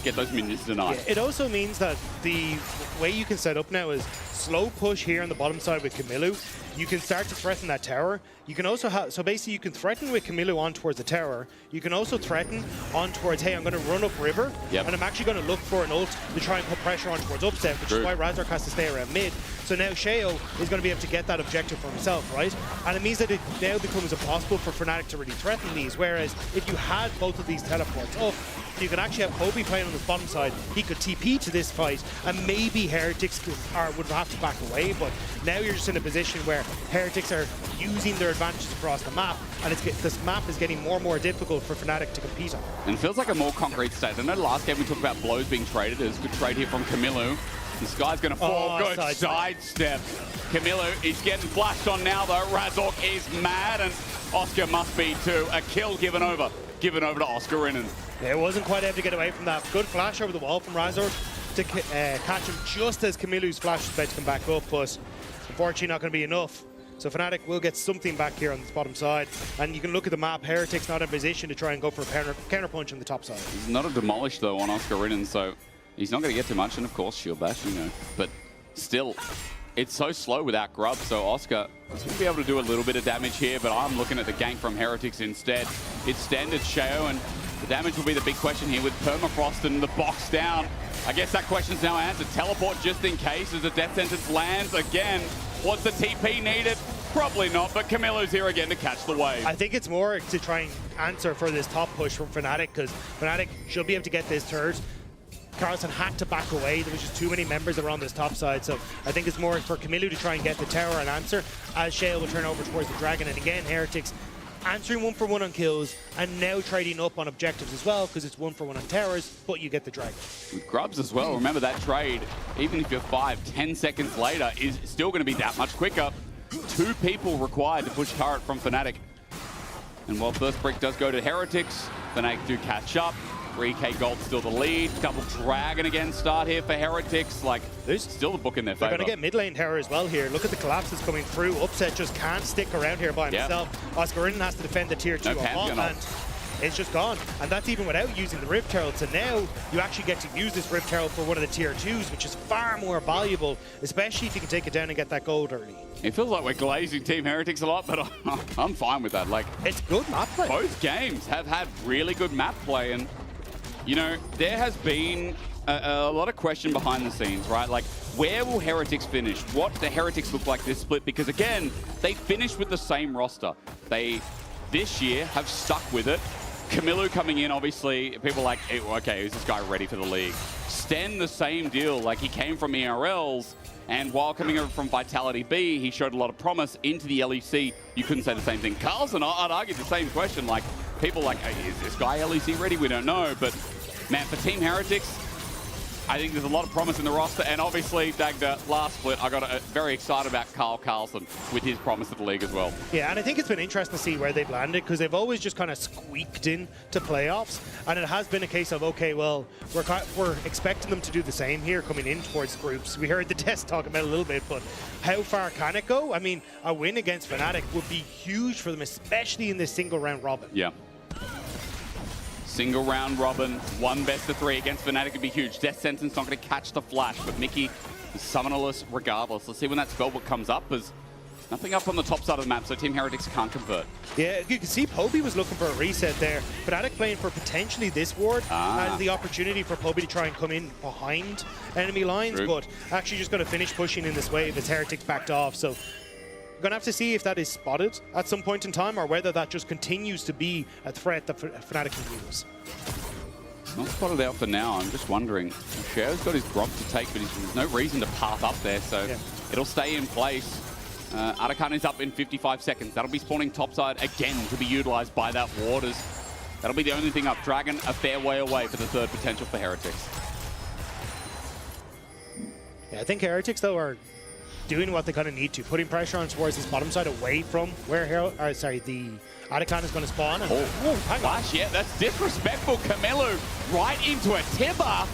get those minions denied. Yeah, it also means that the way you can set up now is slow push here on the bottom side with Camilu. You can start to threaten that tower. You can also have, so basically you can threaten with Camilu on towards the tower. You can also threaten on towards, hey, I'm going to run up river, and I'm actually going to look for an ult to try and put pressure on towards upset, which is why Razork has to stay around mid. So now Sheo is going to be able to get that objective for himself, right? And it means that it now becomes impossible for Fnatic to really threaten these, whereas if you had both of these teleports up, you can actually have Poby playing on the bottom side. He could TP to this fight, and maybe Heretics would have to back away, but now you're just in a position where Heretics are using their advantages across the map, and this map is getting more and more difficult for Fnatic to compete on. And it feels like a more concrete state. I know last game we talked about blows being traded. There's a good trade here from Camilu. This guy's going to fall. Good sidestep. Camilu is getting flashed on now, though. Razork is mad, and Oscar must be too. A kill given over to Oscar Rinnan. Yeah, wasn't quite able to get away from that. Good flash over the wall from Razork to catch him just as Camilu's flash is about to come back up, but unfortunately not going to be enough. So Fnatic will get something back here on this bottom side. And you can look at the map, Heretics not in position to try and go for a counter punch on the top side. He's not a demolish, though, on Oscar Rinnan, so he's not going to get too much. And, of course, shield bash, you know. But still, it's so slow without grub, so Oscar is going to be able to do a little bit of damage here, but I'm looking at the gank from Heretics instead. It's standard Sheo, and the damage will be the big question here with Permafrost and the box down. I guess that question's now answered. Teleport just in case as the death sentence lands again. Was the TP needed? Probably not, but Camilu's here again to catch the wave. I think it's more to try and answer for this top push from Fnatic, because Fnatic should be able to get this third. Carlson had to back away. There was just too many members that were on this top side, so I think it's more for Camilu to try and get the tower and answer, as Shale will turn over towards the Dragon. And again, Heretics answering 1 for 1 on kills, and now trading up on objectives as well, because it's 1 for 1 on towers, but you get the Dragon. With grubs as well, remember that trade, even if you're 5-10 seconds later, is still going to be that much quicker. 2 people required to push turret from Fnatic. And while first break does go to Heretics, Fnatic do catch up. 3k gold still the lead. Double Dragon again start here for Heretics. Like, there's still the book in their favor. They're going to get mid lane tower as well here. Look at the collapses coming through. Upset just can't stick around here by himself. Oscar Rinnan has to defend the tier 2 and it's just gone. And that's even without using the Rift Herald. So now you actually get to use this Rift Herald for one of the tier 2s, which is far more valuable, especially if you can take it down and get that gold early. It feels like we're glazing Team Heretics a lot, but I'm fine with that. Like, it's good map play. Both games have had really good map play, and you know, there has been a lot of question behind the scenes, right? Like, where will Heretics finish? What do Heretics look like this split? Because again, they finished with the same roster. They, this year, have stuck with it. Camilu coming in, obviously, people are like, hey, okay, is this guy ready for the league? Sten, the same deal. Like, he came from ERLs, and while coming over from Vitality B, he showed a lot of promise into the LEC. You couldn't say the same thing. Carlson, I'd argue the same question. Like, people like, hey, is this guy LEC ready? We don't know, but man, for Team Heretics, I think there's a lot of promise in the roster, and obviously, Dagda, last split, I got very excited about Carl Carlson with his promise to the league as well. Yeah, and I think it's been interesting to see where they've landed, because they've always just kind of squeaked in to playoffs, and it has been a case of, okay, well, we're expecting them to do the same here coming in towards groups. We heard the test talk about it a little bit, but how far can it go? I mean, a win against Fnatic would be huge for them, especially in this single round robin. Yeah. Single round robin, 1 best of 3 against Fnatic would be huge. Death Sentence not going to catch the flash, but Mickey is summonerless regardless. Let's see when that spellbook comes up, as Nothing up on the top side of the map, so Team Heretics can't convert. Yeah, you can see Poby was looking for a reset there. Fnatic playing for potentially this ward and the opportunity for Poby to try and come in behind enemy lines, but actually just going to finish pushing in this wave as Heretics backed off. So we're going to have to see if that is spotted at some point in time or whether that just continues to be a threat that Fnatic can use. Not spotted out for now. I'm just wondering. Shao's got his Grog to take, but there's no reason to path up there, so it'll stay in place. Arakan is up in 55 seconds. That'll be spawning topside again to be utilized by that Waters. That'll be the only thing up. Dragon a fair way away for the third potential for Heretics. Yeah, I think Heretics, though, are doing what they kind of need to, putting pressure on towards this bottom side away from where the Arakan is going to spawn. And, hang on. Yeah, that's disrespectful. Camilo right into a Tibber.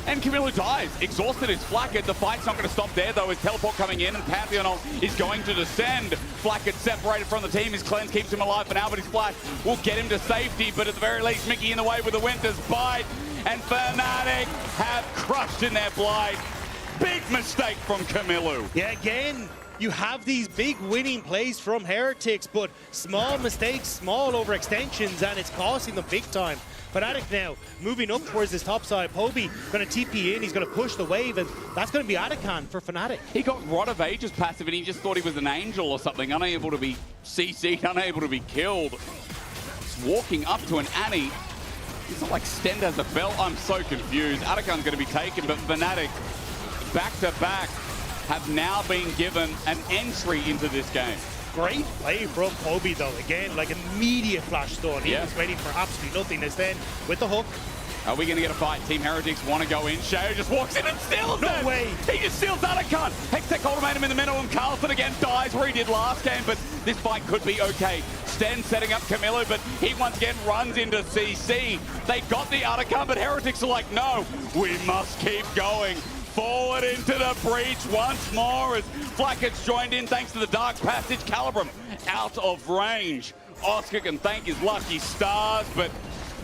And Camilo dies. Exhausted is Flacket. The fight's not going to stop there, though. His teleport coming in, and Pantheon is going to descend. Flacket separated from the team. His cleanse keeps him alive for now, but his flash will get him to safety. But at the very least, Mickey in the way with the Winter's Bite. And Fnatic have crushed in their Blight. Big mistake from Camilo. Yeah, again, you have these big winning plays from Heretics, but small mistakes, small overextensions, and it's costing them big time. Fnatic now moving up towards this top side. Poby going to TP in, he's going to push the wave, and that's going to be Arakan for Fnatic. He got Rod of Ages passive, and he just thought he was an angel or something, unable to be CC'd, unable to be killed. Just walking up to an Annie. It's not like Stend has a belt. I'm so confused. Arakan's going to be taken, but Fnatic, back-to-back, have now been given an entry into this game. Great play from Poby, though. Again, like immediate flash stun. He was waiting for absolutely nothing. As then, with the hook. Are we going to get a fight? Team Heretics want to go in. Shao just walks in and steals it. No way. He just steals Arakan. Hextech ultimatum in the middle, and Carlson again dies where he did last game, but this fight could be okay. Sten setting up Camilo, but he once again runs into CC. They got the Arakan, but Heretics are like, no, we must keep going. Forward into the breach once more as Flacket's joined in thanks to the Dark Passage. Calibrum out of range. Oscar can thank his lucky stars, but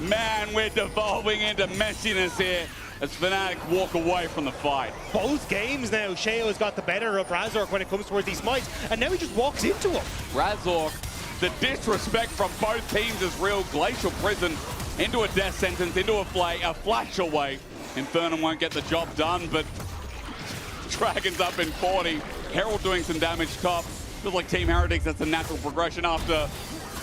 man, we're devolving into messiness here as Fnatic walk away from the fight. Both games now, Shao has got the better of Razork when it comes towards these smites, and now he just walks into him. Razork, the disrespect from both teams is real. Glacial Prison into a death sentence, into a flash away. Infernum won't get the job done, but Dragon's up in 40. Herald doing some damage top. Feels like Team Heretics, that's a natural progression after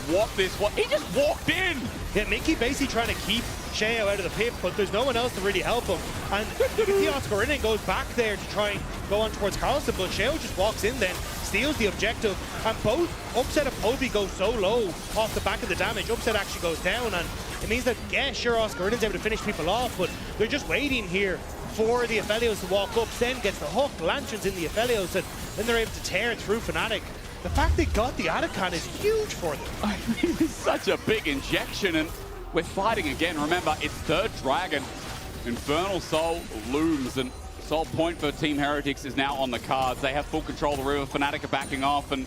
he just walked in. Yeah, Mickey basically trying to keep Shao out of the pit, but there's no one else to really help him. And you can see Oscar in and goes back there to try and go on towards Carlson, but Shao just walks in then, steals the objective, and both Upset and Poby go so low off the back of the damage. Upset actually goes down, and it means that, yeah, sure, Oscar is able to finish people off, but they're just waiting here for the Aphelios to walk up. Sten gets the hook, Lanterns in the Aphelios, and then they're able to tear through Fnatic. The fact they got the Arakan is huge for them. I mean, it's such a big injection, and we're fighting again. Remember, it's third Dragon. Infernal Soul looms, and Soul Point for Team Heretics is now on the cards. They have full control of the river. Fnatic are backing off, and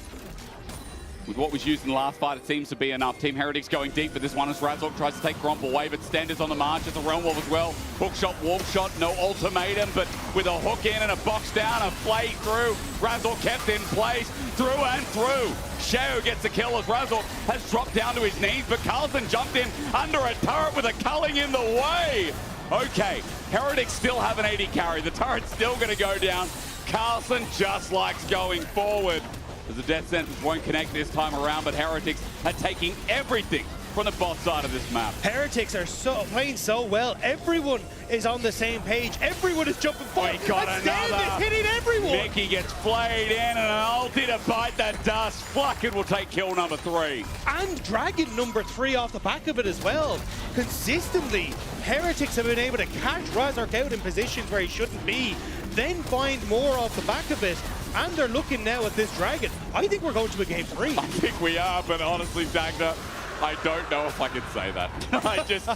with what was used in the last fight, it seems to be enough. Team Heretics going deep for this one as Razork tries to take Gromp away, but Stand is on the march. It's a Realm Wall as well. Hook shot, wall shot, no ultimatum, but with a hook in and a box down, a flay through. Razork kept in place, through and through. Shao gets the kill as Razork has dropped down to his knees, but Carlson jumped in under a turret with a culling in the way. Okay, Heretics still have an 80 carry. The turret's still going to go down. Carlson just likes going forward. As the death sentence won't connect this time around, but Heretics are taking everything from the bot side of this map. Heretics are playing so well. Everyone is on the same page. Everyone is jumping forward. We got another. Is hitting everyone. Mickey gets flayed in and an ulti to bite that dust. Flacken will take kill number 3. And Dragon number 3 off the back of it as well. Consistently, Heretics have been able to catch Razork out in positions where he shouldn't be, then find more off the back of it. And they're looking now at this Dragon. I think we're going to a game 3. I think we are, but honestly, Dagda, I don't know if I can say that. I just...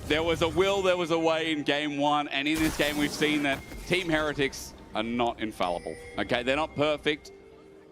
There was a will, there was a way in game 1, and in this game we've seen that Team Heretics are not infallible. Okay, they're not perfect.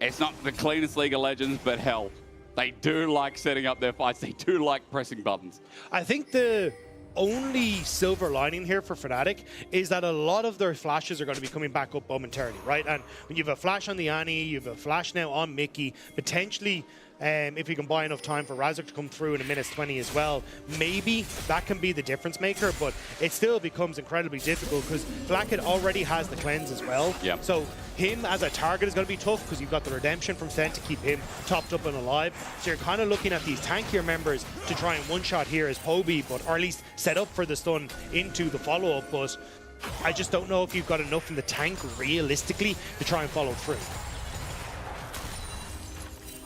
It's not the cleanest League of Legends, but hell, they do like setting up their fights. They do like pressing buttons. I think the only silver lining here for Fnatic is that a lot of their flashes are going to be coming back up momentarily, right? And when you have a flash on the Annie, you have a flash now on Mickey, potentially if you can buy enough time for Razork to come through in a minute 20 as well, maybe that can be the difference maker, but it still becomes incredibly difficult because Blackhead already has the cleanse as well. Yep. So him as a target is going to be tough because you've got the redemption from Zen to keep him topped up and alive. So you're kind of looking at these tankier members to try and one-shot here as Poby, but or at least set up for the stun into the follow-up. But I just don't know if you've got enough in the tank realistically to try and follow through.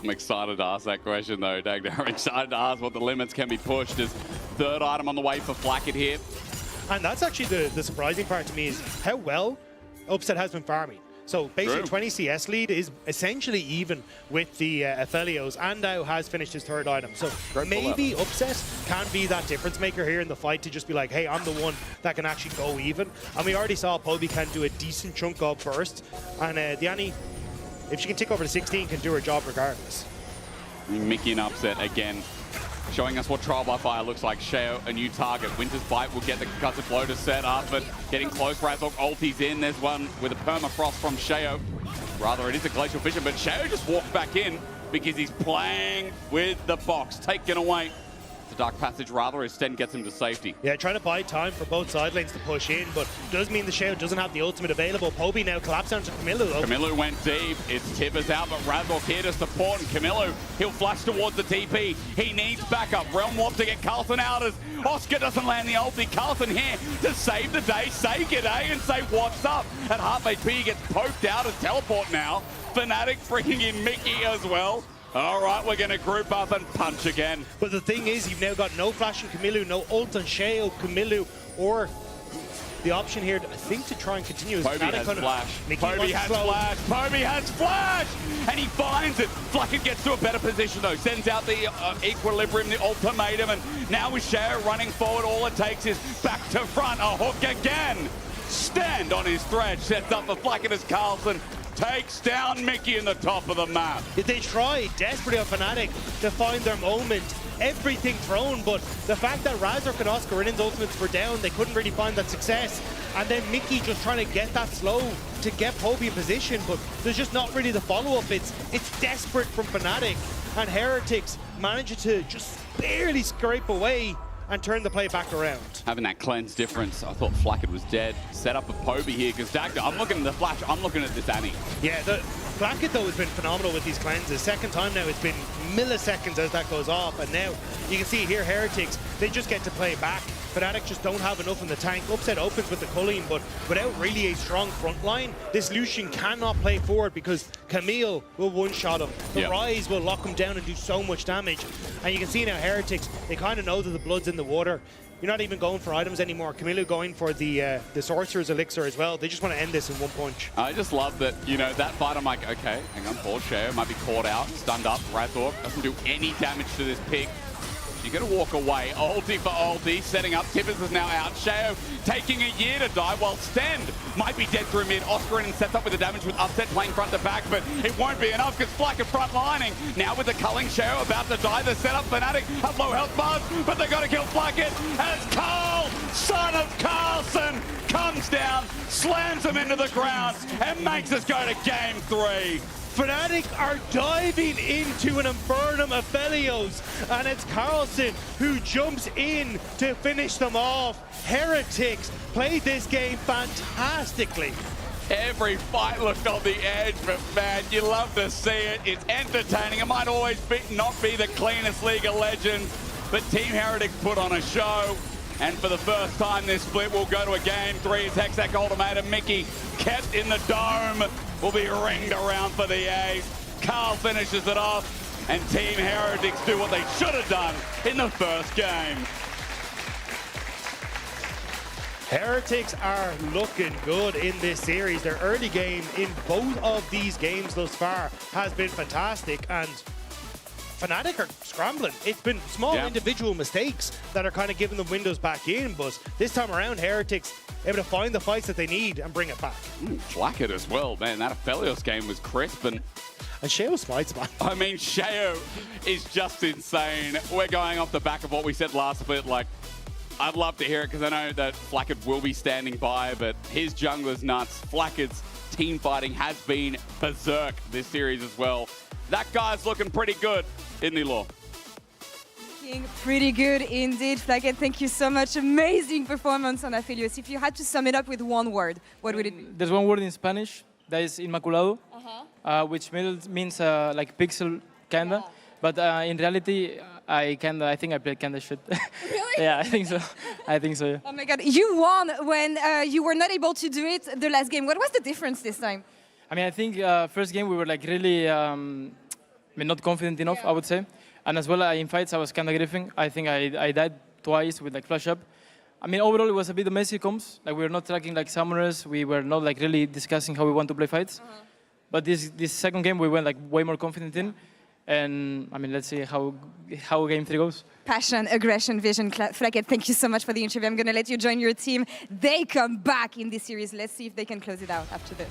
I'm excited to ask that question though, Dagda. I'm excited to ask what the limits can be pushed. Is third item on the way for Flacket here. And that's actually the surprising part to me is how well Upset has been farming. So basically 20 CS lead is essentially even with the Aphelios, and now has finished his third item. So maybe Upset can be that difference maker here in the fight to just be like, hey, I'm the one that can actually go even. And we already saw Poby can do a decent chunk of burst. And Diani, if she can tick over to 16, can do her job regardless. Mickey and Upset again, showing us what Trial by Fire looks like. Sheo, a new target. Winter's Bite will get the concussive blow to set up, but getting close. Razork ulti's in. There's one with a permafrost from Sheo. Rather, it is a Glacial Fissure, but Sheo just walked back in because he's playing with the box. Taken away. The Dark Passage rather as Sten gets him to safety. Yeah, trying to buy time for both side lanes to push in, but does mean the Sheo doesn't have the ultimate available. Poby now collapsed down to Camilo though. Camilo went deep. It's Tibbers out, but Razork here to support. And Camilo, he'll flash towards the TP. He needs backup. Realm Warp to get Carlson out as Oscar doesn't land the ulti. Carlson here to save the day, say g'day, and say what's up. At half HP, he gets poked out as teleport now. Fnatic bringing in Mickey as well. All right, we're going to group up and punch again. But the thing is, you've now got no flash on Camilo, no ult on Sheo, Camilo, or the option here, I think, to try and continue. Poby has flash. Poby has flash. Poby has flash! And he finds it. Flacket gets to a better position, though. Sends out the Equilibrium, the ultimatum, and now with Sheo running forward, all it takes is back to front. A hook again. Stand on his thread. Sets up for Flacket as Carlson takes down Mickey in the top of the map. They tried desperately on Fnatic to find their moment. Everything thrown, but the fact that Razork and Oscar Rinnan's ultimates were down, they couldn't really find that success. And then Mickey just trying to get that slow to get Poby in position, but there's just not really the follow-up. It's desperate from Fnatic, and Heretics managed to just barely scrape away and turn the play back around. Having that cleanse difference, I thought Flacket was dead. Set up a Poby here, because Dagda, I'm looking at the flash, I'm looking at this Annie. Yeah, the Flacket though has been phenomenal with these cleanses. Second time now, it's been milliseconds as that goes off, and now you can see here Heretics, they just get to play back. Fnatic just don't have enough in the tank. Upset opens with the Culling, but without really a strong front line, this Lucian cannot play forward because Camille will one-shot him. The Rise will lock him down and do so much damage. And you can see now Heretics, they kind of know that the blood's in the water. You're not even going for items anymore. Camilo going for the Sorcerer's Elixir as well. They just want to end this in one punch. I just love that, you know, that fight I'm like, okay, hang on, Ball Share might be caught out, stunned up. Razork doesn't do any damage to this pick. You're going to walk away. Ulti for ulti, setting up. Tibbers is now out. Sheo taking a year to die, while Stend might be dead through mid. Oscar and sets up with the damage with Upset playing front to back, but it won't be enough because Flacket front lining. Now with the culling, Sheo about to die. The setup, Fnatic have low health bars, but they've got to kill Flacket as Carl, son of Carlson, comes down, slams him into the ground, and makes us go to game 3. Fnatic are diving into an Infernum Aphelios, and it's Carlson who jumps in to finish them off. Heretics played this game fantastically. Every fight looked on the edge, but man, you love to see it. It's entertaining. It might always not be the cleanest League of Legends, but Team Heretics put on a show. And for the first time this split, we'll go to a game 3. It's Hexac Ultimatum. Mickey kept in the dome. Will be ringed around for the ace. Carl finishes it off, and Team Heretics do what they should have done in the first game. Heretics are looking good in this series. Their early game in both of these games thus far has been fantastic, and Fnatic are scrambling. It's been small individual mistakes that are kind of giving them windows back in, but this time around, Heretics able to find the fights that they need and bring it back. Flacket as well, man. That Aphelios game was crisp, and Sheo smites, man. I mean, Sheo is just insane. We're going off the back of what we said last split, like, I'd love to hear it because I know that Flackett will be standing by, but his jungler's nuts. Flackett's team fighting has been berserk this series as well. That guy's looking pretty good in the law. Pretty good indeed, Flackett. Thank you so much. Amazing performance on Aphelios. If you had to sum it up with one word, what would it be? There's one word in Spanish that is inmaculado, which means like pixel kinda. But in reality, I think I played kinda shit. Really? Yeah, I think so. I think so. Yeah. Oh my God, you won when you were not able to do it the last game. What was the difference this time? I mean, I think first game we were like really, not confident enough, I would say. And as well, in fights, I was kind of griefing. I think I died twice with like flash up. I mean, overall, it was a bit of messy comps. Like we were not tracking like summoners. We were not like really discussing how we want to play fights. But this second game, we went like way more confident in. And I mean, let's see how game 3 goes. Passion, aggression, vision. Flackett, thank you so much for the interview. I'm going to let you join your team. They come back in this series. Let's see if they can close it out after this.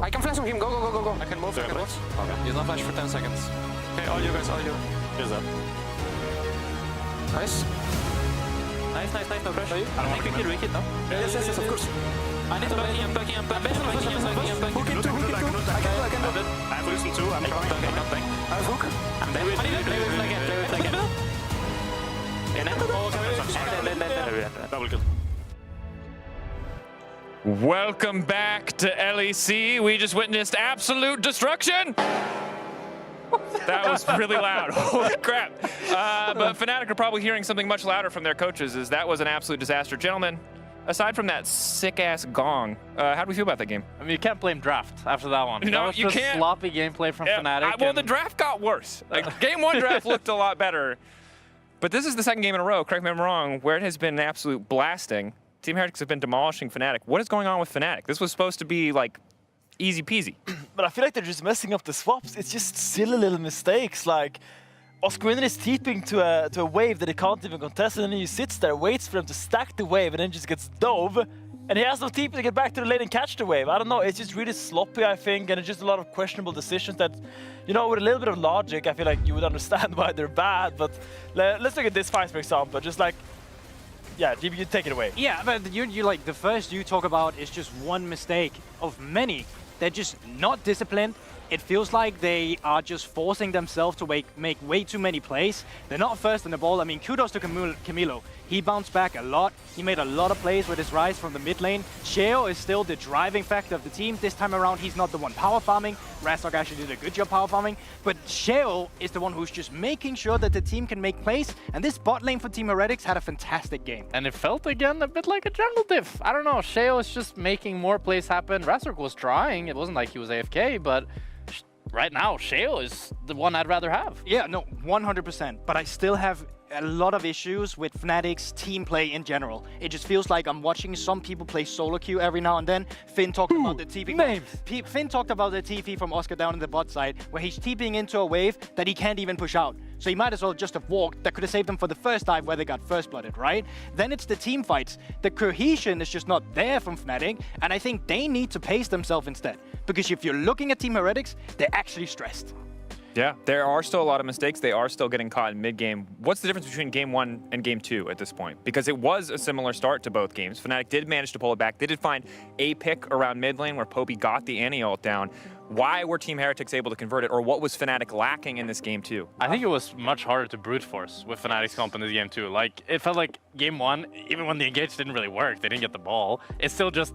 I can flash on him. Go, go, go, go, go. I can move. I can move. Okay. Use no flash for 10 seconds. Okay, all you guys, all you. Here's up. Nice. Nice, nice, nice. No pressure. I think we can re it now. Yes, yes, yes, of course. I need to back him, back him, back him. Hook it too, hook it too. I can do it. I have loosened too. I'm coming. I have hook. I'm dead. I need to play with Flackett, play with Flackett. Double kill. Welcome back to LEC. We just witnessed absolute destruction. That was really loud. Holy crap. But Fnatic are probably hearing something much louder from their coaches, as that was an absolute disaster. Gentlemen, aside from that sick-ass gong, how do we feel about that game? I mean, you can't blame draft after that one. No, that was you just can't. sloppy gameplay from Fnatic. Well, the draft got worse. Like, game 1 draft looked a lot better. But this is the second game in a row, correct me if I'm wrong, where it has been an absolute blasting. Team Heretics have been demolishing Fnatic. What is going on with Fnatic? This was supposed to be, like, easy peasy. But I feel like they're just messing up the swaps. It's just silly little mistakes. Like, Oscar is TPing to a wave that he can't even contest, and then he sits there, waits for him to stack the wave, and then just gets dove. And he has no TP to get back to the lane and catch the wave. I don't know, it's just really sloppy, I think, and it's just a lot of questionable decisions that, you know, with a little bit of logic, I feel like you would understand why they're bad. But let's look at this fight, for example. Just like, yeah, GB, you take it away. Yeah, but you like, the first you talk about is just one mistake of many. They're just not disciplined. It feels like they are just forcing themselves to make way too many plays. They're not first in the ball. I mean, kudos to Camilo. He bounced back a lot. He made a lot of plays with his rise from the mid lane. Sheo is still the driving factor of the team. This time around, he's not the one power farming. Rastok actually did a good job power farming. But Sheo is the one who's just making sure that the team can make plays. And this bot lane for Team Heretics had a fantastic game. And it felt again a bit like a jungle diff. I don't know, Sheo is just making more plays happen. Rastok was trying. It wasn't like he was AFK, but right now, Sheo is the one I'd rather have. Yeah, no, 100%. But I still have a lot of issues with Fnatic's team play in general. It just feels like I'm watching some people play solo queue every now and then. Finn talked about the TP. Finn talked about the TP from Oscar down in the bot side, where he's TPing into a wave that he can't even push out. So he might as well just have walked. That could have saved them for the first dive where they got first blooded, right? Then it's the team fights. The cohesion is just not there from Fnatic, and I think they need to pace themselves instead. Because if you're looking at Team Heretics, they're actually stressed. Yeah, there are still a lot of mistakes. They are still getting caught in mid-game. What's the difference between game 1 and game 2 at this point? Because it was a similar start to both games. Fnatic did manage to pull it back. They did find a pick around mid lane where Poby got the anti-ult down. Why were Team Heretics able to convert it, or what was Fnatic lacking in this game 2? I think it was much harder to brute force with Fnatic's comp in this game 2. Like, it felt like game 1, even when the engage didn't really work, they didn't get the ball, it still just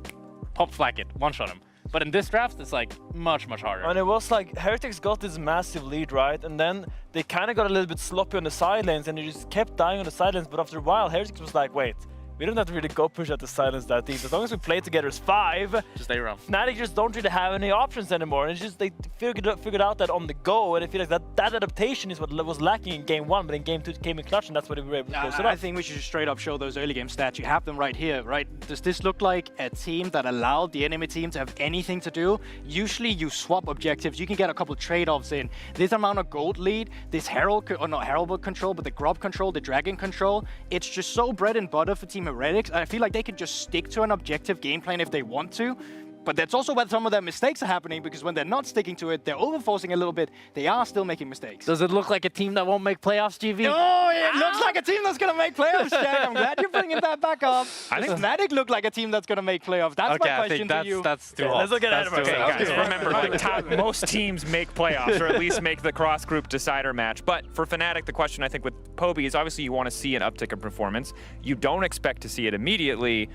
pop flack it, one-shot him. But in this draft, it's like much, much harder. And it was like Heretics got this massive lead, right? And then they kind of got a little bit sloppy on the side lanes, and they just kept dying on the side lanes. But after a while, Heretics was like, wait, we don't have to really go push at the silence that deep. As long as we play together as 5, just stay around. Fnatic just don't really have any options anymore. And it's just they figured out that on the go, and I feel like that adaptation is what was lacking in game 1, but in game 2 it came in clutch, and that's what they were able to close it up. I think we should straight up show those early game stats. You have them right here, right? Does this look like a team that allowed the enemy team to have anything to do? Usually you swap objectives. You can get a couple trade-offs in. This amount of gold lead, this Herald, or not Herald control, but the Grob control, the Dragon control, it's just so bread and butter for Team Heretics. I feel like they could just stick to an objective game plan if they want to. But that's also where some of their mistakes are happening, because when they're not sticking to it, they're overforcing a little bit. They are still making mistakes. Does it look like a team that won't make playoffs, GV? Oh, it looks like a team that's going to make playoffs, Jack. I'm glad you're bringing that back up. I think Fnatic look like a team that's going to make playoffs. That's my question to you. That's too hot. Let's look at it. Okay, guys, remember, like, most teams make playoffs, or at least make the cross-group decider match. But for Fnatic, the question I think with Poby is obviously you want to see an uptick in performance. You don't expect to see it immediately.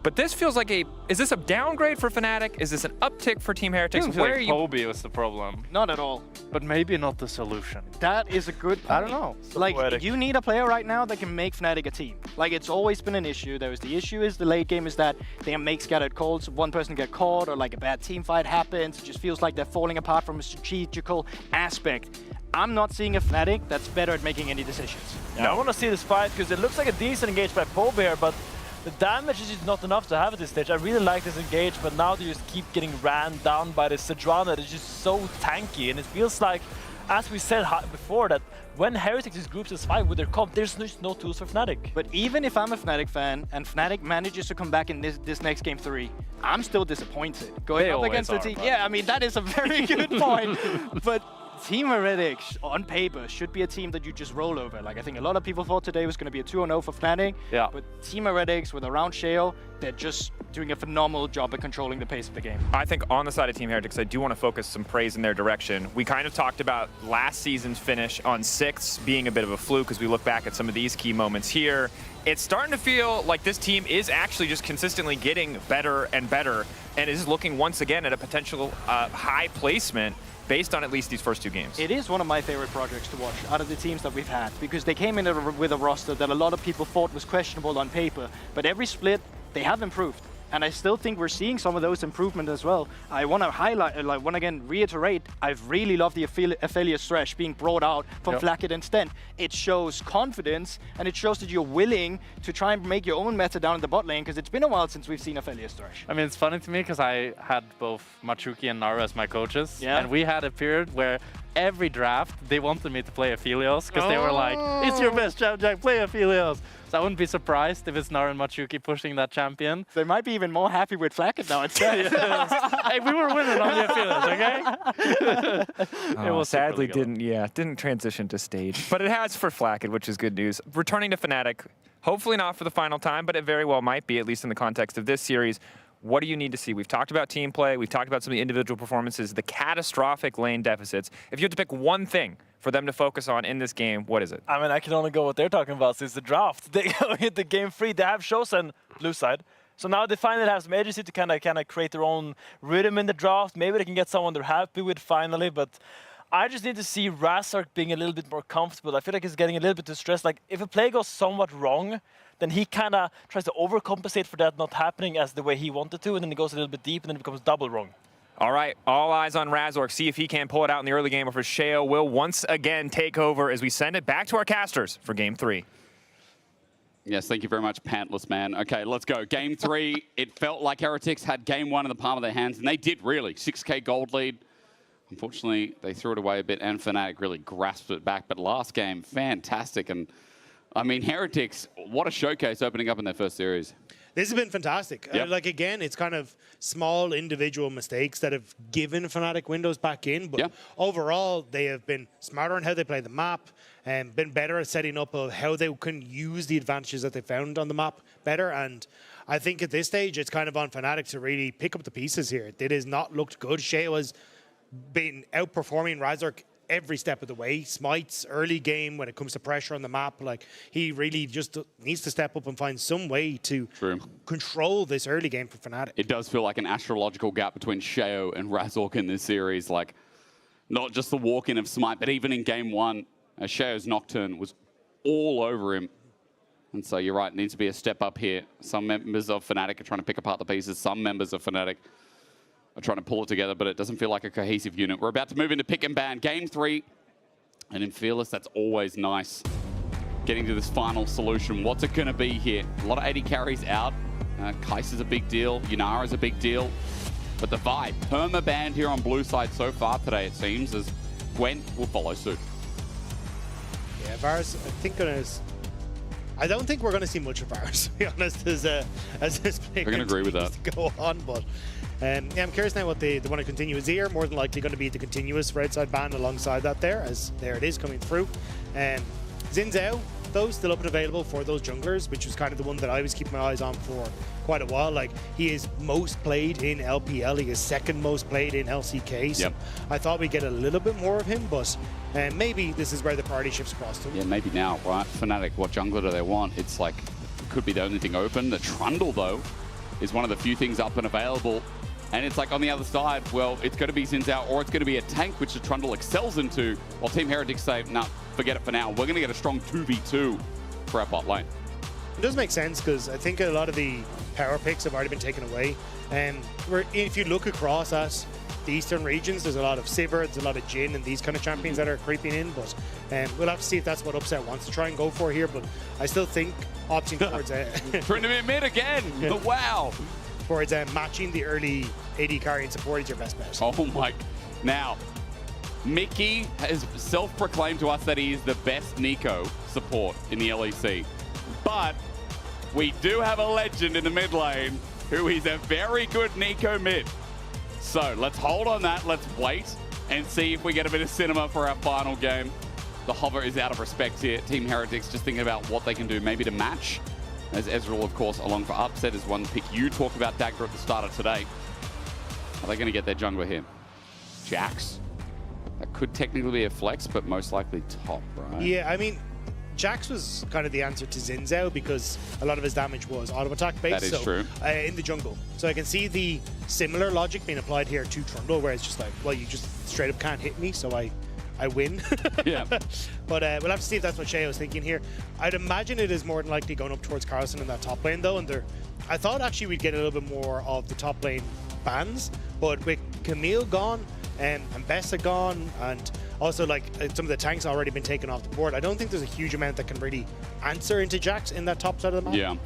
But this feels like is this a downgrade for Fnatic? Is this an uptick for Team Heretics? I feel like Poby was the problem. Not at all. But maybe not the solution. That is a good point. I don't know. Like, you need a player right now that can make Fnatic a team. Like, it's always been an issue. The issue is the late game is that they make scattered calls. One person get caught, or like a bad team fight happens. It just feels like they're falling apart from a strategical aspect. I'm not seeing a Fnatic that's better at making any decisions. Yeah, I want to see this fight, because it looks like a decent engage by Poby here, but the damage is just not enough to have at this stage. I really like this engage, but now they just keep getting ran down by the Sejuani that is just so tanky. And it feels like, as we said before, that when Heretics is groups as 5 with their comp, there's just no tools for Fnatic. But even if I'm a Fnatic fan and Fnatic manages to come back in this next game 3, I'm still disappointed. Going up against the team. Yeah, I mean, that is a very good point. But Team Heretics, on paper, should be a team that you just roll over. Like, I think a lot of people thought today was going to be a 2-0 for Fnatic. Yeah. But Team Heretics, with around Shale, they're just doing a phenomenal job at controlling the pace of the game. I think on the side of Team Heretics, I do want to focus some praise in their direction. We kind of talked about last season's finish on 6th being a bit of a fluke as we look back at some of these key moments here. It's starting to feel like this team is actually just consistently getting better and better, and is looking once again at a potential high placement based on at least these first 2 games. It is one of my favorite projects to watch out of the teams that we've had, because they came in with a roster that a lot of people thought was questionable on paper, but every split, they have improved. And I still think we're seeing some of those improvements as well. I want to highlight, like, want to again reiterate, I've really loved the Aphelios Thresh being brought out from Fnatic and Sten. It shows confidence, and it shows that you're willing to try and make your own meta down in the bot lane, because it's been a while since we've seen Aphelios Thresh. I mean, it's funny to me because I had both Machuki and Naru as my coaches, Yeah. and we had a period where every draft they wanted me to play Aphelios because they were like, "It's your best champ, Jack. Play Aphelios." So I wouldn't be surprised if it's Naru and Machuki pushing that champion. They might be even more happy with Flacket now instead. Hey, we were winning on the Aphelios, okay? It was sadly didn't transition to stage, but it has for Flacket, which is good news. Returning to Fnatic, hopefully not for the final time, but it very well might be, at least in the context of this series. What do you need to see? We've talked about team play. We've talked about some of the individual performances, the catastrophic lane deficits. If you had to pick one thing for them to focus on in this game, what is it? I mean, I can only go what they're talking about since the draft. They go into game 3. They have chosen blue side. So now they finally have some agency to kind of create their own rhythm in the draft. Maybe they can get someone they're happy with finally, but I just need to see Razork being a little bit more comfortable. I feel like he's getting a little bit too stressed. Like, if a play goes somewhat wrong, then he kind of tries to overcompensate for that not happening as the way he wanted to, and then it goes a little bit deep, and then it becomes double wrong. All right, all eyes on Razork. See if he can pull it out in the early game, or if Sheo will once again take over as we send it back to our casters for game 3. Yes, thank you very much, Pantless Man. Okay, let's go. Game 3, it felt like Heretics had game 1 in the palm of their hands, and they did really. 6K gold lead. Unfortunately, they threw it away a bit, and Fnatic really grasped it back. But last game, fantastic. And I mean, Heretics, what a showcase opening up in their first series. This has been fantastic. Yep. Like, again, it's kind of small individual mistakes that have given Fnatic windows back in, but overall, they have been smarter on how they play the map and been better at setting up of how they can use the advantages that they found on the map better. And I think at this stage, it's kind of on Fnatic to really pick up the pieces here. It has not looked good. Sheo has been outperforming Razork every step of the way. Smites early game when it comes to pressure on the map, like, he really just needs to step up and find some way to control this early game for Fnatic. It does feel like an astrological gap between Sheo and Razork in this series. Like, not just the walk-in of Smite, but even in game 1, Sheo's Nocturne was all over him. And so you're right, it needs to be a step up here. Some members of Fnatic are trying to pick apart the pieces. Some members of Fnatic are trying to pull it together, but it doesn't feel like a cohesive unit. We're about to move into pick and ban. Game 3, and in Fearless, that's always nice. Getting to this final solution. What's it going to be here? A lot of 80 carries out. Kais is a big deal. Yunara is a big deal. But the vibe, perma-banned here on blue side so far today, it seems, as Gwen will follow suit. Yeah, Varus, I don't think we're going to see much of Varus, to be honest, as this play I'm going to agree with that. to go on, but yeah, I'm curious now what they want to continue. Is here more than likely going to be the continuous red side ban alongside that there, as there it is coming through. Xin Zhao, though, still up and available for those junglers, which was kind of the one that I was keeping my eyes on for quite a while. Like, he is most played in LPL, he is second most played in LCK, so I thought we'd get a little bit more of him, but maybe this is where the party shifts across to. Yeah, maybe now, right? Fnatic, what jungler do they want? It's like, it could be the only thing open. The Trundle, though, is one of the few things up and available. And it's like on the other side, well, it's going to be Xin Zhao or it's going to be a tank, which the Trundle excels into, while Team Heretics say, nah, forget it for now. We're going to get a strong 2v2 for our bot lane. It does make sense, because I think a lot of the power picks have already been taken away. And if you look across at the eastern regions, there's a lot of Sivir, there's a lot of Jhin and these kind of champions that are creeping in. But we'll have to see if that's what Upset wants to try and go for here. But I still think opting towards Trying to be mid again. Wow. Towards matching the early AD carry and support is your best bet. Oh my. Now, Mickey has self-proclaimed to us that he is the best Nico support in the LEC. But we do have a legend in the mid lane who is a very good Nico mid. So let's hold on that. Let's wait and see if we get a bit of cinema for our final game. The hover is out of respect here. Team Heretics just thinking about what they can do, maybe to match. As Ezreal, of course, along for Upset is one pick. You talked about Dagger at the start of today. Are they going to get their jungler here? Jax. That could technically be a flex, but most likely top, right? Yeah, I mean, Jax was kind of the answer to Xin Zhao because a lot of his damage was auto attack based. That is true. In the jungle. So I can see the similar logic being applied here to Trundle, where it's just like, well, you just straight up can't hit me, so I win. Yeah. But we'll have to see if that's what Sheo was thinking here. I'd imagine it is more than likely going up towards Carlson in that top lane, though, and they're I thought actually we'd get a little bit more of the top lane bans, but with Camille gone and Bessa gone, and also like some of the tanks already been taken off the board, I don't think there's a huge amount that can really answer into Jax in that top side of the map. Yeah.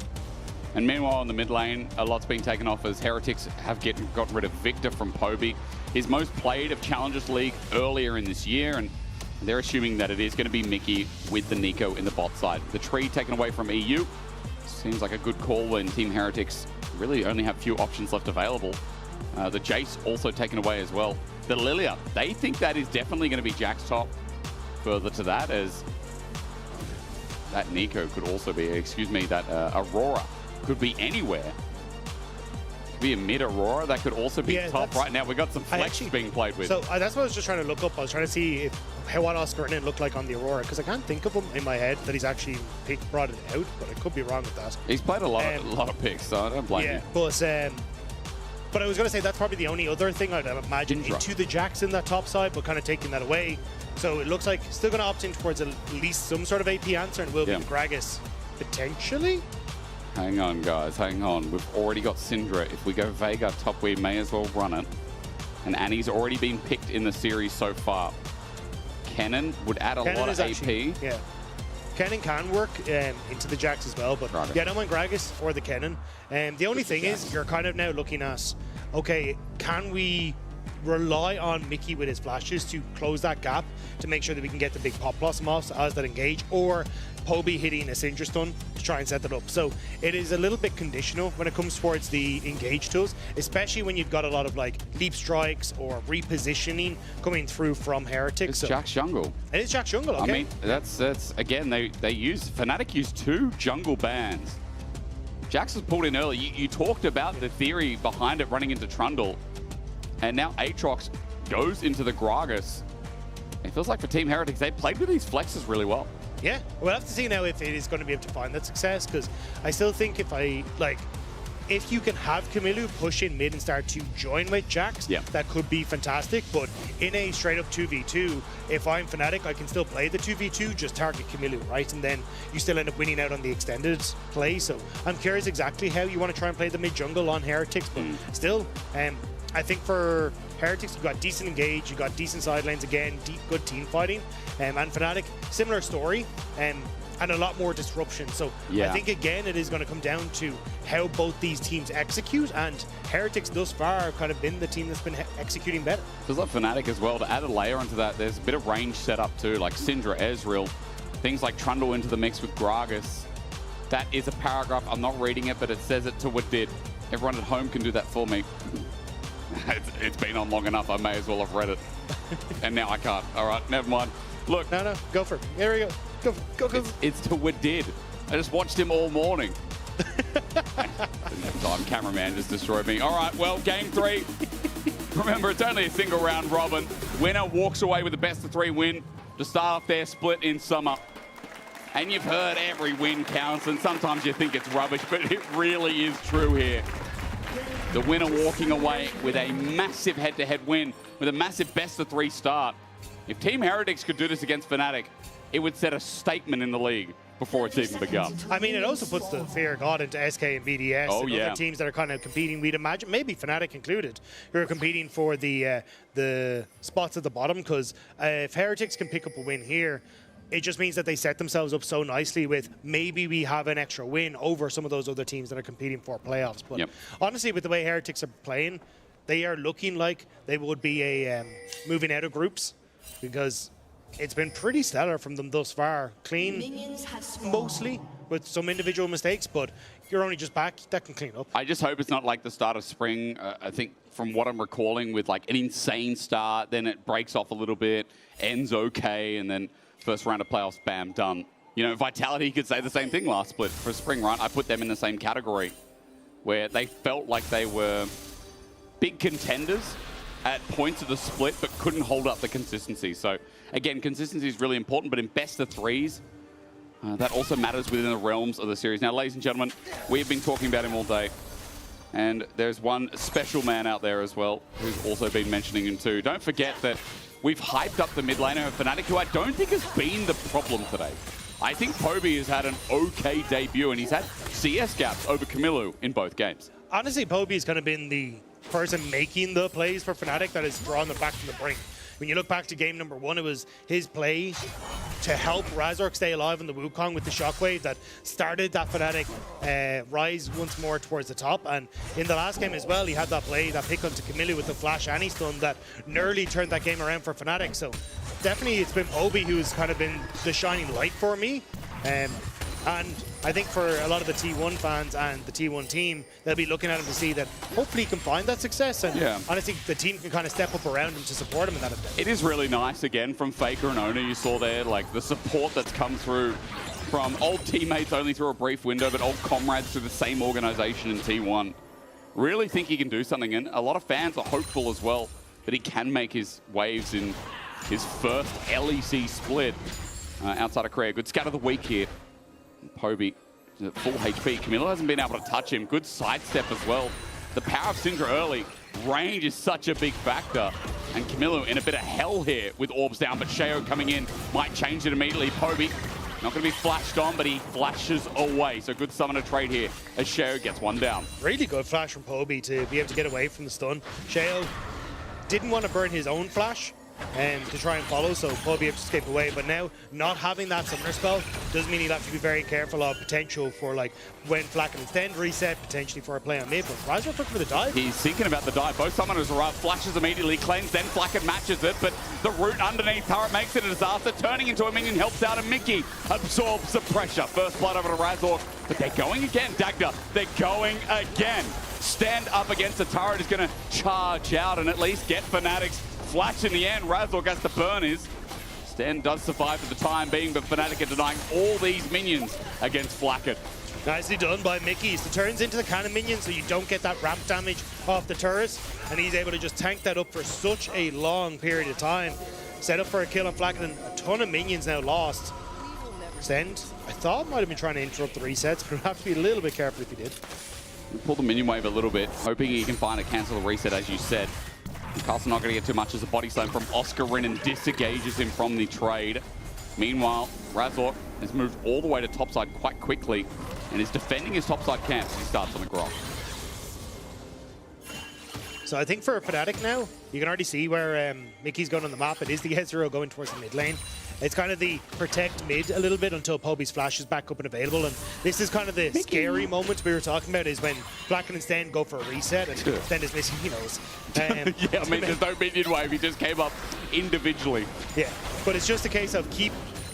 And meanwhile, in the mid lane, a lot's been taken off as Heretics have gotten rid of Victor from Poby. His most played of Challengers League earlier in this year, and they're assuming that it is going to be Mickey with the Nico in the bot side. The tree taken away from EU. Seems like a good call when Team Heretics really only have few options left available. The Jace also taken away as well. The Lilia, they think that is definitely going to be Jack's top. Further to that, as that Nico could also be, excuse me, that Aurora could be anywhere. Could be a mid Aurora, that could also be top right now. We got some flex being played with. So that's what I was just trying to look up. I was trying to see what Oscar and it looked like on the Aurora, because I can't think of him in my head that he's actually brought it out, but I could be wrong with that. He's played a lot of picks, so I don't blame you. But I was going to say that's probably the only other thing I'd imagine into the Jax in that top side, but kind of taking that away. So it looks like still going to opt in towards at least some sort of AP answer, and will be Gragas potentially. Hang on, guys, hang on. We've already got Syndra. If we go Veigar top, we may as well run it. And Annie's already been picked in the series so far. Kennen would add a lot of AP. Yeah. Kennen can work into the Jax as well, but yeah, I don't mind Gragas or the Kennen. The only thing is, you're kind of now looking at, okay, can we rely on Mickey with his flashes to close that gap to make sure that we can get the big pop blossom off as that engage, or Poby hitting a Syndra stun to try and set that up. So it is a little bit conditional when it comes towards the engage tools, especially when you've got a lot of like leap strikes or repositioning coming through from Heretics. It's Jack's jungle. It is Jack's jungle, okay. I mean, that's again, Fnatic used 2 jungle bans. Jax was pulled in early. You talked about the theory behind it running into Trundle, and now Aatrox goes into the Gragas. It feels like for Team Heretics, they played with these flexes really well. Yeah, we'll have to see now if it is going to be able to find that success, because I still think if you can have Camille push in mid and start to join with Jax, that could be fantastic. But in a straight up 2v2, if I'm Fnatic, I can still play the 2v2, just target Camille, right? And then you still end up winning out on the extended play. So I'm curious exactly how you want to try and play the mid jungle on Heretics, but still, I think for Heretics, you've got decent engage, you've got decent side lanes again, good team fighting, and Fnatic, similar story, and a lot more disruption. So I think, again, it is going to come down to how both these teams execute, and Heretics thus far have kind of been the team that's been executing better. Feels like Fnatic as well, to add a layer onto that, there's a bit of range set up too, like Syndra, Ezreal, things like Trundle into the mix with Gragas. That is a paragraph, I'm not reading it, but it says it to what did. Everyone at home can do that for me. It's been on long enough, I may as well have read it. And now I can't. All right, never mind. Look. No, go for it. There we go. Go. It's to what did. I just watched him all morning. Time cameraman just destroyed me. All right, well, game 3. Remember, it's only a single round robin. Winner walks away with the best of 3 win to start off their split in summer. And you've heard every win counts, and sometimes you think it's rubbish, but it really is true here. The winner walking away with a massive head-to-head win, with a massive best-of-3 start. If Team Heretics could do this against Fnatic, it would set a statement in the league before it's even begun. I mean, it also puts the fear of God into SK and BDS and other teams that are kind of competing. We'd imagine, maybe Fnatic included, who are competing for the spots at the bottom, because if Heretics can pick up a win here, it just means that they set themselves up so nicely with maybe we have an extra win over some of those other teams that are competing for playoffs. But honestly, with the way Heretics are playing, they are looking like they would be a moving out of groups, because it's been pretty stellar from them thus far. Clean, mostly, with some individual mistakes, but you're only just back. That can clean up. I just hope it's not like the start of spring. I think from what I'm recalling, with like an insane start, then it breaks off a little bit, ends okay, and then first round of playoffs, bam, done. You know, Vitality could say the same thing last split for spring, right? I put them in the same category, where they felt like they were big contenders at points of the split, but couldn't hold up the consistency. So again, consistency is really important, but in best of 3s, that also matters within the realms of the series. Now, ladies and gentlemen, we've been talking about him all day, and there's one special man out there as well who's also been mentioning him too. Don't forget that we've hyped up the mid laner of Fnatic, who I don't think has been the problem today. I think Poby has had an okay debut, and he's had CS gaps over Camilo in both games. Honestly, Poby's kind of been the person making the plays for Fnatic that has drawn them back from the brink. When you look back to game number 1, it was his play to help Razork stay alive in the Wukong with the shockwave that started that Fnatic rise once more towards the top. And in the last game as well, he had that play, that pick onto Camilo with the flash anti-stun that nearly turned that game around for Fnatic. So definitely it's been Poby who's kind of been the shining light for me. And I think for a lot of the T1 fans and the T1 team, they'll be looking at him to see that hopefully he can find that success. And honestly, the team can kind of step up around him to support him in that event. It is really nice, again, from Faker and Ona. You saw there, like, the support that's come through from old teammates only through a brief window, but old comrades through the same organization in T1. Really think he can do something, and a lot of fans are hopeful as well that he can make his waves in his first LEC split outside of Korea. Good scout of the week here. Poby at full HP. Camilo hasn't been able to touch him. Good sidestep as well. The power of Syndra early. Range is such a big factor. And Camilo in a bit of hell here with orbs down, but Sheo coming in might change it immediately. Poby not going to be flashed on, but he flashes away. So good summoner trade here as Sheo gets one down. Really good flash from Poby to be able to get away from the stun. Sheo didn't want to burn his own flash to try and follow, so Poby have to escape away. But now, not having that summoner spell does mean he'll have to be very careful of potential for, like, when Flack and Extend reset, potentially for a play on mid. But Razor looking for the dive. He's thinking about the dive. Both summoners arrive, flashes immediately, cleanse, then Flack matches it, but the root underneath turret makes it a disaster. Turning into a minion helps out, and Mickey absorbs the pressure. First blood over to Razor, but they're going again. Dagda, they're going again. Stand up against the turret is going to charge out and at least get Fnatic's flash in the end. Razork has to burn his. Sten does survive for the time being, but Fnatic are denying all these minions against Flacket. Nicely done by Mickey. So turns into the cannon minion so you don't get that ramp damage off the turret, and he's able to just tank that up for such a long period of time. Set up for a kill on Flacket, and a ton of minions now lost. Send, I thought might have been trying to interrupt the resets, but we'll have to be a little bit careful if he did. Pull the minion wave a little bit, hoping he can find a cancel the reset, as you said. Carlson not going to get too much as a body slam from Oscar and disengages him from the trade. Meanwhile, Razork has moved all the way to topside quite quickly and is defending his topside camp as he starts on the Grok. So I think for Fnatic now, you can already see where Mickey's going on the map. It is the Ezreal going towards the mid lane. It's kind of the protect mid a little bit until Poby's flash is back up and available. And this is kind of the scary moment we were talking about, is when Flack and Sten go for a reset and Sten is missing, he knows. Yeah, I mean, there's no minion wave. He just came up individually. Yeah, but it's just a case of keep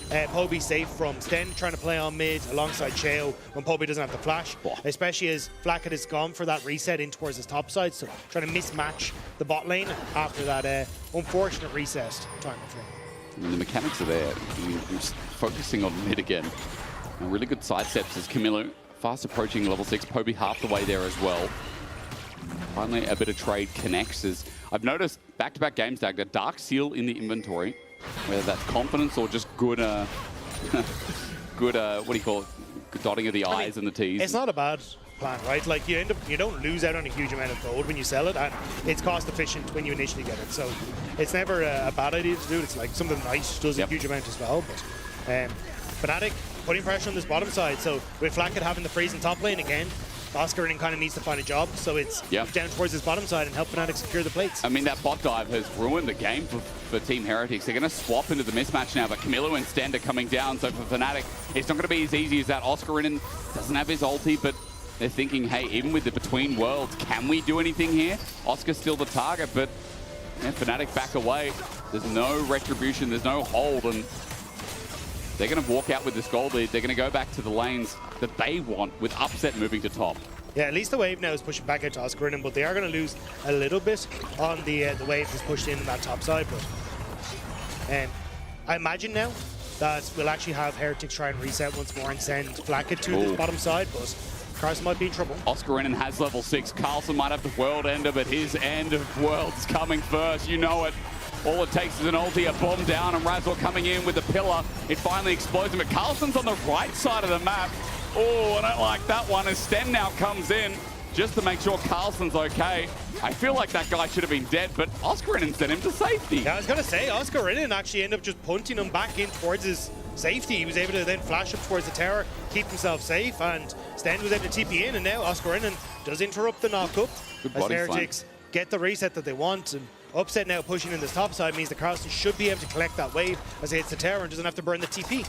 Poby safe from Sten trying to play on mid alongside Cheo when Poby doesn't have the flash, especially as Flacket has gone for that reset in towards his top side, so trying to mismatch the bot lane after that unfortunate reset time of frame. And the mechanics are there. Just focusing on mid again. And really good side steps as Camilo fast approaching level 6. Poby half the way there as well. Finally, a bit of trade connects. As I've noticed back-to-back games, Dagda, Dark Seal in the inventory, whether that's confidence or just good, good, what do you call it? Good dotting of the I's and the T's. It's not a bad plan, right? Like you don't lose out on a huge amount of gold when you sell it, and it's cost efficient when you initially get it. So it's never a bad idea to do it. It's like something nice does a huge amount as well. But Fnatic putting pressure on this bottom side. So with Flacket having the freeze in top lane again, Oscar kind of needs to find a job, so it's down towards his bottom side and help Fnatic secure the plates. I mean, that bot dive has ruined the game for Team Heretics. They're going to swap into the mismatch now, but Camilo and Sten are coming down, so for Fnatic, it's not going to be as easy as that. Oscar doesn't have his ulti, but they're thinking, hey, even with the Between Worlds, can we do anything here? Oscar's still the target, but Fnatic back away. There's no retribution, there's no hold, and they're going to walk out with this gold lead. They're going to go back to the lanes that they want, with Upset moving to top. Yeah, at least the wave now is pushing back out to Oscar, but they are going to lose a little bit on the wave that's pushed in that top side. But I imagine now that we'll actually have Heretics try and reset once more and send Flacket to this bottom side, but Carlson might be in trouble. Oscar has level 6. Carlson might have the world ender, but his end of worlds coming first. You know it. All it takes is an ulti, a bomb down, and Razor coming in with the pillar. It finally explodes him, but Carlson's on the right side of the map. Oh, I don't like that one as Sten now comes in just to make sure Carlson's okay. I feel like that guy should have been dead, but Oscar sent him to safety. Yeah, I was going to say, Oscar actually ended up just punting him back in towards his safety. He was able to then flash up towards the tower, keep himself safe, and Sten was able to TP in, and now Oscarinen does interrupt the knock-up as Heretics get the reset that they want. And Upset now pushing in this top side means that Carlson should be able to collect that wave as he hits the tower and doesn't have to burn the TP.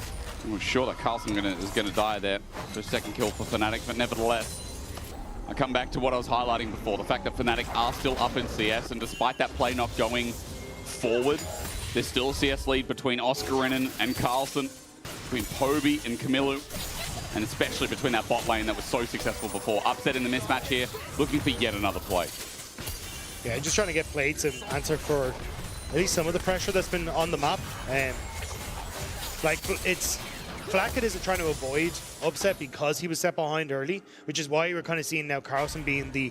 I'm sure that Carlson is going to die there for a second kill for Fnatic, but nevertheless, I come back to what I was highlighting before, the fact that Fnatic are still up in CS, and despite that play not going forward, there's still a CS lead between Oscarinen and Carlson, between Poby and Camilo, and especially between that bot lane that was so successful before. Upset in the mismatch here, looking for yet another play. Yeah, just trying to get plates and answer for at least some of the pressure that's been on the map. Flacket isn't trying to avoid Upset because he was set behind early, which is why we're kind of seeing now Carlson being the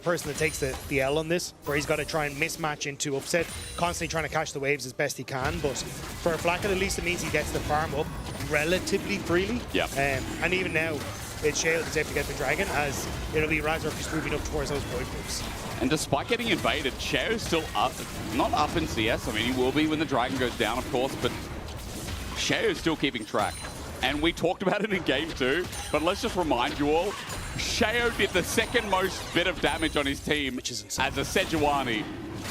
person that takes the L on this, where he's got to try and mismatch into Upset, constantly trying to catch the waves as best he can. But for Flacket, at least it means he gets the farm up relatively freely. Yeah. And even now, it's Shale that's able to get the Dragon, as it'll be Razork who's moving up towards those point groups. And despite getting invaded, Shao's still up, not up in CS. I mean, he will be when the Dragon goes down, of course, but Shao's still keeping track. And we talked about it in Game 2, but let's just remind you all, Shao did the second most bit of damage on his team as a Sejuani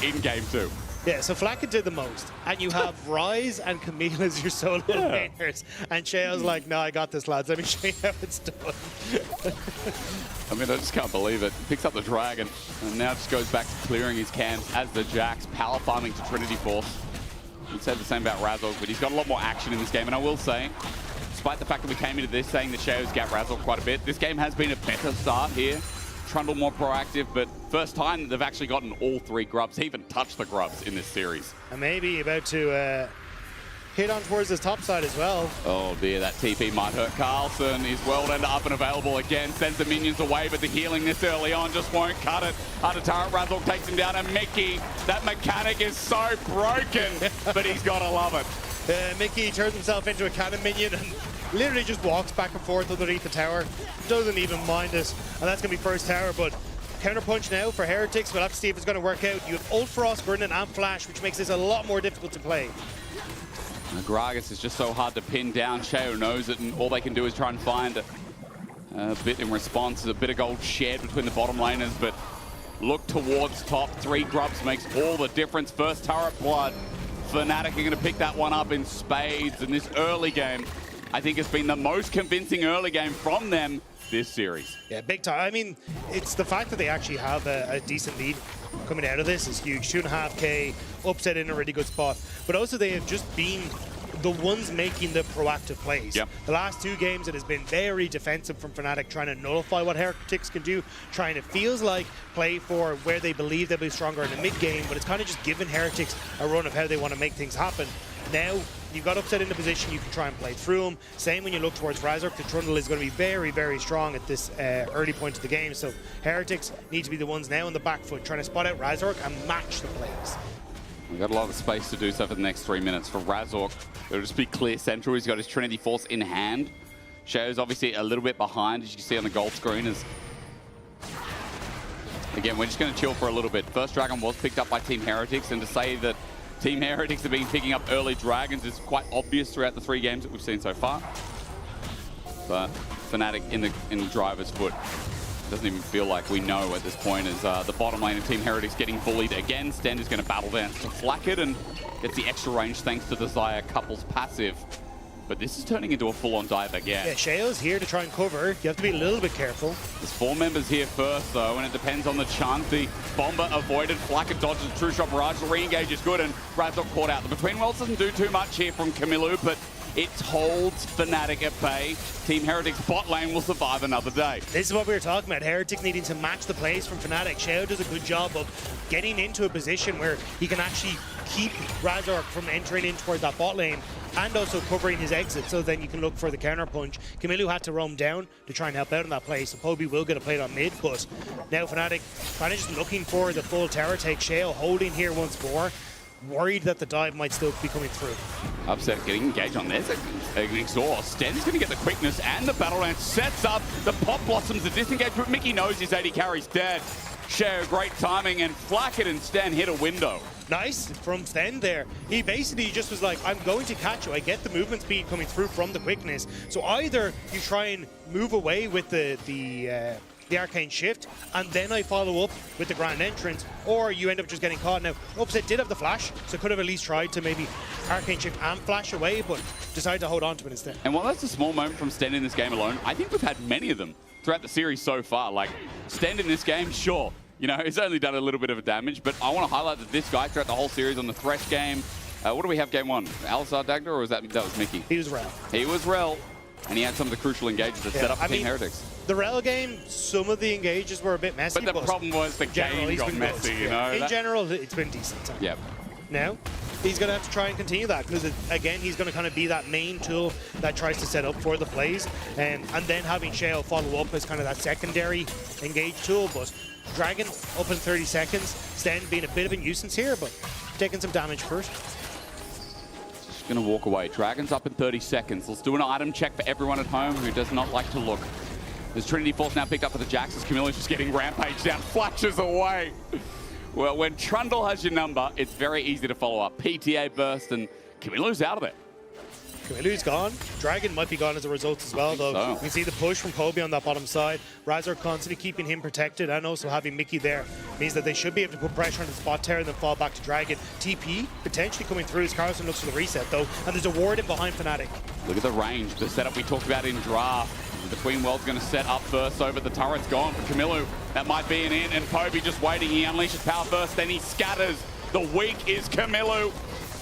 in Game 2. Yeah, so Flacket did the most, and you have Ryze and Camille as your solo laners, and Shao's like, no, I got this, lads. Let me show you how it's done. I mean, I just can't believe it. Picks up the Dragon, and now just goes back to clearing his camps as the Jax, power farming to Trinity Force. You'd say the same about Razork, but he's got a lot more action in this game, and I will say, despite the fact that we came into this saying that Shao's got Razork quite a bit, this game has been a better start here. Trundle more proactive, but first time that they've actually gotten all three grubs, even touched the grubs in this series. And maybe about to hit on towards his top side as well. Oh dear, that TP might hurt Carlson. He's well end up and available again, sends the minions away, but the healing this early on just won't cut it. Under turret, Razork takes him down, and Mickey, that mechanic is so broken, but he's gotta love it. Mickey turns himself into a cannon minion and literally just walks back and forth underneath the tower. Doesn't even mind it. And that's going to be first tower, but counter punch now for Heretics. We'll have to see if it's going to work out. You have ult for Oscarinen and Flash, which makes this a lot more difficult to play. Gragas is just so hard to pin down. Shao knows it, and all they can do is try and find a bit in response. There's a bit of gold shared between the bottom laners, but look towards top. 3 grubs makes all the difference. First turret blood. Fnatic are going to pick that one up in spades in this early game. I think it's been the most convincing early game from them this series. Yeah, big time. I mean, it's the fact that they actually have a decent lead coming out of this is huge. 2.5K, Upset in a really good spot. But also they have just been the ones making the proactive plays. Yep. The last 2 games, it has been very defensive from Fnatic, trying to nullify what Heretics can do, trying to, feels like, play for where they believe they'll be stronger in the mid game, but it's kind of just giving Heretics a run of how they want to make things happen. Now, you've got Upset in the position, you can try and play through him. Same when you look towards Razork, the Trundle is going to be very, very strong at this early point of the game. So Heretics need to be the ones now on the back foot, trying to spot out Razork and match the plays. We've got a lot of space to do so for the next 3 minutes. For Razork, it'll just be clear central. He's got his Trinity Force in hand. Shao's obviously a little bit behind, as you can see on the gold screen. Again, we're just going to chill for a little bit. First Dragon was picked up by Team Heretics, and to say that Team Heretics have been picking up early Dragons is quite obvious throughout the 3 games that we've seen so far. But Fnatic in the driver's foot. Doesn't even feel like we know at this point, as the bottom lane of Team Heretics getting bullied again. Sten is going to battle dance to Flacket and gets the extra range thanks to the Xayah couple's passive. But this is turning into a full-on dive again. Yeah, Shao's here to try and cover. You have to be a little bit careful. There's 4 members here first, though, and it depends on the chance. The Bomber avoided. Flacket dodges True Shot Barrage. The re-engage is good, and Razork caught out. The Between Worlds doesn't do too much here from Camilo, but it holds Fnatic at bay. Team Heretics bot lane will survive another day. This is what we were talking about. Heretics needing to match the plays from Fnatic. Shao does a good job of getting into a position where he can actually keep Razork from entering in toward that bot lane, and also covering his exit, so then you can look for the counter punch. Camilo had to roam down to try and help out in that play, so Poby will get a plate on mid, but now Fnatic kind of just looking for the full tower take. Shao holding here once more, worried that the dive might still be coming through. Upset getting engaged on this. An exhaust. Sten's going to get the quickness and the battle lance. Sets up the Pop Blossoms, the disengage, but Mickey knows his AD carry's dead. Sheo, great timing, and Flacket and Sten hit a window. Nice from Sten there. He basically just was like, I'm going to catch you. I get the movement speed coming through from the quickness. So either you try and move away with the arcane shift, and then I follow up with the grand entrance, or you end up just getting caught. Now, Upset did have the flash, so could have at least tried to maybe arcane shift and flash away, but decided to hold on to it instead. And while that's a small moment from Sten in this game alone, I think we've had many of them throughout the series so far. Like, Sten in this game, sure, you know, he's only done a little bit of damage, but I want to highlight that this guy throughout the whole series on the Thresh game, what do we have game one? Alistar Dagda, or was that was Mickey? He was Rel. He was Rel, and he had some of the crucial engages that set up Team Heretics. The Rel game, some of the engages were a bit messy. But the problem was the game got messy, you know? In general, it's been decent. Yeah. Now, he's going to have to try and continue that, because, again, he's going to kind of be that main tool that tries to set up for the plays. And then having Sheo follow up as kind of that secondary engage tool. But Dragon up in 30 seconds. Sten being a bit of a nuisance here, but taking some damage first. Just going to walk away. Dragon's up in 30 seconds. Let's do an item check for everyone at home who does not like to look. There's Trinity Force now picked up for the Jax as Camilla's just getting rampaged down, flashes away. Well, when Trundle has your number, it's very easy to follow up. PTA burst, and Camilla's out of there. Camilla's gone. Dragon might be gone as a result as well, though. So. You can see the push from Kobe on that bottom side. Razor constantly keeping him protected, and also having Mickey there means that they should be able to put pressure on the spot tear and then fall back to Dragon. TP potentially coming through as Carlson looks for the reset, though, and there's a ward in behind Fnatic. Look at the range, the setup we talked about in draft. The Queen World's going to set up first over the turret's gone for Camilo. That might be an in, and Poby just waiting. He unleashes power first, then he scatters. The weak is Camilo.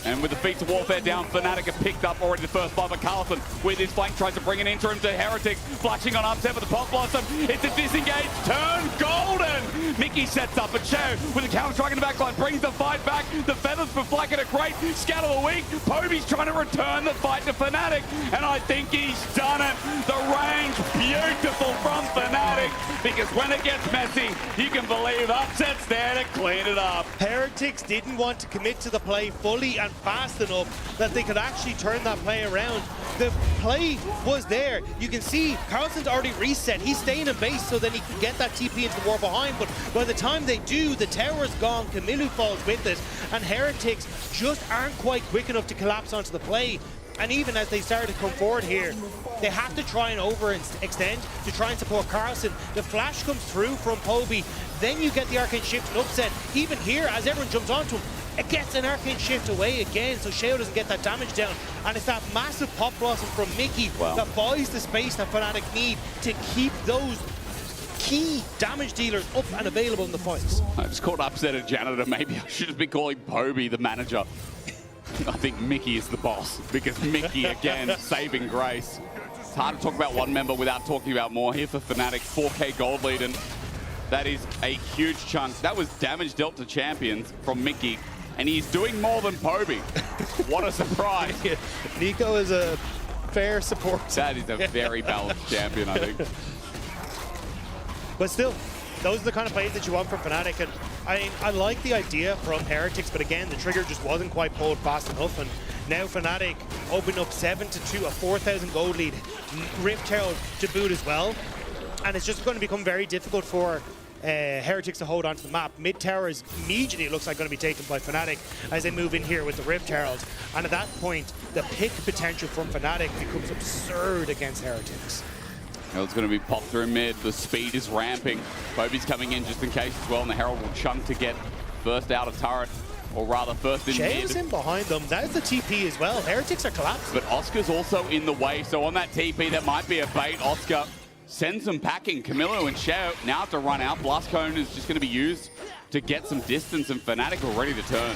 And with the feats of warfare down, Fnatic have picked up already the first blood for Carlson. With his flank, tries to bring an interim to Heretics. Flashing on upset with the Pop Blossom. It's a disengage, turn golden! Mickey sets up a Sheo with a counter strike in the backline, brings the fight back. The feathers for Flacket are great. Scatter the weak. Poby's trying to return the fight to Fnatic, and I think he's done it. The range, beautiful from Fnatic, because when it gets messy, you can believe upset's there to clean it up. Heretics didn't want to commit to the play fully and fast enough that they could actually turn that play around. The play was there. You can see Carlson's already reset. He's staying in base so then he can get that TP into the war behind, but by the time they do, the tower's gone, Camilo falls with it, and Heretics just aren't quite quick enough to collapse onto the play. And even as they started to come forward here, they have to try and overextend to try and support Carlson. The flash comes through from Poby, then you get the arcane shift and upset. Even here, as everyone jumps onto him, it gets an arcane shift away again, so Sheo doesn't get that damage down. And it's that massive pop blossom from Mickey that buys the space that Fnatic need to keep those key damage dealers up and available in the fights. I just called upset a janitor. Maybe I should have been calling Poby the manager. I think Mickey is the boss, because Mickey, again, saving grace. It's hard to talk about one member without talking about more. Here for Fnatic, 4K gold lead, and that is a huge chunk. That was damage dealt to champions from Mickey, and he's doing more than Poby. What a surprise. Nico is a fair support. That is a very balanced champion, I think. But still, those are the kind of plays that you want from Fnatic, and I like the idea from Heretics, but again, the trigger just wasn't quite pulled fast enough, and now Fnatic open up 7-2, a 4,000 gold lead, Rift Herald to boot as well, and it's just going to become very difficult for Heretics to hold onto the map. Mid tower is immediately, it looks like, going to be taken by Fnatic as they move in here with the Rift Herald, and at that point, the pick potential from Fnatic becomes absurd against Heretics. It's going to be popped through mid. The speed is ramping. Poby's coming in just in case as well, and the Herald will chunk to get first out of turret, or rather first in mid. Sheo's in behind them. That is the TP as well. Heretics are collapsing. But Oscar's also in the way, so on that TP, that might be a bait. Oscar sends them packing. Camilo and Sheo now have to run out. Blast Cone is just going to be used to get some distance, and Fnatic are ready to turn.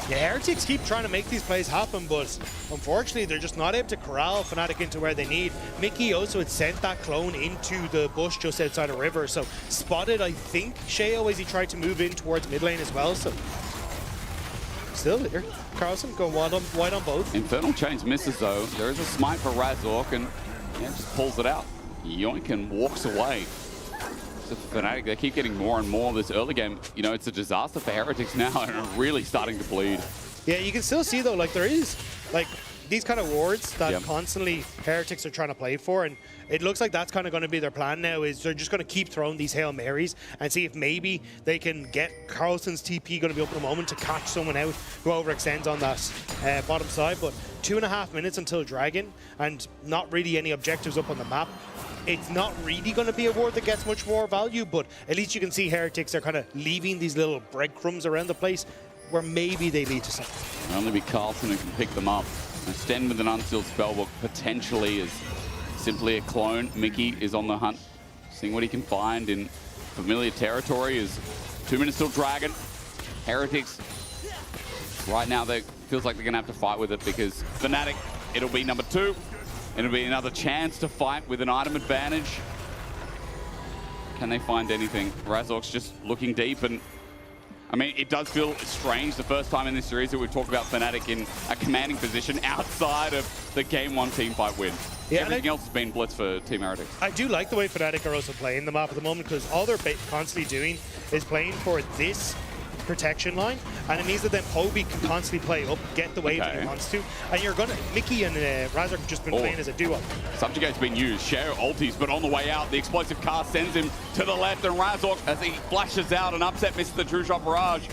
Yeah, Heretics keep trying to make these plays happen, but unfortunately they're just not able to corral Fnatic into where they need. Mickey also had sent that clone into the bush just outside of River, so spotted, I think, Sheo as he tried to move in towards mid lane as well, so still here. Carlson going wide on both. Infernal Chains misses though. There is a smite for Razork, and yeah, just pulls it out. Yoink and walks away. So Fnatic, they keep getting more and more this early game. You know, it's a disaster for Heretics now, and are really starting to bleed. Yeah, you can still see though, like there is, like these kind of wards that constantly Heretics are trying to play for, and it looks like that's kind of going to be their plan now, is they're just going to keep throwing these Hail Marys and see if maybe they can get Carlson's TP going to be up in a moment to catch someone out who overextends on that bottom side. But 2.5 minutes until Dragon and not really any objectives up on the map. It's not really going to be a ward that gets much more value, but at least you can see Heretics are kind of leaving these little breadcrumbs around the place where maybe they lead to something. It'll only be Carlson who can pick them up. Sten with an unsealed spellbook potentially is simply a clone. Mickey is on the hunt, seeing what he can find in familiar territory. Is 2 minutes till Dragon. Heretics, right now, they feels like they're going to have to fight with it because Fnatic, it'll be number 2. It'll be another chance to fight with an item advantage. Can they find anything? Razork's just looking deep, and I mean, it does feel strange the first time in this series that we've talked about Fnatic in a commanding position outside of the Game 1 teamfight win. Yeah, everything else has been blitz for Team Heretics. I do like the way Fnatic are also playing the map at the moment, because all they're constantly doing is playing for this protection line, and it means that then Poby can constantly play up, get the wave that he wants to, and you're gonna, Mickey and Razork have just been playing as a duo. Subjugate's been used, Shao ultis, but on the way out, the explosive cast sends him to the left, and Razork, as he flashes out and upset misses the True Shot Barrage,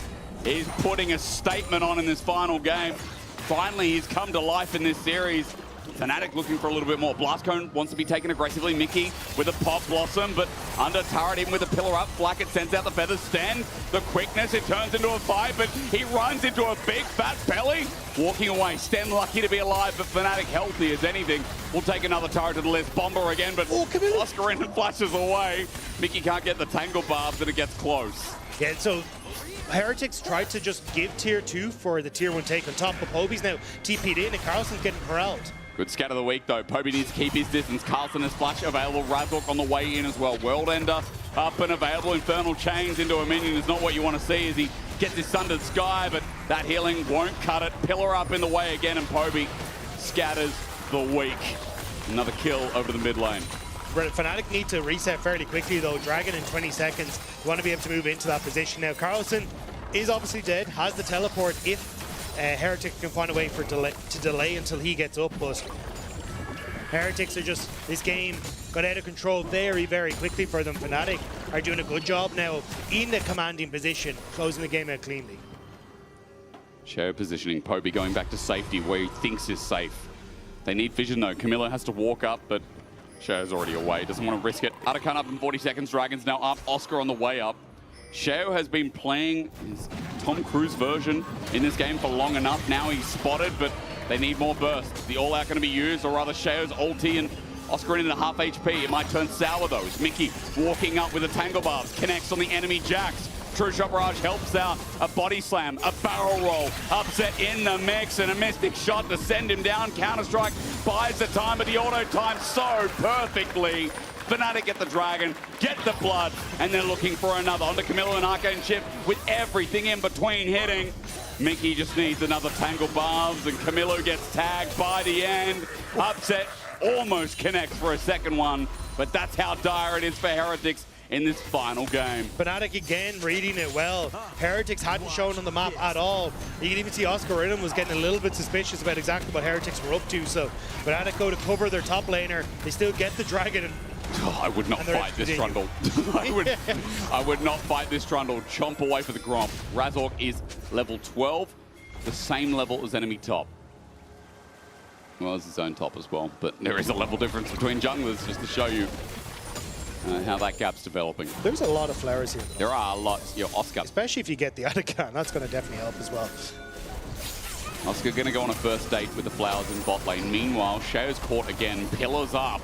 is putting a statement on in this final game. Finally, he's come to life in this series. Fnatic looking for a little bit more. Blast Cone wants to be taken aggressively. Mickey with a Pop Blossom, but under turret, even with a pillar up. Flacket sends out the Feather Sten. The quickness, it turns into a fight, but he runs into a big fat belly. Walking away. Sten lucky to be alive, but Fnatic healthy as anything. We'll take another turret to the list. Bomber again, but Oscar in and flashes away. Mickey can't get the Tangle Barbs, and it gets close. Yeah, so Heretics tried to just give tier 2 for the tier 1 take on top, but Poby's now TP'd in, and Carlson's getting corralled. Good scat of the week, though. Poby needs to keep his distance. Carlson has flash available. Razork on the way in as well. World Ender up and available. Infernal Chains into a minion is not what you want to see as he gets his Sundered Sky, but that healing won't cut it. Pillar up in the way again, and Poby scatters the week. Another kill over the mid lane. Fnatic need to reset fairly quickly, though. Dragon in 20 seconds. You want to be able to move into that position now. Carlson is obviously dead, has the teleport if Heretics can find a way to delay until he gets up, but Heretics are just, this game got out of control very, very quickly for them. Fnatic are doing a good job now in the commanding position, closing the game out cleanly. Shao positioning, Poby going back to safety where he thinks is safe. They need vision though. Camilla has to walk up, but Shao's already away, doesn't want to risk it. Atakan up in 40 seconds, Dragon's now up, Oscar on the way up. Shao has been playing his Tom Cruise version in this game for long enough. Now he's spotted, but they need more burst. The all-out going to be used, or rather Shao's ulti, and Oscar in at half HP. It might turn sour though. Mickey walking up with a Tangle Barbs, connects on the enemy Jax. True Shot Barrage helps out. A body slam, a barrel roll, upset in the mix, and a Mystic Shot to send him down. Counter-Strike buys the time, but the auto time so perfectly. Fnatic get the Dragon, get the blood, and they're looking for another. Onto Camilo and Arcane Chip with everything in between hitting. Mickey just needs another Tangle Barbs, and Camilo gets tagged by the end. Upset almost connects for a second one, but that's how dire it is for Heretics in this final game. Fnatic again reading it well. Heretics hadn't shown on the map at all. You can even see Oscar Inham was getting a little bit suspicious about exactly what Heretics were up to, so Fnatic go to cover their top laner. They still get the Dragon. Oh, I would not fight this Trundle. I would not fight this Trundle. Chomp away for the Gromp. Razork is level 12, the same level as enemy top. Well, it's his own top as well, but there is a level difference between junglers, just to show you how that gap's developing. There's a lot of flowers here, though. There are lots. Oscar. Especially if you get the Atakan, that's going to definitely help as well. Oscar going to go on a first date with the flowers in bot lane. Meanwhile, Shao's caught again, pillars up.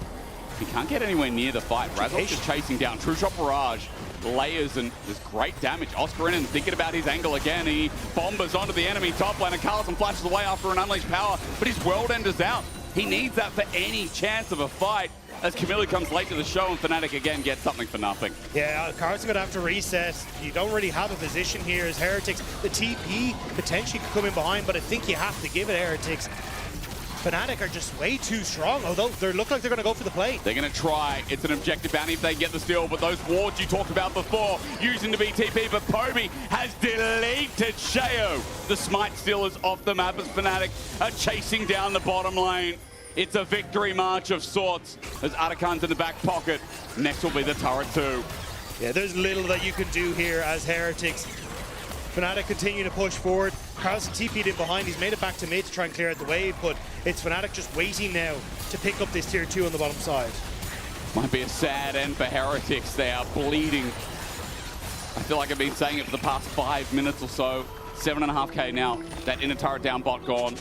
He can't get anywhere near the fight. Razork's just chasing down. True Shot Barrage, layers, and there's great damage. Oscar in and thinking about his angle again. He bombers onto the enemy top lane, and Carlson flashes away after an unleashed power, but his World Ender's out. He needs that for any chance of a fight. As Camilla comes late to the show, and Fnatic again gets something for nothing. Yeah, Carlson going to have to reset. You don't really have a position here as Heretics. The TP potentially could come in behind, but I think you have to give it Heretics. Fnatic are just way too strong, although they look like they're going to go for the play. They're going to try. It's an objective bounty if they get the steal, but those wards you talked about before, using the BTP, but Poby has deleted Sheo. The smite steal is off the map as Fnatic are chasing down the bottom lane. It's a victory march of sorts as Atakan's in the back pocket. Next will be the turret too. Yeah, there's little that you can do here as Heretics. Fnatic continue to push forward. Carlson TP'd in behind. He's made it back to mid to try and clear out the wave, but it's Fnatic just waiting now to pick up this tier 2 on the bottom side. Might be a sad end for Heretics. They are bleeding. I feel like I've been saying it for the past 5 minutes or so. 7.5k now. That inner turret down bot gone.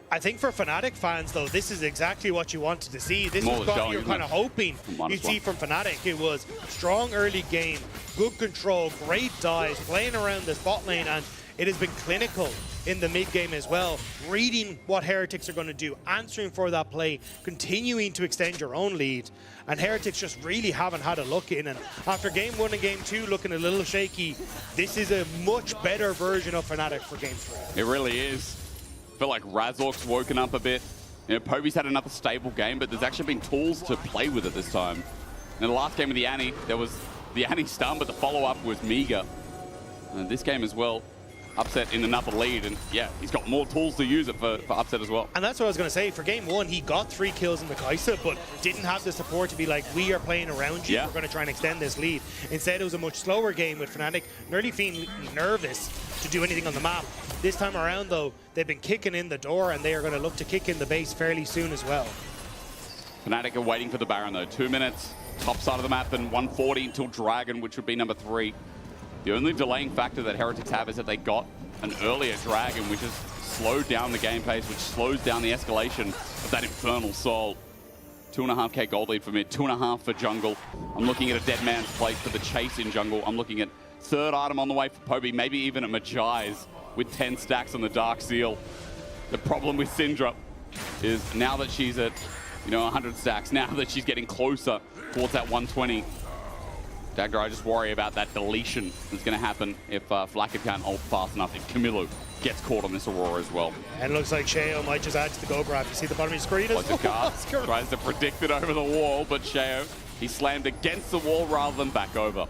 I think for Fnatic fans, though, this is exactly what you wanted to see. This is what you're kind of hoping you'd see from Fnatic. It was strong early game, good control, great dives, playing around this bot lane, and it has been clinical in the mid game as well, reading what Heretics are going to do, answering for that play, continuing to extend your own lead. And Heretics just really haven't had a look in. And after game 1 and game 2 looking a little shaky, this is a much better version of Fnatic for game 3. It really is. I feel like Razork's woken up a bit. You know, Poby's had another stable game, but there's actually been tools to play with it this time. In the last game of the Annie, there was the Annie stun, but the follow-up was meager. And this game as well, Upset in another lead, and yeah, he's got more tools to use it for Upset as well. And that's what I was going to say. For game 1, he got 3 kills in the Kai'Sa, but didn't have the support to be like, we are playing around you, we're going to try and extend this lead. Instead, it was a much slower game with Fnatic nearly feeling nervous to do anything on the map. This time around, though, they've been kicking in the door, and they are going to look to kick in the base fairly soon as well. Fnatic are waiting for the Baron, though. 2 minutes, top side of the map, and 140 until Dragon, which would be number 3. The only delaying factor that Heretics have is that they got an earlier Dragon, which has slowed down the game pace, which slows down the escalation of that Infernal Soul. 2.5k gold lead for mid, 2.5 for jungle. I'm looking at a dead man's place for the chase in jungle. I'm looking at 3rd item on the way for Poby, maybe even a Majai's with 10 stacks on the Dark Seal. The problem with Syndra is now that she's at, 100 stacks, now that she's getting closer towards that 120, Dagger, I just worry about that deletion that's going to happen if Flacker can't ult fast enough, if Camilo gets caught on this Aurora as well. And it looks like Sheo might just add to the go grab. You see the bottom of your screen? Tries to predict it over the wall, but Sheo, he slammed against the wall rather than back over.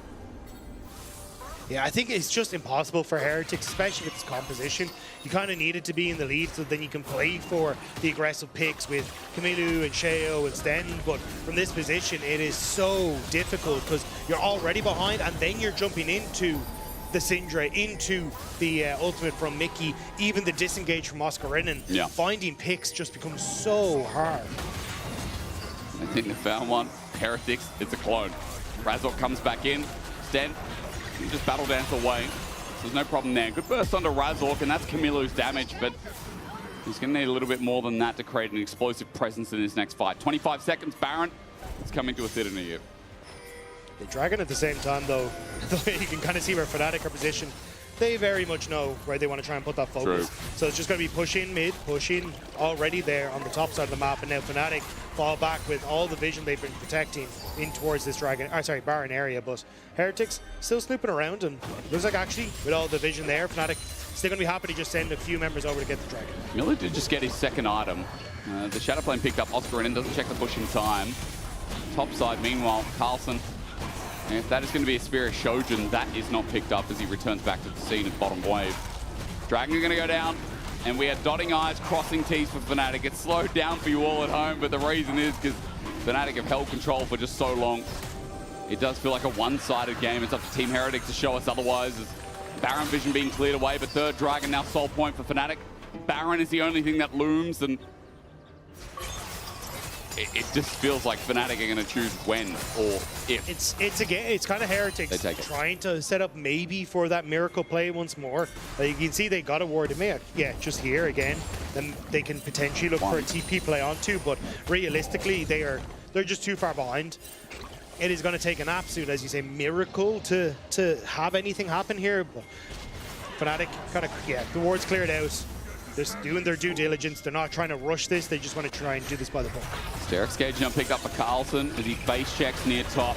Yeah, I think it's just impossible for Heretics, especially with this composition. You kind of need it to be in the lead so then you can play for the aggressive picks with Camilo and Sheo and Sten. But from this position, it is so difficult because you're already behind and then you're jumping into the Syndra, into the ultimate from Mickey, even the disengage from Oscarinen. Yeah. Finding picks just becomes so hard. I think they found one. Heretics, it's a clone. Razork comes back in. Sten, you just battle dance away. So there's no problem there. Good burst onto Razork, and that's Camilo's damage, but he's going to need a little bit more than that to create an explosive presence in this next fight. 25 seconds, Baron. It's coming to a theater near you. The Dragon at the same time, though, you can kind of see where Fnatic are positioned. They very much know where they want to try and put that focus. True. So it's just going to be pushing mid, pushing already there on the top side of the map, and now Fnatic fall back with all the vision they've been protecting in towards this Baron area. But Heretics still snooping around, and looks like actually with all the vision there, Fnatic still going to be happy to just send a few members over to get the Dragon. Miller did just get his 2nd item. The Shadow Plane picked up Oscarinen, doesn't check the push in time. Top side, meanwhile, Carlson. And if that is going to be a Spear of Shojin, that is not picked up as he returns back to the scene at bottom wave. Dragon are going to go down, and we are dotting I's, crossing T's for Fnatic. It's slowed down for you all at home, but the reason is because Fnatic have held control for just so long. It does feel like a one-sided game. It's up to Team Heretics to show us otherwise. As Baron vision being cleared away, but 3rd Dragon now soul point for Fnatic. Baron is the only thing that looms, and it just feels like Fnatic are going to choose when or if. It's kind of Heretics trying to set up maybe for that miracle play once more. You can see they got a ward EMEA. Yeah, just here again. Then they can potentially look for a TP play onto, but realistically they're just too far behind. It is going to take an absolute, as you say, miracle to have anything happen here. But Fnatic kind of, the ward's cleared out. They're doing their due diligence. They're not trying to rush this. They just want to try and do this by the book. Derek's gauge jump picked up for Carlson as he face checks near top.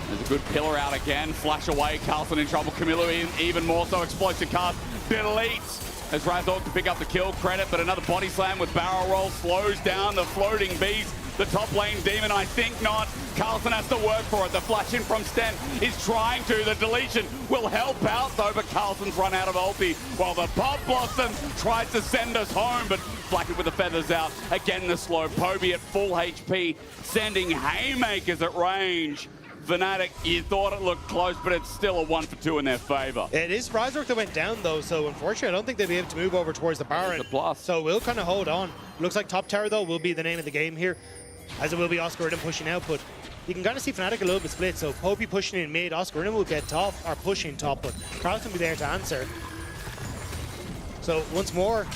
There's a good pillar out again. Flash away. Carlson in trouble. Camilo even more so. Explosive cast. Deletes. as Razork to pick up the kill credit, but another body slam with barrel roll slows down the floating beast. The top lane demon, I think not. Carlson has to work for it. The flash in from Sten is trying to. The deletion will help out though, but Carlson's run out of ulti while the Pop Blossom tries to send us home, but Blackett with the feathers out. Again, the slow. Poby at full HP, sending haymakers at range. Fnatic, you thought it looked close, but it's still a 1 for 2 in their favor. It is Razork that went down though, so unfortunately I don't think they'll be able to move over towards the Baron. So we'll kind of hold on. Looks like top tower though will be the name of the game here, as it will be Oscar Ridden pushing out, but you can kind of see Fnatic a little bit split. So Poby pushing in mid, Oscar Ridden will get top, or pushing top, but Carlson will be there to answer. So once more,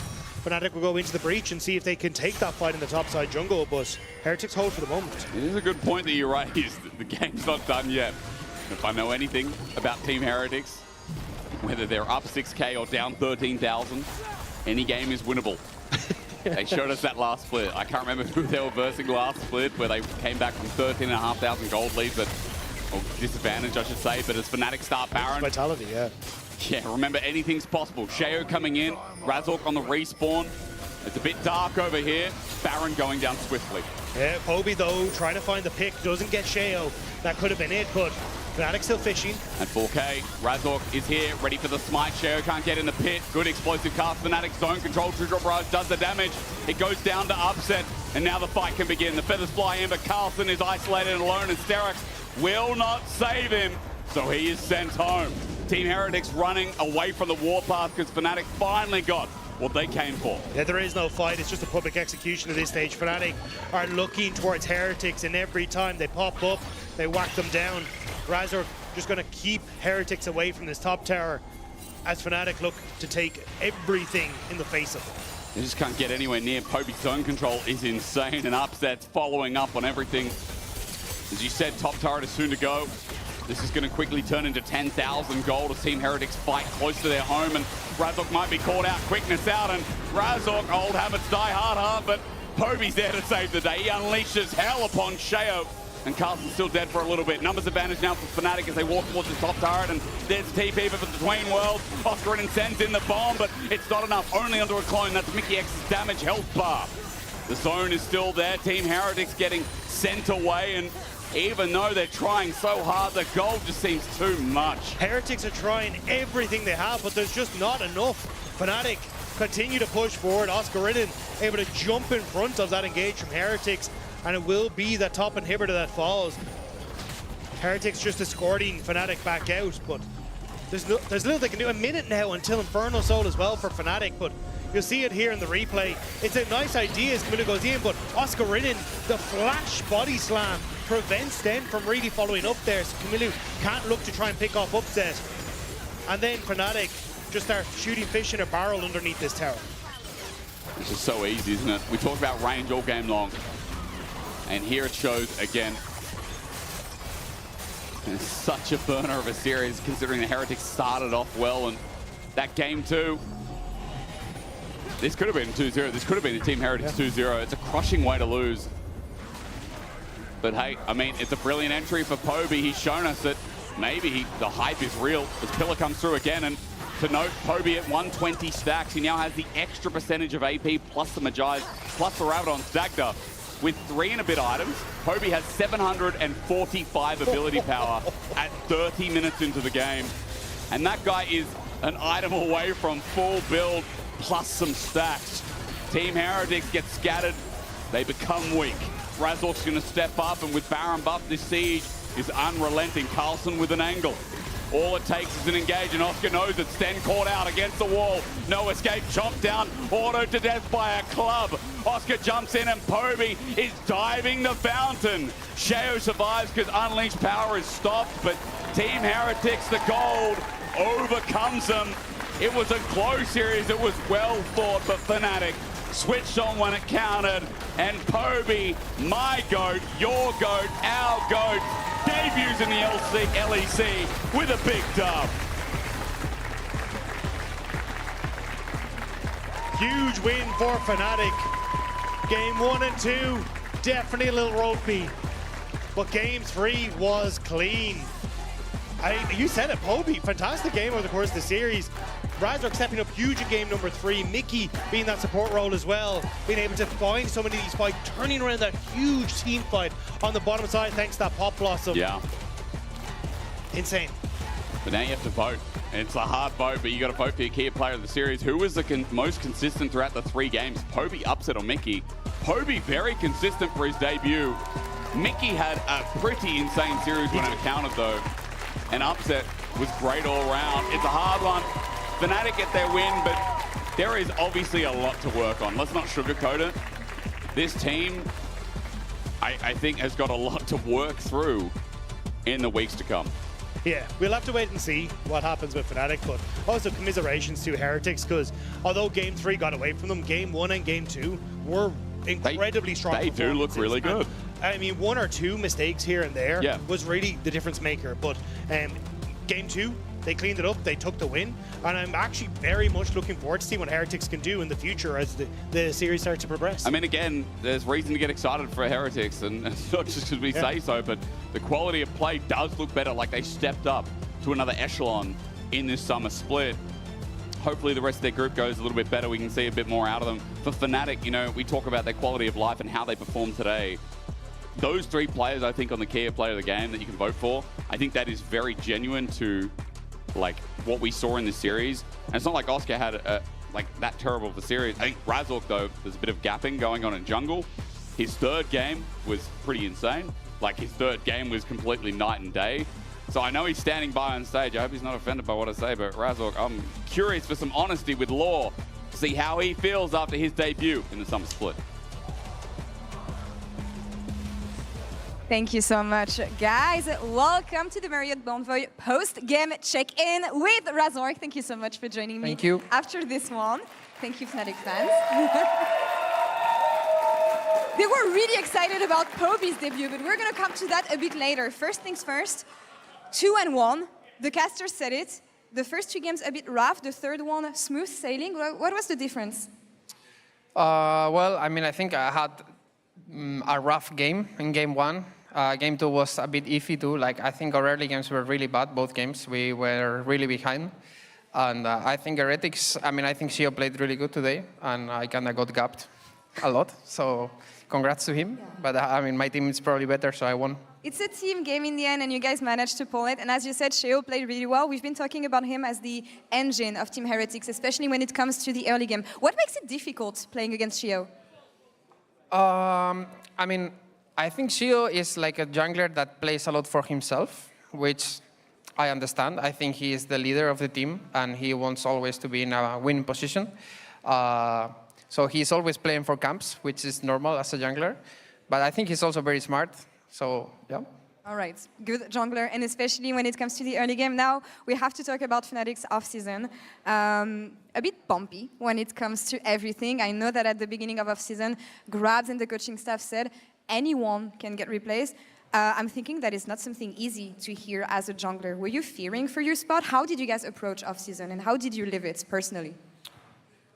Fnatic will go into the breach and see if they can take that fight in the top side jungle, but Heretics hold for the moment. It is a good point that you raised. The game's not done yet. If I know anything about Team Heretics, whether they're up 6k or down 13,000, any game is winnable. They showed us that last split. I can't remember who they were versing last split, where they came back from 13,500 gold leads, or disadvantage, I should say, but as Fnatic start Baron. Vitality, yeah. Yeah, remember, anything's possible. Sheo coming in, Razork on the respawn. It's a bit dark over here. Baron going down swiftly. Yeah, Poby though, trying to find the pick, doesn't get Sheo. That could have been it, but Fnatic still fishing. And 4K, Razork is here, ready for the smite. Sheo can't get in the pit. Good explosive cast. Fnatic zone control. Trigger Barrage does the damage. It goes down to upset, and now the fight can begin. The feathers fly in, but Carlson is isolated and alone, and Sterak's will not save him, so he is sent home. Team Heretics running away from the warpath because Fnatic finally got what they came for. Yeah, there is no fight. It's just a public execution at this stage. Fnatic are looking towards Heretics, and every time they pop up, they whack them down. Razork just going to keep Heretics away from this top tower as Fnatic look to take everything in the face of them. They just can't get anywhere near. Poby's zone control is insane, and Upset's following up on everything. As you said, top turret is soon to go. This is going to quickly turn into 10,000 gold as Team Heretics fight close to their home, and Razork might be caught out. Quickness out, and Razork, old habits die hard, but Poby's there to save the day. He unleashes hell upon Sheo, and Carlson's still dead for a little bit. Numbers advantage now for Fnatic as they walk towards the top turret, and there's TP for the Twain Worlds. Oscar Ridden sends in the bomb, but it's not enough. Only under a clone. That's Mickey X's damage health bar. The zone is still there. Team Heretics getting sent away, and even though they're trying so hard, the gold just seems too much. Heretics are trying everything they have, but there's just not enough. Fnatic continue to push forward. Oscar Ridden able to jump in front of that engage from Heretics, and it will be that top inhibitor that falls. Heretics just escorting Fnatic back out, but there's little they can do. A minute now until Infernal Soul as well for Fnatic, but you'll see it here in the replay. It's a nice idea as Camilo goes in, but Oscar Ridden, the flash body slam, prevents Sten from really following up there, so Camilo can't look to try and pick off Upset. And then Fnatic just start shooting fish in a barrel underneath this tower. This is so easy, isn't it? We talk about range all game long, and here it shows again. It's such a burner of a series considering the Heretics started off well, and that game too. This could have been 2-0. This could have been a Team Heretics 2-0. It's a crushing way to lose. But hey, I mean, it's a brilliant entry for Poby. He's shown us that maybe the hype is real as Pillar comes through again. And to note, Poby at 120 stacks. He now has the extra percentage of AP plus the Magi, plus the Rabadon Stagda. With 3 and a bit items, Poby has 745 ability power at 30 minutes into the game. And that guy is an item away from full build plus some stacks. Team Heretics get scattered. They become weak. Razork's going to step up, and with Baron buff, this siege is unrelenting. Carlson with an angle. All it takes is an engage, and Oscar knows it. Sten caught out against the wall. No escape, chopped down, auto to death by a club. Oscar jumps in, and Poby is diving the fountain. Sheo survives because Unleashed Power is stopped, but Team Heretics, the gold, overcomes them. It was a close series. It was well fought, but Fnatic switched on when it counted, and Poby, my GOAT, your GOAT, our GOAT, debuts in the LEC with a big dub. Huge win for Fnatic. Game 1 and 2, definitely a little ropey, but game 3 was clean. You said it, Poby, fantastic game over the course of the series. Razork stepping up huge in game number 3. Mickey being that support role as well, being able to find so many of these fights, turning around that huge team fight on the bottom side thanks to that Pop Blossom. Yeah. Insane. But now you have to vote. It's a hard vote, but you got to vote for your key player of the series. Who was the most consistent throughout the 3 games? Poby upset on Mickey. Poby very consistent for his debut. Mickey had a pretty insane series when it counted though. And upset was great all around. It's a hard one. Fnatic get their win, but there is obviously a lot to work on. Let's not sugarcoat it. This team, I think, has got a lot to work through in the weeks to come. Yeah, we'll have to wait and see what happens with Fnatic, but also commiserations to Heretics, because although Game 3 got away from them, Game 1 and Game 2 were incredibly strong. They do look really good. I mean, 1 or 2 mistakes here and there was really the difference maker, but Game 2, they cleaned it up, they took the win, and I'm actually very much looking forward to see what Heretics can do in the future as the series starts to progress. I mean, again, there's reason to get excited for Heretics, and it's not just because we say so, but the quality of play does look better, like they stepped up to another echelon in this summer split. Hopefully the rest of their group goes a little bit better. We can see a bit more out of them. For Fnatic, you know, we talk about their quality of life and how they perform today. Those 3 players, I think, on the key player of the game that you can vote for, I think that is very genuine to like what we saw in this series. And it's not like Oscar had like that terrible of a series. I think Razork, though, there's a bit of gapping going on in jungle. His 3rd game was pretty insane. Like, his 3rd game was completely night and day. So I know he's standing by on stage. I hope he's not offended by what I say, but Razork, I'm curious for some honesty with Law to see how he feels after his debut in the summer split. Thank you so much, guys. Welcome to the Marriott Bonvoy post-game check-in with Razork. Thank you so much for joining me. Thank you. After this one. Thank you, Fnatic fans. They were really excited about Poby's debut, but we're going to come to that a bit later. First things first, 2-1. The caster said it. The first 2 games a bit rough, the 3rd one smooth sailing. What was the difference? Well, I mean, I think I had a rough game in Game 1. Game 2 was a bit iffy too. Like, I think our early games were really bad, both games. We were really behind. And I think Heretics, I mean, I think Shio played really good today, and I kind of got gapped a lot. So congrats to him. But I mean, my team is probably better, so I won. It's a team game in the end, and you guys managed to pull it. And as you said, Shio played really well. We've been talking about him as the engine of Team Heretics, especially when it comes to the early game. What makes it difficult playing against Shio? I mean, I think Shio is like a jungler that plays a lot for himself, which I understand. I think he is the leader of the team, and he wants always to be in a win position. So he's always playing for camps, which is normal as a jungler. But I think he's also very smart. So, yeah. All right, good jungler, and especially when it comes to the early game. Now, we have to talk about Fnatic's off-season. A bit bumpy when it comes to everything. I know that at the beginning of off-season, Grabs and the coaching staff said anyone can get replaced. I'm thinking that it's not something easy to hear as a jungler. Were you fearing for your spot? How did you guys approach off-season, and how did you live it personally?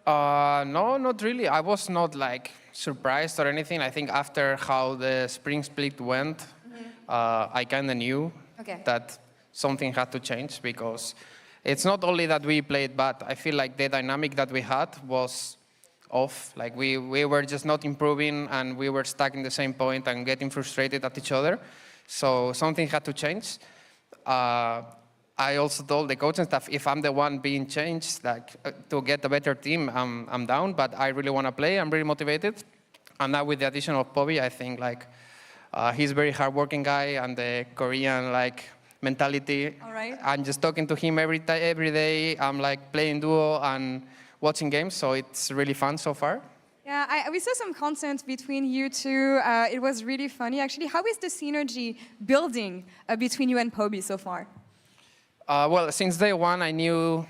No, not really. I was not like surprised or anything. I think after how the spring split went, I kind of knew that something had to change, because it's not only that we played bad. I feel like the dynamic that we had was off. Like we were just not improving, and we were stuck in the same point and getting frustrated at each other. So something had to change. I also told the coaching staff, if I'm the one being changed, like to get a better team, I'm down. But I really want to play. I'm really motivated. And now with the addition of Poby, I think like he's a very hardworking guy, and the Korean like mentality. All right. I'm just talking to him every day. I'm like playing duo and watching games, so it's really fun so far. Yeah, we saw some content between you two. It was really funny, actually. How is the synergy building between you and Poby so far? Well, since day one, I knew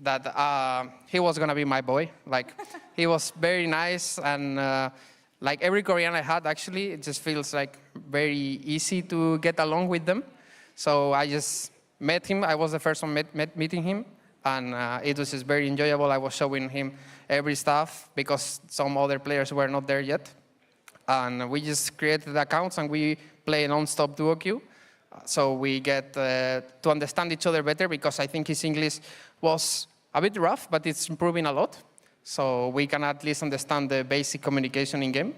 that he was gonna be my boy. Like, he was very nice, and like every Korean I had, actually, it just feels like very easy to get along with them. So I just met him. I was the first one meeting him, and it was just very enjoyable. I was showing him every stuff because some other players were not there yet. And we just created accounts, and we play non-stop duo queue. So we get to understand each other better, because I think his English was a bit rough, but it's improving a lot. So we can at least understand the basic communication in game.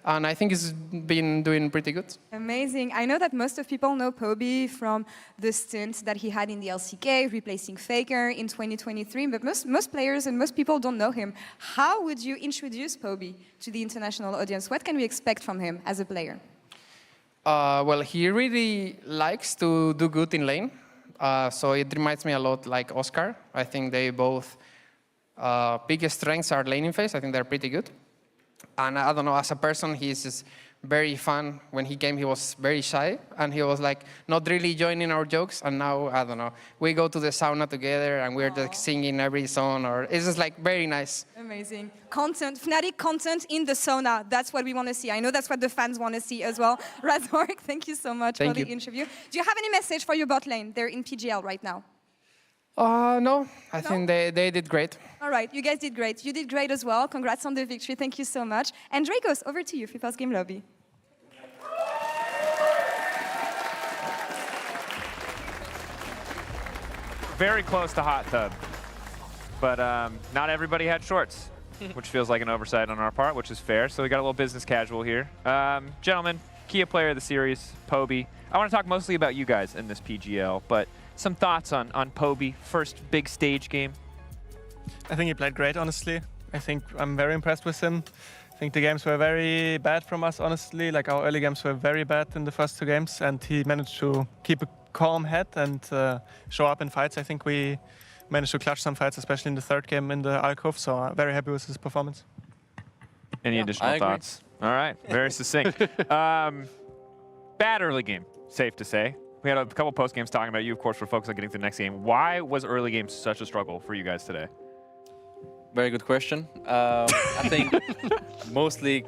And I think it's been doing pretty good. Amazing. I know that most of people know Poby from the stint that he had in the LCK, replacing Faker in 2023, but most players and most people don't know him. How would you introduce Poby to the international audience? What can we expect from him as a player? Well, he really likes to do good in lane. So it reminds me a lot like Oscar. I think they both biggest strengths are laning phase. I think they're pretty good. And I don't know, as a person, he's just very fun. When he came, he was very shy, and he was like not really joining our jokes. And now, I don't know, we go to the sauna together, and we're like singing every song, or it's just like very nice. Amazing. Content, Fnatic content in the sauna. That's what we want to see. I know that's what the fans want to see as well. Razork, thank you so much for the interview. Do you have any message for your bot lane? They're in PGL right now. No, I think they did great. All right, you guys did great. You did great as well. Congrats on the victory. Thank you so much. And Dracos, over to you, FIFA's Game Lobby. Very close to hot tub, but not everybody had shorts, which feels like an oversight on our part, which is fair. So we got a little business casual here. Gentlemen, Kia player of the series, Poby. I want to talk mostly about you guys in this PGL, but some thoughts on Poby, first big stage game? I think he played great, honestly. I think I'm very impressed with him. I think the games were very bad from us, honestly. Like our early games were very bad in the first 2 games, and he managed to keep a calm head and show up in fights. I think we managed to clutch some fights, especially in the 3rd game in the Alcove, so I'm very happy with his performance. Any additional thoughts? All right, very succinct. Bad early game, safe to say. We had a couple post games talking about you. Of course, we're focused on getting to the next game. Why was early game such a struggle for you guys today? Very good question. I think mostly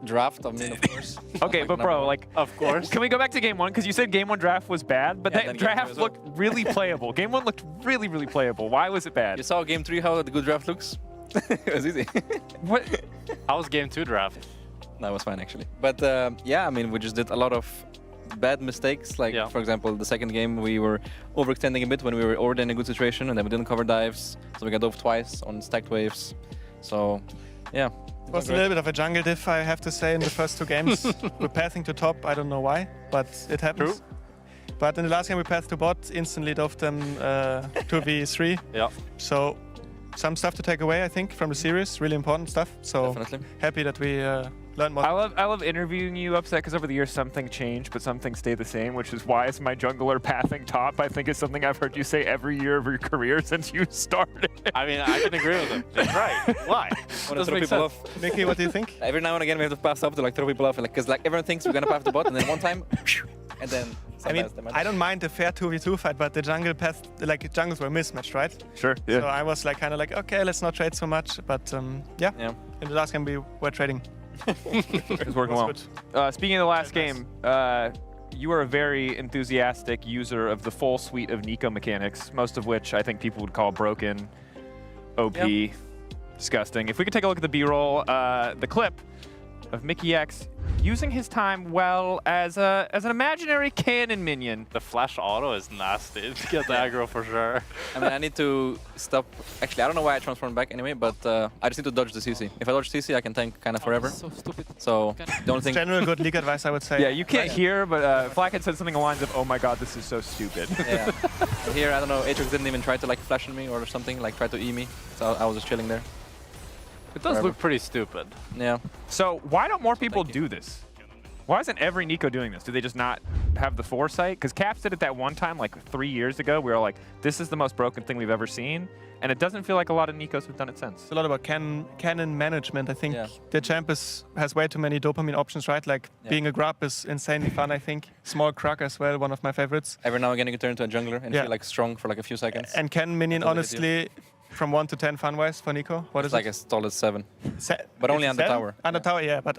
draft, I mean, of course. Okay, but bro, like, of course. Can we go back to game 1? Because you said game 1 draft was bad, but that draft looked really playable. Game 1 looked really, really playable. Why was it bad? You saw game 3 how the good draft looks? It was easy. What? How was game 2 draft? That was fine, actually. But yeah, I mean, we just did a lot of bad mistakes. Like, for example, the 2nd game, we were overextending a bit when we were already in a good situation, and then we didn't cover dives, so we got dove twice on stacked waves. So, yeah. It was a little bit of a jungle diff, I have to say, in the first 2 games. We're pathing to top, I don't know why, but it happens. True. But in the last game, we pathed to bot, instantly dove them 2v3. Yeah. So, some stuff to take away, I think, from the series, really important stuff. So, happy that we learned more. I love interviewing you, Upset, because over the years something changed, but something stayed the same, which is why is my jungler pathing top, I think is something I've heard you say every year of your career since you started. I mean, I can agree with him. That's right. Why? Want to throw people off. Nikki, what do you think? Every now and again we have to pass up to like throw people off, because like everyone thinks we're gonna path the bot, and then one time, and then. I mean, I don't mind the fair 2v2 fight, but the jungle path, like jungles were mismatched, right? Sure. Yeah. So I was like kind of like, okay, let's not trade so much, but yeah. In the last game we were trading. It's working well. Speaking of the last game, you are a very enthusiastic user of the full suite of Nico mechanics, most of which I think people would call broken, OP, disgusting. If we could take a look at the B-roll, the clip of Mikyx using his time well as an imaginary cannon minion. The flash auto is nasty. It gets aggro for sure. I mean, I need to stop. Actually, I don't know why I transformed back anyway, but I just need to dodge the CC. If I dodge CC, I can tank kind of forever. So stupid. So the only thing. General good league advice, I would say. Yeah, you can't hear, but Flack had said something along the lines of, "Oh my God, this is so stupid." Yeah. Here, I don't know. Aatrox didn't even try to like flash on me or something, like try to E me. So I was just chilling there. It does look pretty stupid. Yeah. So why don't more people do this? Why isn't every Nico doing this? Do they just not have the foresight? Because Caps did it that one time, like 3 years ago. We were like, this is the most broken thing we've ever seen. And it doesn't feel like a lot of Nikos have done it since. It's a lot about cannon management. I think the champ has way too many dopamine options, right? Like being a grub is insanely fun, I think. Small Krug as well, one of my favorites. Every now and again you can turn into a jungler and feel like strong for like a few seconds. And cannon minion, honestly, from 1 to 10 fun-wise for Nico, what is like it? a solid 7. But only under tower. Under tower, yeah, but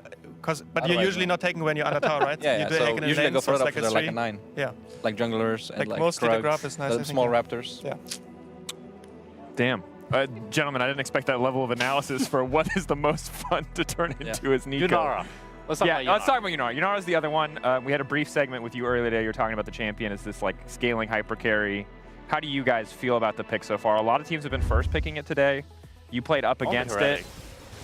you're usually not taking when you're under tower, right? Yeah, so usually I go for it up to like a 9. Yeah. Like junglers and like mostly Krugs, the grab is nice. The small raptors. Yeah. Damn. Gentlemen, I didn't expect that level of analysis for what is the most fun to turn into as Nico. Yunara. Let's talk about Yunara. Yunara is the other one. We had a brief segment with you earlier today. You were talking about the champion as this like scaling hyper carry. How do you guys feel about the pick so far? A lot of teams have been first picking it today. You played up against it.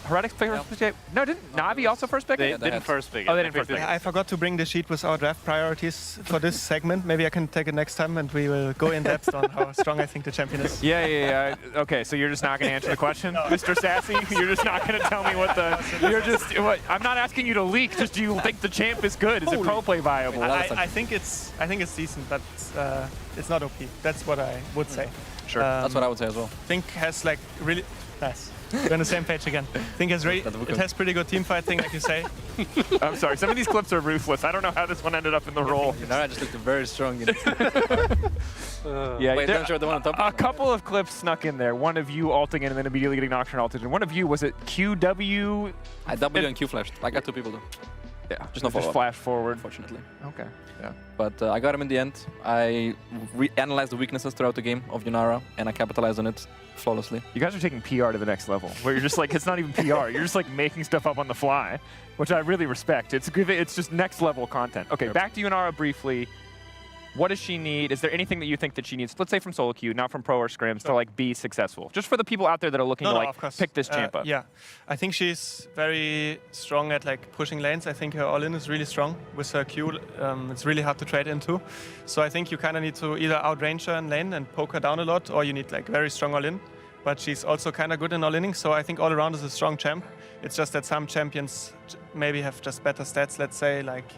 Heretics played first pick? No, didn't Navi also first pick it? They didn't first pick it. Oh, they didn't first pick it. I forgot to bring the sheet with our draft priorities for this segment. Maybe I can take it next time and we will go in depth on how strong I think the champion is. Yeah. Okay, so you're just not going to answer the question, Mr. Sassy? You're just not going to tell me what the... You're just... What, I'm not asking you to leak. Just do you think the champ is good? Is it pro play viable? I think it's decent, but it's not OP. That's what I would say. Sure. That's what I would say as well. Think has like really nice. We're on the same page again. Think it has pretty good team fighting, like you say. I'm sorry, some of these clips are ruthless. I don't know how this one ended up in the role. I just looked very strong. Yeah, wait, don't show the one on top. A couple of clips snuck in there. One of you ulting in and then immediately getting Nocturne ulted. And one of you, was it QW? I W and Q flashed. I got 2 people though. Yeah, just no follow-up. Flash forward. Unfortunately. Okay. Yeah. But I got him in the end. I analyzed the weaknesses throughout the game of Yunara, and I capitalized on it flawlessly. You guys are taking PR to the next level, where you're just like, it's not even PR. You're just like making stuff up on the fly, which I really respect. It's just next level content. Okay, back to Yunara briefly. What does she need? Is there anything that you think that she needs, let's say from solo queue, not from pro or scrims, to like be successful? Just for the people out there that are looking to like pick this champ up. Yeah, I think she's very strong at like pushing lanes. I think her all-in is really strong with her Q. It's really hard to trade into. So I think you kind of need to either outrange her in lane and poke her down a lot, or you need like very strong all-in. But she's also kind of good in all-inning, so I think all around is a strong champ. It's just that some champions maybe have just better stats, let's say, like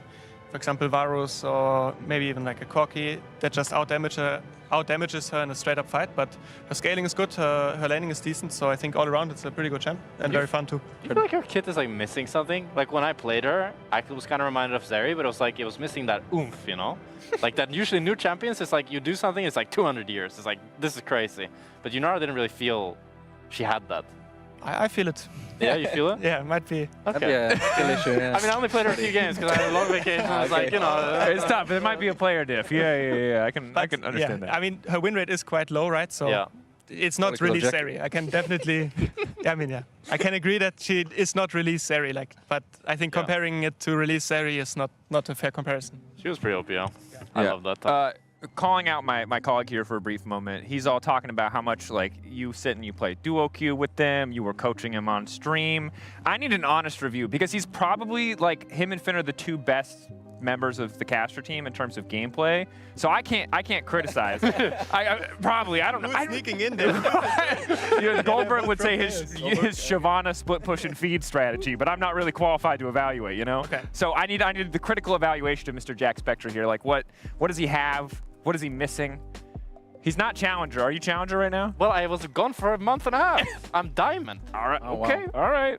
for example, Varus, or maybe even like a Corki that just out-damages her in a straight-up fight. But her scaling is good, her laning is decent, so I think all around it's a pretty good champ and very fun too. Do you feel like your kit is like missing something? Like when I played her, I was kind of reminded of Zeri, but it was like it was missing that oomph, you know? Like that usually new champions, it's like you do something, it's like 200 years. It's like, this is crazy. But Yunara didn't really feel she had that. I feel it. Yeah, you feel it? Yeah, it might be. Okay. Yeah. I mean, I only played her a few games because I had a long vacation. It's like, you know. It's tough. It might be a player diff. Yeah. I can understand that. I mean, her win rate is quite low, right? So it's not really Zeri. I can definitely. I can agree that she is not release Zeri. Like, but I think comparing it to release Zeri is not a fair comparison. She was pretty OP, yeah. I love that. Calling out my colleague here for a brief moment. He's all talking about how much like you sit and you play duo queue with them. You were coaching him on stream. I need an honest review because he's probably like him and Finn are the 2 best members of the caster team in terms of gameplay. So I can't criticize. I don't know. Who's sneaking in there? Goldberg would say his Shyvana split push and feed strategy, but I'm not really qualified to evaluate, you know? Okay. So I need the critical evaluation of Mr. Jack Spectre here. Like what does he have? What is he missing? He's not Challenger. Are you Challenger right now? Well, I was gone for a month and a half. I'm Diamond. All right. Oh, okay. Wow. All right.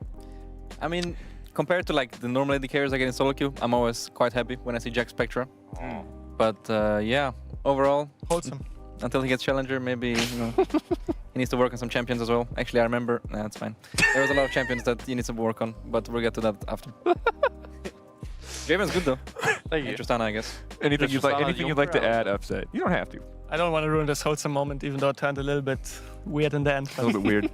I mean, compared to like the normal AD carries I get in solo queue, I'm always quite happy when I see Jack Spectra. But yeah, overall, wholesome. Until he gets Challenger, maybe he needs to work on some champions as well. Actually, I remember. Nah, that's fine. There was a lot of champions that he needs to work on, but we'll get to that after. Draven's good though. Thank you. Tristana, I guess. Anything you'd like to add, Upset? You don't have to. I don't want to ruin this wholesome moment, even though it turned a little bit weird in the end. A little bit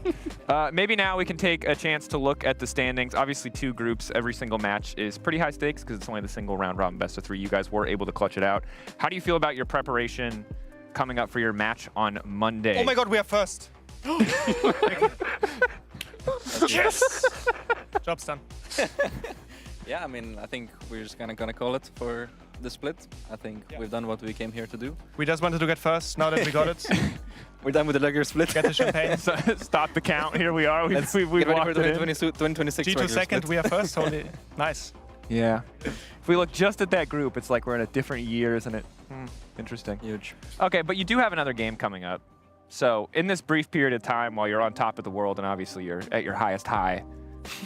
weird. Maybe now we can take a chance to look at the standings. Obviously, 2 groups. Every single match is pretty high stakes because it's only the single round robin best of 3. You guys were able to clutch it out. How do you feel about your preparation coming up for your match on Monday? Oh my God, we are first. Yes! Job's done. Yeah, I mean, I think we're just kind of gonna call it for the split. I think we've done what we came here to do. We just wanted to get first. Now that we got it, we're done with the regular split. Get the champagne. Stop the count. Here we are. We get ready for 2026.2026. G2 second. We are first. Holy, nice. Yeah. If we look just at that group, it's like we're in a different year, isn't it? Interesting. Huge. Okay, but you do have another game coming up. So in this brief period of time, while you're on top of the world and obviously you're at your highest high,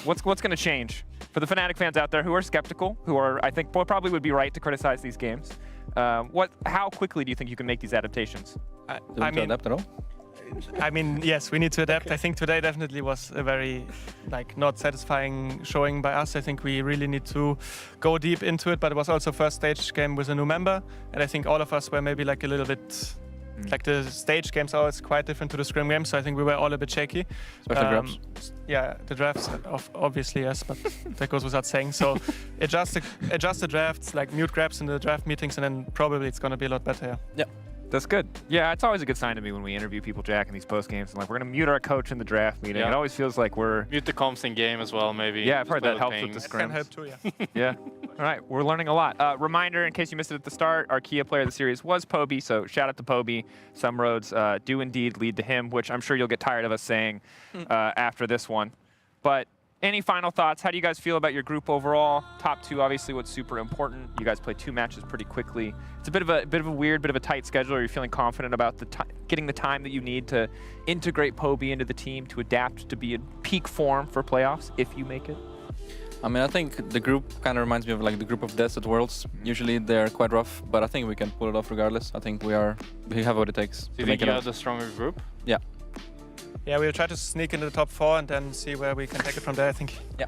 what's going to change? For the Fnatic fans out there who are skeptical, who are, I think, probably would be right to criticize these games, how quickly do you think you can make these adaptations? I mean, adapt at all? I mean, yes, we need to adapt. I think today definitely was a very, not satisfying showing by us. I think we really need to go deep into it, but it was also first stage game with a new member, and I think all of us were maybe like a little bit. Like the stage games are always quite different to the scrim games, so I think we were all a bit shaky. Especially drafts. Yeah, the drafts, obviously, yes, but that goes without saying. So adjust the drafts, like mute grabs in the draft meetings, and then probably it's going to be a lot better, yeah. That's good. Yeah, it's always a good sign to me when we interview people, Jack, in these post games. And like, we're gonna mute our coach in the draft meeting. It always feels like we're mute the comms in game as well, maybe. Yeah, I've heard that helps with the scrims. Can help too, yeah. Yeah. All right, we're learning a lot. Reminder, in case you missed it at the start, our Kia player of the series was Poby. So shout out to Poby. Some roads do indeed lead to him, which I'm sure you'll get tired of us saying after this one. But any final thoughts? How do you guys feel about your group overall? Top 2, obviously, what's super important. You guys play 2 matches pretty quickly. It's a bit of a weird, bit of a tight schedule. Are you feeling confident about getting the time that you need to integrate Poby into the team to adapt to be in peak form for playoffs if you make it? I mean, I think the group kind of reminds me of like the group of Death at Worlds. Usually they're quite rough, but I think we can pull it off regardless. I think we have what it takes. Do you think you have the stronger group? Yeah. Yeah, we'll try to sneak into the top 4 and then see where we can take it from there, I think. Yeah.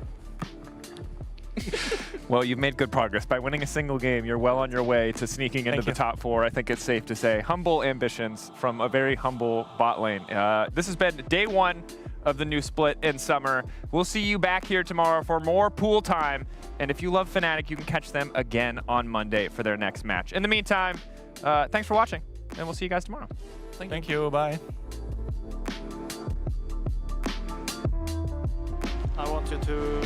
Well, you've made good progress. By winning a single game, you're well on your way to sneaking into the top 4. I think it's safe to say. Humble ambitions from a very humble bot lane. This has been day 1 of the new split in summer. We'll see you back here tomorrow for more pool time. And if you love Fnatic, you can catch them again on Monday for their next match. In the meantime, thanks for watching, and we'll see you guys tomorrow. Thank you. Bye. I want you to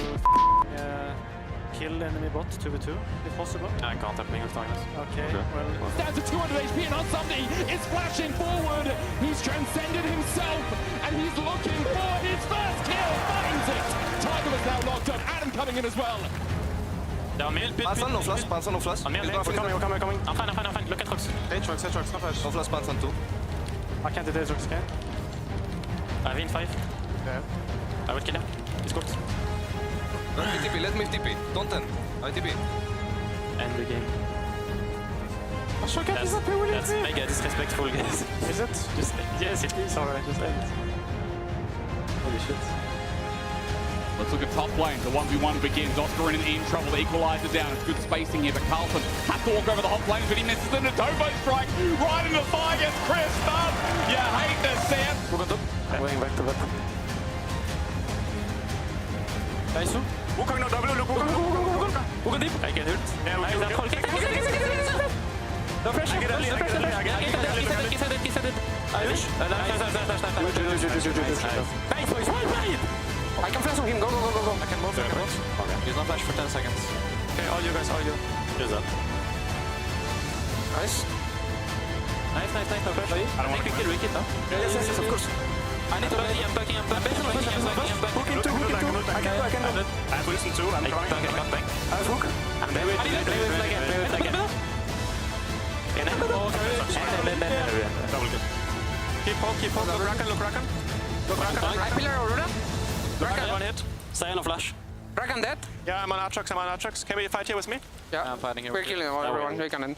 kill enemy bot 2v2, if possible. I can't help me with darkness. Okay, well... Down to 200 HP and on Sunday is flashing forward. He's transcended himself and he's looking for his first kill. Finds it. Tiger is now locked up. Adam coming in as well. Down mid, Panzer, no flash, Panzer, no flash. On mid, we're coming. I'm fine. Look at Rux. Hey, trucks, no flash. No flash, Panzer, 2. I can't do Rux, okay? I have in 5. Yeah. I will kill him. He's cooked. Let me TP. Don't end. I TP. End the game. That's mega disrespectful, guys. Is it? Yes, it is. Alright, just end. Holy shit. Let's look at top lane. The 1v1 begins. Oscar in trouble. The equalizer down. It's good spacing here, but Carlton has to walk over the hot lanes, but he misses the Natobo strike right in the thigh against Chris. You hate to see it. I'm going back to that. Nice. Wukong no double. Look, Wukong deep. I get hurt. Yeah, we can. No pressure. He's headed. Irish. Nice, boys. I can flash on him. Go. I can move. He's not flash for 10 seconds. Okay, all you guys, all you. Use that. Nice. Nice. No pressure. I think we kill, no? Yes, of course. I need to back him. Hook into. I can do. I have listen too. I'm trying. I have hook. I'm there. Play with again. Double good. Keep poke. Look Rakan. I pillar Aurora. One hit. Cyan or flash. Rakan dead. Yeah, I'm on Atrox. Can we fight here with me? Yeah. I'm fighting here. We're killing everyone. We can end.